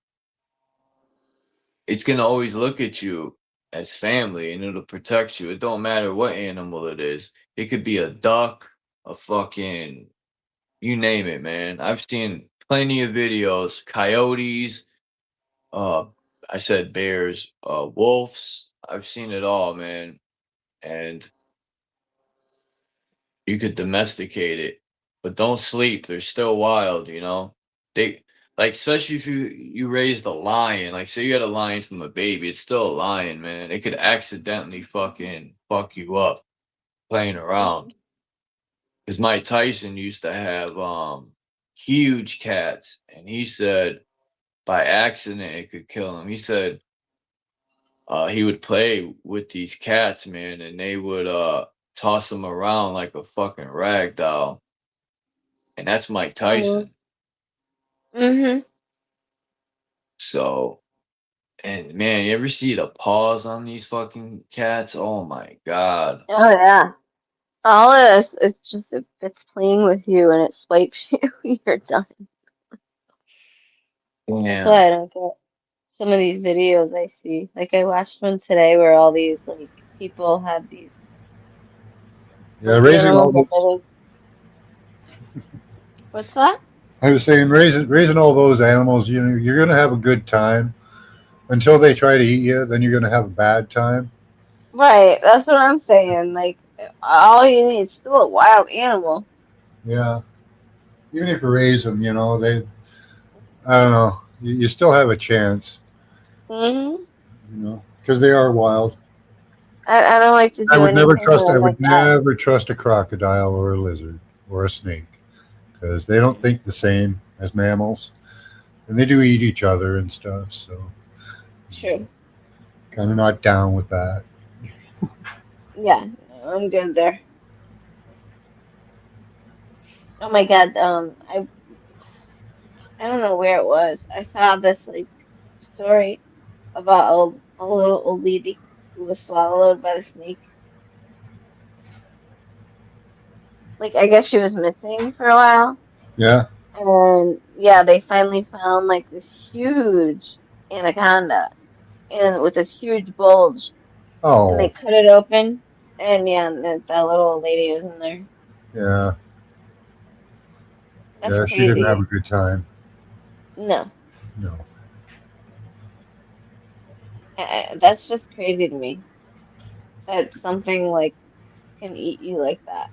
it's gonna always look at you as family and it'll protect you. It don't matter what animal it is. It could be a duck, a fucking you name it, man. I've seen plenty of videos, coyotes, uh I said bears, wolves. I've seen it all, man. And you could domesticate it, but don't sleep. They're still wild. They like, especially if you raised a lion. Like, say you had a lion from a baby, it's still a lion, man. It could accidentally fucking fuck you up playing around. Because Mike Tyson used to have huge cats, and he said by accident it could kill him. He said he would play with these cats, man, and they would toss him around like a fucking rag doll. And that's Mike Mhm. Tyson. Mhm. So, and man, you ever see the paws on these fucking cats? Oh my god. Oh yeah. All of this, it's just it's playing with you and it swipes you when you're done. That's Damn. why I don't get some of these videos I see. Like I watched one today where all these like people have these Yeah, like raising all animals that those. what's that? I was saying, raising all those animals. You're gonna have a good time until they try to eat you. Then you're gonna have a bad time. Right, that's what I'm saying. Like all you need is still a wild animal. Yeah, even if you raise them, they. I don't know. You still have a chance, Hmm. because they are wild. I don't like to I do would never anything trust. with I them like would that. never trust a crocodile or a lizard or a snake because they don't think the same as mammals, and they do eat each other and stuff. So, True. kind of not down with that. Yeah, no, I'm good there. Oh my God, I don't know where it was. I saw this like story about a little old lady who was swallowed by the snake. Like I guess she was missing for a while. Yeah. And yeah, they finally found like this huge anaconda, and with this huge bulge, and they Oh, cut it open, and yeah, and that little lady was in there. yeah. That's Yeah, she didn't have a crazy. good time. No, No. that's just crazy to me. That something like can eat you like that.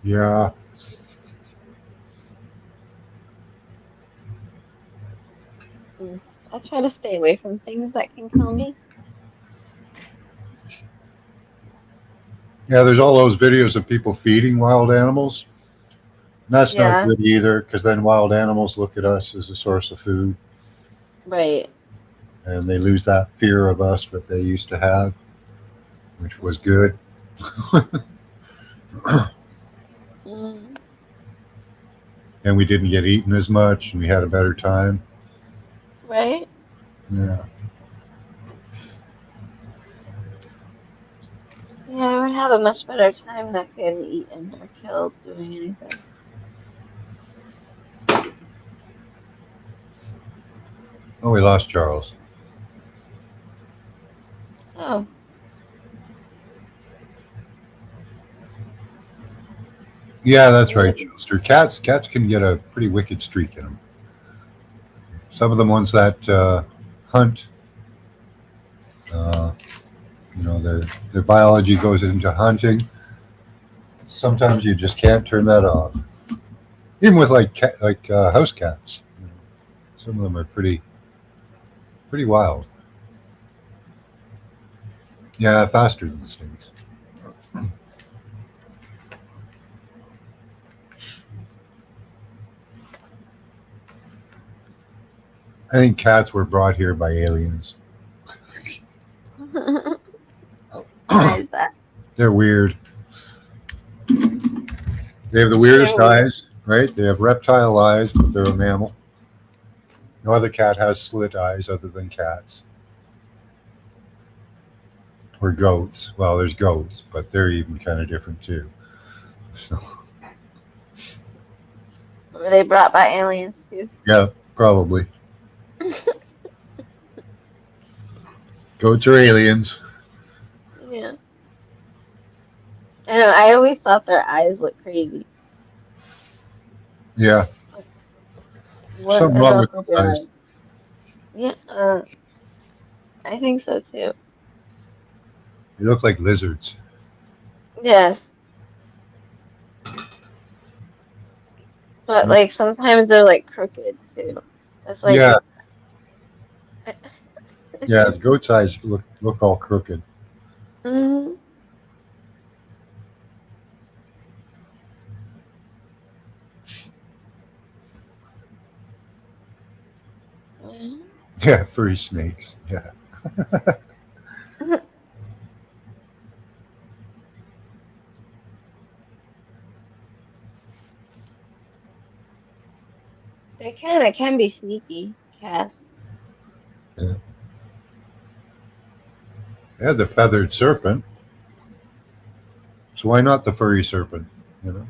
Yeah. Mm. I try to stay away from things that can kill me. Yeah, there's all those videos of people feeding wild animals. And that's not Yeah, good either, because then wild animals look at us as a source of food, right. and they lose that fear of us that they used to have, which was good. Mm, And we didn't get eaten as much, and we had a better time. right? Yeah. Yeah, I would have a much better time not getting eaten or killed doing anything. Oh, we lost Charles. Oh, Yeah, that's right, maybe. Chester. Cats can get a pretty wicked streak in them. Some of the ones that hunt, uh, their biology goes into hunting. Sometimes you just can't turn that off. Even with house cats, some of them are pretty wild. Yeah, faster than snakes. I think cats were brought here by aliens. Why is that? They're weird. They have the They're weirdest weird. eyes, right? They have reptile eyes, but they're a mammal. No other cat has slit eyes other than cats. Or goats. Well, there's goats, but they're even kind of different too. So, Were they brought by aliens too? yeah, probably. Goats are aliens. Yeah. I know, I always thought their eyes looked crazy. Yeah, What something wrong about with their those eyes. eyes? Yeah, I think so too. They look like lizards. Yes, but like sometimes they're like crooked too. It's like, Yeah, yeah. The goat's eyes look all crooked. mm, Yeah, furry snakes. Yeah. they kind of can be sneaky, Cass. Yeah. They had the feathered serpent. So why not the furry serpent? You know.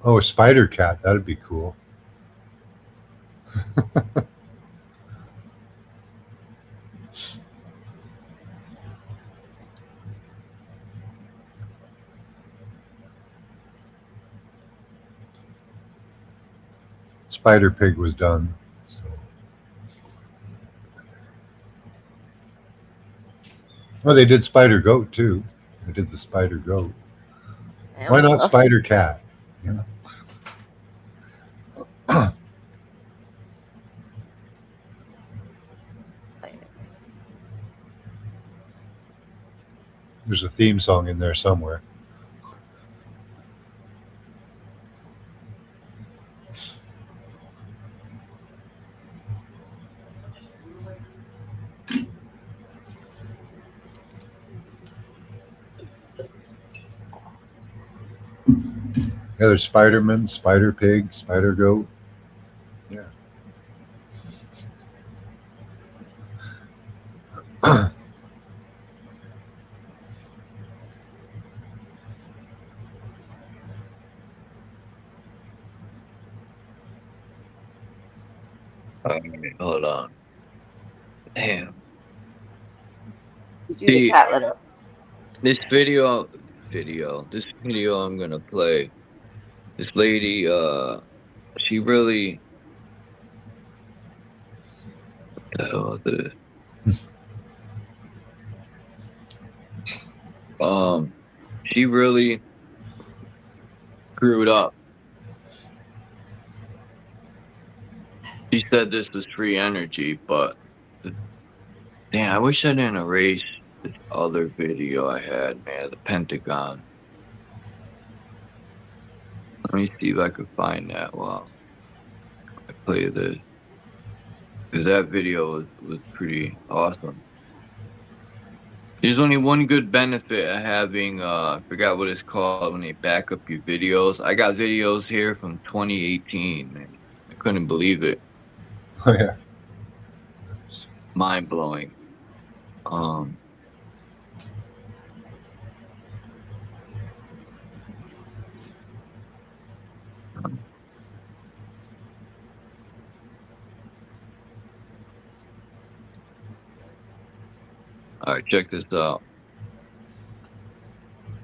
Oh, a spider cat. That'd be cool. Spider pig was done. So. Oh, they did spider goat too. They did the spider goat. I Why always not love spider cat? You know. spiders. There's a theme song in there somewhere. Yeah, there's Spider-Man, Spider Pig, Spider Goat. Yeah. All right, hold on. Damn. Did you the See, chat lit up? this this video I'm gonna play. This lady, she really, what the hell is this? She really screwed up. She said this was free energy, but damn, I wish I didn't erase this other video I had, man, the Pentagon. Let me see if I could find that while I play this. Because that video was pretty awesome. There's only one good benefit of having, I forgot what it's called when they back up your videos. I got videos here from 2018, man. I couldn't believe it. Oh, yeah. Mind blowing. All right, check this out.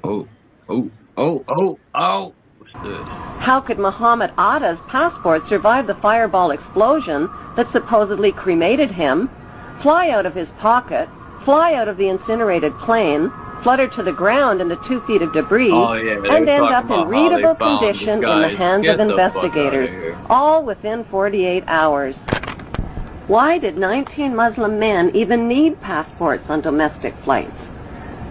Oh. What's this? How could Muhammad Atta's passport survive the fireball explosion that supposedly cremated him, fly out of his pocket, fly out of the incinerated plane, flutter to the ground into 2 feet of debris, and end up in readable condition in the hands of investigators, all within 48 hours? Why did 19 Muslim men even need passports on domestic flights?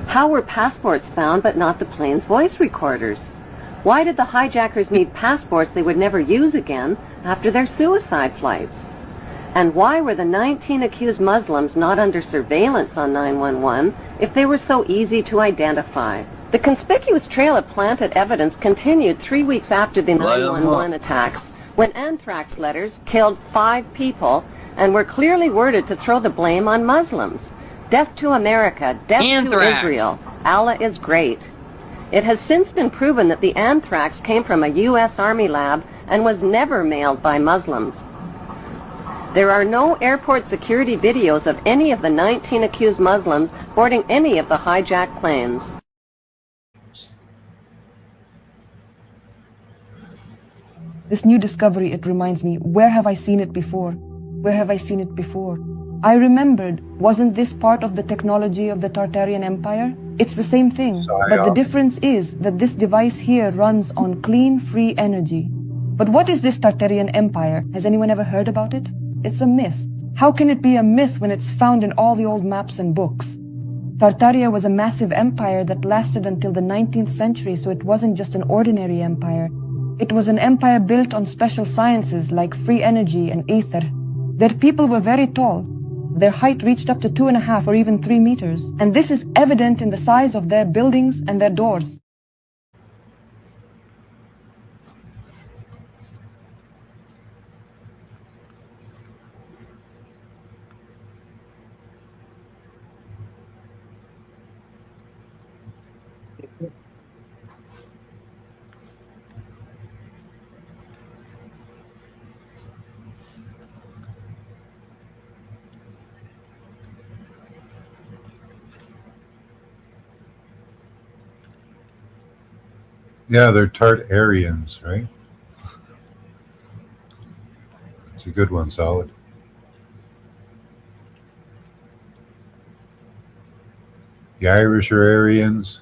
How were passports found but not the plane's voice recorders? Why did the hijackers need passports they would never use again after their suicide flights? And why were the 19 accused Muslims not under surveillance on 911 if they were so easy to identify? The conspicuous trail of planted evidence continued 3 weeks after the 911 attacks, when anthrax letters killed 5 people and were clearly worded to throw the blame on Muslims. Death to America, death to Israel, Allah is great. It has since been proven that the anthrax came from a U.S. Army lab and was never mailed by Muslims. There are no airport security videos of any of the 19 accused Muslims boarding any of the hijacked planes. This new discovery, it reminds me, where have I seen it before? Where have I seen it before? I remembered, wasn't this part of the technology of the Tartarian Empire? It's the same thing, but the difference is that this device here runs on clean, free energy. But what is this Tartarian Empire? Has anyone ever heard about it? It's a myth. How can it be a myth when it's found in all the old maps and books? Tartaria was a massive empire that lasted until the 19th century, so it wasn't just an ordinary empire. It was an empire built on special sciences like free energy and ether. Their people were very tall. Their height reached up to 2.5 or even 3 meters. And this is evident in the size of their buildings and their doors. Yeah, they're Tartarians, right? It's a good one, solid. The Irish are Aryans.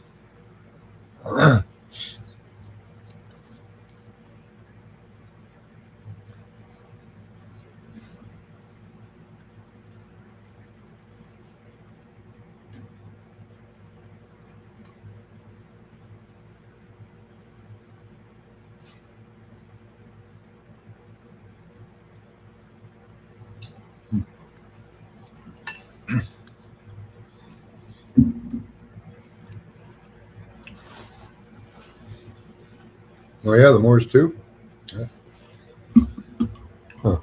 Oh yeah, the Moors too. Yeah. Huh.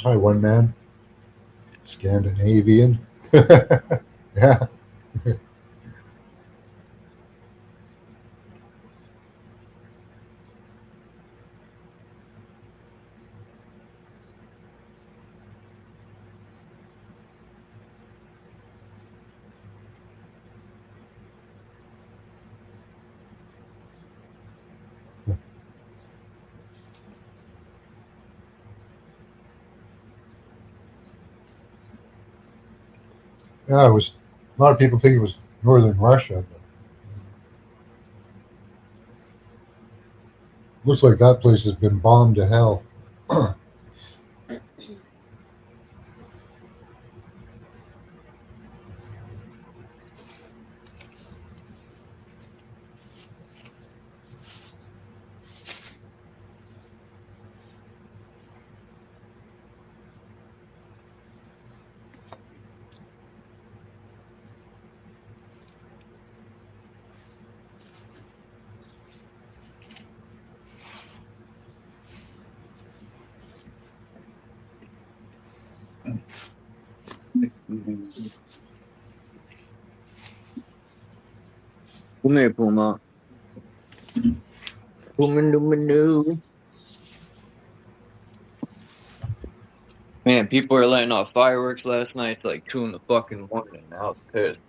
Hi, one man. Scandinavian. Yeah. Yeah, it was. A lot of people think it was northern Russia, but looks like that place has been bombed to hell. Come here, Puma. Puma. Man, people were letting off fireworks last night. It's like 2 in the fucking morning. I was pissed.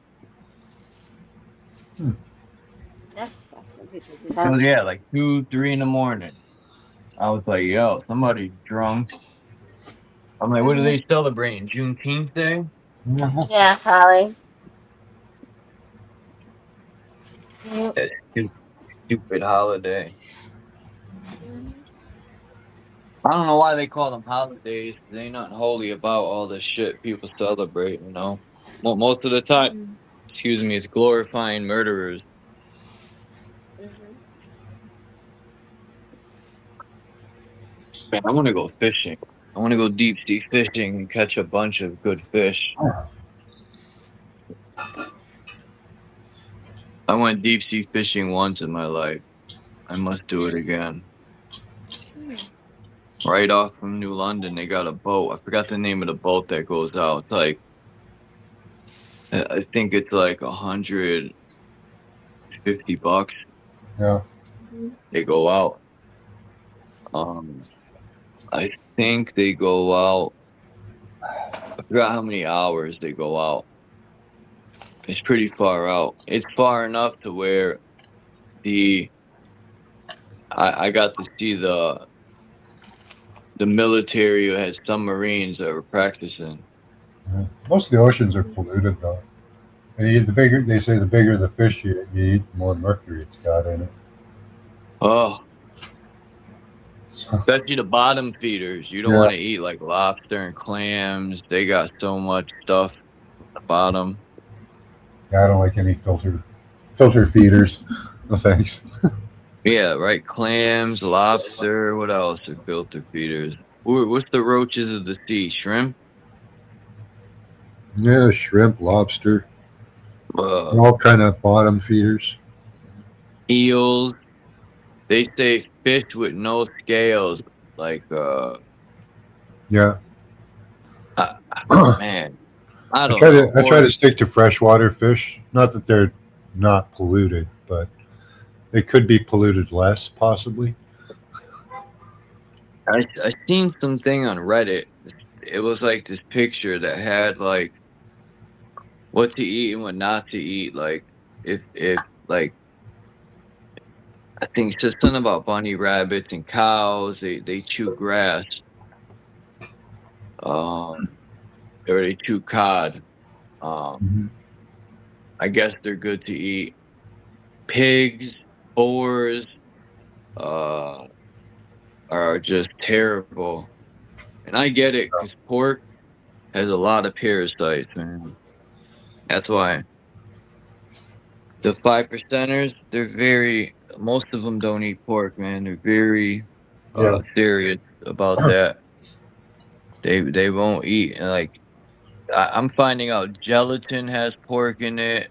That sucks when people do It that. was, yeah, like 2, 3 in the morning. I was like, yo, somebody's drunk. I'm like, what are they celebrating? Juneteenth Day? Yeah, probably. Yep. That stupid holiday. I don't know why they call them holidays. They ain't nothing holy about all this shit people celebrate, you know? Most of the time, excuse me, it's glorifying murderers. Man, I want to go fishing. I want to go deep sea fishing and catch a bunch of good fish. I went deep sea fishing once in my life. I must do it again. Right off from New London, they got a boat. I forgot the name of the boat that goes out. It's like, I think it's like $150. Yeah. They go out. I think they go out. I forgot how many hours they go out. It's pretty far out. It's far enough to where I got to see the military who had submarines that were practicing. Yeah. Most of the oceans are polluted, though. The bigger they say, the bigger the fish you eat, the more mercury it's got in it. Oh, especially the bottom feeders. You don't Yeah. want to eat like lobster and clams. They got so much stuff at the bottom. Yeah, I don't like any filter feeders. No thanks. Yeah, right. Clams, lobster. What else are filter feeders? What's the roaches of the sea? Shrimp? Yeah, shrimp, lobster, all kind of bottom feeders. Eels. They say fish with no scales. Like, Yeah. man, I don't try know. to I try to stick to freshwater fish. Not that they're not polluted, but they could be polluted less, possibly. I seen something on Reddit. It was like this picture that had like what to eat and what not to eat. Like if like I think it's just something about bunny rabbits and cows. They chew grass. Or they chew cod. I guess they're good to eat. Pigs, boars, are just terrible. And I get it because pork has a lot of parasites, man. That's why the 5%ers, most of them don't eat pork, man. They're very serious about that. They won't eat. And like, I'm finding out gelatin has pork in it.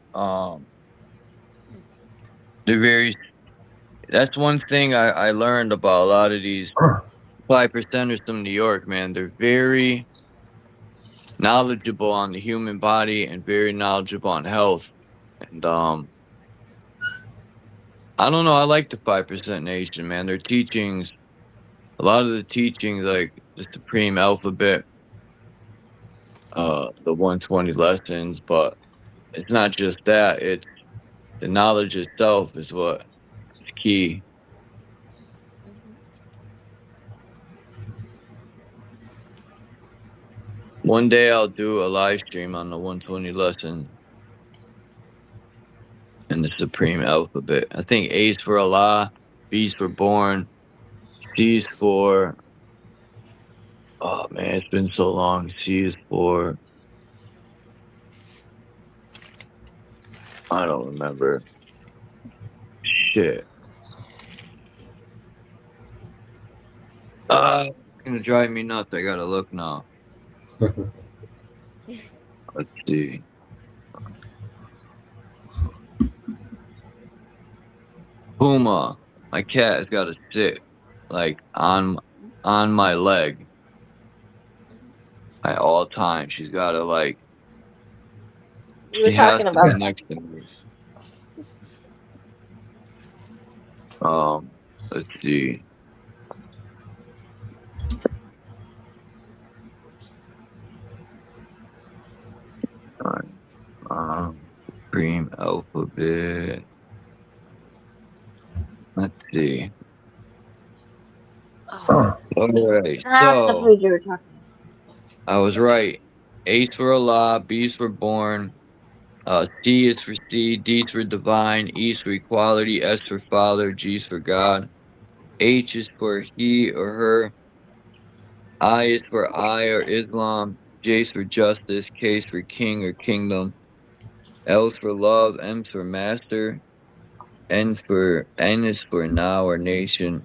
That's one thing I learned about a lot of these 5%ers from New York, man. They're very knowledgeable on the human body and very knowledgeable on health. And I don't know. I like the 5% Nation, man. Their teachings, a lot of the teachings, like the Supreme Alphabet, the 120 lessons, but it's not just that. It's the knowledge itself is what is key. One day I'll do a live stream on the 120 lesson and the Supreme Alphabet. I think A's for Allah, B's for born, C's for, oh man, it's been so long. C is for, I don't remember. Shit. It's gonna drive me nuts. I gotta look now. Let's see. Puma. My cat has got to sit like on my leg at all times. She's got to like. We were She has talking to about be next to me. Let's see. Supreme Alphabet. Let's see. Oh. All right. That's the So page you were talking I was right. A's for Allah, B's for born. C is for C, D is for divine, E is for equality, S for father, G is for God. H is for he or her. I is for I or Islam. J is for justice, K is for king or kingdom. L is for love, M is for master. N is for now or nation.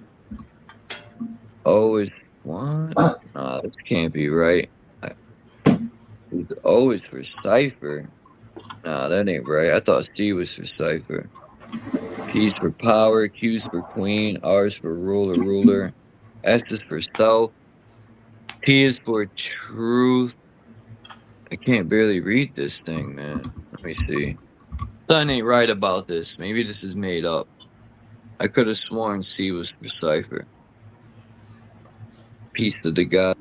O is what? Nah, this can't be right. O is for cipher. Nah, that ain't right. I thought C was for cipher. P is for power, Q is for queen, R is for ruler. S is for self. T is for truth. I can't barely read this thing, man. Let me see. Something ain't right about this. Maybe this is made up. I could have sworn C was for cipher. Peace to the God.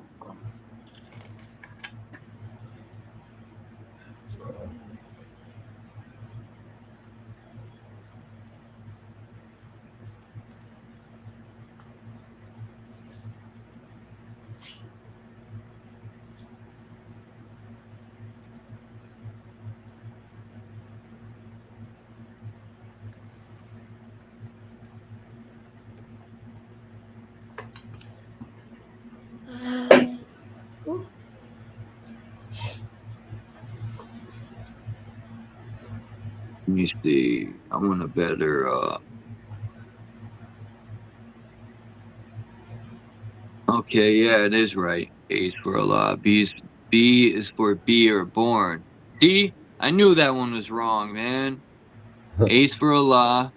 Let me see. I want a better okay, yeah, it is right. A is for Allah. B is for be or born. See? I knew that one was wrong, man. A is for Allah.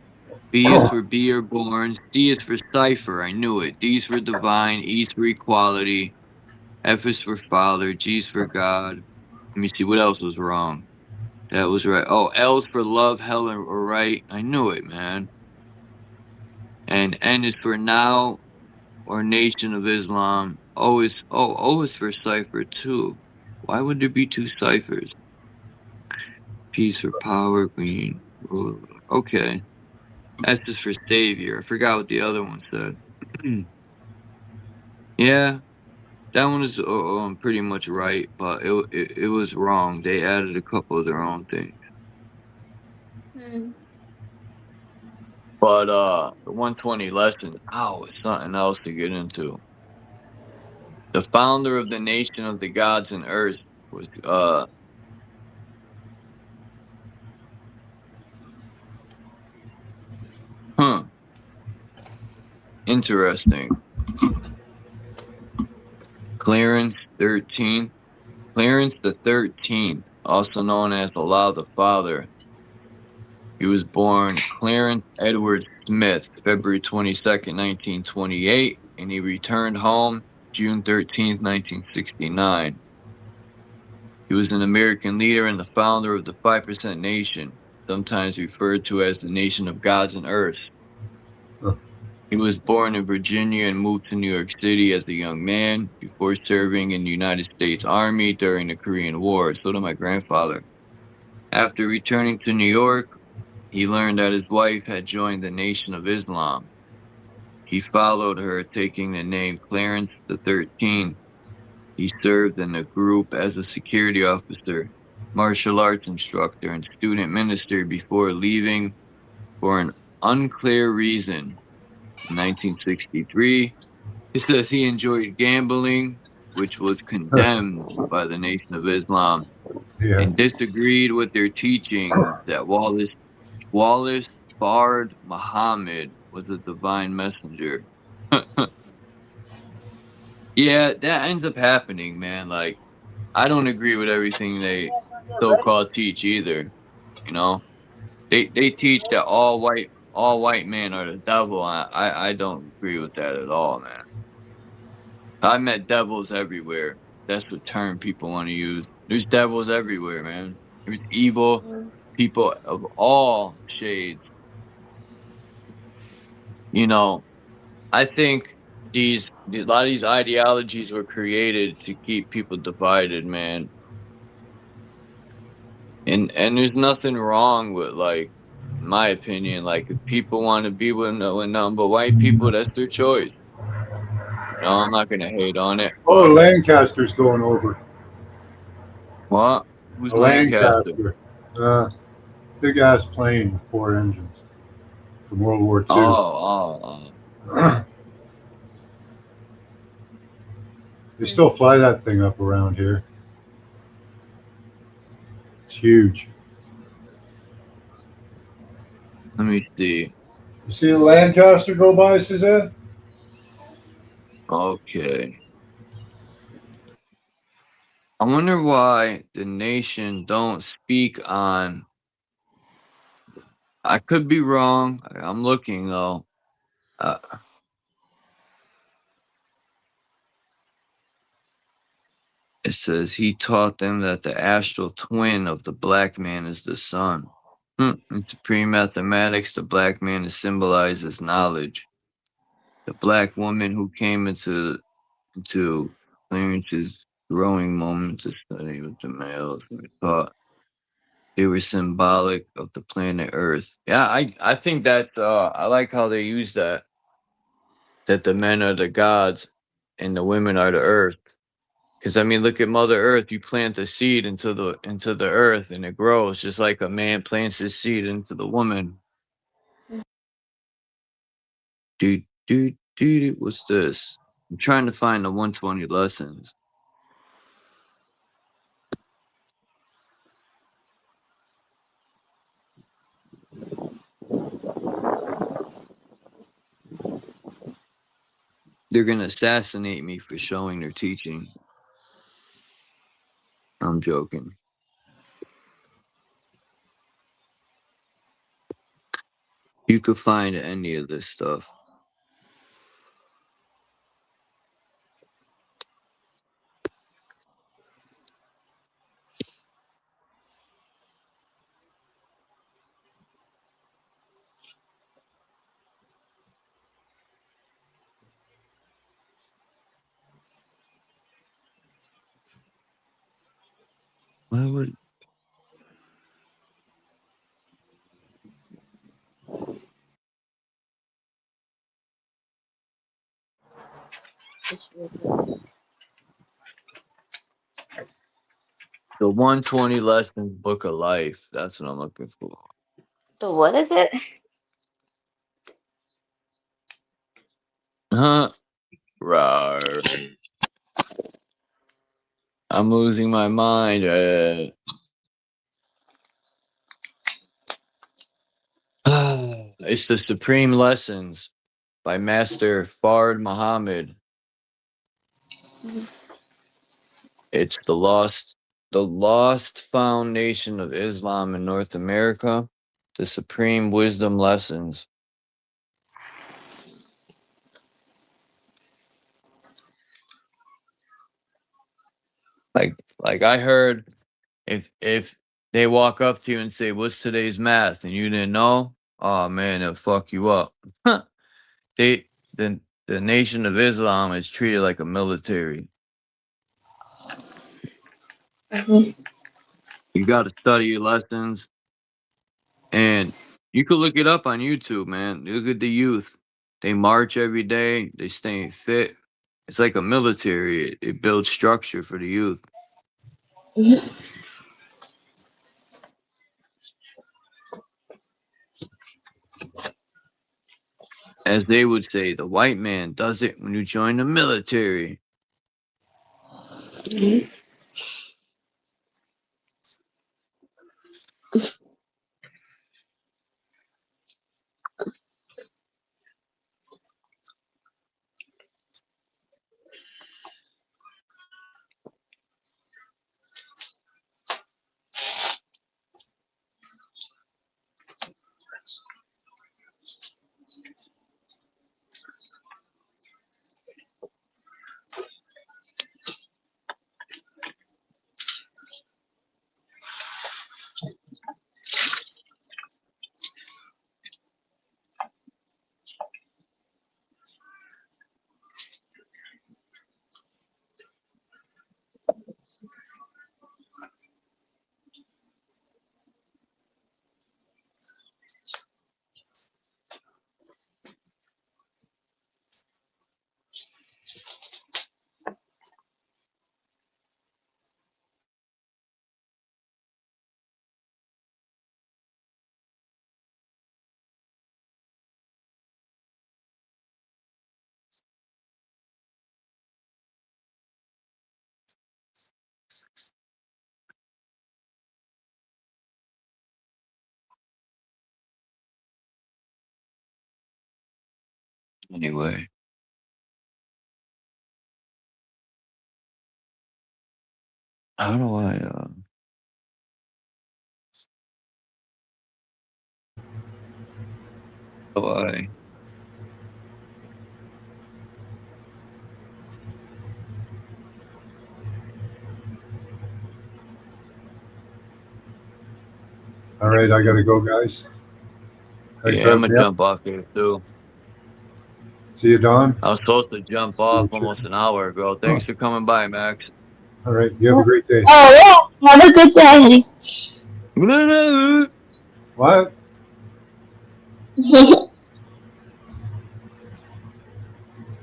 B is for be or born. C is for cipher. I knew it. D is for divine. E is for equality. F is for father. G is for God. Let me see what else was wrong. That was right. Oh, L is for love, hell, or right. I knew it, man. And N is for now or Nation of Islam. O is for cipher too. Why would there be two ciphers? P is for power, queen. Okay. S is for savior. I forgot what the other one said. Yeah, that one is pretty much right, but it was wrong. They added a couple of their own things. But the 120 lessons, is something else to get into. The founder of the nation of the gods and earth was interesting. Clarence the 13th, also known as Allah the Father. He was born Clarence Edward Smith, February 22nd, 1928, and he returned home June 13th, 1969. He was an American leader and the founder of the 5% Nation, sometimes referred to as the Nation of Gods and Earth. He was born in Virginia and moved to New York City as a young man before serving in the United States Army during the Korean War. So did my grandfather. After returning to New York, he learned that his wife had joined the Nation of Islam. He followed her, taking the name Clarence the 13th. He served in the group as a security officer, martial arts instructor, and student minister before leaving for an unclear reason. In 1963, he says he enjoyed gambling, which was condemned by the Nation of Islam, Yeah. and disagreed with their teaching that Wallace Fard Muhammad was a divine messenger. Yeah, that ends up happening, man. Like, I don't agree with everything they so-called teach either. You know, they teach that all white men are the devil. I don't agree with that at all, man. I met devils everywhere. That's the term people want to use. There's devils everywhere, man. There's evil people of all shades. You know, I think a lot of these ideologies were created to keep people divided, man. And there's nothing wrong with, like, in my opinion, like, if people want to be with nothing but white people, that's their choice. You know, I'm not gonna hate on it, Oh, but Lancaster's going over. what? Who's A Lancaster? Lancaster. Big ass plane with 4 engines from World War Oh, II. They still fly that thing up around here. It's huge. Let me see. You see the Lancaster go by, Suzanne? Okay. I wonder why the nation don't speak on. I could be wrong. I'm looking though. It says he taught them that the astral twin of the black man is the sun. In supreme mathematics, the black man is symbolized as knowledge. The black woman who came into Clarence's growing moments of study with the males were taught they were symbolic of the planet Earth. Yeah, I think that I like how they use that the men are the gods and the women are the earth. Because I mean, look at Mother Earth. You plant a seed into the earth, and it grows just like a man plants his seed into the woman. Dude, what's this? I'm trying to find the 120 lessons. They're gonna assassinate me for showing their teaching. I'm joking. You could find any of this stuff. Why would the 120 lessons book of life? That's what I'm looking for. So what is it? Huh? Rawr. I'm losing my mind. It's the Supreme Lessons by Master Fard Muhammad. It's the lost foundation of Islam in North America. The Supreme Wisdom Lessons. Like I heard if they walk up to you and say, "What's today's math?" and you didn't know, oh man, it'll fuck you up. they the the Nation of Islam is treated like a military. You got to study your lessons, and you could look it up on YouTube, man. Look at the youth. They march every day. They stay fit. It's like a military. It builds structure for the youth. As they would say, the white man does it when you join the military. Anyway. How do I, how do I... All right, I gotta go, guys. Thanks for Yeah, I'm having gonna me up. jump off here too. See you, Don. I was supposed to jump off almost an hour ago. Thanks for coming by, Max. All right, you have a great day. Oh yeah, have a good day. What?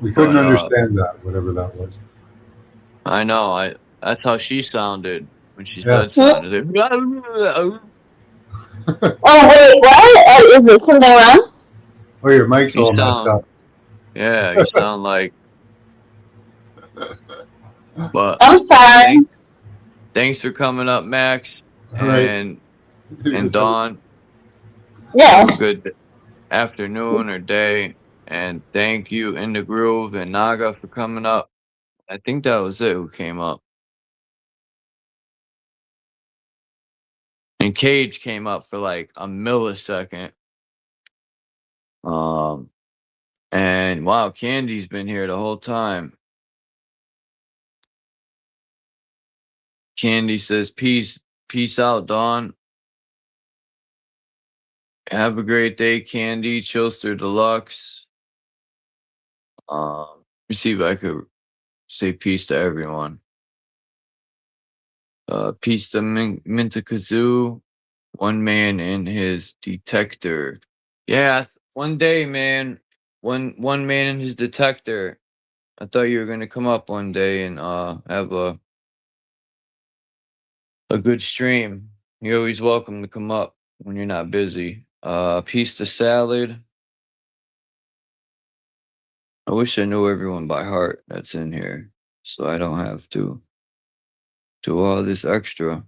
We couldn't But understand that, whatever that was. I know, that's how she sounded when she Yeah. said something. It's like, Oh wait, what? Is it something wrong? Oh, your mic's you all messed sound, up. yeah, you sound like. But I'm sorry. thanks for coming up, Max, All right. and Dawn. Yeah. Have a good afternoon or day, and thank you In the Groove and Naga for coming up. I think that was it who came up. And Cage came up for like a millisecond. And wow, Candy's been here the whole time. Candy says, peace out, Dawn. Have a great day, Candy. Chillster Deluxe. Let me see if I could say peace to everyone. Peace to Minta Kazoo. One man in his detector. Yeah, one day, man. One man in his detector. I thought you were gonna come up one day and have a good stream. You're always welcome to come up when you're not busy. Peace to Salad. I wish I knew everyone by heart that's in here, so I don't have to do all this extra.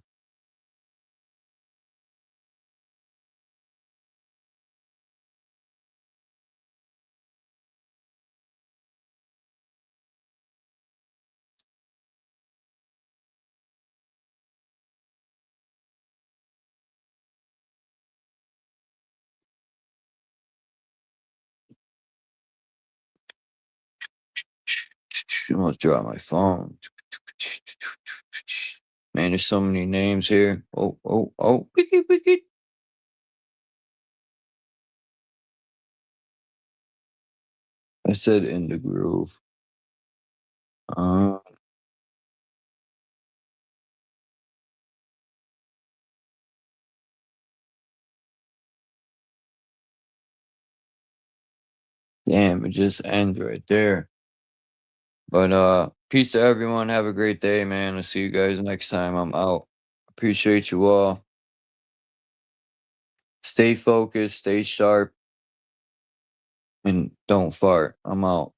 I'm gonna drop my phone. Man, there's so many names here. Oh. Wicked. I said in the groove. Damn, it just ends right there. But peace to everyone. Have a great day, man. I'll see you guys next time. I'm out. Appreciate you all. Stay focused, stay sharp, and don't fart. I'm out.